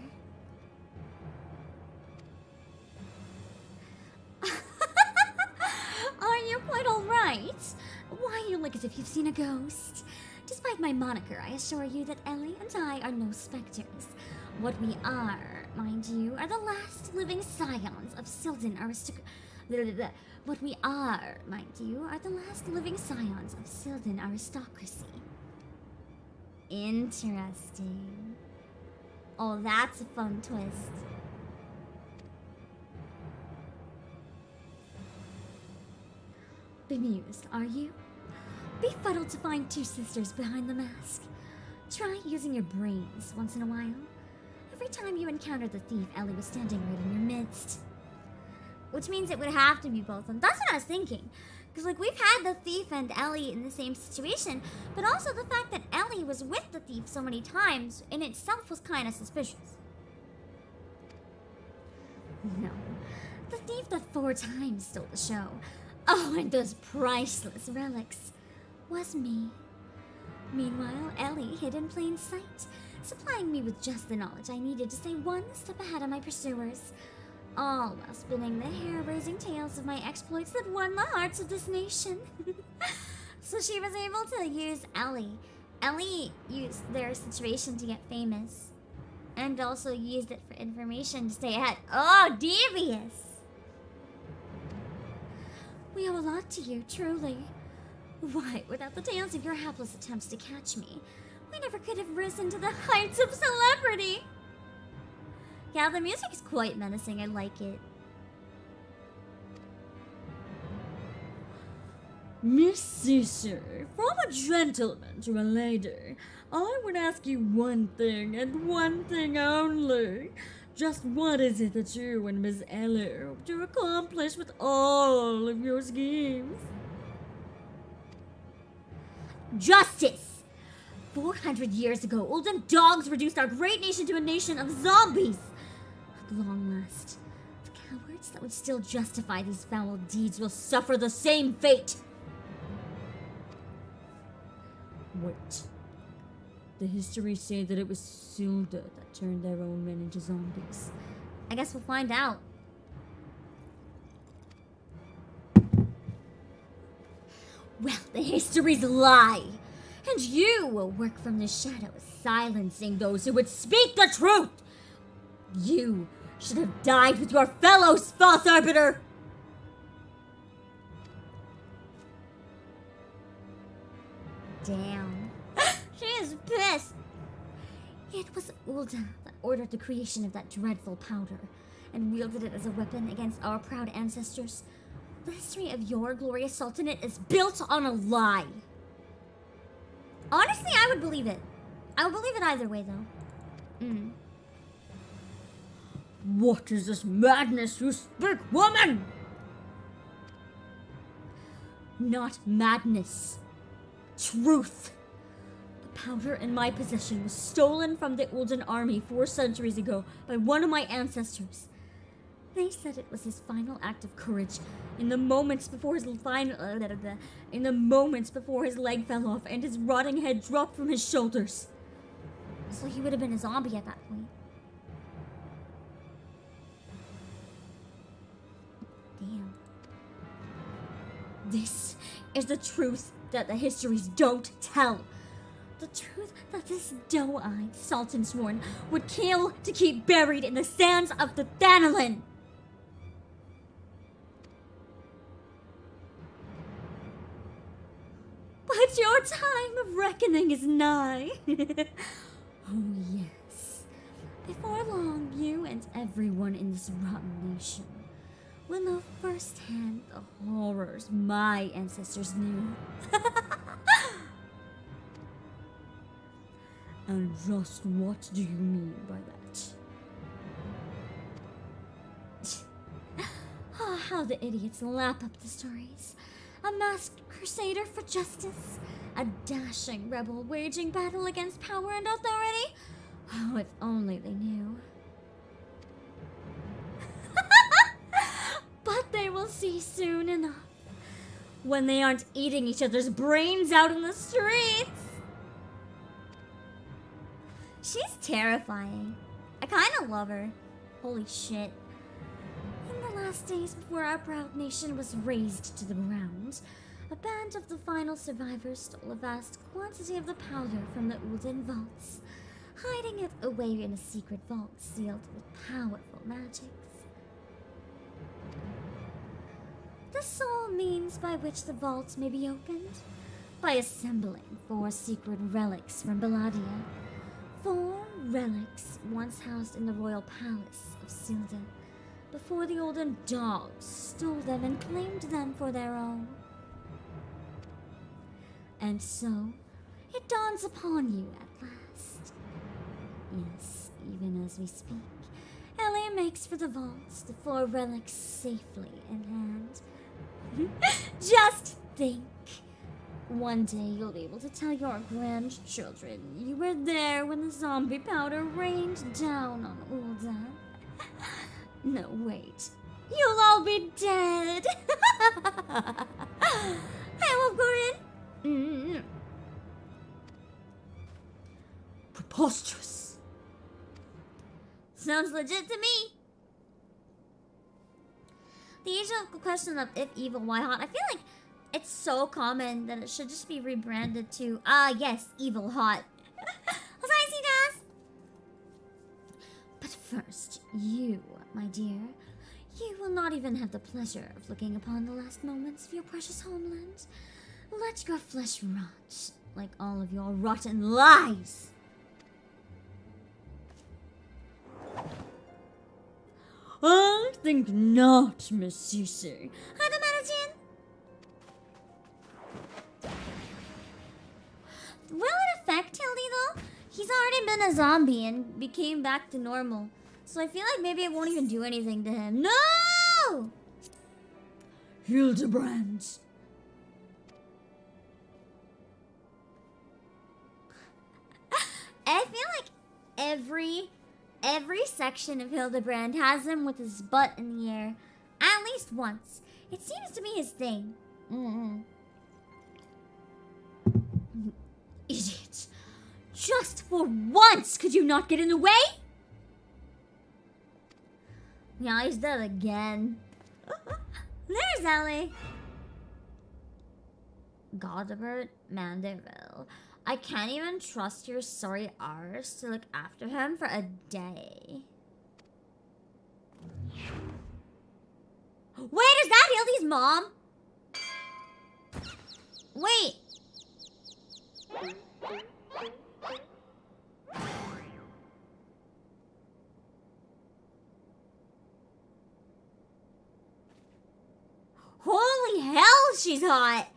Are you quite alright? Why, you look as if you've seen a ghost. Despite my moniker, I assure you that Ellie and I are no specters. What we are, mind you, are the last living scions of Sil'dih What we are, mind you, are the last living scions of Sil'dih aristocracy. Interesting. Oh, that's a fun twist. Bemused, are you? Befuddled to find 2 sisters behind the mask? Try using your brains once in a while. Every time you encountered the thief, Ellie was standing right in your midst. Which means it would have to be both of them. That's what I was thinking. Because, like, we've had the thief and Ellie in the same situation, but also the fact that Ellie was with the thief so many times in itself was kind of suspicious. No. The thief that 4 times stole the show. Oh, and those priceless relics. Was me. Meanwhile, Ellie hid in plain sight, supplying me with just the knowledge I needed to stay one step ahead of my pursuers, all while spinning the hair-raising tales of my exploits that won the hearts of this nation. So she was able to use Ellie Ellie used their situation to get famous. And also used it for information to stay ahead. Oh, devious! We owe a lot to you, truly. Why, without the tales of your hapless attempts to catch me, we never could have risen to the heights of celebrity! Yeah, the music is quite menacing. I like it. Missy, sir, from a gentleman to a lady, I would ask you one thing and one thing only. Just what is it that you and Miss Ellie hope to accomplish with all of your schemes? Justice! 400 years ago, olden dogs reduced our great nation to a nation of zombies! At long last, the cowards that would still justify these foul deeds will suffer the same fate! Wait. The histories say that it was Sil'dih that turned their own men into zombies. I guess we'll find out. Well, the histories lie! And you will work from the shadows, silencing those who would speak the truth! You should have died with your fellows, false arbiter! Damn. She is pissed! It was Ulda that ordered the creation of that dreadful powder, and wielded it as a weapon against our proud ancestors. The history of your glorious sultanate is built on a lie. Honestly, I would believe it. I would believe it either way, though. What is this madness you speak, woman? Not madness. Truth. The powder in my possession was stolen from the Uldan army 4 centuries ago by one of my ancestors. They said it was his final act of courage in the moments before his leg fell off and his rotting head dropped from his shoulders. So he would have been a zombie at that point. Damn. This is the truth that the histories don't tell. The truth that this doe-eyed Sultan Sworn would kill to keep buried in the sands of the Thanalan. But your time of reckoning is nigh. Oh yes. Before long, you and everyone in this rotten nation will know firsthand the horrors my ancestors knew. And just what do you mean by that? Oh, how the idiots lap up the stories. A masked crusader for justice. A dashing rebel waging battle against power and authority. Oh, if only they knew. But they will see soon enough. When they aren't eating each other's brains out in the streets. She's terrifying. I kind of love her. Holy shit. In the last days before our proud nation was razed to the ground, a band of the final survivors stole a vast quantity of the powder from the Uldan vaults, hiding it away in a secret vault sealed with powerful magics. The sole means by which the vault may be opened? By assembling 4 secret relics from Briardien. 4 relics once housed in the royal palace of Sil'dih, before the olden dogs stole them and claimed them for their own. And so, it dawns upon you at last. Yes, even as we speak, Ellie makes for the vaults, the 4 relics safely in hand. Just think. One day you'll be able to tell your grandchildren you were there when the zombie powder rained down on Uldan. No, wait. You'll all be dead. I will go in. Preposterous. Sounds legit to me. The age-old question of if evil, why hot. I feel like It's so common that it should just be rebranded to, yes, Evil Hot. Hi, Cedas! But first, you, my dear, you will not even have the pleasure of looking upon the last moments of your precious homeland. Let your flesh rot, like all of your rotten lies. I think not, Miss Cece. Hi, the Manajin. Will it affect Hildy though? He's already been a zombie and became back to normal. So I feel like maybe it won't even do anything to him. No! Hildibrand. I feel like every section of Hildibrand has him with his butt in the air. At least once. It seems to be his thing. Idiot. Just for once could you not get in the way? Yeah, he's dead again. There's Ellie. Hildibrand Manderville. I can't even trust your sorry arse to look after him for a day. Wait, is that Hildy's mom? Wait. Holy hell, she's hot.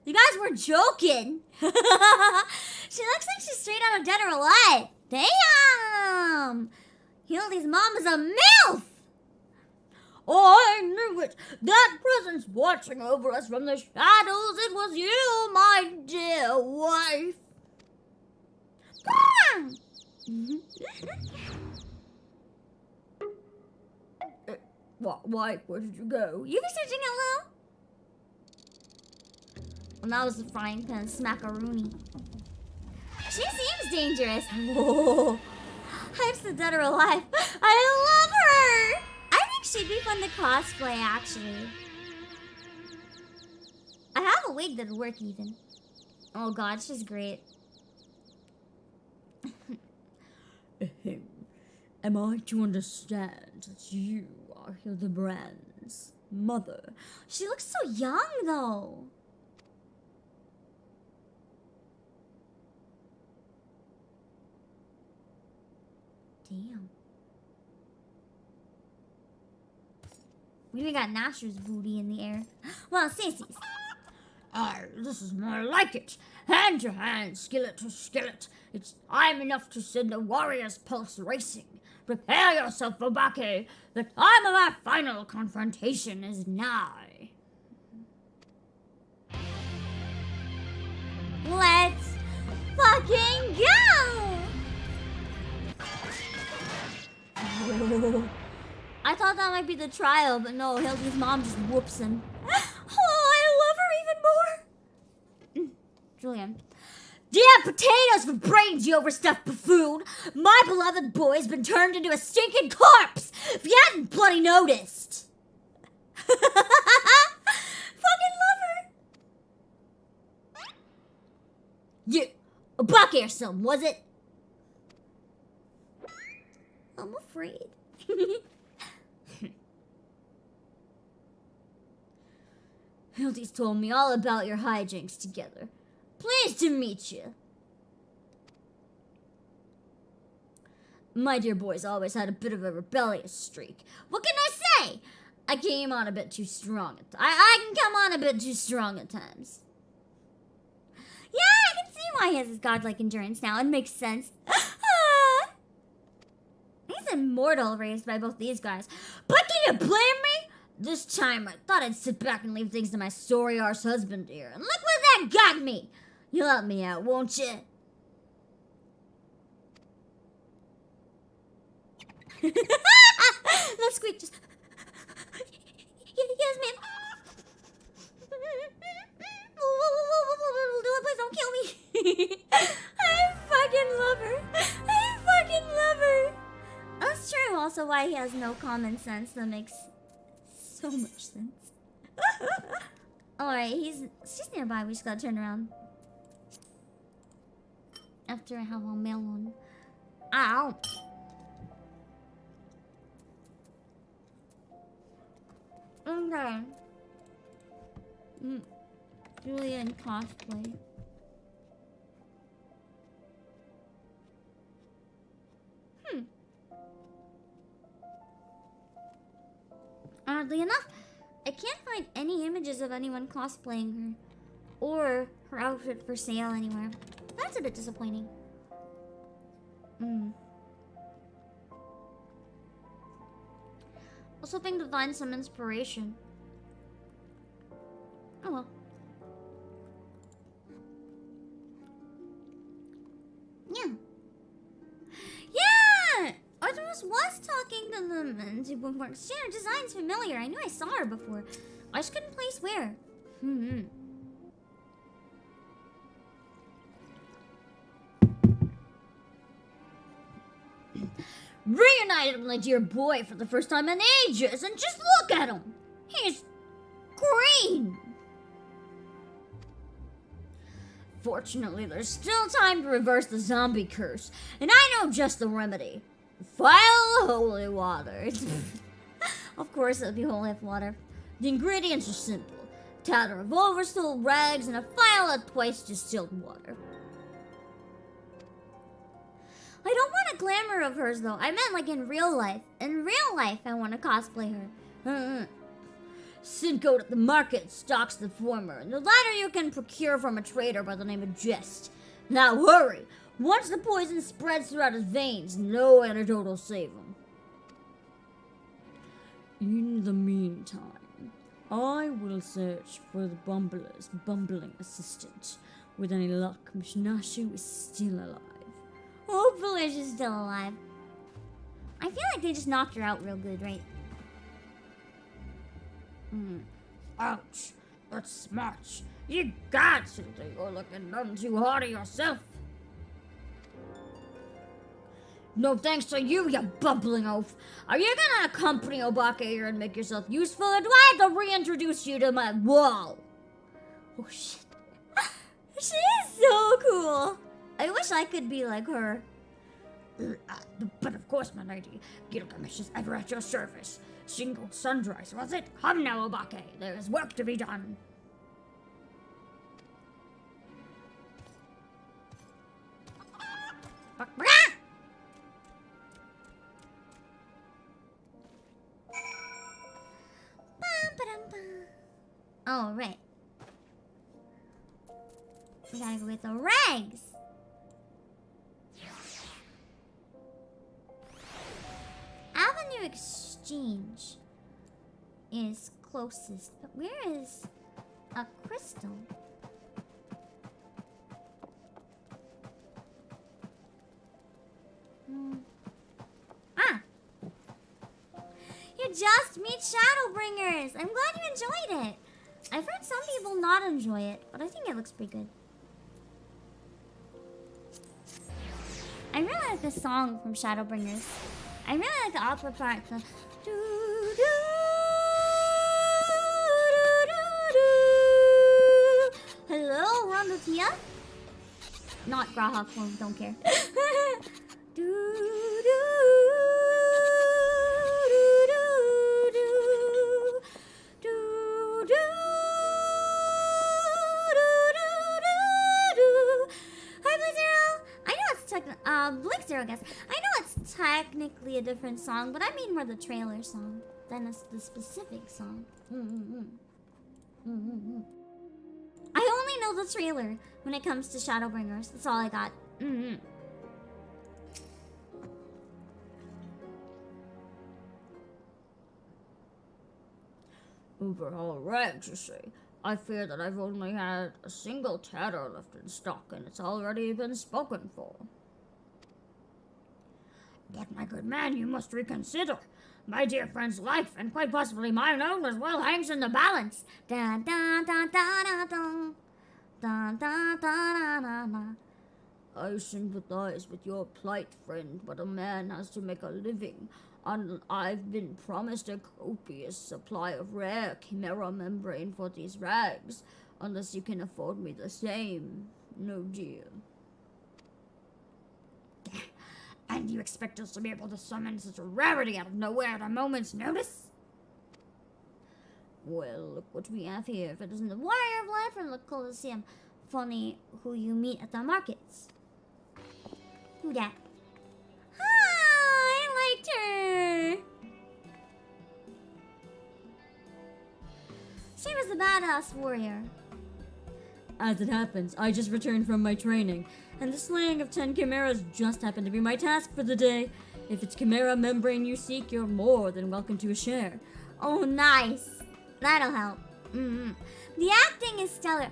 You guys were joking. She looks like she's straight out of Dead or Alive. Damn. Hildy's mom is a MILF. I knew it. That presence watching over us from the shadows. It was you, my dear wife. Wife, where did you go? You be searching hello? Well, that was the frying pan smackaroonie. She seems dangerous. Whoa. Hype's the Dead or Alive. I love her. I think she'd be fun to cosplay, actually. I have a wig that'd work even. Oh god, she's great. Am I to understand that you are Hildibrand's mother? She looks so young, though. Damn. We even got Nasher's booty in the air. Well, Sissy's. Aye, this is more like it. Hand to hand, skillet to skillet. It's time enough to send the warrior's pulse racing. Prepare yourself, Obake. The time of our final confrontation is nigh. Let's fucking go! I thought that might be the trial, but no, Hildy's mom just whoops him. Oh, I love her even more! Julian. Do you have potatoes for brains, you overstuffed buffoon? My beloved boy's been turned into a stinking corpse, if you hadn't bloody noticed. Fucking love her! You, Obake or something, was it? I'm afraid. Hildy's told me all about your hijinks together. Pleased to meet you. My dear boy's always had a bit of a rebellious streak. What can I say? I came on a bit too strong at I can come on a bit too strong at times. Yeah, I can see why he has his godlike endurance now. It makes sense. He's immortal, raised by both these guys. But can you blame me? This time I thought I'd sit back and leave things to my sorry arse husband here. And look where that got me! You'll help me out, won't you? That squeak just... Yes, ma'am. Please don't kill me. I fucking love her. I fucking love her. That's true also why he has no common sense. That makes so much sense. Alright, she's nearby. We just gotta turn around. After I have a melon. Ow! Okay. Julia in cosplay. Oddly enough, I can't find any images of anyone cosplaying her. Or her outfit for sale anywhere. That's a bit disappointing. I was hoping to find some inspiration. Oh well. Yeah. Yeah! Artemis was talking to them and she her design's familiar. I knew I saw her before. I just couldn't place where. Reunited with my dear boy for the first time in ages, and just look at him! He's green! Fortunately, there's still time to reverse the zombie curse, and I know just the remedy. Vile holy water. Of course, it would be holy water. The ingredients are simple. Tatter of oversold rags and a vial of twice distilled water. I don't want a glamour of hers, though. I meant like in real life. In real life, I want to cosplay her. Cincoat at the market stocks the former, and the latter you can procure from a trader by the name of Jest. Now hurry! Once the poison spreads throughout his veins, no antidote will save him. In the meantime, I will search for the Bumbler's bumbling assistant. With any luck, Mishnashu is still alive. Hopefully she's still alive. I feel like they just knocked her out real good, right? Ouch. That's smart. You got Sil'dih. You're looking none too hard of yourself. No thanks to you, you bubbling oaf. Are you gonna accompany Obake here and make yourself useful, or do I have to reintroduce you to my wall? Oh shit. She is so cool. I wish I could be like her. But of course, my lady, Gilgamesh is ever at your service. Single sunrise, was it? Come now, Obake. There is work to be done. Oh, right. We gotta go with the rags. Avenue Exchange is closest, but where is a crystal? You just meet Shadowbringers! I'm glad you enjoyed it! I've heard some people not enjoy it, but I think it looks pretty good. I really like the song from Shadowbringers. I really like the opera part. The hello, Rondotia? Not Grahawk form, don't care. Blink Zero, I guess. I know it's technically a different song, but I mean more the trailer song than the specific song. I only know the trailer when it comes to Shadowbringers. That's all I got. Overhaul rags, you see. I fear that I've only had a single tatter left in stock, and it's already been spoken for. But my good man, you must reconsider. My dear friend's life, and quite possibly mine own as well, hangs in the balance. Da da da da da da. Da da da da da da. I sympathize with your plight, friend, but a man has to make a living. I've been promised a copious supply of rare chimera membrane for these rags, unless you can afford me the same. No deal. And you expect us to be able to summon such a rarity out of nowhere at a moment's notice? Well, look what we have here. If it isn't the Warrior of Light from the Colosseum. Funny who you meet at the markets. Who dat? I liked her. She was a badass warrior. As it happens, I just returned from my training, and the slaying of 10 chimeras just happened to be my task for the day. If it's chimera membrane you seek, you're more than welcome to a share. Oh, nice. That'll help. The acting is stellar.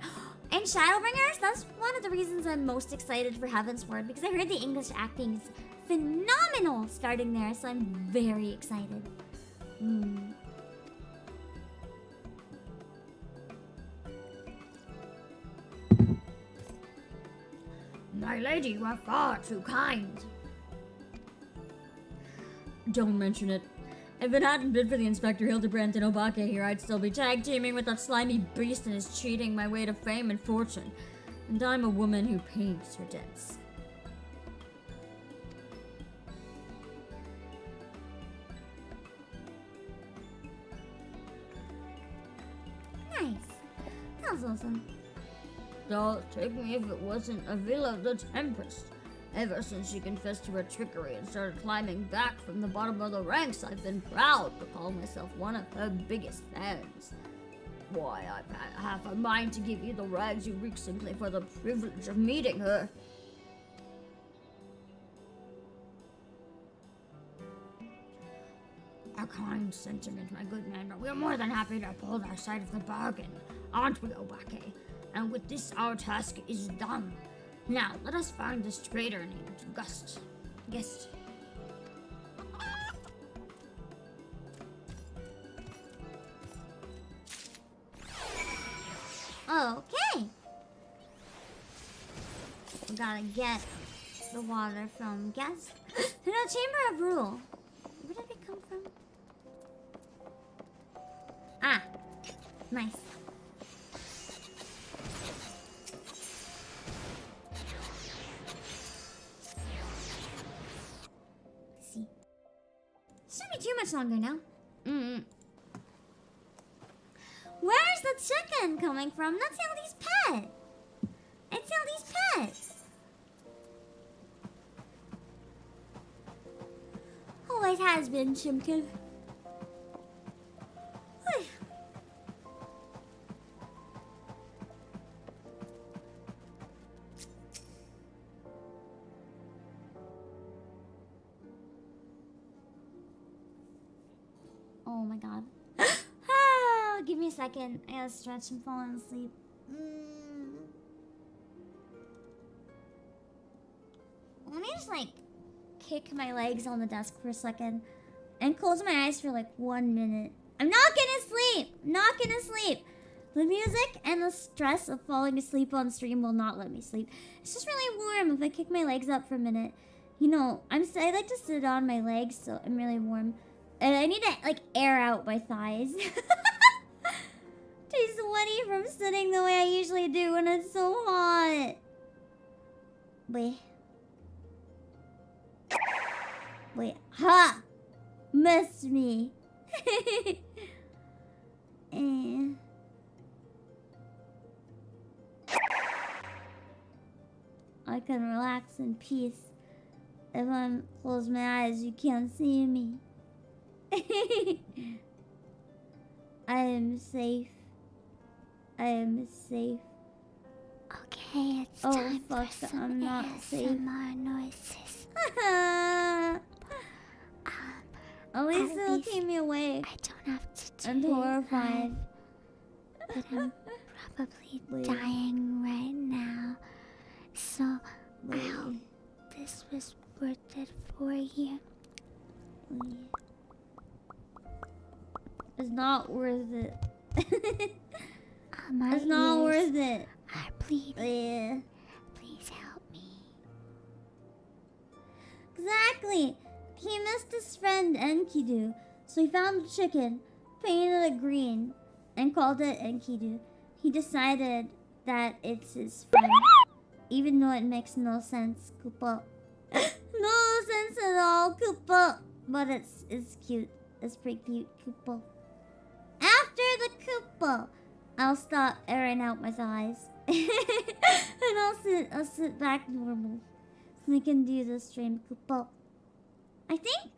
And Shadowbringers, that's one of the reasons I'm most excited for Heavensward, because I heard the English acting is phenomenal starting there, so I'm very excited. My lady, you are far too kind. Don't mention it. If it hadn't been for the Inspector Hildibrand and Obake here, I'd still be tag-teaming with that slimy beast and his cheating my way to fame and fortune. And I'm a woman who pays her debts. Nice. That's awesome. Don't take me if it wasn't Avila the Tempest. Ever since she confessed to her trickery and started climbing back from the bottom of the ranks, I've been proud to call myself one of her biggest fans. Why, I've had half a mind to give you the rags you reek simply for the privilege of meeting her. A kind sentiment, my good man, but we're more than happy to uphold our side of the bargain, aren't we, Obake? And with this, our task is done. Now, let us find this traitor named Guest. Okay. We gotta get the water from Guest. To the Chamber of Rule. Where did it come from? Ah. Nice. Shouldn't be too much longer now. Where's the chicken coming from? That's Hildy's pet. It's Hildy's pet. Always has been, Chimkin. Oh my god. Give me a second. I gotta stretch and fall asleep. Let me just like kick my legs on the desk for a second and close my eyes for like 1 minute. I'm not gonna sleep! Not gonna sleep! The music and the stress of falling asleep on stream will not let me sleep. It's just really warm if I kick my legs up for a minute. You know, I like to sit on my legs, so I'm really warm. And I need to, like, air out my thighs. Too sweaty from sitting the way I usually do when it's so hot. Wait. Ha! Missed me. I can relax in peace. If I close my eyes, you can't see me. I am safe. I am safe. Okay, it's time for some ASMR noises. At least it'll keep me awake. I don't have to do I'm horrified. But I'm probably dying right now. So I hope this was worth it for you. It's not worth it. It's not worth it. I plead. Yeah. Please help me. Exactly. he missed his friend Enkidu, so he found a chicken, painted it green, and called it Enkidu. He decided that it's his friend, even though it makes no sense, Koopa. No sense at all, Koopa. But it's cute. It's pretty cute, Koopa. After the Koopa, I'll stop airing out my thighs. And I'll sit back normal. So we can do the stream, Koopa. I think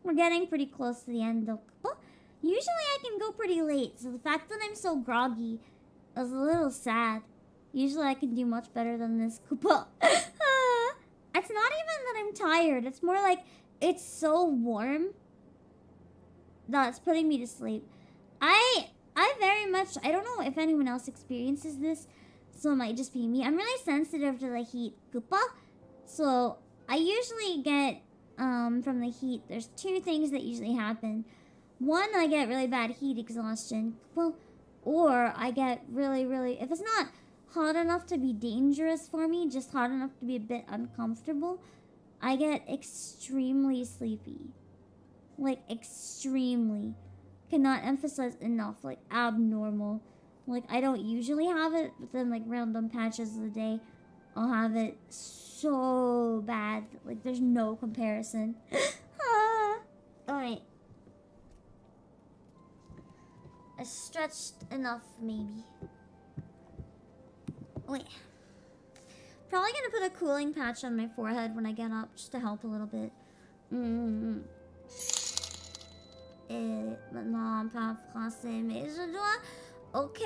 we're getting pretty close to the end though, Koopa. Usually I can go pretty late, so the fact that I'm so groggy is a little sad. Usually I can do much better than this, Koopa. It's not even that I'm tired. It's more like it's so warm that it's putting me to sleep. I very much, I don't know if anyone else experiences this, so it might just be me. I'm really sensitive to the heat, Koopa. So I usually get, from the heat, there's two things that usually happen. One, I get really bad heat exhaustion, Koopa, or I get really, if it's not hot enough to be dangerous for me, just hot enough to be a bit uncomfortable, I get extremely sleepy. Like, extremely. Cannot emphasize enough, like, abnormal. Like, I don't usually have it, but then, like, random patches of the day, I'll have it so bad. Like, there's no comparison. Alright. I stretched enough, maybe. Wait. Probably gonna put a cooling patch on my forehead when I get up, just to help a little bit. Maintenant, pas français, mais je dois... Ok,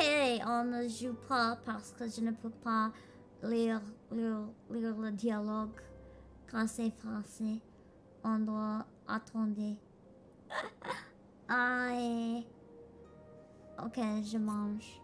on ne joue pas parce que je ne peux pas lire le dialogue. Quand c'est français, on doit attendre. Ok, je mange.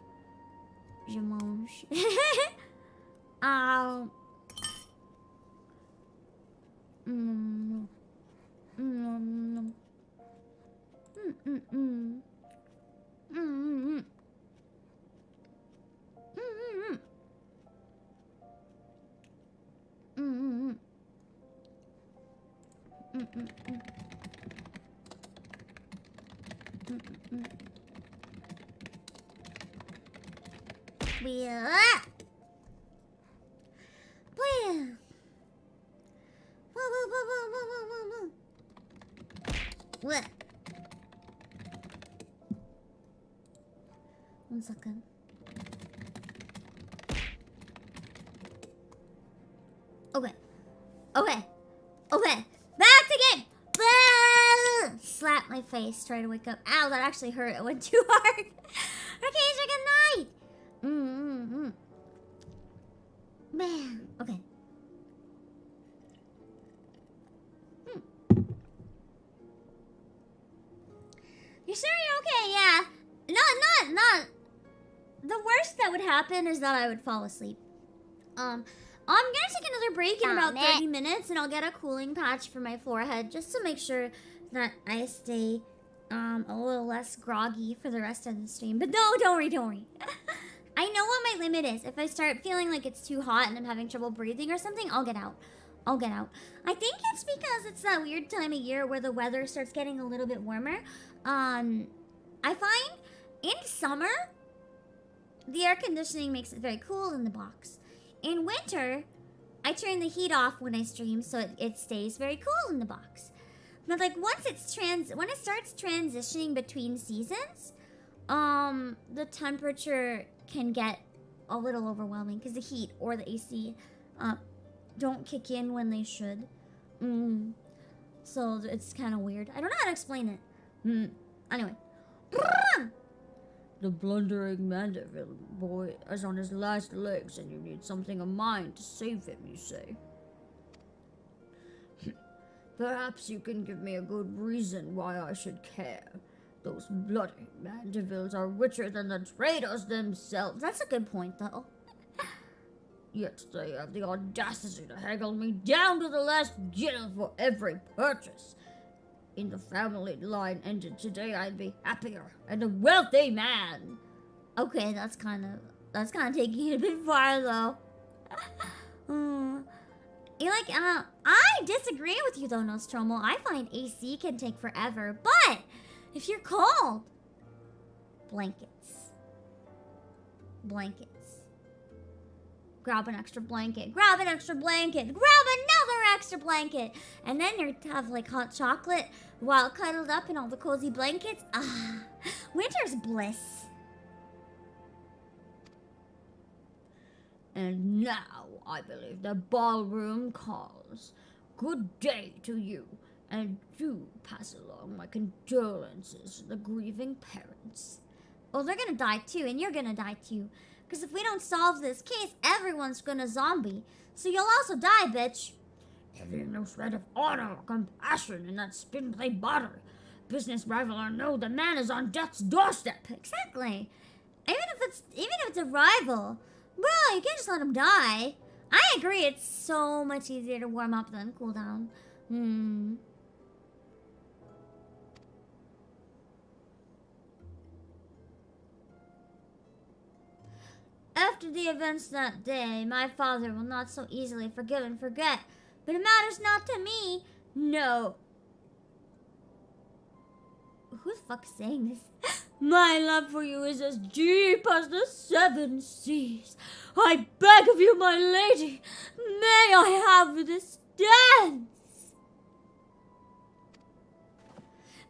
What? One second. Okay. Back to game. Slap my face. Try to wake up. Ow, that actually hurt. It went too hard. Okay, so good night. Man. Okay. You sure you're okay? Yeah. Not. The worst that would happen is that I would fall asleep. I'm gonna take another break in about 30 minutes, and I'll get a cooling patch for my forehead just to make sure that I stay a little less groggy for the rest of the stream. But no, don't worry. I know what my limit is. If I start feeling like it's too hot and I'm having trouble breathing or something, I'll get out. I think it's because it's that weird time of year where the weather starts getting a little bit warmer. I find in summer, the air conditioning makes it very cool in the box. In winter, I turn the heat off when I stream, so it stays very cool in the box. But like once when it starts transitioning between seasons, the temperature can get a little overwhelming because the heat or the AC don't kick in when they should. So it's kind of weird. I don't know how to explain it. Anyway. The blundering Manderville boy is on his last legs and you need something of mine to save him, you say? Perhaps you can give me a good reason why I should care. Those bloody Mandervilles are richer than the traders themselves. That's a good point, though. Yet they have the audacity to haggle me down to the last guinea for every purchase. In the family line ended today, I'd be happier and a wealthy man. Okay, that's kind of taking it a bit far, though. I disagree with you though, Nostromo. I find AC can take forever, but if you're cold, blankets. Grab an extra blanket. Grab an extra blanket. Grab another extra blanket. And then you have like hot chocolate while cuddled up in all the cozy blankets. Ah, winter's bliss. And now, I believe the ballroom calls. Good day to you, and do pass along my condolences to the grieving parents. Well, they're gonna die too, and you're gonna die too. Because if we don't solve this case, everyone's gonna zombie. So you'll also die, bitch. Having no shred of honor or compassion in that spin-play body. Business rival or no, the man is on death's doorstep. Exactly. Even if it's a rival, bro, you can't just let him die. I agree, it's so much easier to warm up than cool down. After the events that day, my father will not so easily forgive and forget. But it matters not to me. No. Who the fuck's saying this? My love for you is as deep as the seven seas. I beg of you, my lady, may I have this dance?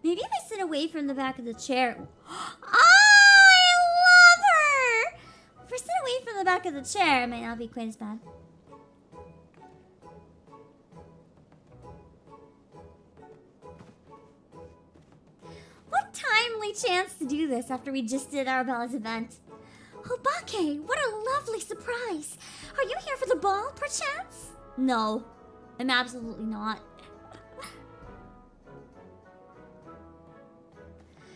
Maybe if I sit away from the back of the chair. I love her! If I sit away from the back of the chair, it might not be quite as bad. What timely chance to do this after we just did Arabella's event. Obake, what a lovely surprise. Are you here for the ball, perchance? No, I'm absolutely not.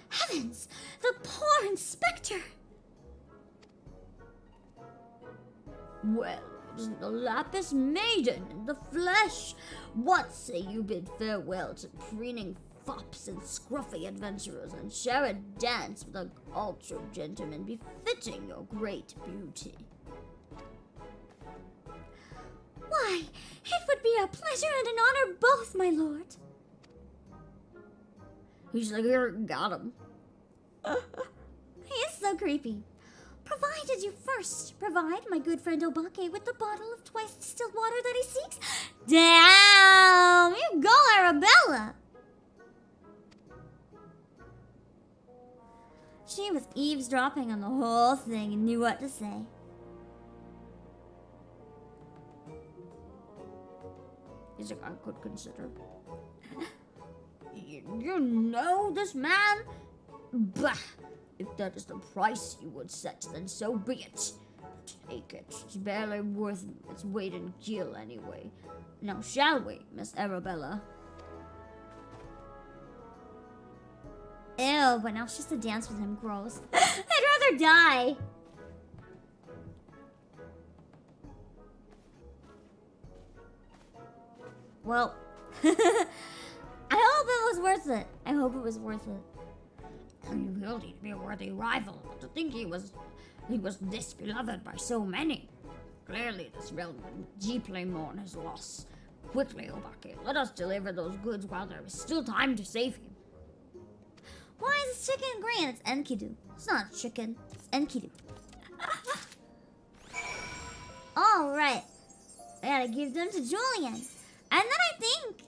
Heavens, the poor inspector. Well, it is the Lapis Maiden in the flesh. What say you bid farewell to preening fops and scruffy adventurers and share a dance with an ultra gentleman befitting your great beauty? Why, it would be a pleasure and an honor both, my lord. He's like, here, got him. He is so creepy. Provided you first provide my good friend Obake with the bottle of twice distilled water that he seeks. Damn! You go, Arabella! She was eavesdropping on the whole thing and knew what to say. He's like, I could consider. You know this man? Bah! If that is the price you would set, then so be it. Take it. It's barely worth its weight in gil anyway. Now shall we, Miss Arabella? Ew, but now it's just a dance with him. Gross. I'd rather die. Well, I hope it was worth it. I hope it was worth it. You Hildy to be a worthy rival, but to think he was this beloved by so many. Clearly this realm deeply mourn his loss. Quickly, Obake, let us deliver those goods while there is still time to save him. Why is this chicken green? It's Enkidu. It's not chicken. It's Enkidu. Alright. I gotta give them to Julian. And then I think,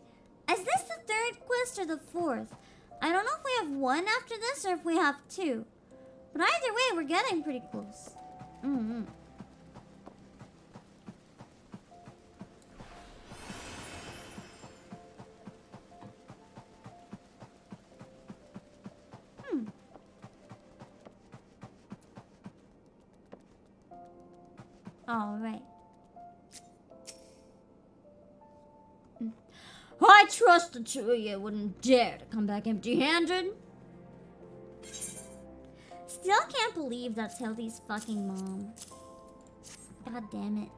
is this the third quest or the fourth? I don't know if we have one after this or if we have two. But either way, we're getting pretty close. All right. I trust the two of you wouldn't dare to come back empty-handed. Still can't believe that's Hildy's fucking mom. God damn it.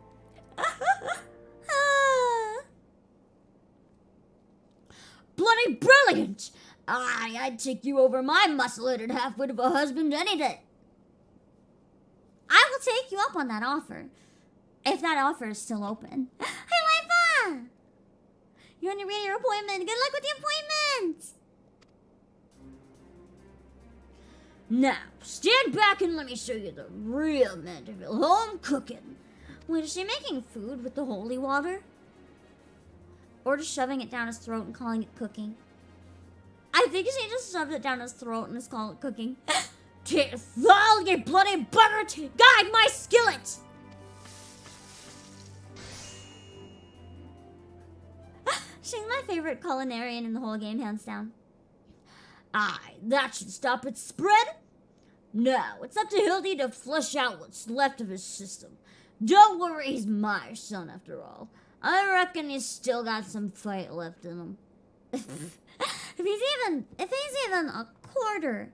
Bloody brilliant! I'd take you over my muscle-headed half-wit of a husband any day. I will take you up on that offer. If that offer is still open. Hey, You're on your way to your appointment. Good luck with the appointment. Now, stand back and let me show you the real Manderville home cooking. Wait, is she making food with the holy water? Or just shoving it down his throat and calling it cooking? I think she just shoved it down his throat and is calling it cooking. All you bloody bugger, guide my skillet! She's my favorite culinarian in the whole game, hands down. Aye, that should stop its spread. Now, it's up to Hildy to flush out what's left of his system. Don't worry, he's my son after all. I reckon he's still got some fight left in him. If he's even a quarter,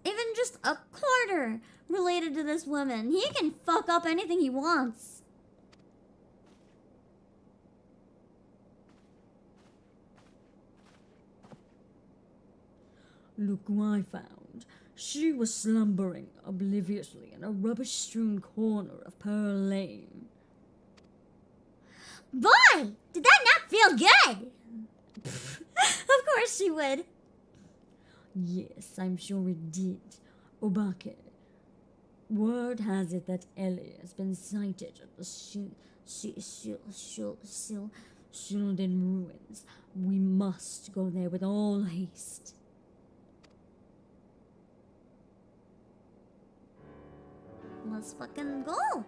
even just a quarter related to this woman, he can fuck up anything he wants. Look who I found. She was slumbering obliviously in a rubbish-strewn corner of Pearl Lane. Boy, did that not feel good? Of course she would. Yes, I'm sure it did. Obake, word has it that Ellie has been sighted at the Sil'dih ruins. We must go there with all haste. Let's fucking go.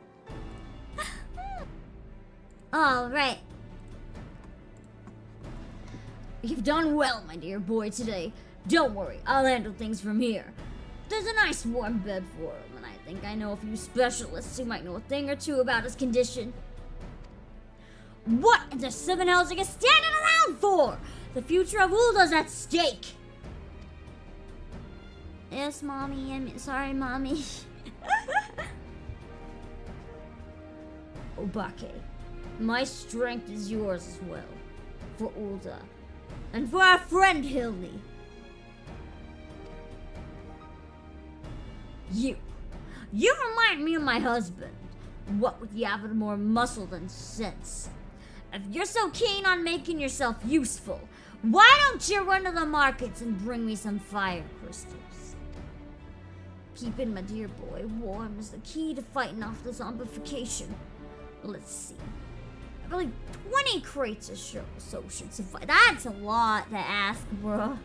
All right. You've done well, my dear boy, today. Don't worry, I'll handle things from here. There's a nice warm bed for him, and I think I know a few specialists who might know a thing or two about his condition. What in the seven hells are you standing around for? The future of Uldah's at stake. Yes, Mommy. I'm sorry, Mommy. Obake, my strength is yours as well. For Uldah. And for our friend Hildy. You remind me of my husband. What with you having more muscle than sense. If you're so keen on making yourself useful, why don't you run to the markets and bring me some fire crystals? Keeping my dear boy warm is the key to fighting off the zombification. Let's see. I believe 20 crates of so should suffice. That's a lot to ask, bro.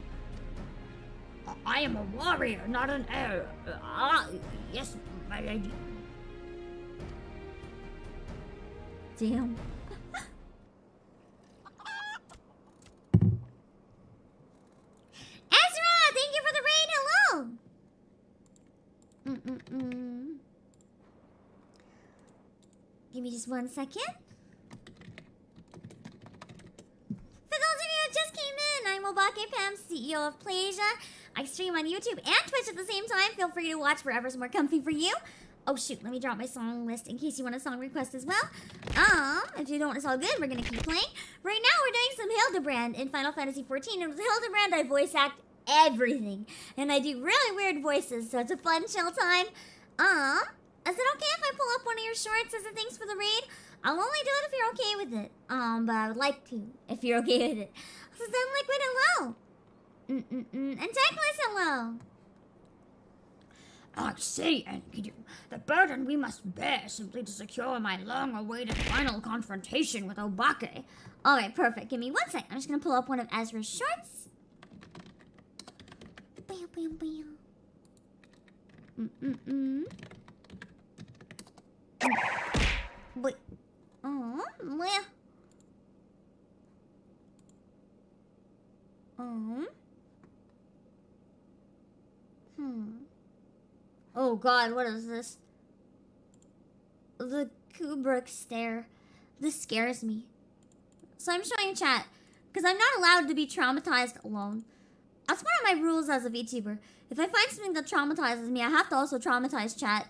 I am a warrior, not an heir. Yes, my lady. Damn. Ezra, thank you for the raid. Hello. Give me just 1 second. For those of you who just came in, I'm Obake Pam, CEO of Playasia. I stream on YouTube and Twitch at the same time. Feel free to watch wherever's more comfy for you. Oh shoot, let me drop my song list in case you want a song request as well. If you don't, it's all good. We're gonna keep playing. Right now, we're doing some Hildibrand in Final Fantasy XIV. And with Hildibrand, I voice act everything, and I do really weird voices, so it's a fun, chill time. Is it okay if I pull up one of your shorts as a thanks for the raid? I'll only do it if you're okay with it. But I would like to, if you're okay with it. So then, Liquid, hello. And Techless, hello. I say, Enkidu, the burden we must bear simply to secure my long-awaited final confrontation with Obake. Alright, perfect. Give me 1 second. I'm just gonna pull up one of Ezra's shorts. Bam, bam, bam. Wait. Where? Oh god, what is this? The Kubrick stare. This scares me. So I'm showing chat, because I'm not allowed to be traumatized alone. That's one of my rules as a VTuber. If I find something that traumatizes me, I have to also traumatize chat.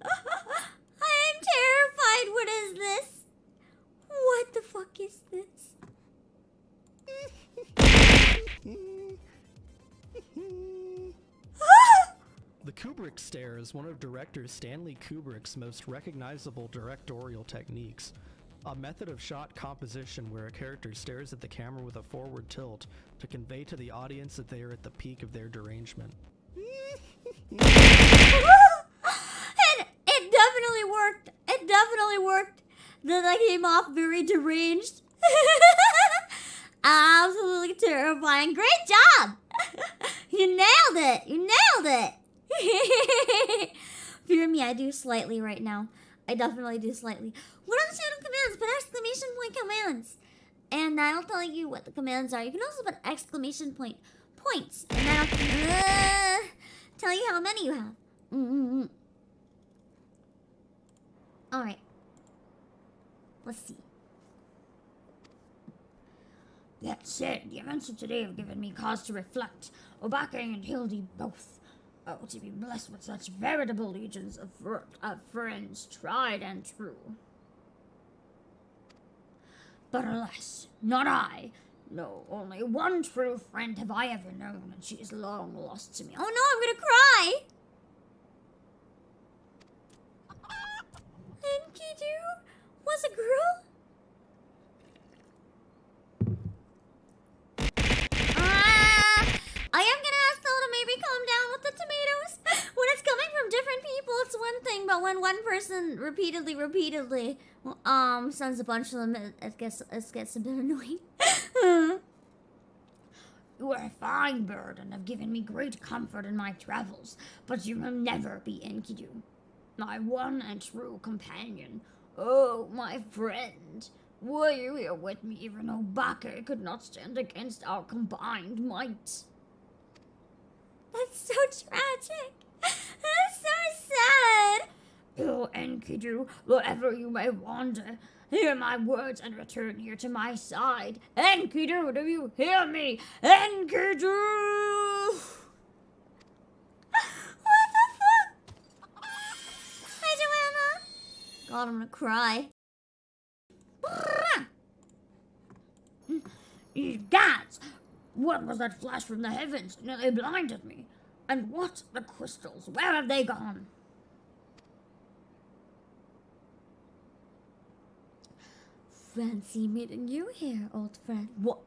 I'm terrified. What is this? What the fuck is this? The Kubrick stare is one of director Stanley Kubrick's most recognizable directorial techniques. A method of shot composition where a character stares at the camera with a forward tilt to convey to the audience that they are at the peak of their derangement. It definitely worked. It definitely worked. That I came off very deranged. Absolutely terrifying. Great job. You nailed it. You nailed it. Fear me, I do slightly right now. I definitely do slightly. What are the channel commands? Put exclamation point commands. And I'll tell you what the commands are. You can also put exclamation point points. And then I'll tell you how many you have. Alright. Let's see. That said, the events of today have given me cause to reflect. Obake and Hildibrand both. Oh, to be blessed with such veritable legions of friends, tried and true. But alas, not I. No, only one true friend have I ever known, and she is long lost to me. Oh no, I'm gonna cry! Enkidu was a girl? I am gonna ask though to maybe calm down with the tomatoes. When it's coming from different people, it's one thing, but when one person repeatedly sends a bunch of them, it gets a bit annoying. You are a fine bird and have given me great comfort in my travels, but you will never be Enkidu, my one and true companion. Oh, my friend, were you here with me even Obake could not stand against our combined might? That's so tragic. That's so sad. Oh, Enkidu, wherever you may wander, hear my words and return here to my side. Enkidu, do you hear me? Enkidu! What the fuck? Hi, Joanna. God, I'm gonna cry. Ye gods! What was that flash from the heavens? They blinded me. And what? The crystals? Where have they gone? Fancy meeting you here, old friend. What?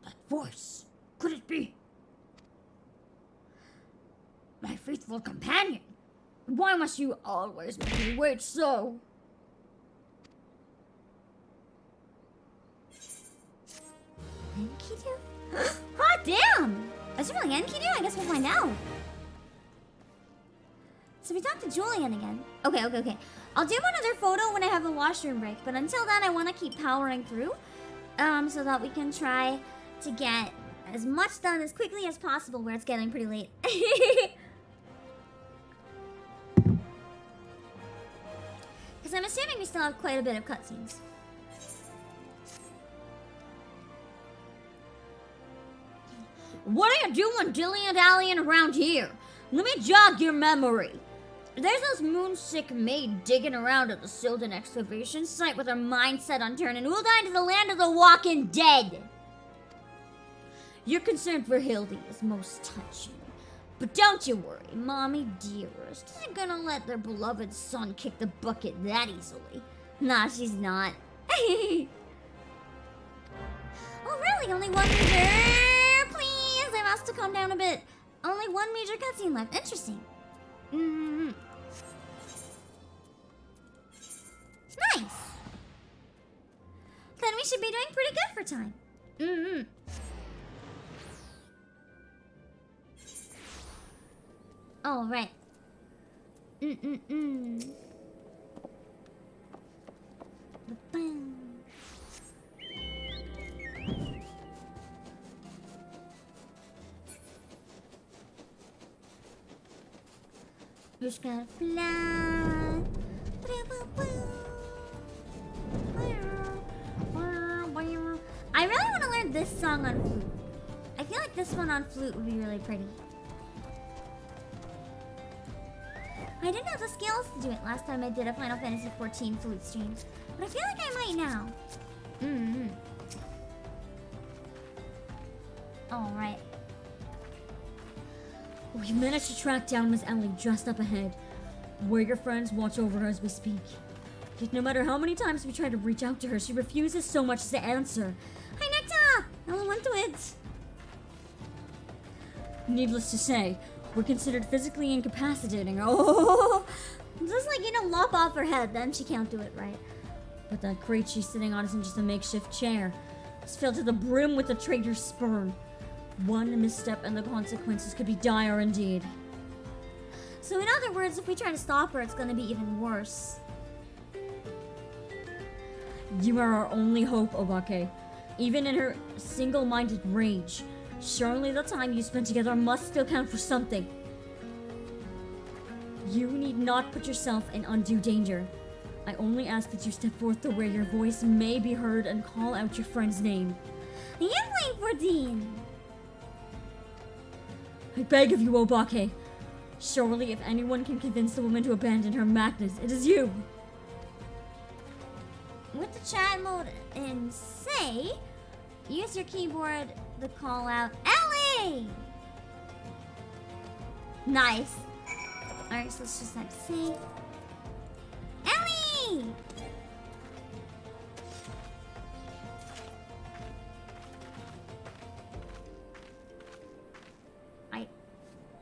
That voice. Could it be? My faithful companion. Why must you always make me wait so? Enkidu? Hot damn! Is it really Enkidu? I guess we'll find out. So we talked to Julian again. Okay. I'll do another photo when I have a washroom break, but until then I want to keep powering through, so that we can try to get as much done as quickly as possible where it's getting pretty late. Because I'm assuming we still have quite a bit of cutscenes. What are you doing dilly-dallying around here? Let me jog your memory. There's this moonsick maid digging around at the Sil'dih excavation site with her mind set on turning Ul'dah into the land of the walking dead. Your concern for Hildibrand is most touching. But don't you worry, Mommy Dearest isn't gonna let their beloved son kick the bucket that easily. Nah, she's not. Oh, really? Only one major? Please, I must have calmed down a bit. Only one major cutscene left. Interesting. Nice. Then we should be doing pretty good for time. All right. Just gotta fly. I really want to learn this song on flute. I feel like this one on flute would be really pretty. I didn't have the skills to do it last time I did a Final Fantasy XIV flute stream, but I feel like I might now. Alright. We managed to track down Miss Ellie just up ahead. We're your friends, watch over her as we speak. Yet no matter how many times we try to reach out to her, she refuses so much as to answer. Hi, Necta! I want to it. Needless to say, we're considered physically incapacitating. Oh, Just like, lop off her head, then she can't do it right. but that crate she's sitting on isn't just a makeshift chair. It's filled to the brim with the traitor's sperm. One misstep and the consequences could be dire indeed. So in other words, if we try to stop her, it's gonna be even worse. You are our only hope, Obake. Even in her single-minded rage, surely the time you spent together must still count for something. You need not put yourself in undue danger. I only ask that you step forth to where your voice may be heard and call out your friend's name. I am playing for Dean. I beg of you, Obake. Surely if anyone can convince the woman to abandon her madness, it is you. With the chat mode and say, use your keyboard to call out Ellie! Nice. Alright, so let's just type say Ellie!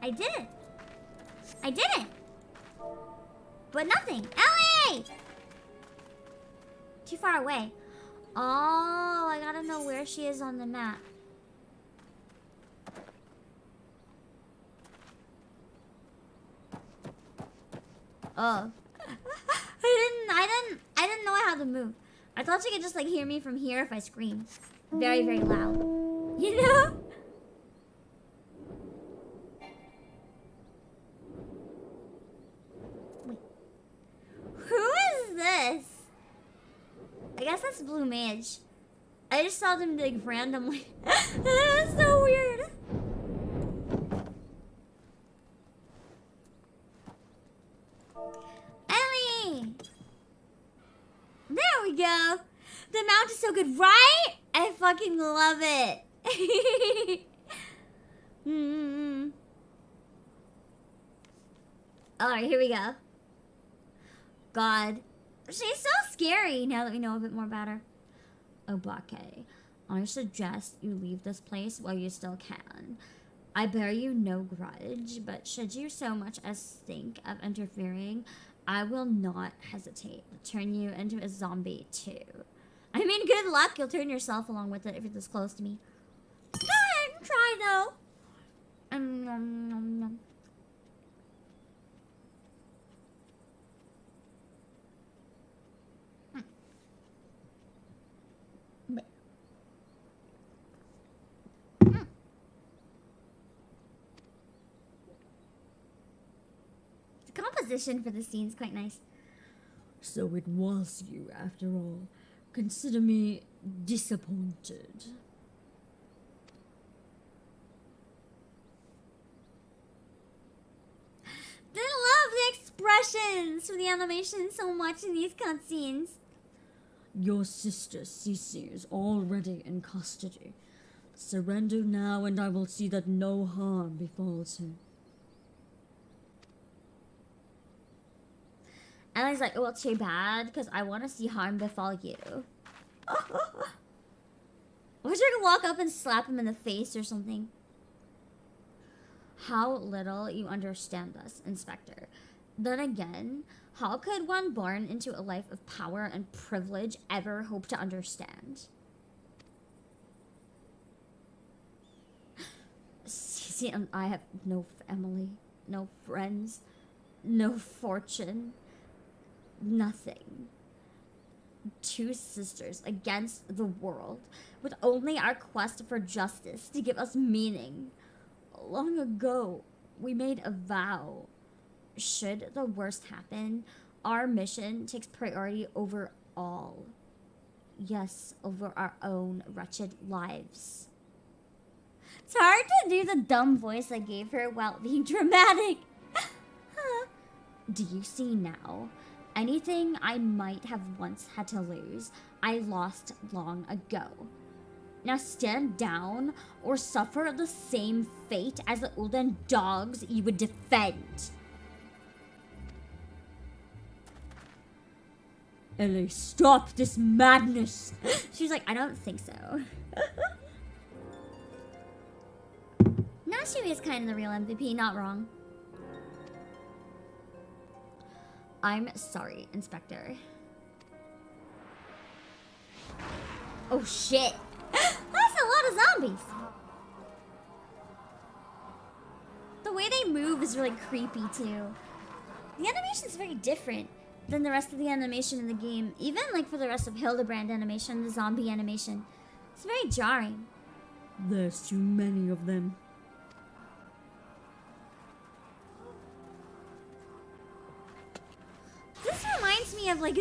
I did it. I did it. But nothing. Ellie! Too far away. Oh, I gotta know where she is on the map. Oh. I didn't know how to move. I thought she could just like hear me from here if I scream. Very, very loud. You know? Wait. Who is this? I guess that's Blue Mage. I just saw them like randomly. That's so weird. Ellie! There we go. The mount is so good, right? I fucking love it. Alright, here we go. God. She's so scary now that we know a bit more about her. Obake, I suggest you leave this place while you still can. I bear you no grudge, but should you so much as think of interfering, I will not hesitate to turn you into a zombie too. I mean, good luck. You'll turn yourself along with it if you're this close to me. Go ahead and try though. The composition for the scene is quite nice. So it was you, after all. Consider me disappointed. I love the expressions from the animation so much in these cutscenes. Your sister, Cece, is already in custody. Surrender now, and I will see that no harm befalls her. Ellie's like, well, too bad, because I want to see harm befall you. I wish I could walk up and slap him in the face or something. How little you understand this, Inspector. Then again, how could one born into a life of power and privilege ever hope to understand? Cece and I have no family, no friends, no fortune. Nothing. Two sisters against the world, with only our quest for justice to give us meaning. Long ago, we made a vow. Should the worst happen, our mission takes priority over all. Yes, over our own wretched lives. It's hard to do the dumb voice I gave her while being dramatic. Do you see now? Anything I might have once had to lose, I lost long ago. Now stand down or suffer the same fate as the olden dogs you would defend. Ellie, stop this madness! She's like, I don't think so. Nashi is kind of the real MVP, not wrong. I'm sorry, Inspector. Oh shit! That's a lot of zombies! The way they move is really creepy too. The animation's very different than the rest of the animation in the game. Even like for the rest of Hildibrand animation, the zombie animation. It's very jarring. There's too many of them. This reminds me of like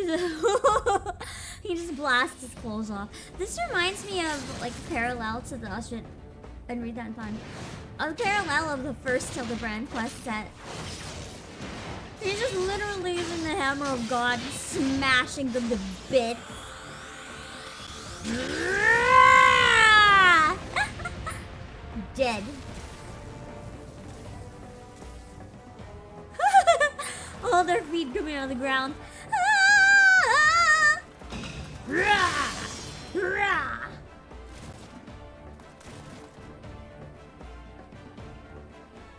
he just blasts his clothes off. This reminds me of like parallel to the shit. I didn't read that in time. A parallel of the first Hildibrand quest set. He's just literally using the hammer of God, smashing them to bits. Dead. All their feet coming out of the ground.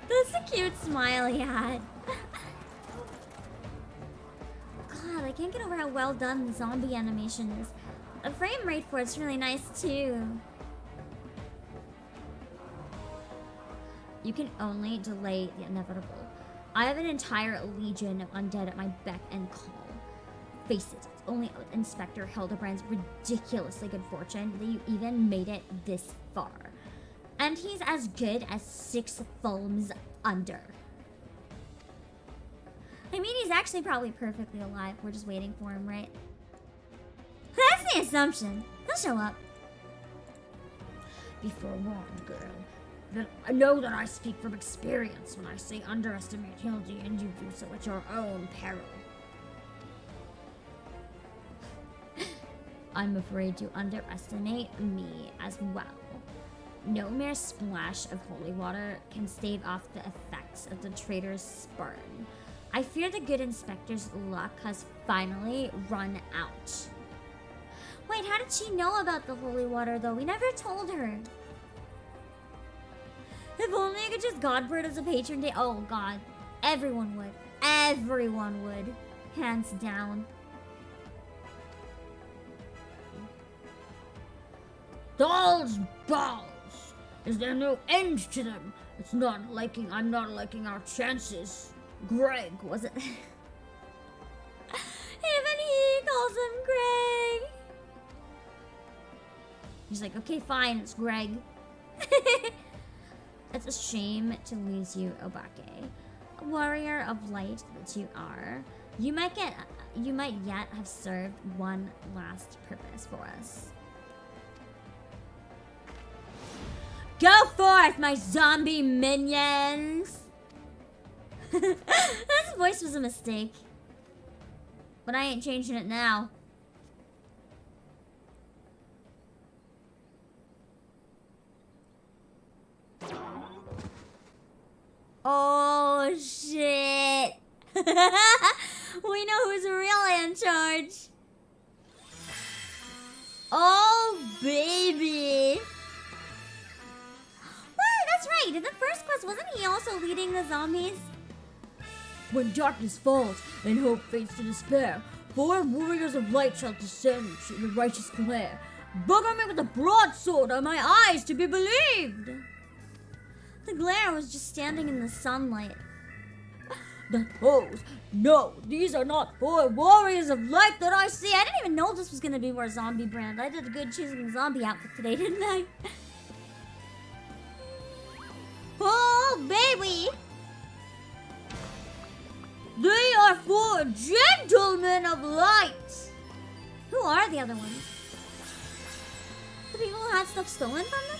That's a cute smile he had. God, I can't get over how well done the zombie animation is. The frame rate for it's really nice too. You can only delay the inevitable. I have an entire legion of undead at my beck and call. Face it, it's only Inspector Hildibrand's ridiculously good fortune that you even made it this far. And he's as good as 6 films under. I mean, he's actually probably perfectly alive. We're just waiting for him, right? That's the assumption. He'll show up. Be forewarned, girl. That I know that I speak from experience when I say underestimate Hildy, and you do so at your own peril. I'm afraid you underestimate me as well. No mere splash of holy water can stave off the effects of the traitor's spurn. I fear the good inspector's luck has finally run out. Wait, how did she know about the holy water though? We never told her. If only I could just Godbird as a patron day. Oh god. Everyone would. Everyone would. Hands down. Dolls, balls! Is there no end to them? I'm not liking our chances. Greg, was it? Even he calls him Greg. He's like, okay, fine, it's Greg. It's a shame to lose you, Obake. A warrior of light that you are. You might yet have served one last purpose for us. Go forth, my zombie minions! That voice was a mistake. But I ain't changing it now. Oh shit! We know who's really in charge. Oh baby! That's right. In the first quest, wasn't he also leading the zombies? When darkness falls and hope fades to despair, 4 warriors of light shall descend to the righteous glare. Bugger me with a broadsword on my eyes to be believed! The glare was just standing in the sunlight. The foes! No, these are not 4 warriors of light that I see. See, I didn't even know this was gonna be more zombie brand. I did good choosing the zombie outfit today, didn't I? Oh, baby! They are 4 gentlemen of light! Who are the other ones? The people who had stuff stolen from them?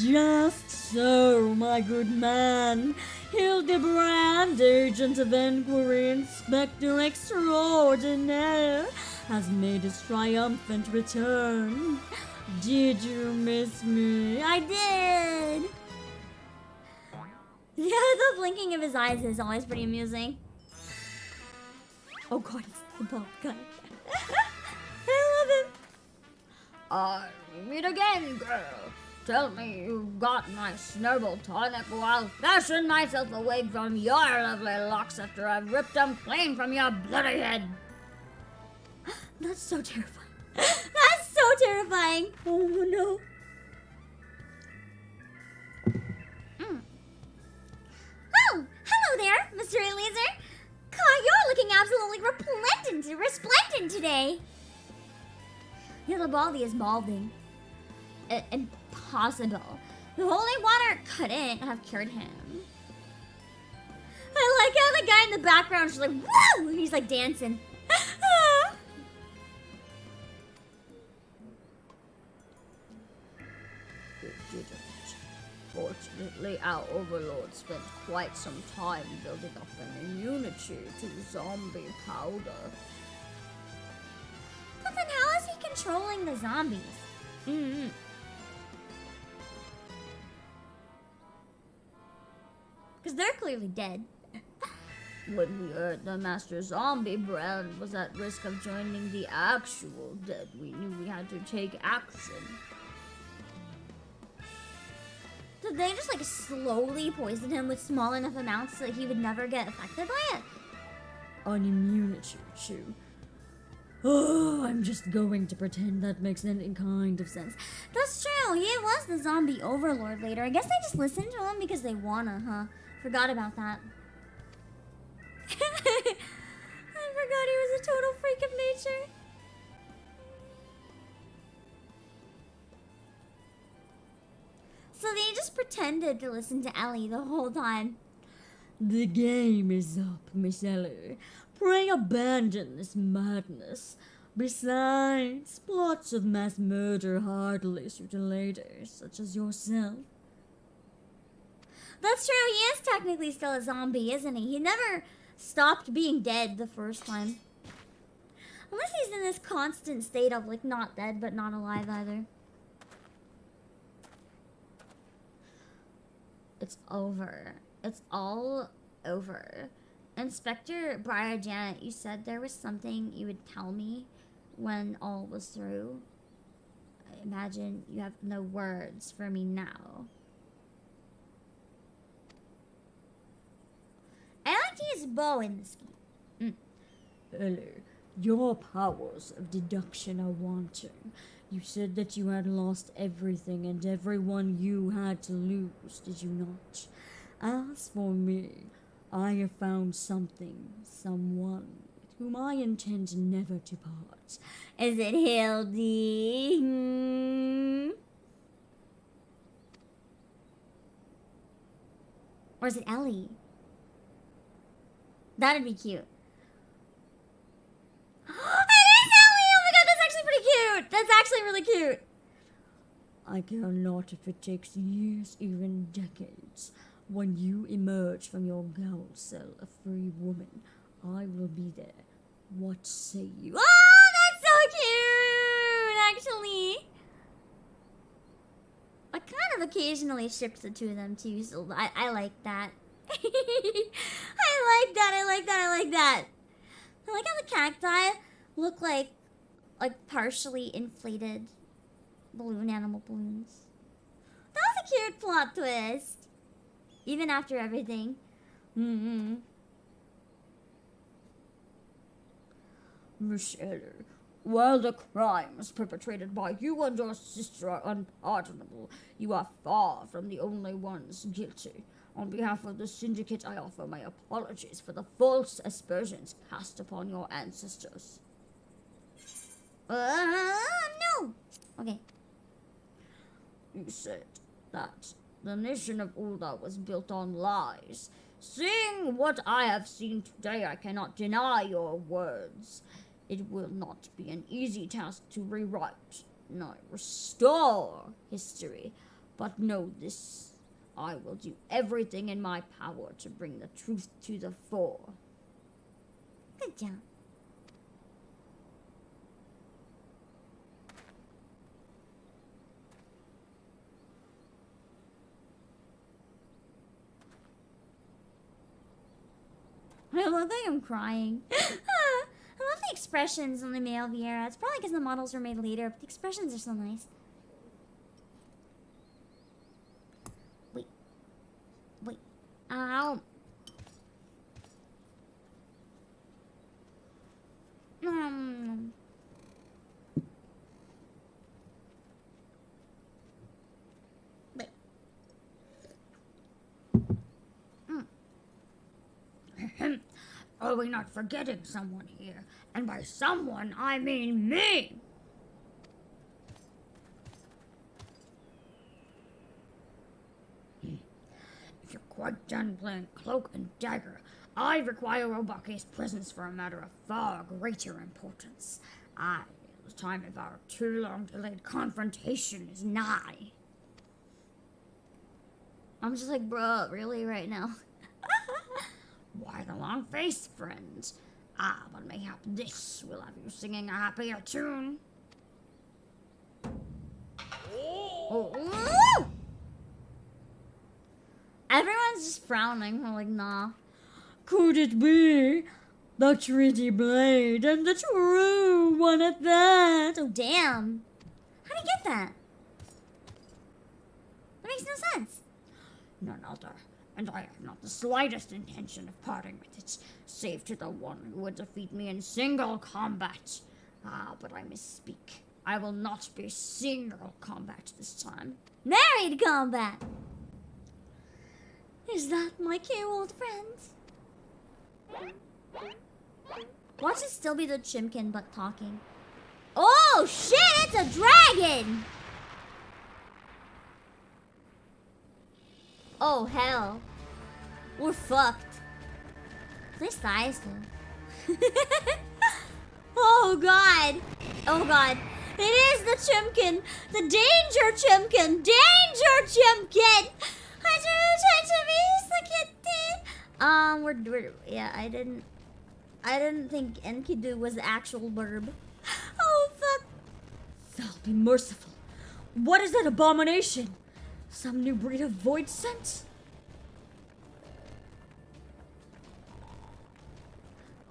Just so, my good man. Hildibrand, agent of inquiry, inspector extraordinaire, has made his triumphant return. Did you miss me? I did! Yeah, the blinking of his eyes is always pretty amusing. Oh god, it's the bald guy. I love him. We meet again, girl. Tell me you got my snowball tonic while I'll fashion myself away from your lovely locks after I've ripped them clean from your bloody head. That's so terrifying. That's so terrifying. Oh no. Oh, hello there, Mr. Eliezer. God, you're looking absolutely resplendent today. Hildibrand is balding. Impossible. The holy water couldn't have cured him. I like how the guy in the background is like, woo! He's like dancing. It didn't. Fortunately, our overlord spent quite some time building up an immunity to zombie powder. But then how is he controlling the zombies? Because they're clearly dead. When we heard the Master Zombie brand was at risk of joining the actual dead, we knew we had to take action. Did they just like slowly poison him with small enough amounts so that he would never get affected by it? An immunity chew. Oh, I'm just going to pretend that makes any kind of sense. That's true. He was the zombie overlord later. I guess they just listened to him because they wanna, huh? Forgot about that. I forgot he was a total freak of nature. So they just pretended to listen to Ellie the whole time. The game is up, Miss Ellie. Pray abandon this madness. Besides, plots of mass murder hardly suit a lady such as yourself. That's true, he is technically still a zombie, isn't he? He never stopped being dead the first time. Unless he's in this constant state of, like, not dead but not alive either. It's over. It's all over. Inspector Briardien, you said there was something you would tell me when all was through. I imagine you have no words for me now. I like to use bow in this game. Ellie, your powers of deduction are wanting. You said that you had lost everything and everyone you had to lose, did you not? As for me, I have found something, someone, with whom I intend never to part. Is it Hildy? Or is it Ellie? That'd be cute. It is Ellie! Oh my god, that's actually pretty cute! That's actually really cute. I care not if it takes years, even decades. When you emerge from your gout cell a free woman, I will be there. What say you? Oh, that's so cute! Actually. I kind of occasionally ship the two of them too, so I like that. I like that. I like that. I like how the cacti look like partially inflated animal balloons. That was a cute plot twist. Even after everything. Miss Ellie, while the crimes perpetrated by you and your sister are unpardonable, you are far from the only ones guilty. On behalf of the Syndicate, I offer my apologies for the false aspersions cast upon your ancestors. No. Okay. You said that the nation of Ulda was built on lies. Seeing what I have seen today, I cannot deny your words. It will not be an easy task to rewrite, nor restore history, but know this. I will do everything in my power to bring the truth to the fore. Good job. I look like I'm crying. expressions on the male Viera. It's probably because the models were made later, but the expressions are so nice. Wait. Ow. Are we not forgetting someone here? And by someone, I mean me! If you're quite done playing cloak and dagger, I require Obake's presence for a matter of far greater importance. The time of our too long delayed confrontation is nigh. I'm just like, bruh, really right now? Why the long face, friends? But mayhap this will have you singing a happier tune. Oh. Everyone's just frowning. We're like, nah. Could it be the treaty blade and the true one at that? Oh, damn. How'd he get that? That makes no sense. None other. And I have not the slightest intention of parting with it, save to the one who would defeat me in single combat. But I misspeak. I will not be single combat this time. Married combat! Is that my cute old friend? Watch it still be the chimkin but talking. Oh shit, it's a dragon! Oh hell. We're fucked. This dies though. Oh god. Oh god. It is the chimkin. The danger chimkin. Danger chimkin! Yeah, I didn't think Enkidu was the actual verb. Oh fuck. Thou be merciful. What is that abomination? Some new breed of void scent?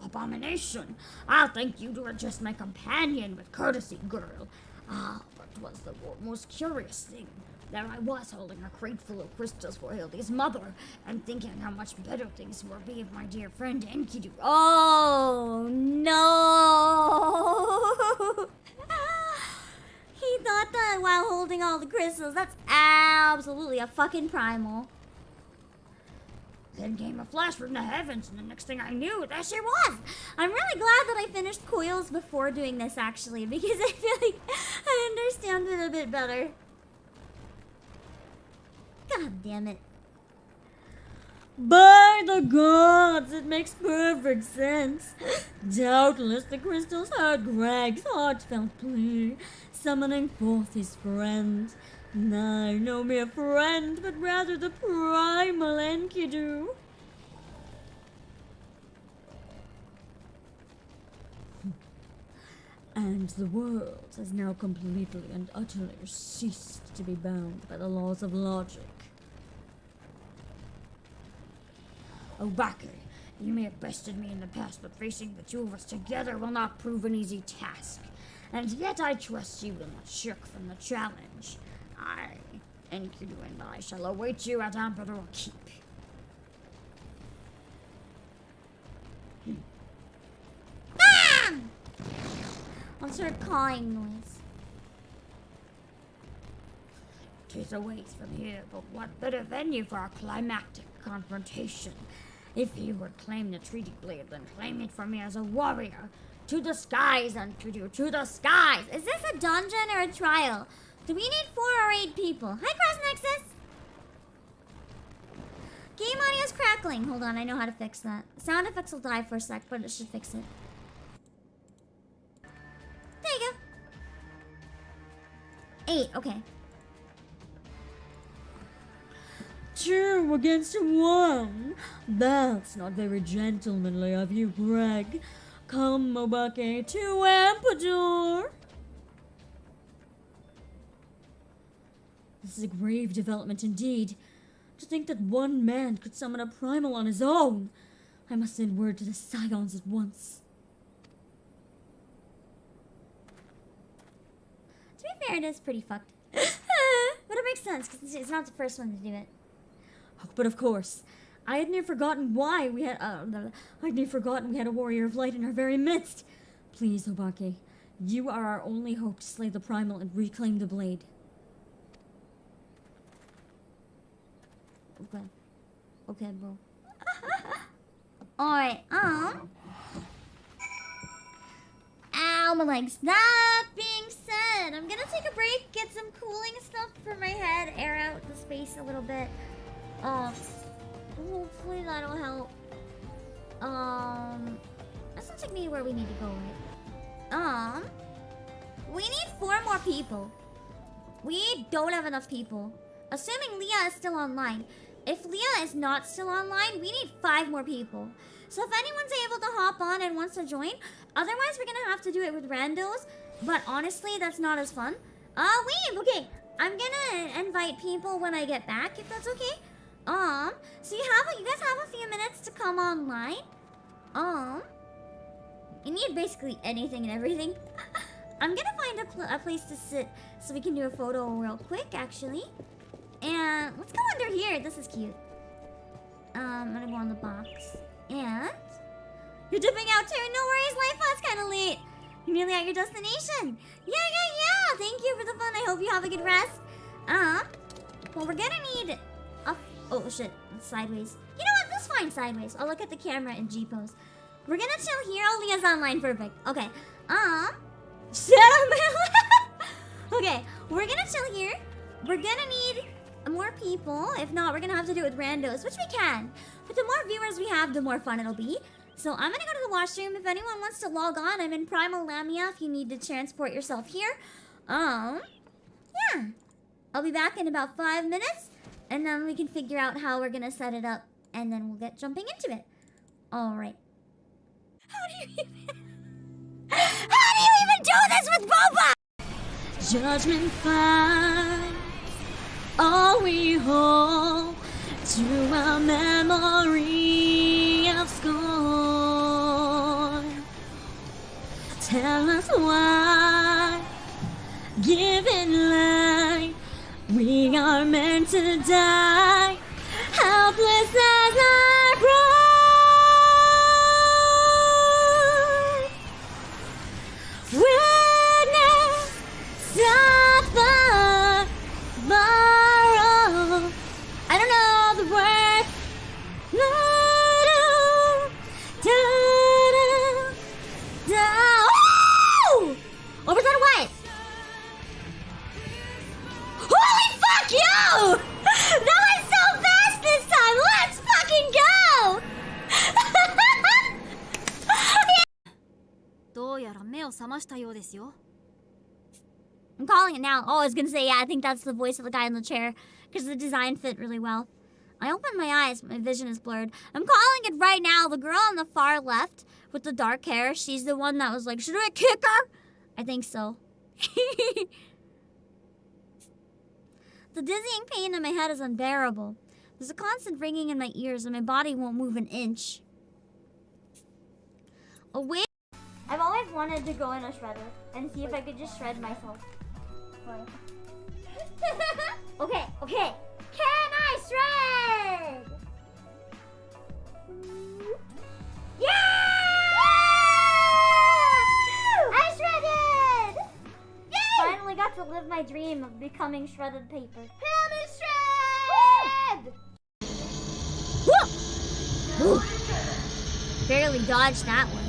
Abomination! I'll thank you to address my companion with courtesy, girl. But 'twas the most curious thing. There I was holding a crate full of crystals for Hildy's mother, and thinking how much better things would be if my dear friend Enkidu. Oh no! He thought that while holding all the crystals. That's absolutely a fucking primal. Then came a flash from the heavens, and the next thing I knew, there she was! I'm really glad that I finished Coils before doing this, actually, because I feel like I understand it a bit better. God damn it. By the gods, it makes perfect sense. Doubtless the crystals heard Greg's heartfelt plea, summoning forth his friend. Nay, no mere friend, but rather the primal Enkidu. And the world has now completely and utterly ceased to be bound by the laws of logic. Obake, you may have bested me in the past, but facing the two of us together will not prove an easy task. And yet I trust you will not shirk from the challenge. I, Enkidu, and I shall await you at Emperor Keep. Bam! What's her cawing noise? 'Tis a ways from here, but what better venue for a climactic confrontation? If you would claim the treaty blade, then claim it from me as a warrior. To the skies, Enkidu, to the skies! Is this a dungeon or a trial? Do we need 4 or 8 people? Hi, Cross Nexus! Game audio's crackling. Hold on, I know how to fix that. Sound effects will die for a sec, but it should fix it. There you go. 8, okay. 2 against 1. That's not very gentlemanly of you, Greg. Come, Obake, to Emperor. This is a grave development indeed. To think that one man could summon a primal on his own. I must send word to the Scions at once. here it is, pretty fucked. But it makes sense, because it's not the first one to do it. Oh, but of course, I had near forgotten why we had. I'd near forgotten we had a warrior of light in our very midst. Please, Obake, you are our only hope to slay the Primal and reclaim the blade. Okay. Okay, bro. Alright, ow, my legs. That being said, I'm gonna take a break, get some cooling stuff for my head, air out the space a little bit. Hopefully that'll help. That's not take me where we need to go, right? We need 4 more people. We don't have enough people. Assuming Leah is still online. If Leah is not still online, we need 5 more people. So if anyone's able to hop on and wants to join, otherwise we're gonna have to do it with randos. But honestly, that's not as fun. Okay. I'm gonna invite people when I get back, if that's okay. So you guys have a few minutes to come online. You need basically anything and everything. I'm gonna find a place to sit so we can do a photo real quick, actually. And let's go under here. This is cute. I'm gonna go on the box. And you're dipping out too. No worries, life was kind of late. You're nearly at your destination. Yeah. Thank you for the fun. I hope you have a good rest. Well, we're gonna need a... Oh, shit. It's sideways. You know what? This is fine sideways. I'll look at the camera in G pose. We're gonna chill here. Oh, Leah's online. Perfect. Okay. Shut up, man. Okay. We're gonna chill here. We're gonna need more people. If not, we're gonna have to do it with randos, which we can. But the more viewers we have, the more fun it'll be. So I'm gonna go to the washroom. If anyone wants to log on, I'm in Primal Lamia if you need to transport yourself here. Yeah. I'll be back in about 5 minutes, and then we can figure out how we're gonna set it up, and then we'll get jumping into it. Alright. How do you even do this with Boba? Judgment fire, all we hold to our memory of scorn. Tell us why, given life, we are meant to die, helpless as our pride. Witness of the borrow. I don't know the word. Oh, was that a what? Holy fuck you! That was so fast this time! Let's fucking go! I'm calling it now. Oh, I was gonna say, yeah, I think that's the voice of the guy in the chair, because the design fit really well. I opened my eyes, my vision is blurred. I'm calling it right now. The girl on the far left with the dark hair, she's the one that was like, should I kick her? I think so. The dizzying pain in my head is unbearable. There's a constant ringing in my ears and my body won't move an inch. Oh, wait. I've always wanted to go in a shredder and see if I could just shred myself. Okay. Can I shred? Yeah! I shredded! Yay! Finally got to live my dream of becoming shredded paper. Shred! Woo! Barely dodged that one.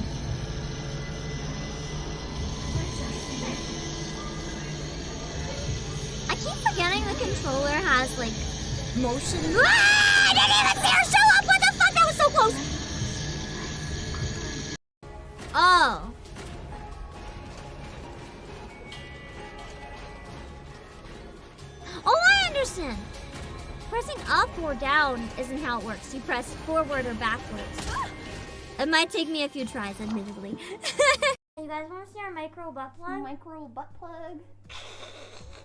I keep forgetting the controller has like motion. Ah! I didn't even see her show up! What the fuck? That was so close! Oh. Oh, I understand. Pressing up or down isn't how it works. You press forward or backwards. It might take me a few tries, admittedly. You guys want to see our micro butt plug? Micro butt plug.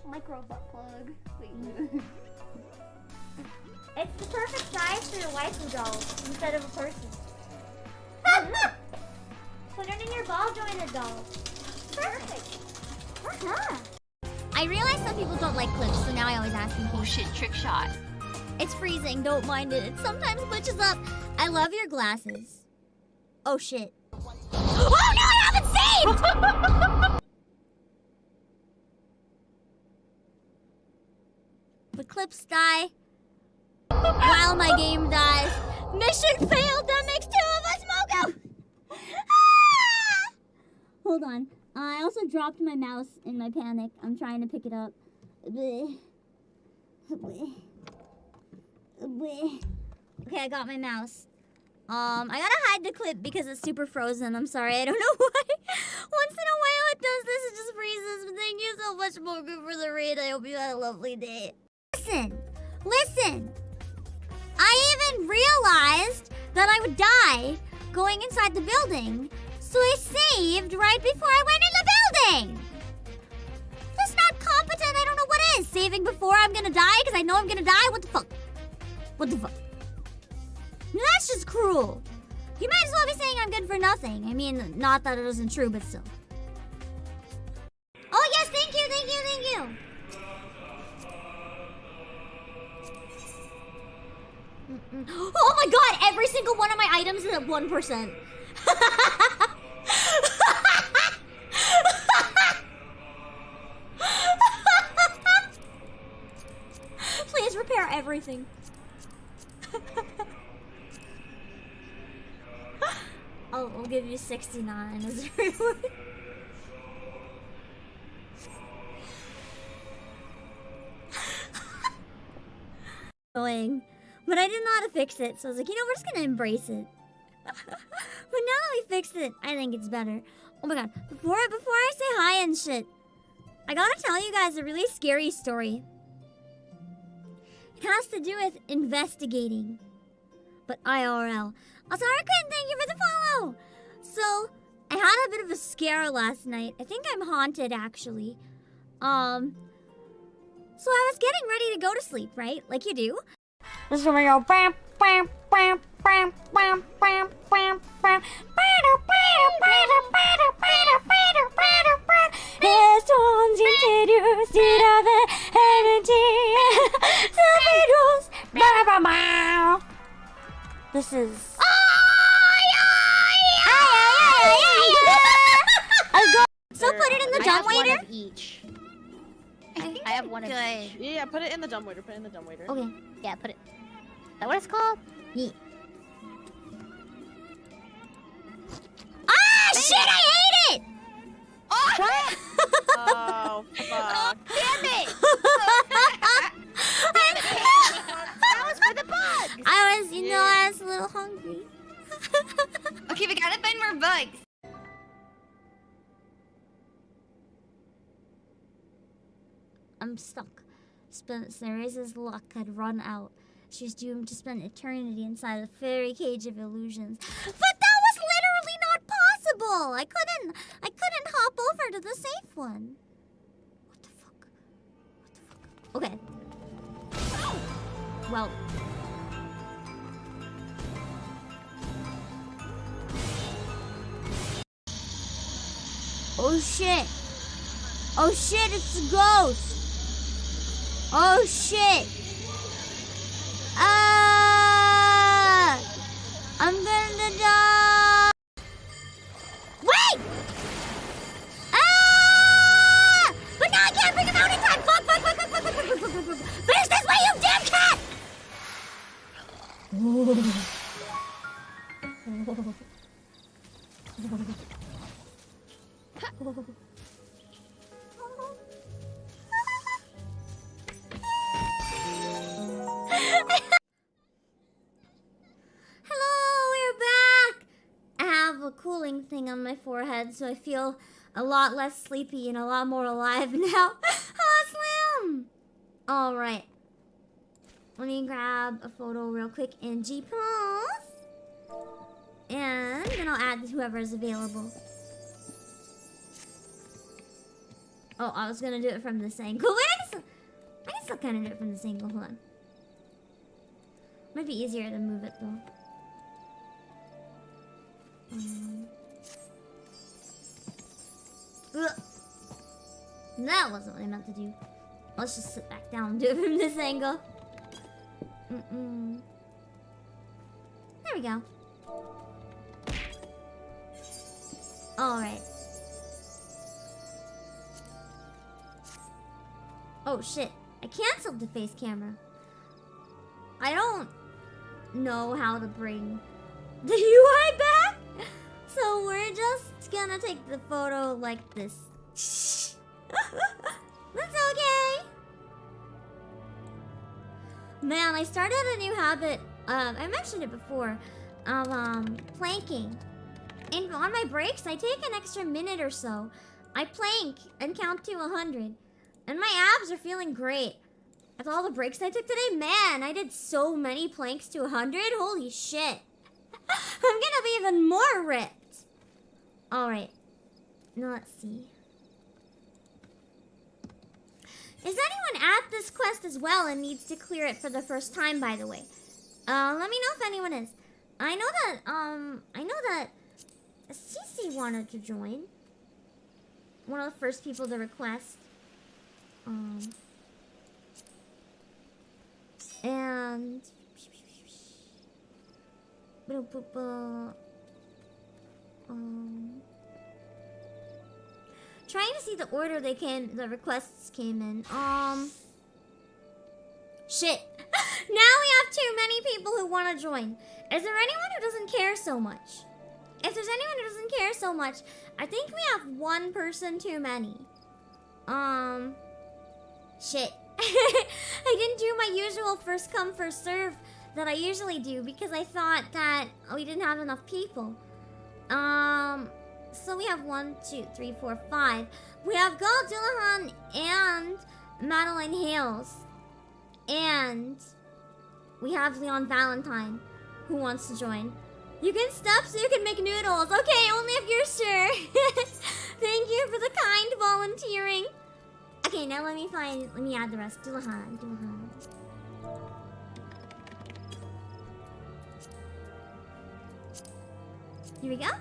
Micro butt plug. Wait. It's the perfect size for your waifu doll instead of a person. Put it in your ball jointed doll. Perfect. I I realize some people don't like clips, so now I always ask them. Oh shit, trick shot. It's freezing, don't mind it. It sometimes glitches up. I love your glasses. Oh shit. Oh no, I haven't saved! The clips die while my game dies. Mission failed, that makes 2 of us, Mogo! Ah! Hold on. I also dropped my mouse in my panic. I'm trying to pick it up. Okay, I got my mouse. I gotta hide the clip because it's super frozen. I'm sorry, I don't know why. Once in a while it does this, it just freezes. But thank you so much, Mogu, for the raid. I hope you had a lovely day. Listen. I even realized that I would die going inside the building. So I saved right before I went in the building. That's not competent. I don't know what is. Saving before I'm gonna die because I know I'm gonna die? What the fuck? What the fuck? No, that's just cruel. You might as well be saying I'm good for nothing. I mean, not that it isn't true, but still. Oh, yes, thank you. Oh my god, every single one of my items is at 1%. Please repair everything. I'll give you 69 as a reward. Annoying. But I didn't know how to fix it, so I was like, you know, we're just gonna embrace it. But now that we fixed it, I think it's better. Oh my god, before I say hi and shit, I gotta tell you guys a really scary story. It has to do with investigating, but IRL. Asarakin, thank you for the follow! So, I had a bit of a scare last night. I think I'm haunted, actually. So I was getting ready to go to sleep, right? Like you do. This is where we go bam bam bam bam bam bam bam bam. Restons intérieurs d'avait energy. This is. So put it in the dumbwaiter. One of each. I have one of each. Yeah, put it in the dumbwaiter. Put it in the dumbwaiter. Okay. Yeah, put it. Is that what it's called? Yeah. Ah, shit! I hate it. Oh! Oh, fuck. Damn it! That was for the bugs. I was a little hungry. Okay, we gotta find more bugs. I'm stuck. Cerese's luck had run out. She's doomed to spend eternity inside a fairy cage of illusions. But that was literally not possible! I couldn't hop over to the safe one. What the fuck? Okay. Well. Oh shit! Oh shit, it's a ghost! Oh shit! I'm gonna die! Wait! But now I can't bring him out in time! Fuck! Finish this way, you damn cat! Hello, we're back! I have a cooling thing on my forehead, so I feel a lot less sleepy and a lot more alive now. Hello, Slim! Alright. Let me grab a photo real quick in G-Pose. And then I'll add whoever is available. Oh, I was gonna do it from this angle. Wait, I can still kind of do it from this angle. Hold on. Might be easier to move it though. That wasn't what I meant to do. Let's just sit back down and do it from this angle. There we go. Alright. Oh shit. I canceled the face camera. I don't know how to bring the UI back. So we're just gonna take the photo like this. That's okay. Man, I started a new habit. I mentioned it before. Of planking. And on my breaks, I take an extra minute or so. I plank and count to 100. And my abs are feeling great. After all the breaks I took today, man, I did so many planks to 100. Holy shit. I'm gonna be even more ripped. Alright. Now let's see. Is anyone at this quest as well and needs to clear it for the first time, by the way? Let me know if anyone is. I know that Cece wanted to join. One of the first people to request. And trying to see the order the requests came in. Shit. Now we have too many people who want to join. Is there anyone who doesn't care so much? If there's anyone who doesn't care so much, I think we have one person too many. Shit. I didn't do my usual first come, first serve that I usually do because I thought that we didn't have enough people. So we have 1, 2, 3, 4, 5. We have Gal Dillahan and Madeline Hales. And we have Leon Valentine who wants to join. You can stop so you can make noodles. Okay, only if you're sure. Thank you for the kind volunteering. Okay, now let me add the rest. Dillahan. Here we go.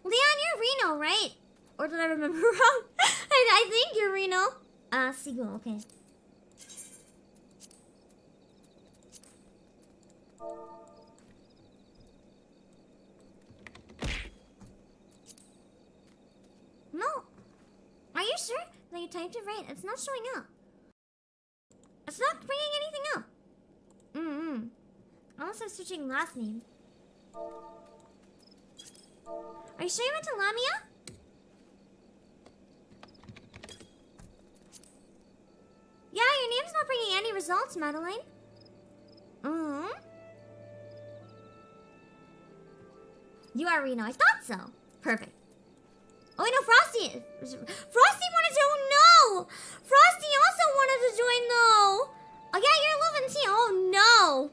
Leon, you're Reno, right? Or did I remember wrong? I think you're Reno. Sigul, okay. No. Are you sure that you typed it right? It's not showing up. It's not bringing anything up. Unless I'm switching last name. Are you sure you went to Lamia? Yeah, your name's not bringing any results, Madeline. You are Reno. I thought so. Perfect. Oh, wait, no, Frosty. Frosty wanted to. Oh, no. Frosty also wanted to join, though. Oh, yeah, you're 11 T. Oh, no.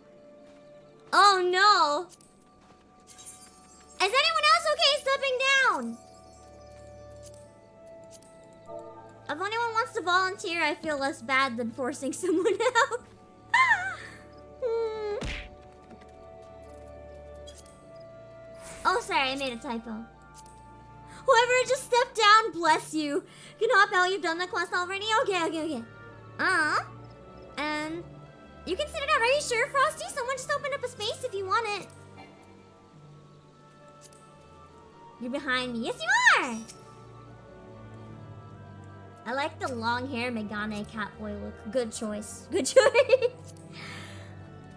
Oh, no. Is anyone else okay stepping down? If anyone wants to volunteer, I feel less bad than forcing someone out. Oh, sorry, I made a typo. Whoever just stepped down, bless you. You can hop out, you've done the quest already? Okay. And you can sit it out. Are you sure, Frosty? Someone just opened up a space if you want it. You're behind me. Yes, you are! I like the long hair Megane Catboy look. Good choice. Good choice.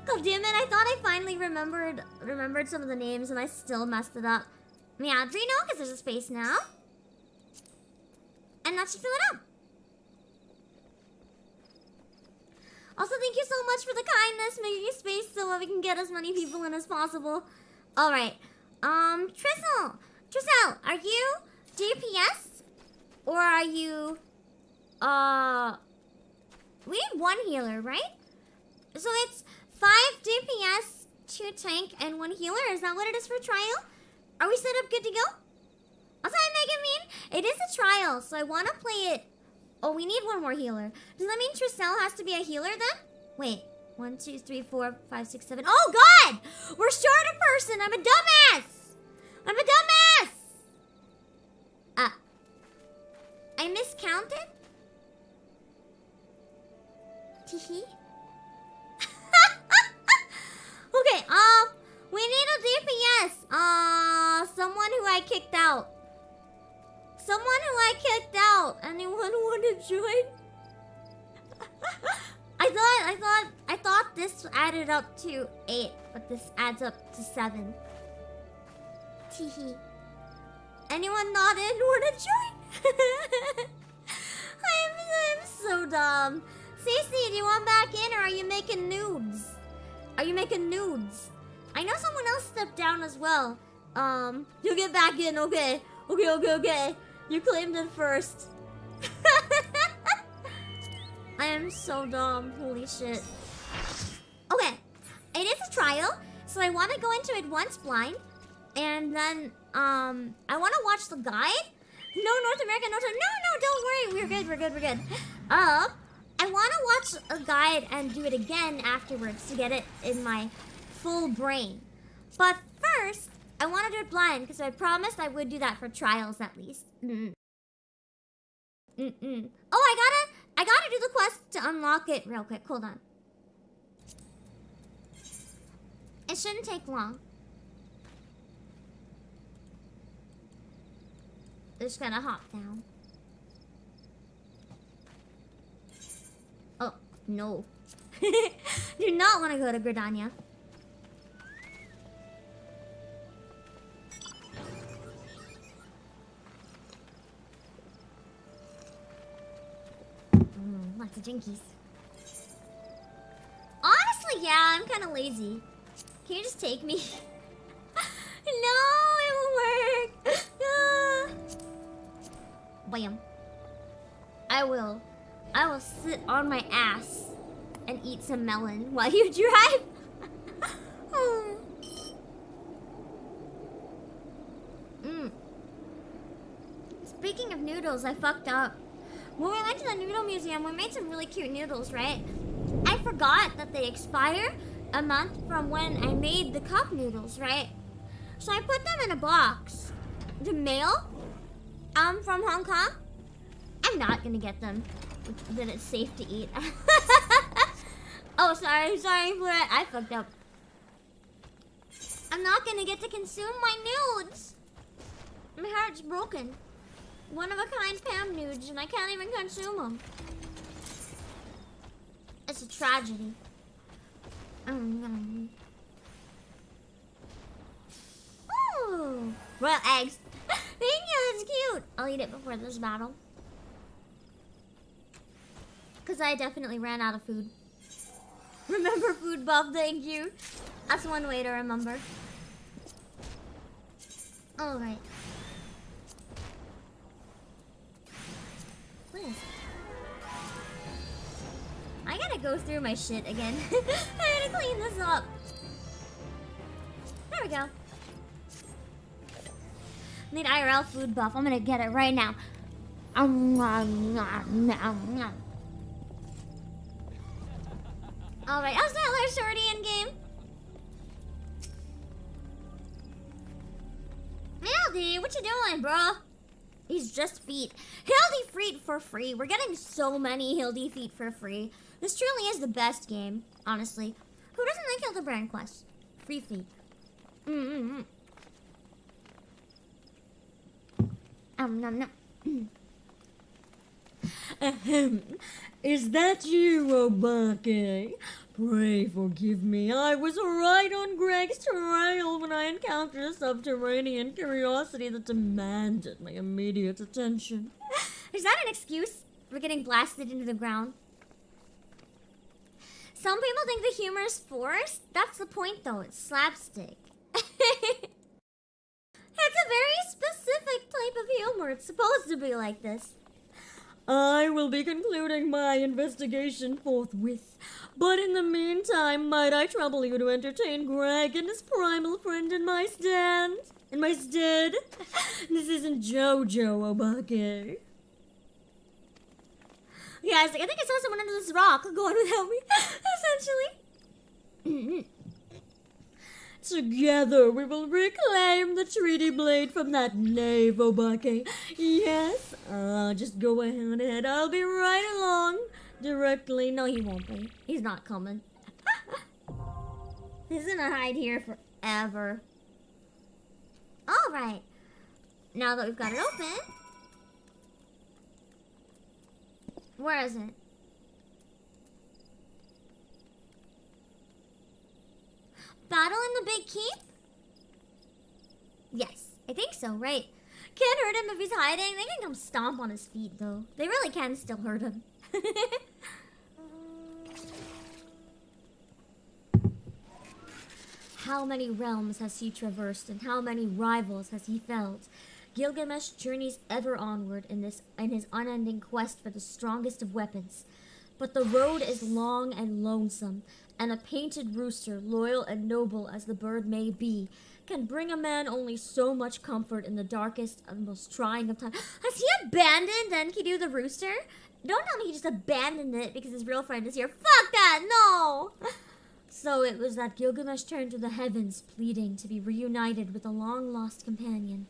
God damn it, I thought I finally remembered some of the names and I still messed it up. Yeah, Reno, because there's a space now. And that should fill it up. Also, thank you so much for the kindness, making a space so that we can get as many people in as possible. Alright. Trissel, are you DPS? Or are you, we need one healer, right? So it's 5 DPS, 2 tank, and 1 healer. Is that what it is for trial? Are we set up good to go? Also, Mega Mean, it is a trial, so I want to play it. Oh, we need one more healer. Does that mean Trissel has to be a healer then? Wait. 1, 2, 3, 4, 5, 6, 7. Oh God! We're short a person. I'm a dumbass. I'm a dumbass. I miscounted. Teehee. Okay. We need a DPS. Someone who I kicked out. Someone who I kicked out. Anyone want to join? I thought this added up to 8, but this adds up to 7. Teehee. Anyone not in want to join? I'm so dumb. Cece, do you want back in, or are you making nudes? Are you making nudes? I know someone else stepped down as well. You get back in, okay. Okay. You claimed it first. I am so dumb, holy shit. Okay, it is a trial, so I want to go into it once blind, and then, I want to watch the guide. No, North America, no, don't worry, we're good. I want to watch a guide and do it again afterwards to get it in my full brain. But first, I want to do it blind, because I promised I would do that for trials at least. Oh, I gotta do the quest to unlock it real quick. Hold on. It shouldn't take long. Just gotta hop down. Oh, no. Do not want to go to Briardien. Lots of jinkies. Honestly, yeah, I'm kind of lazy. Can you just take me? No, it won't work. Bam. I will sit on my ass and eat some melon while you drive. Speaking of noodles, I fucked up. When we went to the noodle museum, we made some really cute noodles, right? I forgot that they expire a month from when I made the cup noodles, right? So I put them in a box to mail from Hong Kong. I'm not gonna get them. That it's safe to eat. Oh, sorry for that. I fucked up. I'm not gonna get to consume my nudes. My heart's broken. One of a kind Pam nudes, and I can't even consume them. It's a tragedy. Ooh, royal eggs. Thank you, that's cute. I'll eat it before this battle. Because I definitely ran out of food. Remember food buff, thank you. That's one way to remember. Alright. What is it? I gotta go through my shit again. I gotta clean this up. There we go. Need IRL food buff. I'm gonna get it right now. Alright, how's that little shorty in game? Hildy, what you doing, bro? He's just feet. Hildy feet for free. We're getting so many Hildy feet for free. This truly is the best game, honestly. Who doesn't like Hildibrand Quests? Free feet. Is that you, Obake? Pray forgive me. I was right on Greg's trail when I encountered a subterranean curiosity that demanded my immediate attention. Is that an excuse for getting blasted into the ground? Some people think the humor is forced. That's the point, though. It's slapstick. It's a very specific type of humor. It's supposed to be like this. I will be concluding my investigation forthwith. But in the meantime, might I trouble you to entertain Greg and his primal friend in my stead? This isn't JoJo, Obake. Yeah, I was like, I think I saw someone under this rock going without me, essentially. Together we will reclaim the treaty blade from that knave, Obake. Yes, just go ahead. I'll be right along. Directly. No, he won't be. He's not coming. He's gonna hide here forever. Alright. Now that we've got it open. Where is it? Battle in the Big Keep? Yes, I think so, right? Can't hurt him if he's hiding. They can come stomp on his feet, though. They really can still hurt him. How many realms has he traversed, and how many rivals has he felled? Gilgamesh journeys ever onward in his unending quest for the strongest of weapons. But the road is long and lonesome, and a painted rooster, loyal and noble as the bird may be, can bring a man only so much comfort in the darkest and most trying of times. Has he abandoned Enkidu the rooster? Don't tell me he just abandoned it because his real friend is here. Fuck that, no! So it was that Gilgamesh turned to the heavens, pleading to be reunited with a long-lost companion.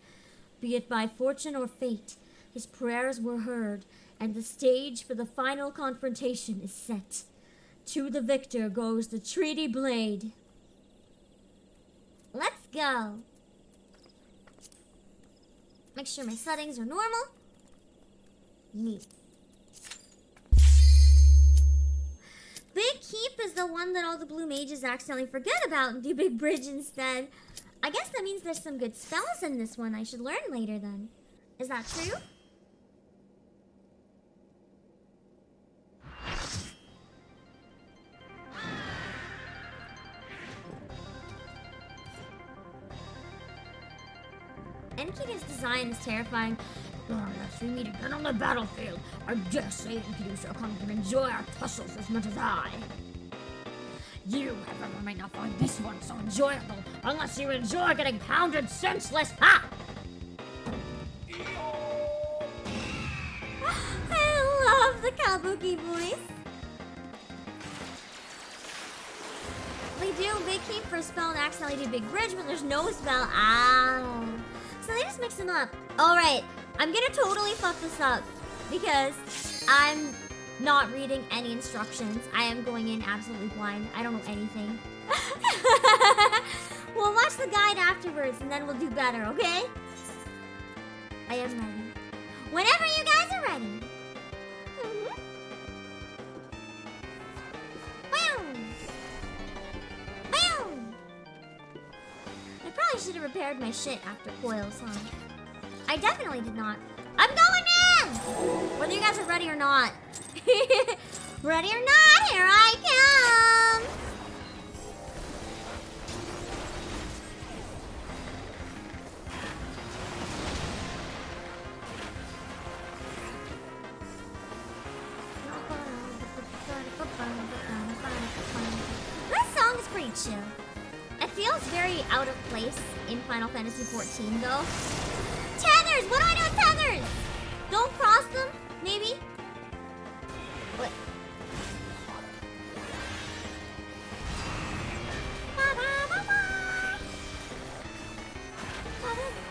Be it by fortune or fate, his prayers were heard, and the stage for the final confrontation is set. To the victor goes the treaty blade. Let's go. Make sure my settings are normal. Neat. Big Keep is the one that all the blue mages accidentally forget about and do Big Bridge instead. I guess that means there's some good spells in this one I should learn later then. Is that true? Enkidu's design is terrifying. Unless we meet again on the battlefield, I dare say Enkidu shall come to enjoy our tussles as much as I. You, however, may not find this one so enjoyable unless you enjoy getting pounded senseless. Ha! I love the kabuki voice. They do Big Keep for a spell and accidentally do Big Bridge, but there's no spell. Ah. So they just mix them up. Alright, I'm gonna totally fuck this up because I'm not reading any instructions. I am going in absolutely blind. I don't know anything. We'll watch the guide afterwards and then we'll do better, okay? I am ready. Whenever you guys are ready. I probably should have repaired my shit after coils, huh? I definitely did not. I'm going in! Whether you guys are ready or not. Ready or not, here I come! This song is pretty chill. It feels very out of place in Final Fantasy XIV, though. Tethers! What do I do with tethers? Don't cross them? Maybe? What?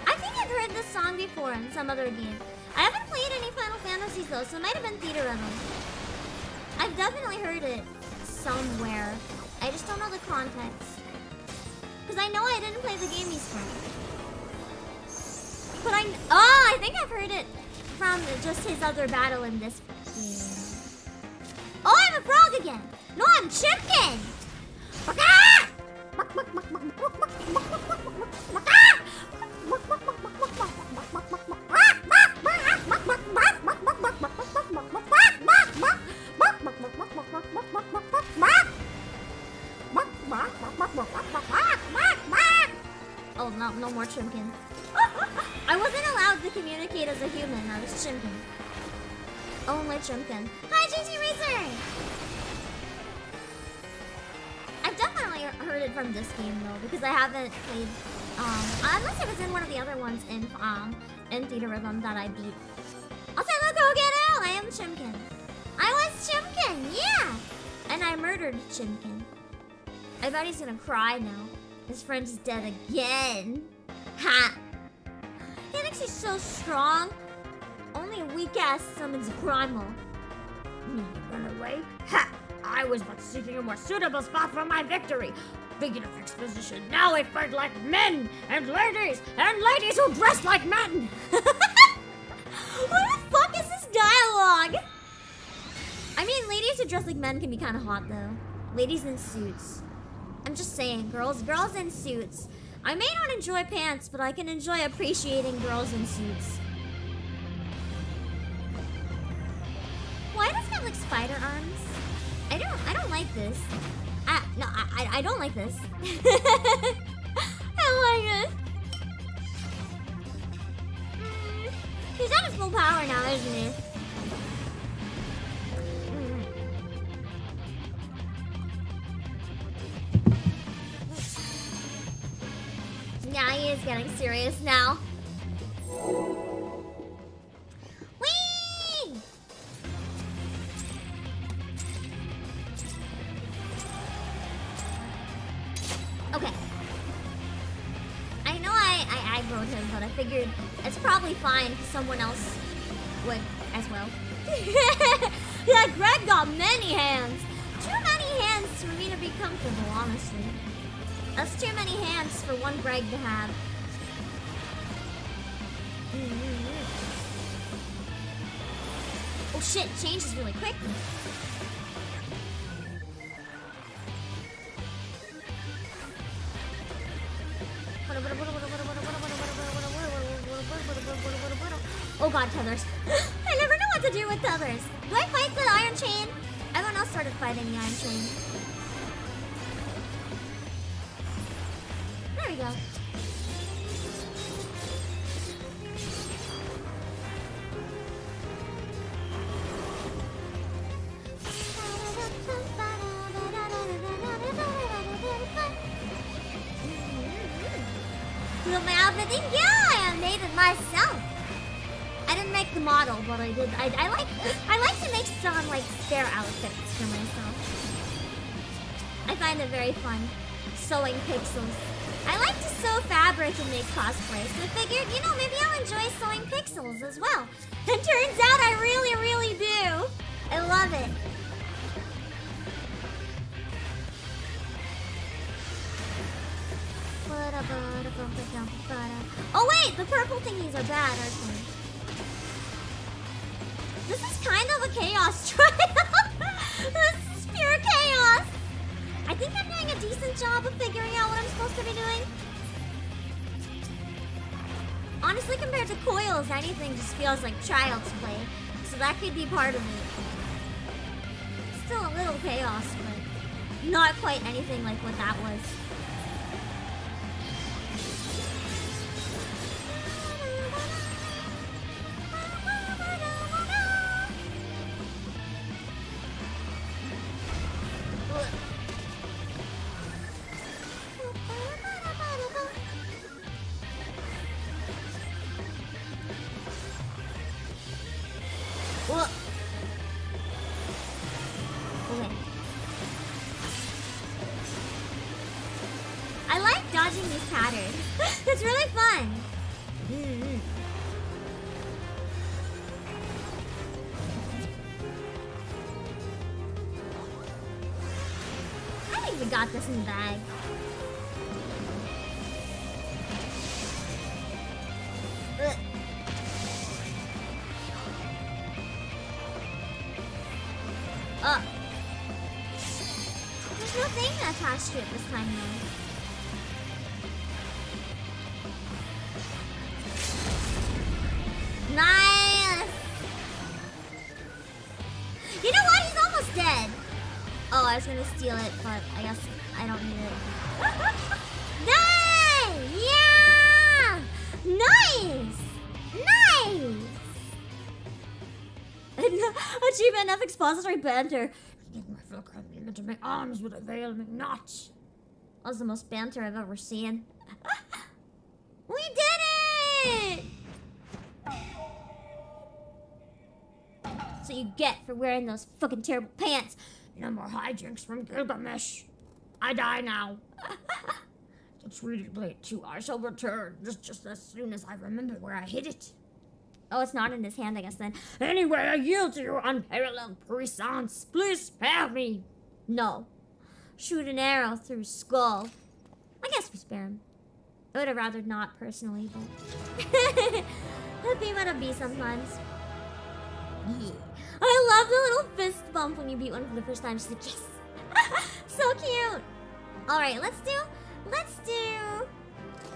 I think I've heard this song before in some other game. I haven't played any Final Fantasies, though, so it might have been Theater Rhythm. I've definitely heard it somewhere. I just don't know the context. Because I know I didn't play the game he's from. But I think I've heard it from just his other battle in this game. Oh, I'm a frog again! No, I'm Chipkin! Oh, no more Chimkin. I wasn't allowed to communicate as a human. I was Chimkin. Only Chimkin. Hi, GT Racer! I've definitely heard it from this game though, because I haven't played. Unless it was in one of the other ones in Theater Rhythm that I beat. I'll say, look, go get out! I am Chimkin. I was Chimkin, yeah! And I murdered Chimkin. I bet he's gonna cry now. His friend's dead again. Ha! He thinks he's so strong. Only a weak ass summons a Primal. Need to run away? Ha! I was but seeking a more suitable spot for my victory. Speaking of exposition, now I fight like men and ladies who dress like men. What the fuck is this dialogue? I mean, ladies who dress like men can be kind of hot though. Ladies in suits. I'm just saying, girls in suits. I may not enjoy pants, but I can enjoy appreciating girls in suits. Why does it have like spider arms? I don't like this. No, I don't like this. I don't like it. He's at his full power now, isn't he? Yeah, he is getting serious now. Whee! Okay. I know I aggroed him, but I figured it's probably fine because someone else would as well. Yeah, Greg got many hands. Too many hands for me to be comfortable, honestly. That's too many hands for one Greg to have. Oh shit, it changes really quick. Oh god, tethers. I never know what to do with tethers. Do I fight the Iron Chain? Everyone else started fighting the Iron Chain. There we go. Build my outfit. Thank you! I made it myself. I didn't make the model, but I did. I like to make some like spare outfits for myself. I find it very fun. Sewing pixels. I like to sew fabric and make cosplay, so I figured, you know, maybe I'll enjoy sewing pixels as well. And turns out I really, really do. I love it. Oh wait, the purple thingies are bad, aren't they? This is kind of a chaos trial. This is pure chaos. I think I'm doing a decent job of figuring out what I'm supposed to be doing. Honestly, compared to coils, anything just feels like child's play. So that could be part of it. Still a little chaos, but not quite anything like what that was. I like dodging these patterns. It's really fun. I think we got this in the bag. There's no thing attached to it this time though. Nice! You know what? He's almost dead. Oh, I was gonna steal it, but I guess I don't need it. Nice! Yeah! Nice! Nice! Achievement F expository banter. Into my arms would avail me not. That was the most banter I've ever seen. We did it! So you get for wearing those fucking terrible pants. No more hijinks from Gilgamesh. I die now. It's really late too. I shall return just as soon as I remember where I hid it. Oh, it's not in his hand, I guess then. Anyway, I yield to your unparalleled puissance. Please spare me. No. Shoot an arrow through skull. I guess we spare him. I would have rather not, personally, but... That'd be what it'll be sometimes. Yeah. I love the little fist bump when you beat one for the first time. Just like, yes! So cute! Alright, let's do...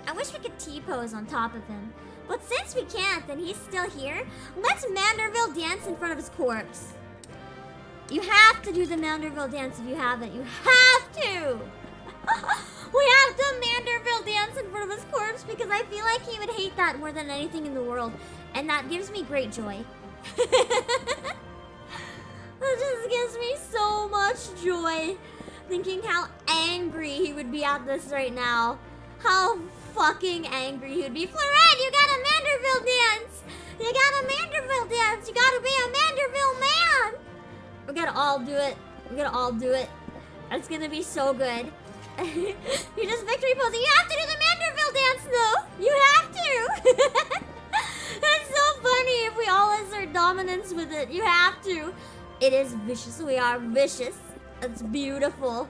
I wish we could T-pose on top of him. But since we can't, and he's still here, let's Manderville dance in front of his corpse. You have to do the Manderville dance if you haven't. You have to! We have to Manderville dance in front of his corpse because I feel like he would hate that more than anything in the world. And that gives me great joy. That just gives me so much joy. Thinking how angry he would be at this right now. How fucking angry he would be. Florette, you got a Manderville dance! You got a Manderville dance! You gotta be a Manderville man! We're gonna all do it. We're gonna all do it. It's gonna be so good. You're just victory posing. You have to do the Manderville dance though! You have to! It's so funny if we all assert dominance with it. You have to. It is vicious. We are vicious. It's beautiful.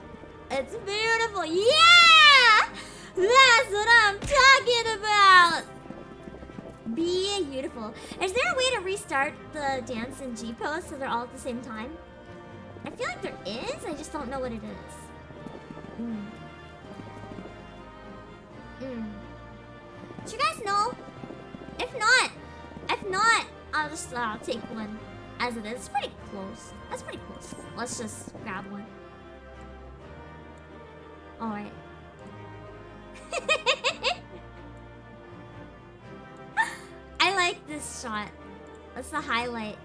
It's beautiful. Yeah! That's what I'm talking about! Beautiful. Is there a way to restart the dance in G-pose so they're all at the same time? I feel like there is. I just don't know what it is. Do you guys know? If not, I'll just take one as it is. It's pretty close. That's pretty close. Let's just grab one. Alright. I like this shot. That's the highlight.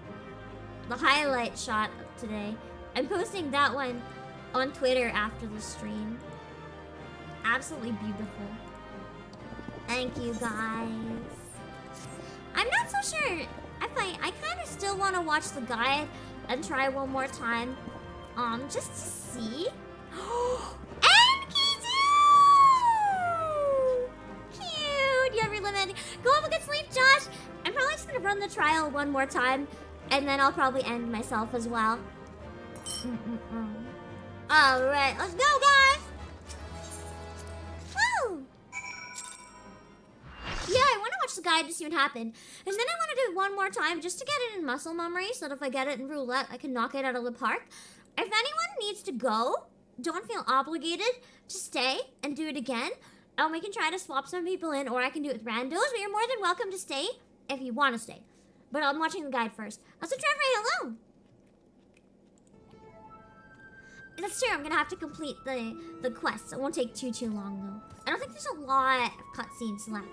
The highlight shot of today. I'm posting that one on Twitter after the stream. Absolutely beautiful. Thank you guys. I'm not so sure. I kind of still want to watch the guide and try one more time. Just to see. Cute! You have your limit. Go have a good sleep, Josh. I'm probably just gonna run the trial one more time, and then I'll probably end myself as well. Alright, let's go, guys! Woo! Yeah, I want to watch the guide to see what happened. And then I want to do it one more time just to get it in muscle memory so that if I get it in roulette, I can knock it out of the park. If anyone needs to go, don't feel obligated to stay and do it again. We can try to swap some people in, or I can do it with randos, but you're more than welcome to stay if you want to stay. But I'm watching the guide first. Also, Trevor, hello! That's true, I'm going to have to complete the quests. It won't take too long, though. I don't think there's a lot of cutscenes left.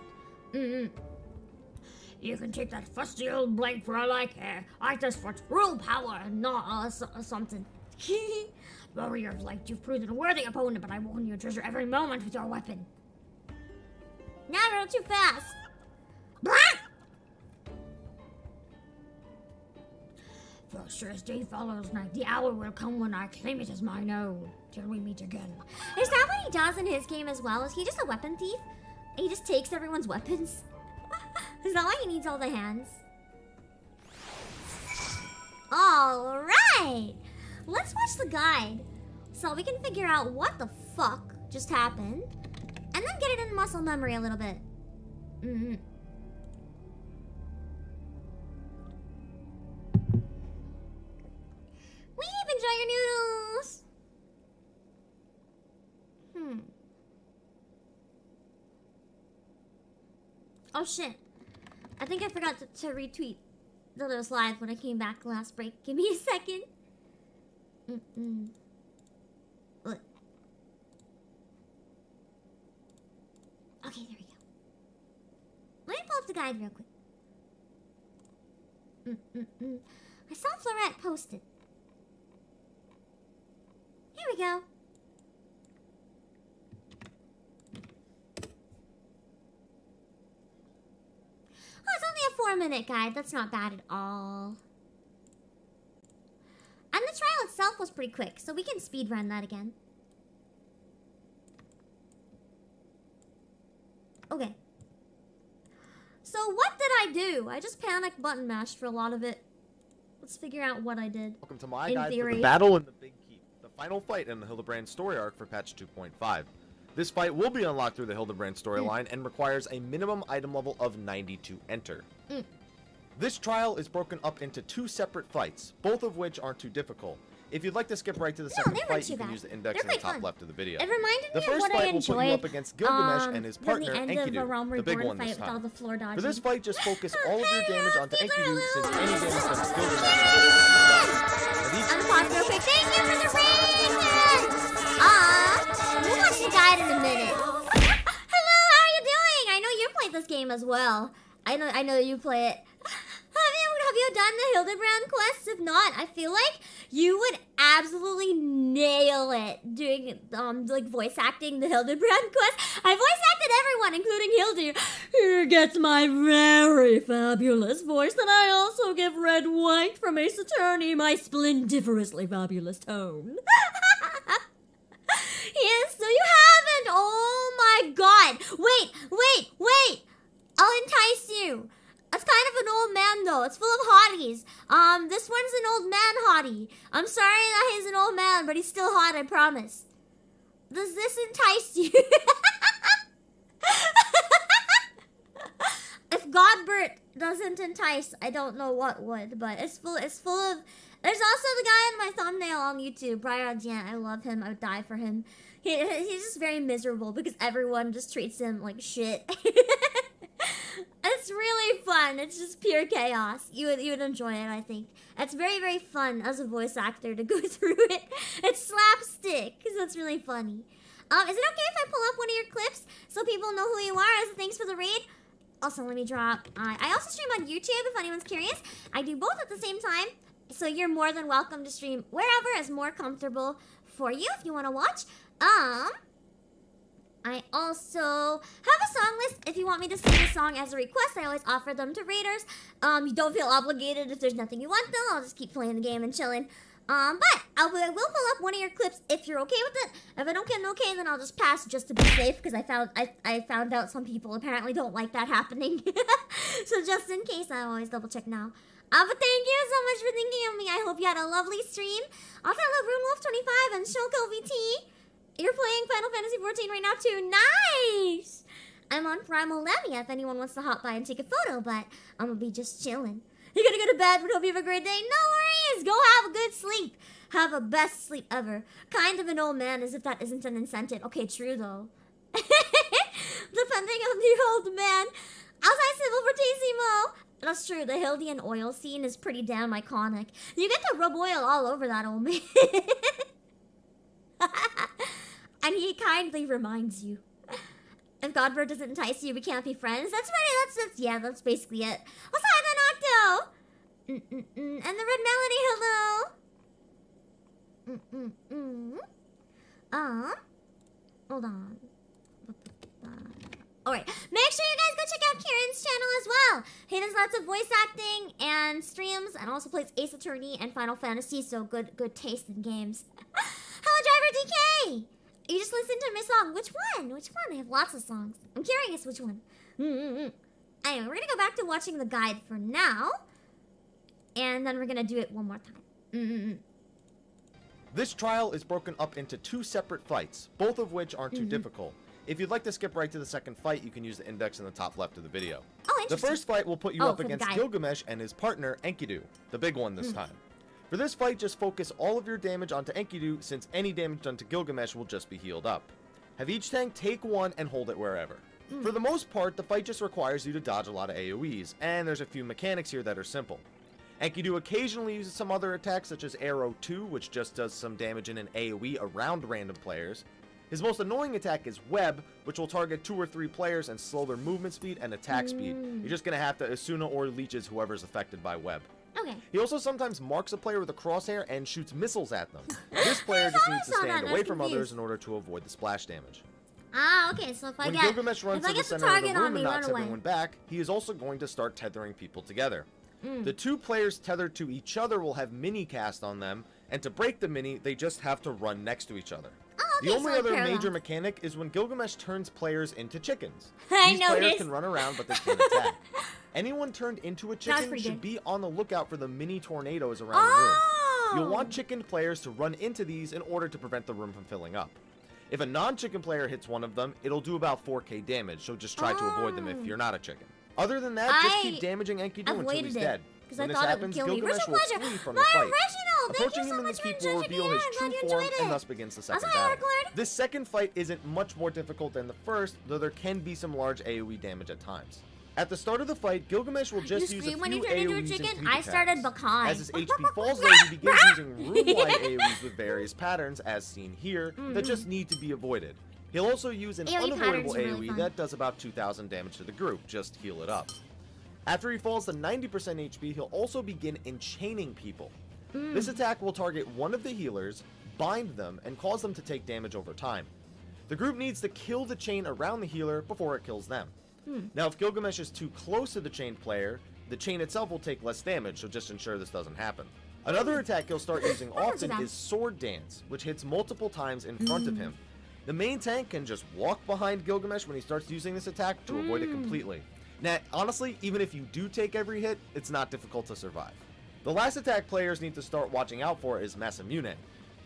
You can take that fusty old blade for all I care. I just for true power and not something. Warrior of Light, you've proven a worthy opponent, but I warn you, treasure every moment with your weapon. Never too fast. For sure as day follows night, the hour will come when I claim it as mine own, till we meet again. Is that what he does in his game as well? Is he just a weapon thief? He just takes everyone's weapons? Is that why he needs all the hands? Alright! Let's watch the guide so we can figure out what the fuck just happened. And then get it in muscle memory a little bit. Weave, enjoy your noodles! Oh shit. I think I forgot to retweet that it was live when I came back last break. Give me a second. Look. Okay, there we go. Let me pull up the guide real quick. I saw Florette post it. Here we go. Oh, it's only a 4-minute guide. That's not bad at all. And the trial itself was pretty quick, so we can speedrun that again. Okay. So what did I do? I just panic button mashed for a lot of it. Let's figure out what I did. Welcome to my in guide theory. for the battle in the Big Keep, the final fight in the Hildibrand story arc for patch 2.5. This fight will be unlocked through the Hildibrand storyline and requires a minimum item level of 90 to enter. This trial is broken up into 2 separate fights, both of which aren't too difficult. If you'd like to skip right to the second fight, you can use the index in the top left of the video. It reminded The me of first what I fight will put you enjoyed up against Gilgamesh and his partner, the end of a Realm Enkidu, the big Reborn one fight this with all time. the floor dodging. For this fight, just focus all of your damage onto Enkidu since any damage done to Gilgamesh is Unpopular pick. Thank you for the raid! We'll watch the guide in a minute. Hello, how are you doing? I know you played this game as well. I know you play it. Have you done the Hildibrand quests? If not, I feel like you would absolutely nail it doing like voice acting the Hildibrand quest. I voice acted everyone, including Hildy. Here gets my very fabulous voice that I also give Red White from Ace Attorney my splendiferously fabulous tone. Yes, so you haven't. Oh my god. Wait. I'll entice you. It's kind of an old man though. It's full of hotties. This one's an old man hottie. I'm sorry that he's an old man, but he's still hot, I promise. Does this entice you? If Godbert doesn't entice, I don't know what would, but it's full of. There's also the guy in my thumbnail on YouTube, Briardien. I love him. I would die for him. He's just very miserable because everyone just treats him like shit. It's really fun. It's just pure chaos. You would enjoy it, I think. It's very, very fun as a voice actor to go through it. It's slapstick, because that's really funny. Is it okay if I pull up one of your clips so people know who you are as a thanks for the raid? Also, let me drop. I also stream on YouTube if anyone's curious. I do both at the same time, so you're more than welcome to stream wherever is more comfortable for you if you want to watch. I also have a song list. If you want me to sing a song as a request, I always offer them to raiders. You don't feel obligated if there's nothing you want, though. I'll just keep playing the game and chilling. But I will pull up one of your clips if you're okay with it. If I don't get an okay, then I'll just pass just to be safe, because I found out some people apparently don't like that happening. So just in case, I always double check now. But thank you so much for thinking of me. I hope you had a lovely stream. Also, I love RuneWolf25 and Shoko VT. You're playing Final Fantasy XIV right now too. Nice! I'm on Primal Lamia if anyone wants to hop by and take a photo, but I'm gonna be just chilling. You're gonna go to bed, but hope you have a great day. No worries! Go have a good sleep. Have a best sleep ever. Kind of an old man, as if that isn't an incentive. Okay, true though. Depending on the old man. Outside Civil Fortissimo. That's true, the Hildian oil scene is pretty damn iconic. You get to rub oil all over that old man. And he kindly reminds you, if Godbird doesn't entice you, we can't be friends. That's right. That's basically it. Also, hi, the Nocto. And the Red Melody, hello. Hold on. Alright, make sure you guys go check out Kieran's channel as well. He does lots of voice acting and streams, and also plays Ace Attorney and Final Fantasy, so good taste in games. Hello, Driver DK! You just listened to my song. Which one? I have lots of songs. I'm curious which one. Anyway, we're gonna go back to watching the guide for now. And then we're gonna do it one more time. This trial is broken up into 2 separate fights, both of which aren't too difficult. If you'd like to skip right to the second fight, you can use the index in the top left of the video. The first fight will put you up against Gilgamesh and his partner, Enkidu, the big one this time. For this fight, just focus all of your damage onto Enkidu, since any damage done to Gilgamesh will just be healed up. Have each tank take one and hold it wherever. For the most part, the fight just requires you to dodge a lot of AoEs, and there's a few mechanics here that are simple. Enkidu occasionally uses some other attacks such as Arrow 2, which just does some damage in an AoE around random players. His most annoying attack is Web, which will target 2 or 3 players and slow their movement speed and attack speed. You're just going to have to Asuna or leeches whoever's affected by Web. Okay. He also sometimes marks a player with a crosshair and shoots missiles at them. This player just needs to stand away from others in order to avoid the splash damage. Okay, so if when Gilgamesh runs to the center of the room and knocks everyone back, he is also going to start tethering people together. The 2 players tethered to each other will have mini cast on them, and to break the mini, they just have to run next to each other. The only other major mechanic is when Gilgamesh turns players into chickens. I These players noticed. can run around, but they can't attack. Anyone turned into a chicken should be on the lookout for the mini tornadoes around the room. You'll want chickened players to run into these in order to prevent the room from filling up. If a non-chicken player hits one of them, it'll do about 4k damage, so just try to avoid them if you're not a chicken. Other than that, just keep damaging Enkidu until he's dead. When this happens, Gilgamesh will flee from the fight. Approaching him in this peak will reveal his true form, and thus begins the second battle. This second fight isn't much more difficult than the first, though there can be some large AoE damage at times. At the start of the fight, Gilgamesh will just use a few AoEs and creep I started Bakai. As his HP falls low, he begins using room-wide AoEs with various patterns, as seen here, that just need to be avoided. He'll also use an unavoidable AoE that does about 2,000 damage to the group, just heal it up. After he falls to 90% HP, he'll also begin enchaining people. This attack will target one of the healers, bind them, and cause them to take damage over time. The group needs to kill the chain around the healer before it kills them. Now, if Gilgamesh is too close to the chained player, the chain itself will take less damage, so just ensure this doesn't happen. Another attack he'll start using often is Sword Dance, which hits multiple times in front of him. The main tank can just walk behind Gilgamesh when he starts using this attack to avoid it completely. Now, honestly, even if you do take every hit, it's not difficult to survive. The last attack players need to start watching out for is Masamune.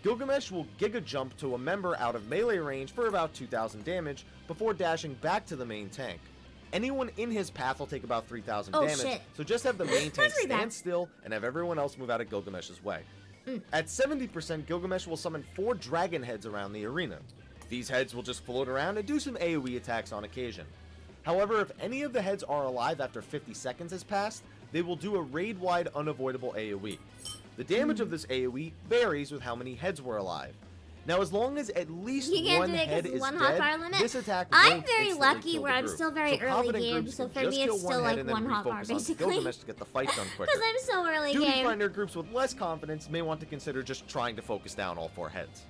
Gilgamesh will Giga Jump to a member out of melee range for about 2,000 damage before dashing back to the main tank. Anyone in his path will take about 3,000 damage, so just have the main tank stand still and have everyone else move out of Gilgamesh's way. At 70%, Gilgamesh will summon 4 dragon heads around the arena. These heads will just float around and do some AoE attacks on occasion. However, if any of the heads are alive after 50 seconds has passed, they will do a raid-wide unavoidable AoE. The damage of this AoE varies with how many heads were alive. Now, as long as at least one head is dead, this attack won't I'm very lucky where I'm still very early game, so for me it's still like one hotbar basically. Gilgamesh to get the fight done quicker. Because I'm so early Duty game. Finder groups with less confidence may want to consider just trying to focus down all 4 heads.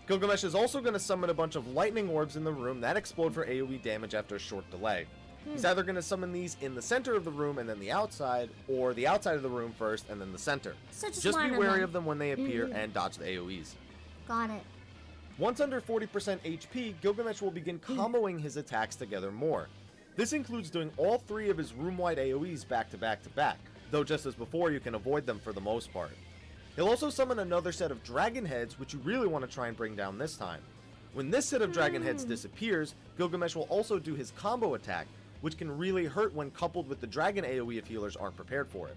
Gilgamesh is also going to summon a bunch of lightning orbs in the room that explode for AoE damage after a short delay. He's either going to summon these in the center of the room and then the outside, or the outside of the room first and then the center. Just be wary of them when they appear and dodge the AoEs. Got it. Once under 40% HP, Gilgamesh will begin comboing his attacks together more. This includes doing all 3 of his room-wide AoEs back to back to back, though just as before you can avoid them for the most part. He'll also summon another set of dragon heads, which you really want to try and bring down this time. When this set of dragon heads disappears, Gilgamesh will also do his combo attack, which can really hurt when coupled with the dragon AoE if healers aren't prepared for it.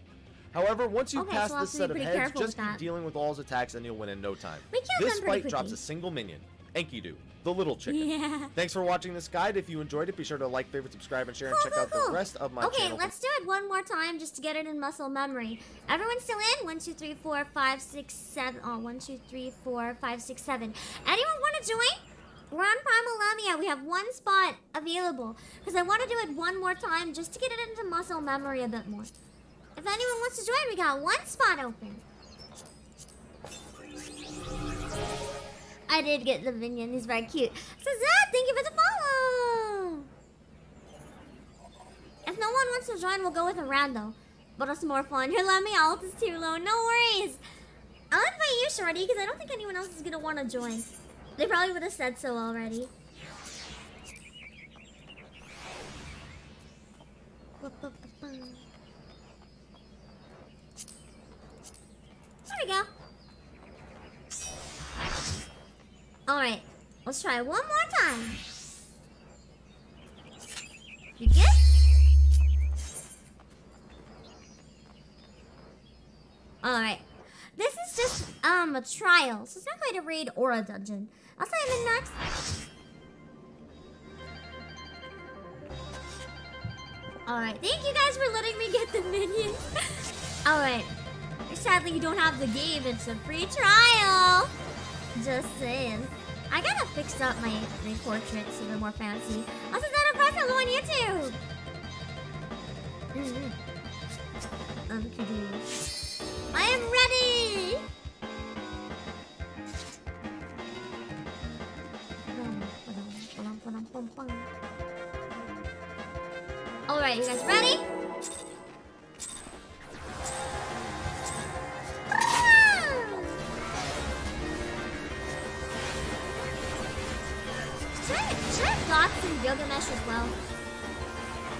However, once you pass this set of heads, just keep dealing with all his attacks and you'll win in no time. This fight drops a single minion, Enkidu, the little chicken. Yeah. Thanks for watching this guide. If you enjoyed it, be sure to like, favorite, subscribe, and share, and check out the rest of my channel. Okay, let's do it one more time just to get it in muscle memory. Everyone still in? 1, 2, 3, 4, 5, 6, 7. Oh, 1, 2, 3, 4, 5, 6, 7. Anyone want to join? We're on Primal Lamia. We have 1 spot available. Because I want to do it one more time just to get it into muscle memory a bit more. If anyone wants to join, we got 1 spot open. I did get the minion. He's very cute. Sazad, thank you for the follow. If no one wants to join, we'll go with a rando. But it's more fun. Your Lamia ult is too low. No worries. I'll invite you, Shorty, because I don't think anyone else is going to want to join. They probably would have said so already. There we go. Alright, let's try one more time. You good? Alright. This is just a trial, so it's not quite a raid or a dungeon. I'll say I'm in next. Alright, thank you guys for letting me get the minion. Alright. Sadly, you don't have the game. It's a free trial. Just saying. I gotta fix up my portraits so they're more fancy. Also, that a profile on YouTube. I am ready. Alright, you guys ready? Gilgamesh as well.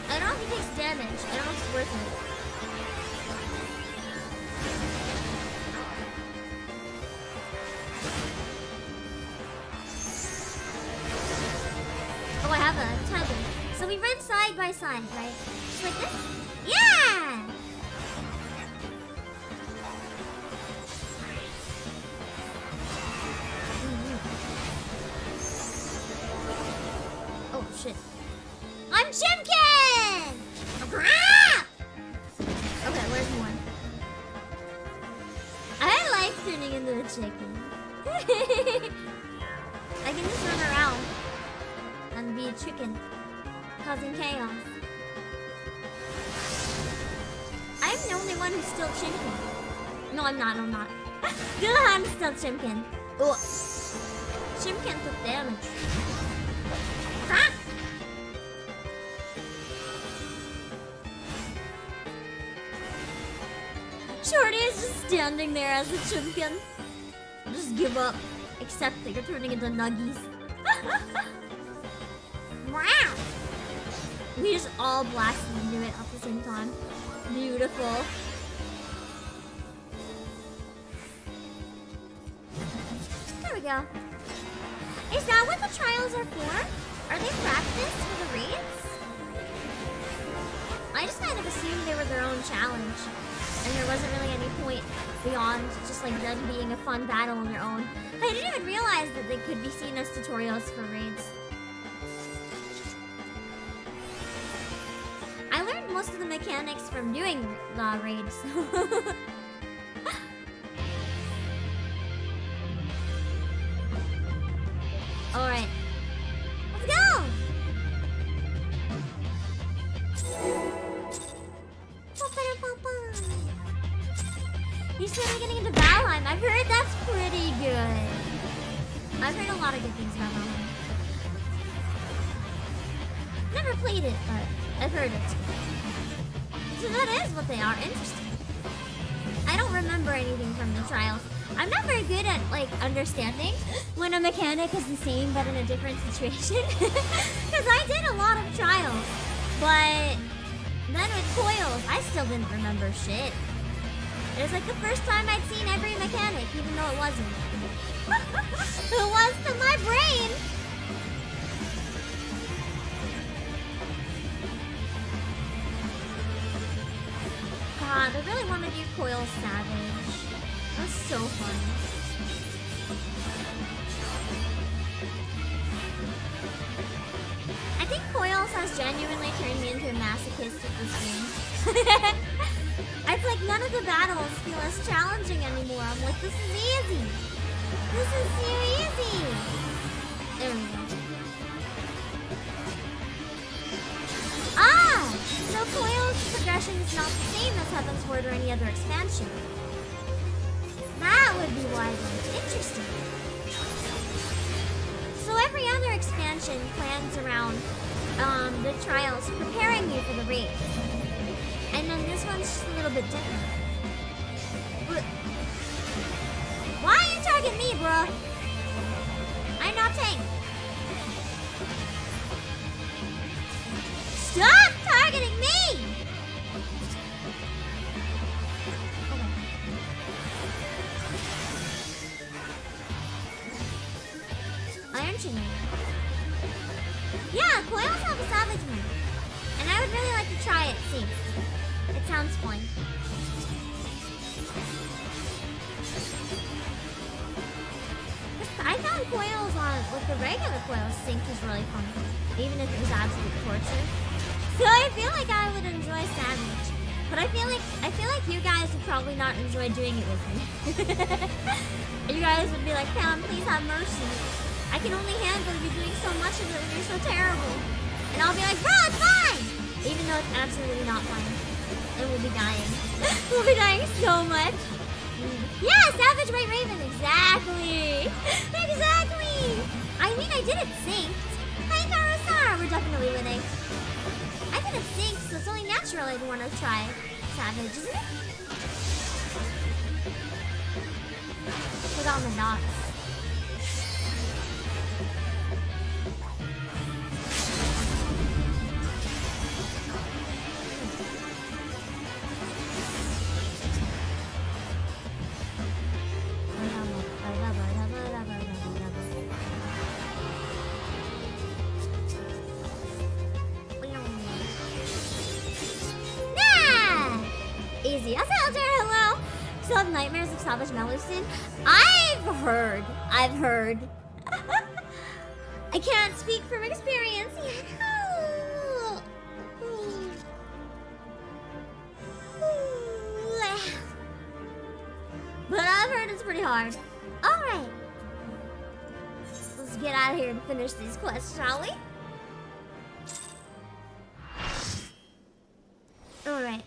I don't know if he takes damage. I don't know if it's worth it. Oh, I have a tether. So we run side by side, right? Just like this? Yeah! Oh, shit. I'm Chimkin! Okay, where's one? I like turning into a chicken. I can just run around and be a chicken, causing chaos. I'm the only one who's still Chimkin. No, I'm not. Good, I'm still Chimkin. Ugh. Chimkin took damage. Ah! Shorty is just standing there as a Chimkin. Just give up. Except that you're turning into nuggies. Wow! We just all blasted into it at the same time. Beautiful. There we go. Is that what the trials are for? Are they practice for the raids? I just kind of assumed they were their own challenge. And there wasn't really any point beyond just like them being a fun battle on their own. I didn't even realize that they could be seen as tutorials for raids. I learned most of the mechanics from doing the raids. Alright. Let's go! He's totally getting into Valheim. I've heard that's pretty good. I've heard a lot of good things about Valheim. Never played it, but I've heard it. So that is what they are. Interesting. I don't remember anything from the trials. I'm not very good at, like, understanding when a mechanic is the same but in a different situation. Because I did a lot of trials. But then with coils, I still didn't remember shit. It was like the first time I'd seen every mechanic, even though it wasn't. It was to my brain! God, I really want to do Coil Savage. That's so fun. I think Coils has genuinely turned me into a masochist with this game. It's like none of the battles feel as challenging anymore. I'm like, this is easy. This is so easy. There we go. Ah! So Coil's progression is not the same as Heaven's Word or any other expansion. That would be why then. Interesting. So every other expansion plans around the trials preparing you for the raid. And then this one's just a little bit different. But why you target me, bro? I'm not tank. Stop targeting me! Iron Chain. Yeah, Coils have a Savage move. And I would really like to try it, see. It sounds fun. I found Coils with the regular Coils sync was really fun, even if it was absolute torture. So I feel like I would enjoy Savage, but I feel like you guys would probably not enjoy doing it with me. You guys would be like, Pam, please have mercy. I can only handle you doing so much of it when you're so terrible. And I'll be like, bro, it's fine! Even though it's absolutely not fine. And we'll be dying. We'll be dying so much. Yeah, Savage White Raven, exactly! Exactly! I mean, I did it synced. Hi, Karasar, we're definitely winning. I did it synced, so it's only natural I'd want to try Savage, isn't it? Put on the dots. have nightmares of Savage Melusine? I've heard. I can't speak from experience yet. But I've heard it's pretty hard. Alright. Let's get out of here and finish these quests, shall we? Alright.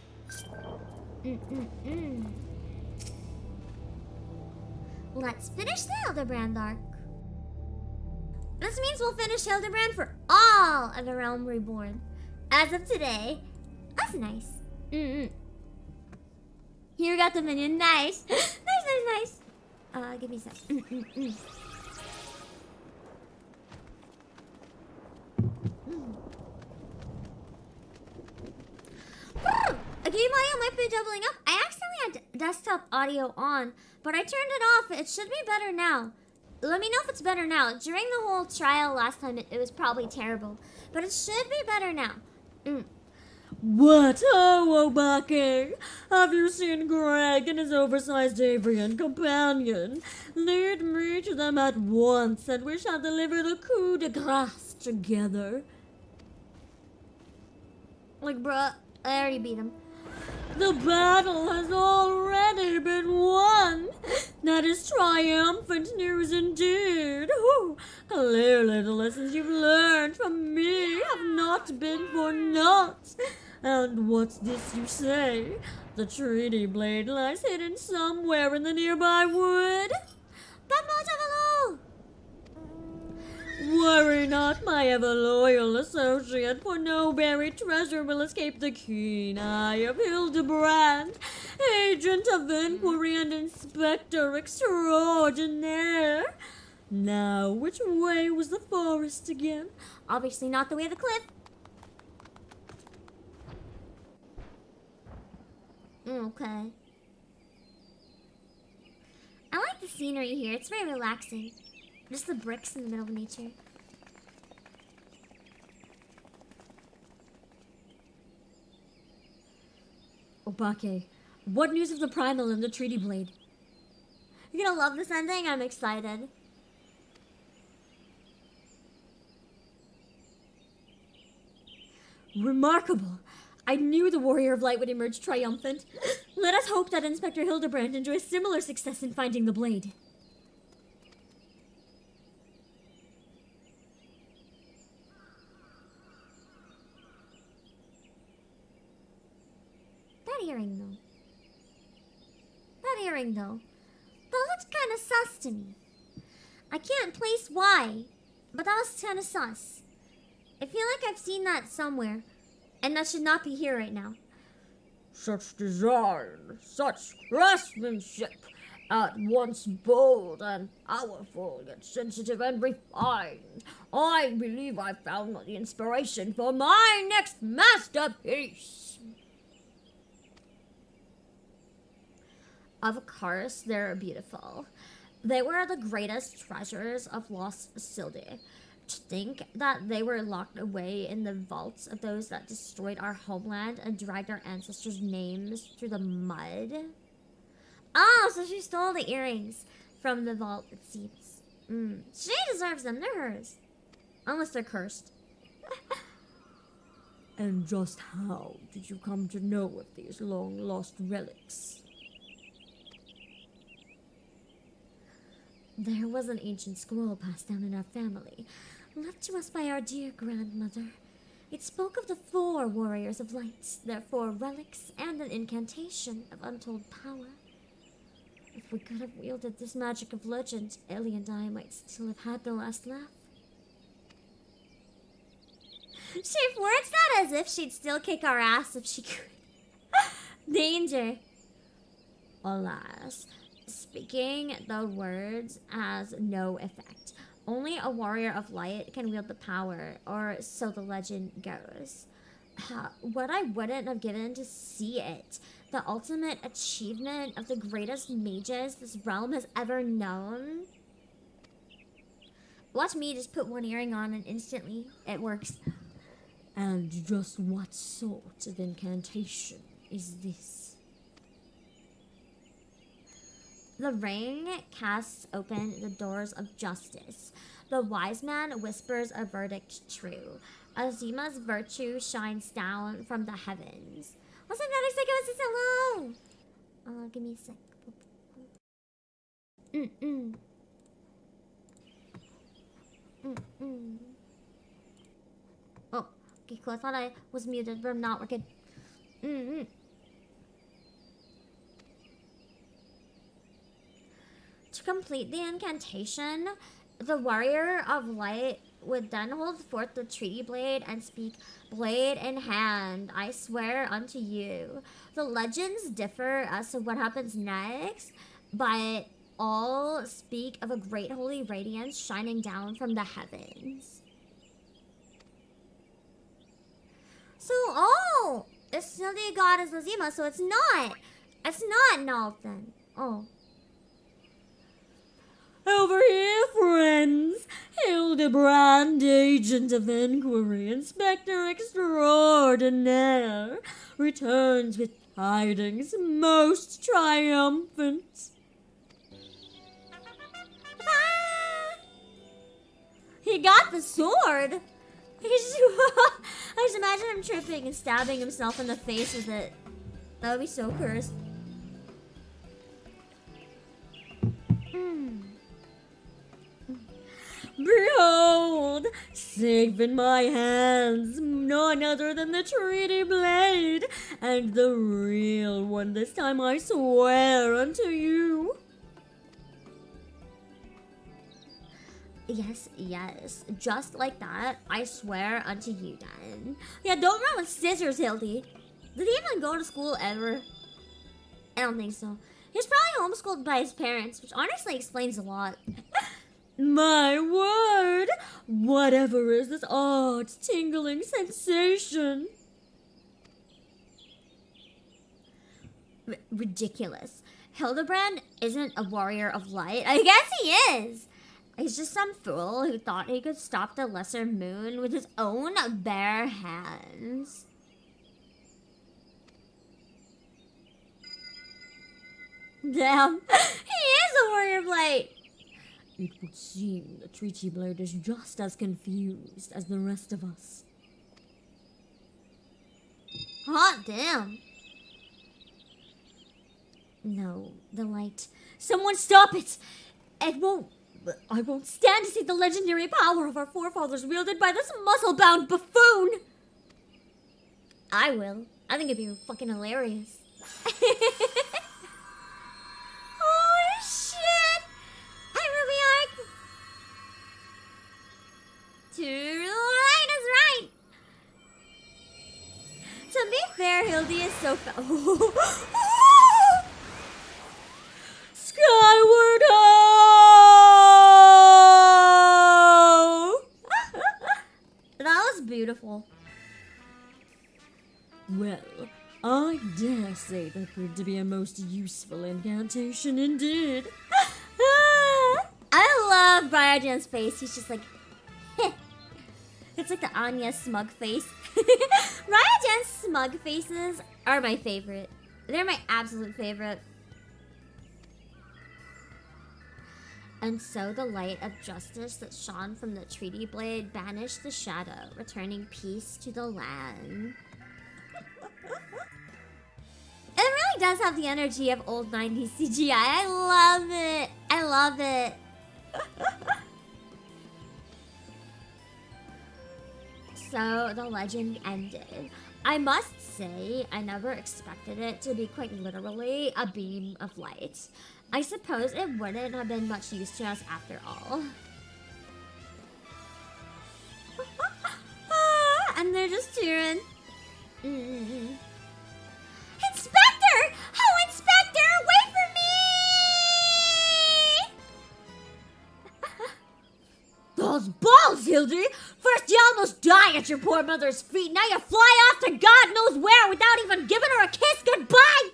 Let's finish the Hildibrand arc. This means we'll finish Hildibrand for all of the Realm Reborn. As of today. That's nice. Here we got the minion. Nice. Nice. Give me some. A game audio might be doubling up. I accidentally had desktop audio on, but I turned it off. It should be better now. Let me know if it's better now. During the whole trial last time, it was probably terrible, but it should be better now. What? Oh, Obake! Have you seen Greg and his oversized Avrian companion? Lead me to them at once, and we shall deliver the coup de grace together. Like, bruh, I already beat him. The battle has already been won. That is triumphant news indeed. Ooh, clearly the lessons you've learned from me have not been for naught. And what's this you say? The treaty blade lies hidden somewhere in the nearby wood? Bambo. Worry not, my ever-loyal associate, for no buried treasure will escape the keen eye of Hildibrand, agent of inquiry and inspector extraordinaire. Now, which way was the forest again? Obviously not the way of the cliff. Okay. I like the scenery here. It's very relaxing. Just the bricks in the middle of nature. Obake, what news of the Primal and the Treaty Blade? You're gonna love this ending. I'm excited. Remarkable. I knew the Warrior of Light would emerge triumphant. Let us hope that Inspector Hildibrand enjoys similar success in finding the blade. That earring though. That looks kinda sus to me. I can't place why, but that was kinda sus. I feel like I've seen that somewhere, and that should not be here right now. Such design, such craftsmanship, at once bold and powerful, yet sensitive and refined. I believe I found the inspiration for my next masterpiece. Of course, they're beautiful. They were the greatest treasures of lost Sil'dih. To think that they were locked away in the vaults of those that destroyed our homeland and dragged our ancestors' names through the mud. Oh, so she stole the earrings from the vault, it seems. She deserves them. They're hers. Unless they're cursed. And just how did you come to know of these long-lost relics? There was an ancient scroll passed down in our family, left to us by our dear grandmother. It spoke of the 4 warriors of light, their 4 relics, and an incantation of untold power. If we could have wielded this magic of legend, Ellie and I might still have had the last laugh. She words that as if she'd still kick our ass if she could. Danger. Alas, speaking the words has no effect. Only a warrior of light can wield the power, or so the legend goes. What I wouldn't have given to see it. The ultimate achievement of the greatest mages this realm has ever known. Watch me just put one earring on and instantly it works. And just what sort of incantation is this? The ring casts open the doors of justice. The wise man whispers a verdict true. Azima's virtue shines down from the heavens. What's up, another second? What's this? Hello? Give me a sec. Oh, okay, cool. I thought I was muted, but I'm not working. To complete the incantation, the warrior of light would then hold forth the treaty blade and speak, "Blade in hand, I swear unto you." The legends differ as to what happens next, but all speak of a great holy radiance shining down from the heavens. So, oh, it's still the goddess Azima, so it's not Nalt then. Oh. Over here, friends. Hildibrand, agent of inquiry, inspector extraordinaire, returns with tidings most triumphant. He got the sword. I just imagine him tripping and stabbing himself in the face with it. That would be so cursed. Behold, safe in my hands, none other than the treaty blade, and the real one this time I swear unto you. Yes, just like that, I swear unto you then. Yeah, don't run with scissors, Hildy. Did he even go to school ever? I don't think so. He was probably homeschooled by his parents, which honestly explains a lot. My word! Whatever is this odd, tingling sensation? Ridiculous. Hildibrand isn't a warrior of light. I guess he is. He's just some fool who thought he could stop the lesser moon with his own bare hands. Damn, he is a warrior of light. It would seem the treaty blade is just as confused as the rest of us. Hot damn. No, the light. Someone stop it! I won't stand to see the legendary power of our forefathers wielded by this muscle-bound buffoon! I will. I think it'd be fucking hilarious. Holy shit! Hi, Ruby Arc! To right is right! To be fair, Hildy is so Skyward ho! That was beautiful. Well, I dare say that proved to be a most useful incantation indeed. I love Briardien's face. He's just like, it's like the Anya smug face. Briardien's smug faces are my favorite. They're my absolute favorite. And so the light of justice that shone from the treaty blade banished the shadow, returning peace to the land. It really does have the energy of old 90s CGI. I love it. I love it. So the legend ended. I must say, I never expected it to be quite literally a beam of light. I suppose it wouldn't have been much use to us after all. And they're just cheering. Inspector! Oh, Inspector! Wait for me! Those balls, Hildy! First you almost die at your poor mother's feet, now you fly off to God knows where without even giving her a kiss goodbye!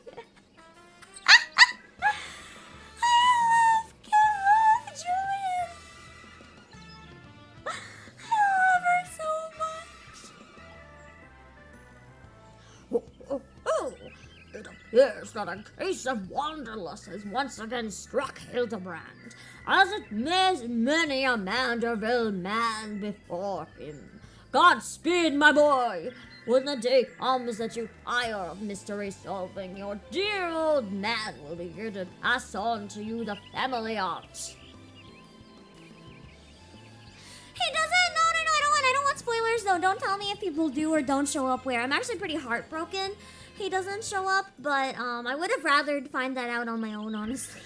appears that a case of wanderlust has once again struck Hildibrand, as it has many a Manderville man before him. Godspeed, my boy! When the day comes that you tire of mystery solving, your dear old man will be here to pass on to you the family art. He doesn't. No, I don't want spoilers though. Don't tell me if people do or don't show up where. I'm actually pretty heartbroken he doesn't show up, but I would have rather find that out on my own, honestly.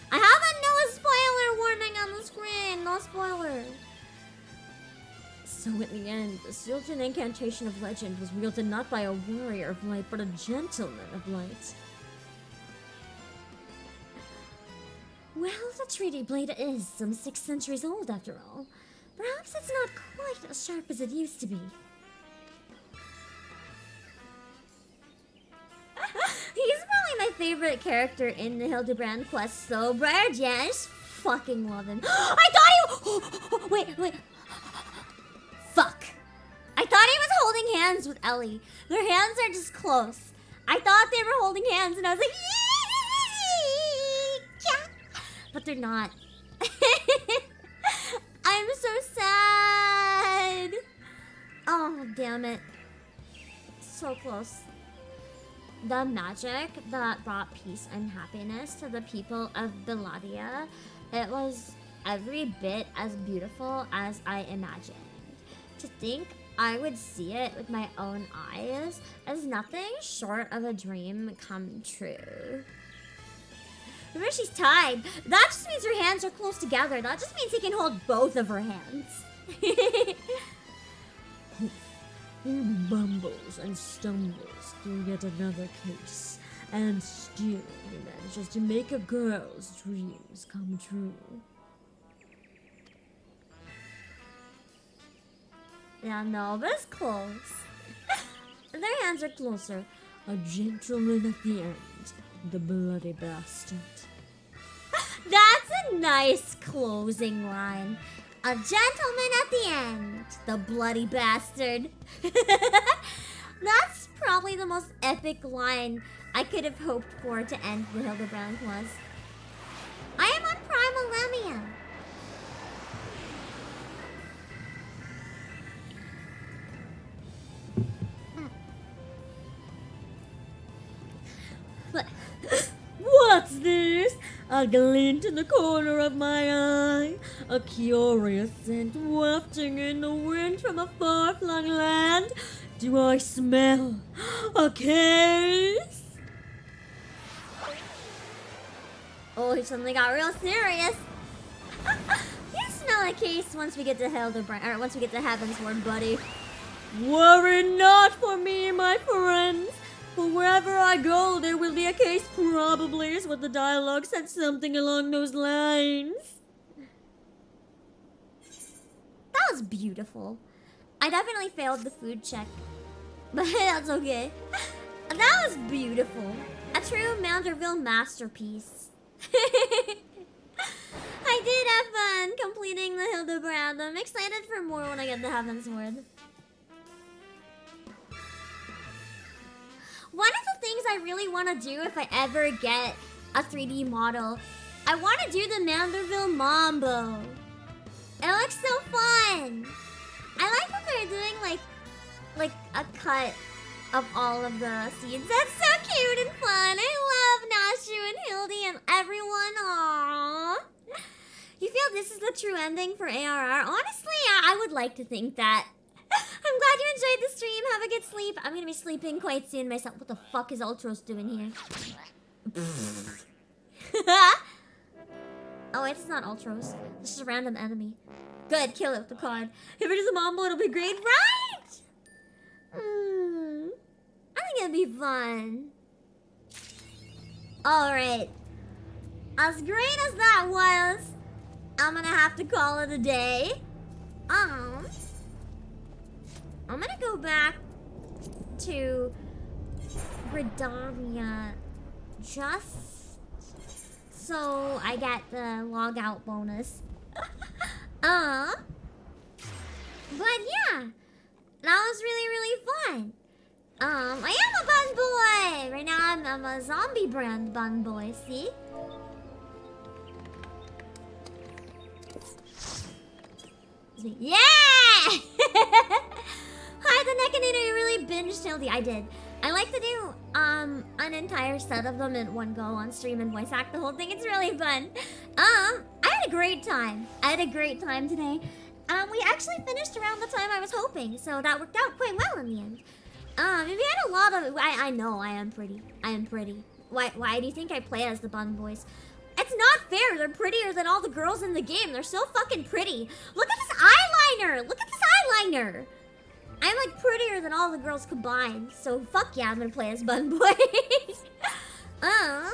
I have a no spoiler warning on the screen. No spoilers. So in the end, the Sil'dih incantation of legend was wielded not by a warrior of light, but a gentleman of light. Well, the treaty blade is some 6 centuries old after all. Perhaps it's not quite as sharp as it used to be. He's probably my favorite character in the Hildibrand Quests, though. Briardien, I just fucking love him. I thought he... Wait. Fuck. I thought he was holding hands with Ellie. Their hands are just close. I thought they were holding hands, and I was like... Yeah. But they're not. I'm so sad. Oh, damn it. So close. The magic that brought peace and happiness to the people of Playasia, it was every bit as beautiful as I imagined. To think I would see it with my own eyes is nothing short of a dream come true. Remember, she's tied. That just means her hands are close together. That just means he can hold both of her hands. Bumbles and stumbles through yet another case, and still he manages to make a girl's dreams come true. Yeah, no, but it's close. Their hands are closer. A gentleman at the end, the bloody bastard. That's a nice closing line. A gentleman at the end, the bloody bastard. That's probably the most epic line I could have hoped for to end the Hildibrand Quest. I am on Primal Lamia. What's this? A glint in the corner of my eye, a curious scent wafting in the wind from a far-flung land. Do I smell a case? Oh, he suddenly got real serious. You smell a case once we get to Hildibrand, or once we get to Heavensward, buddy. Worry not for me, my friends. For wherever I go, there will be a case, probably, is what the dialogue said, something along those lines. That was beautiful. I definitely failed the food check, but that's okay. That was beautiful. A true Manderville masterpiece. I did have fun completing the Hildibrand. I'm excited for more when I get to Heavensward. One of the things I really want to do if I ever get a 3D model, I want to do the Manderville Mambo. It looks so fun. I like that they're doing like a cut of all of the scenes. That's so cute and fun. I love Nashu and Hildy and everyone. Aww. You feel this is the true ending for ARR? Honestly, I would like to think that. I'm glad you enjoyed the stream. Have a good sleep. I'm gonna be sleeping quite soon myself. What the fuck is Ultros doing here? Oh, it's not Ultros. It's just a random enemy. Good, kill it with the card. If it is a Mambo, it'll be great, right? I think it'll be fun. Alright. As great as that was, I'm gonna have to call it a day. I'm gonna go back to Briardien just so I get the log out bonus. But yeah, that was really, really fun. I am about bun boy! Right now I'm a zombie brand bun boy, see? Yeah! Hi, the Nekinator, you really binged Hildy. I did. I like to do an entire set of them in one go on stream and voice act the whole thing. It's really fun. I had a great time. I had a great time today. We actually finished around the time I was hoping, so that worked out quite well in the end. We had a lot of... I know, I am pretty. I am pretty. Why do you think I play as the bun boys? It's not fair. They're prettier than all the girls in the game. They're so fucking pretty. Look at this eyeliner. Look at this eyeliner. I'm like prettier than all the girls combined. So fuck yeah, I'm gonna play as bun boys. That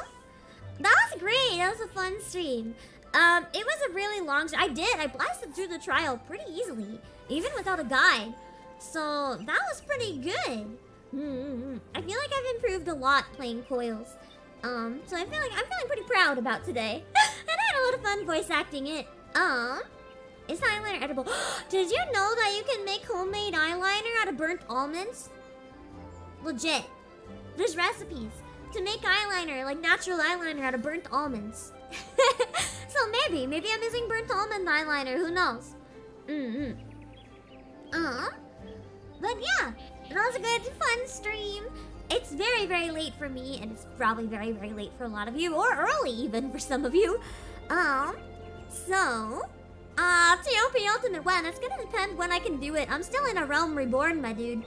was great. That was a fun stream. It was a really long... I blasted through the trial pretty easily, even without a guide. So that was pretty good. I feel like I've improved a lot playing coils. So I'm feeling pretty proud about today. And I had a lot of fun voice acting it. Is the eyeliner edible? Did you know that you can make homemade eyeliner out of burnt almonds? Legit. There's recipes to make eyeliner, like natural eyeliner out of burnt almonds. So maybe I'm using burnt almond eyeliner, who knows? But yeah, that was a good, fun stream. It's very, very late for me, and it's probably very, very late for a lot of you, or early even for some of you. TOP Ultimate when? It's gonna depend when I can do it. I'm still in a Realm Reborn, my dude.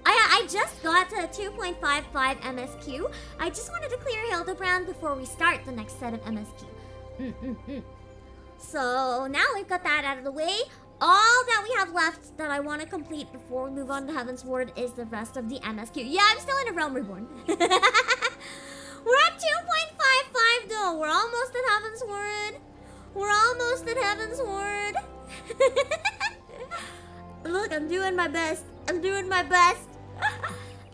I just got to 2.55 MSQ. I just wanted to clear Hildibrand before we start the next set of MSQ. So now we've got that out of the way. All that we have left that I want to complete before we move on to Heaven's Ward is the rest of the MSQ. Yeah, I'm still in a Realm Reborn. We're at 2.55 though. We're almost at Heaven's Ward. We're almost at Heaven's Ward. Look, I'm doing my best. I'm doing my best.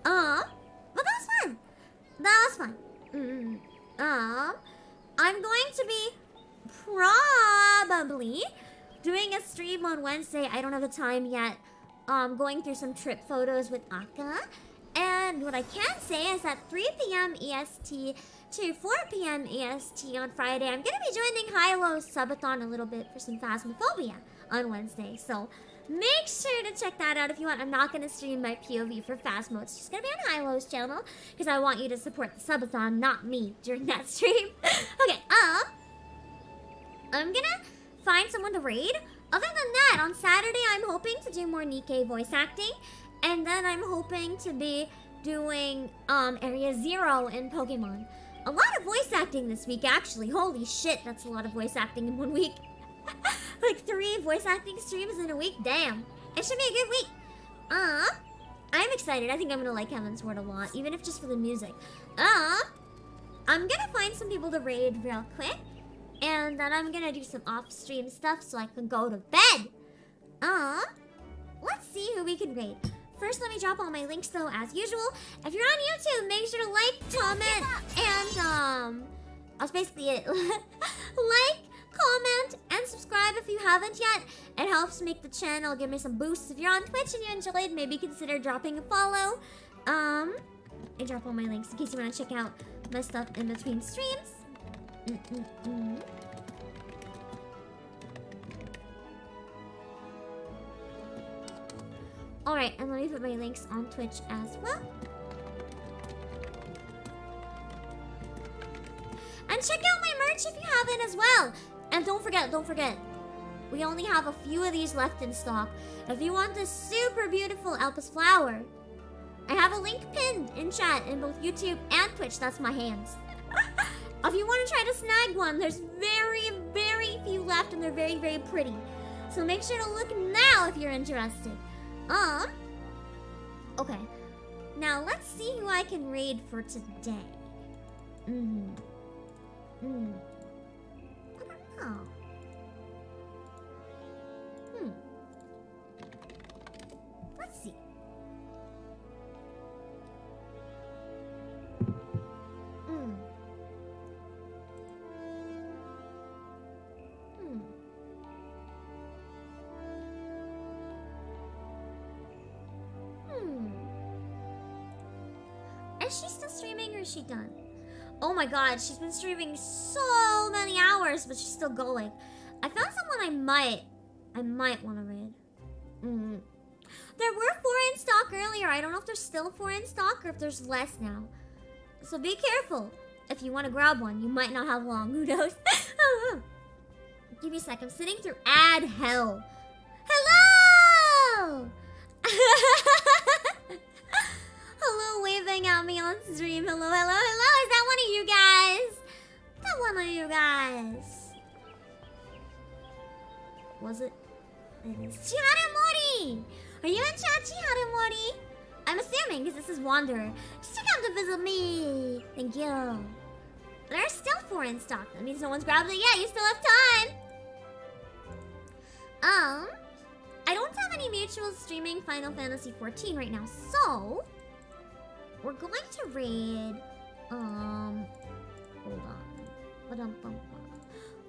But that was fun. That was fun. I'm going to be probably doing a stream on Wednesday. I don't have the time yet. Going through some trip photos with Akka. And what I can say is at 3 p.m. EST to 4 p.m. EST on Friday, I'm going to be joining Hilo's subathon a little bit for some Phasmophobia on Wednesday. So make sure to check that out if you want. I'm not going to stream my POV for Phasmo. It's just going to be on Hilo's channel because I want you to support the subathon, not me, during that stream. Okay, I'm going to find someone to raid. Other than that, on Saturday, I'm hoping to do more Nikkei voice acting. And then I'm hoping to be doing Area 0 in Pokemon. A lot of voice acting this week, actually. Holy shit, that's a lot of voice acting in 1 week. Like 3 voice acting streams in a week. Damn. It should be a good week. I'm excited. I think I'm gonna like Heaven's Ward a lot, even if just for the music. I'm gonna find some people to raid real quick. And then I'm gonna do some off-stream stuff so I can go to bed. Let's see who we can raid. First, let me drop all my links, though, as usual. If you're on YouTube, make sure to like, comment, and, that's basically it. Like, comment, and subscribe if you haven't yet. It helps make the channel, give me some boosts. If you're on Twitch and you enjoyed, maybe consider dropping a follow. I drop all my links in case you want to check out my stuff in between streams. Alright, and let me put my links on Twitch as well. And check out my merch if you haven't as well. And don't forget. We only have a few of these left in stock. If you want this super beautiful Elpis flower, I have a link pinned in chat in both YouTube and Twitch. That's my hands. If you want to try to snag one, there's very, very few left and they're very, very pretty. So make sure to look now if you're interested. Okay. Now let's see who I can raid for today. I don't know. Let's see. is she done? Oh my god, she's been streaming so many hours, but she's still going. I found someone I might want to raid. There were 4 in stock earlier. I don't know if there's still 4 in stock or if there's less now. So be careful. If you want to grab one, you might not have long. Who knows? Give me a sec. I'm sitting through ad hell. Hello! Hello, waving at me on stream. Hello, hello, hello. Is that one of you guys? Is that one of you guys? Was it? It is Chiharamori! Are you in chat, Chiharamori? I'm assuming, because this is Wanderer. Just come to visit me. Thank you. There's still 4 in stock. That means no one's grabbed it yet. You still have time. I don't have any mutuals streaming Final Fantasy XIV right now, so we're going to raid. Hold on.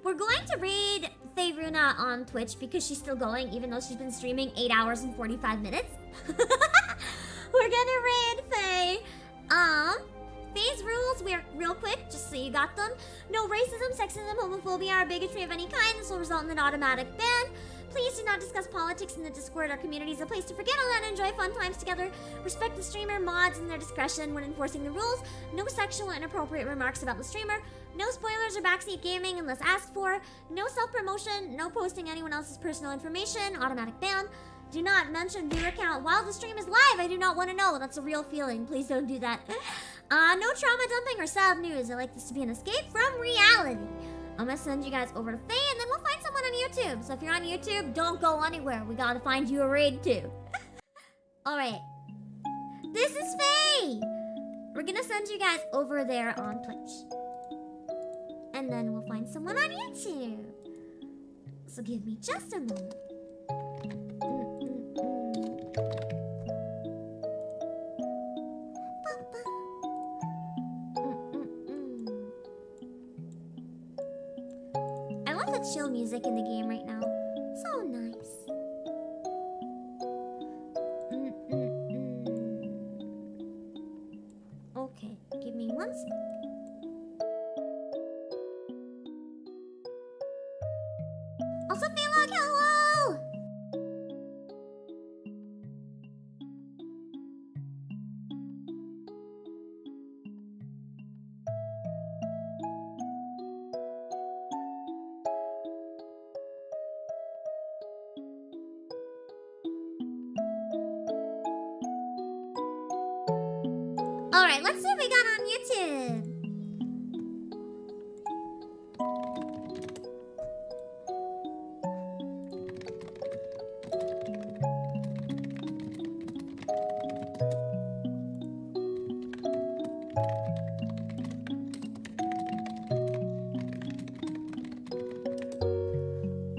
We're going to raid Faeruna on Twitch because she's still going, even though she's been streaming 8 hours and 45 minutes. We're gonna raid Faye. Faye's rules, real quick, just so you got them. No racism, sexism, homophobia, or bigotry of any kind. This will result in an automatic ban. Please do not discuss politics in the Discord. Our community is a place to forget all that and enjoy fun times together. Respect the streamer, mods, and their discretion when enforcing the rules. No sexual and inappropriate remarks about the streamer. No spoilers or backseat gaming unless asked for. No self-promotion. No posting anyone else's personal information. Automatic ban. Do not mention viewer count while the stream is live. I do not want to know. That's a real feeling. Please don't do that. No trauma dumping or sad news. I like this to be an escape from reality. I'm gonna send you guys over to Faye, and then we'll find someone on YouTube. So if you're on YouTube, don't go anywhere. We gotta find you a raid too. Alright. This is Faye! We're gonna send you guys over there on Twitch. And then we'll find someone on YouTube. So give me just a moment. I love the chill music in the game right now. So nice. Okay, give me 1 second. Also, Philog, hello! Alright, let's see what we got on YouTube.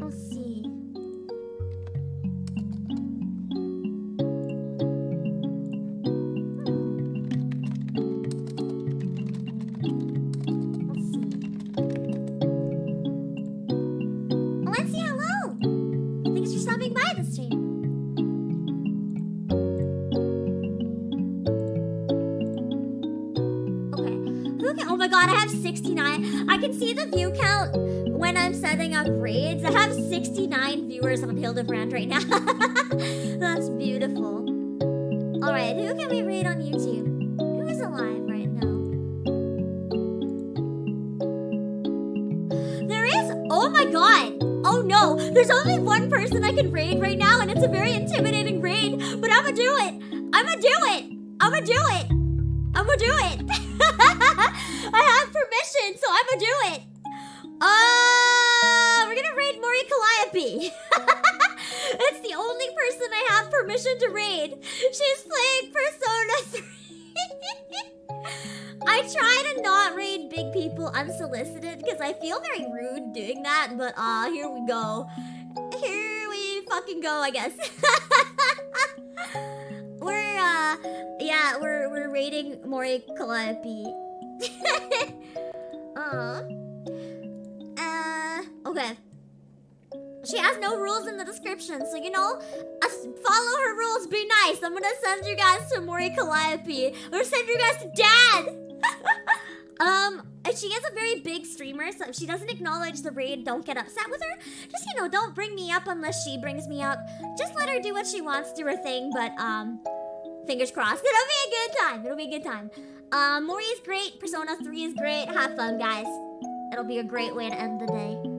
Let's see. Alexia, hello! Thanks for stopping by the stream. Okay. Who can, oh my god, I have 69. I can see the view count when I'm setting up raids. I have 69 viewers on Hildibrand right now. That's beautiful. Alright, who can we raid on YouTube? Who is alive right now? There is, oh my god! Oh no, there's only one person I can raid right now, and it's a very intimidating raid, but I'ma do it! I'ma do it! I'ma do it! I'ma do it! I have permission, so I'ma do it! We're gonna raid Mori Calliope. It's the only person I have permission to raid. She's playing Persona 3. I try to not raid big people unsolicited because I feel very rude doing that, but here we go. Here we fucking go, I guess. We're raiding Mori Calliope. Okay. She has no rules in the description, so you know, follow her rules, be nice. I'm gonna send you guys to Mori Calliope. I'm gonna send you guys to Dad! And she is a very big streamer, so if she doesn't acknowledge the raid, don't get upset with her. Just, you know, don't bring me up unless she brings me up. Just let her do what she wants, do her thing, but, fingers crossed. It'll be a good time. It'll be a good time. Mori is great. Persona 3 is great. Have fun, guys. It'll be a great way to end the day.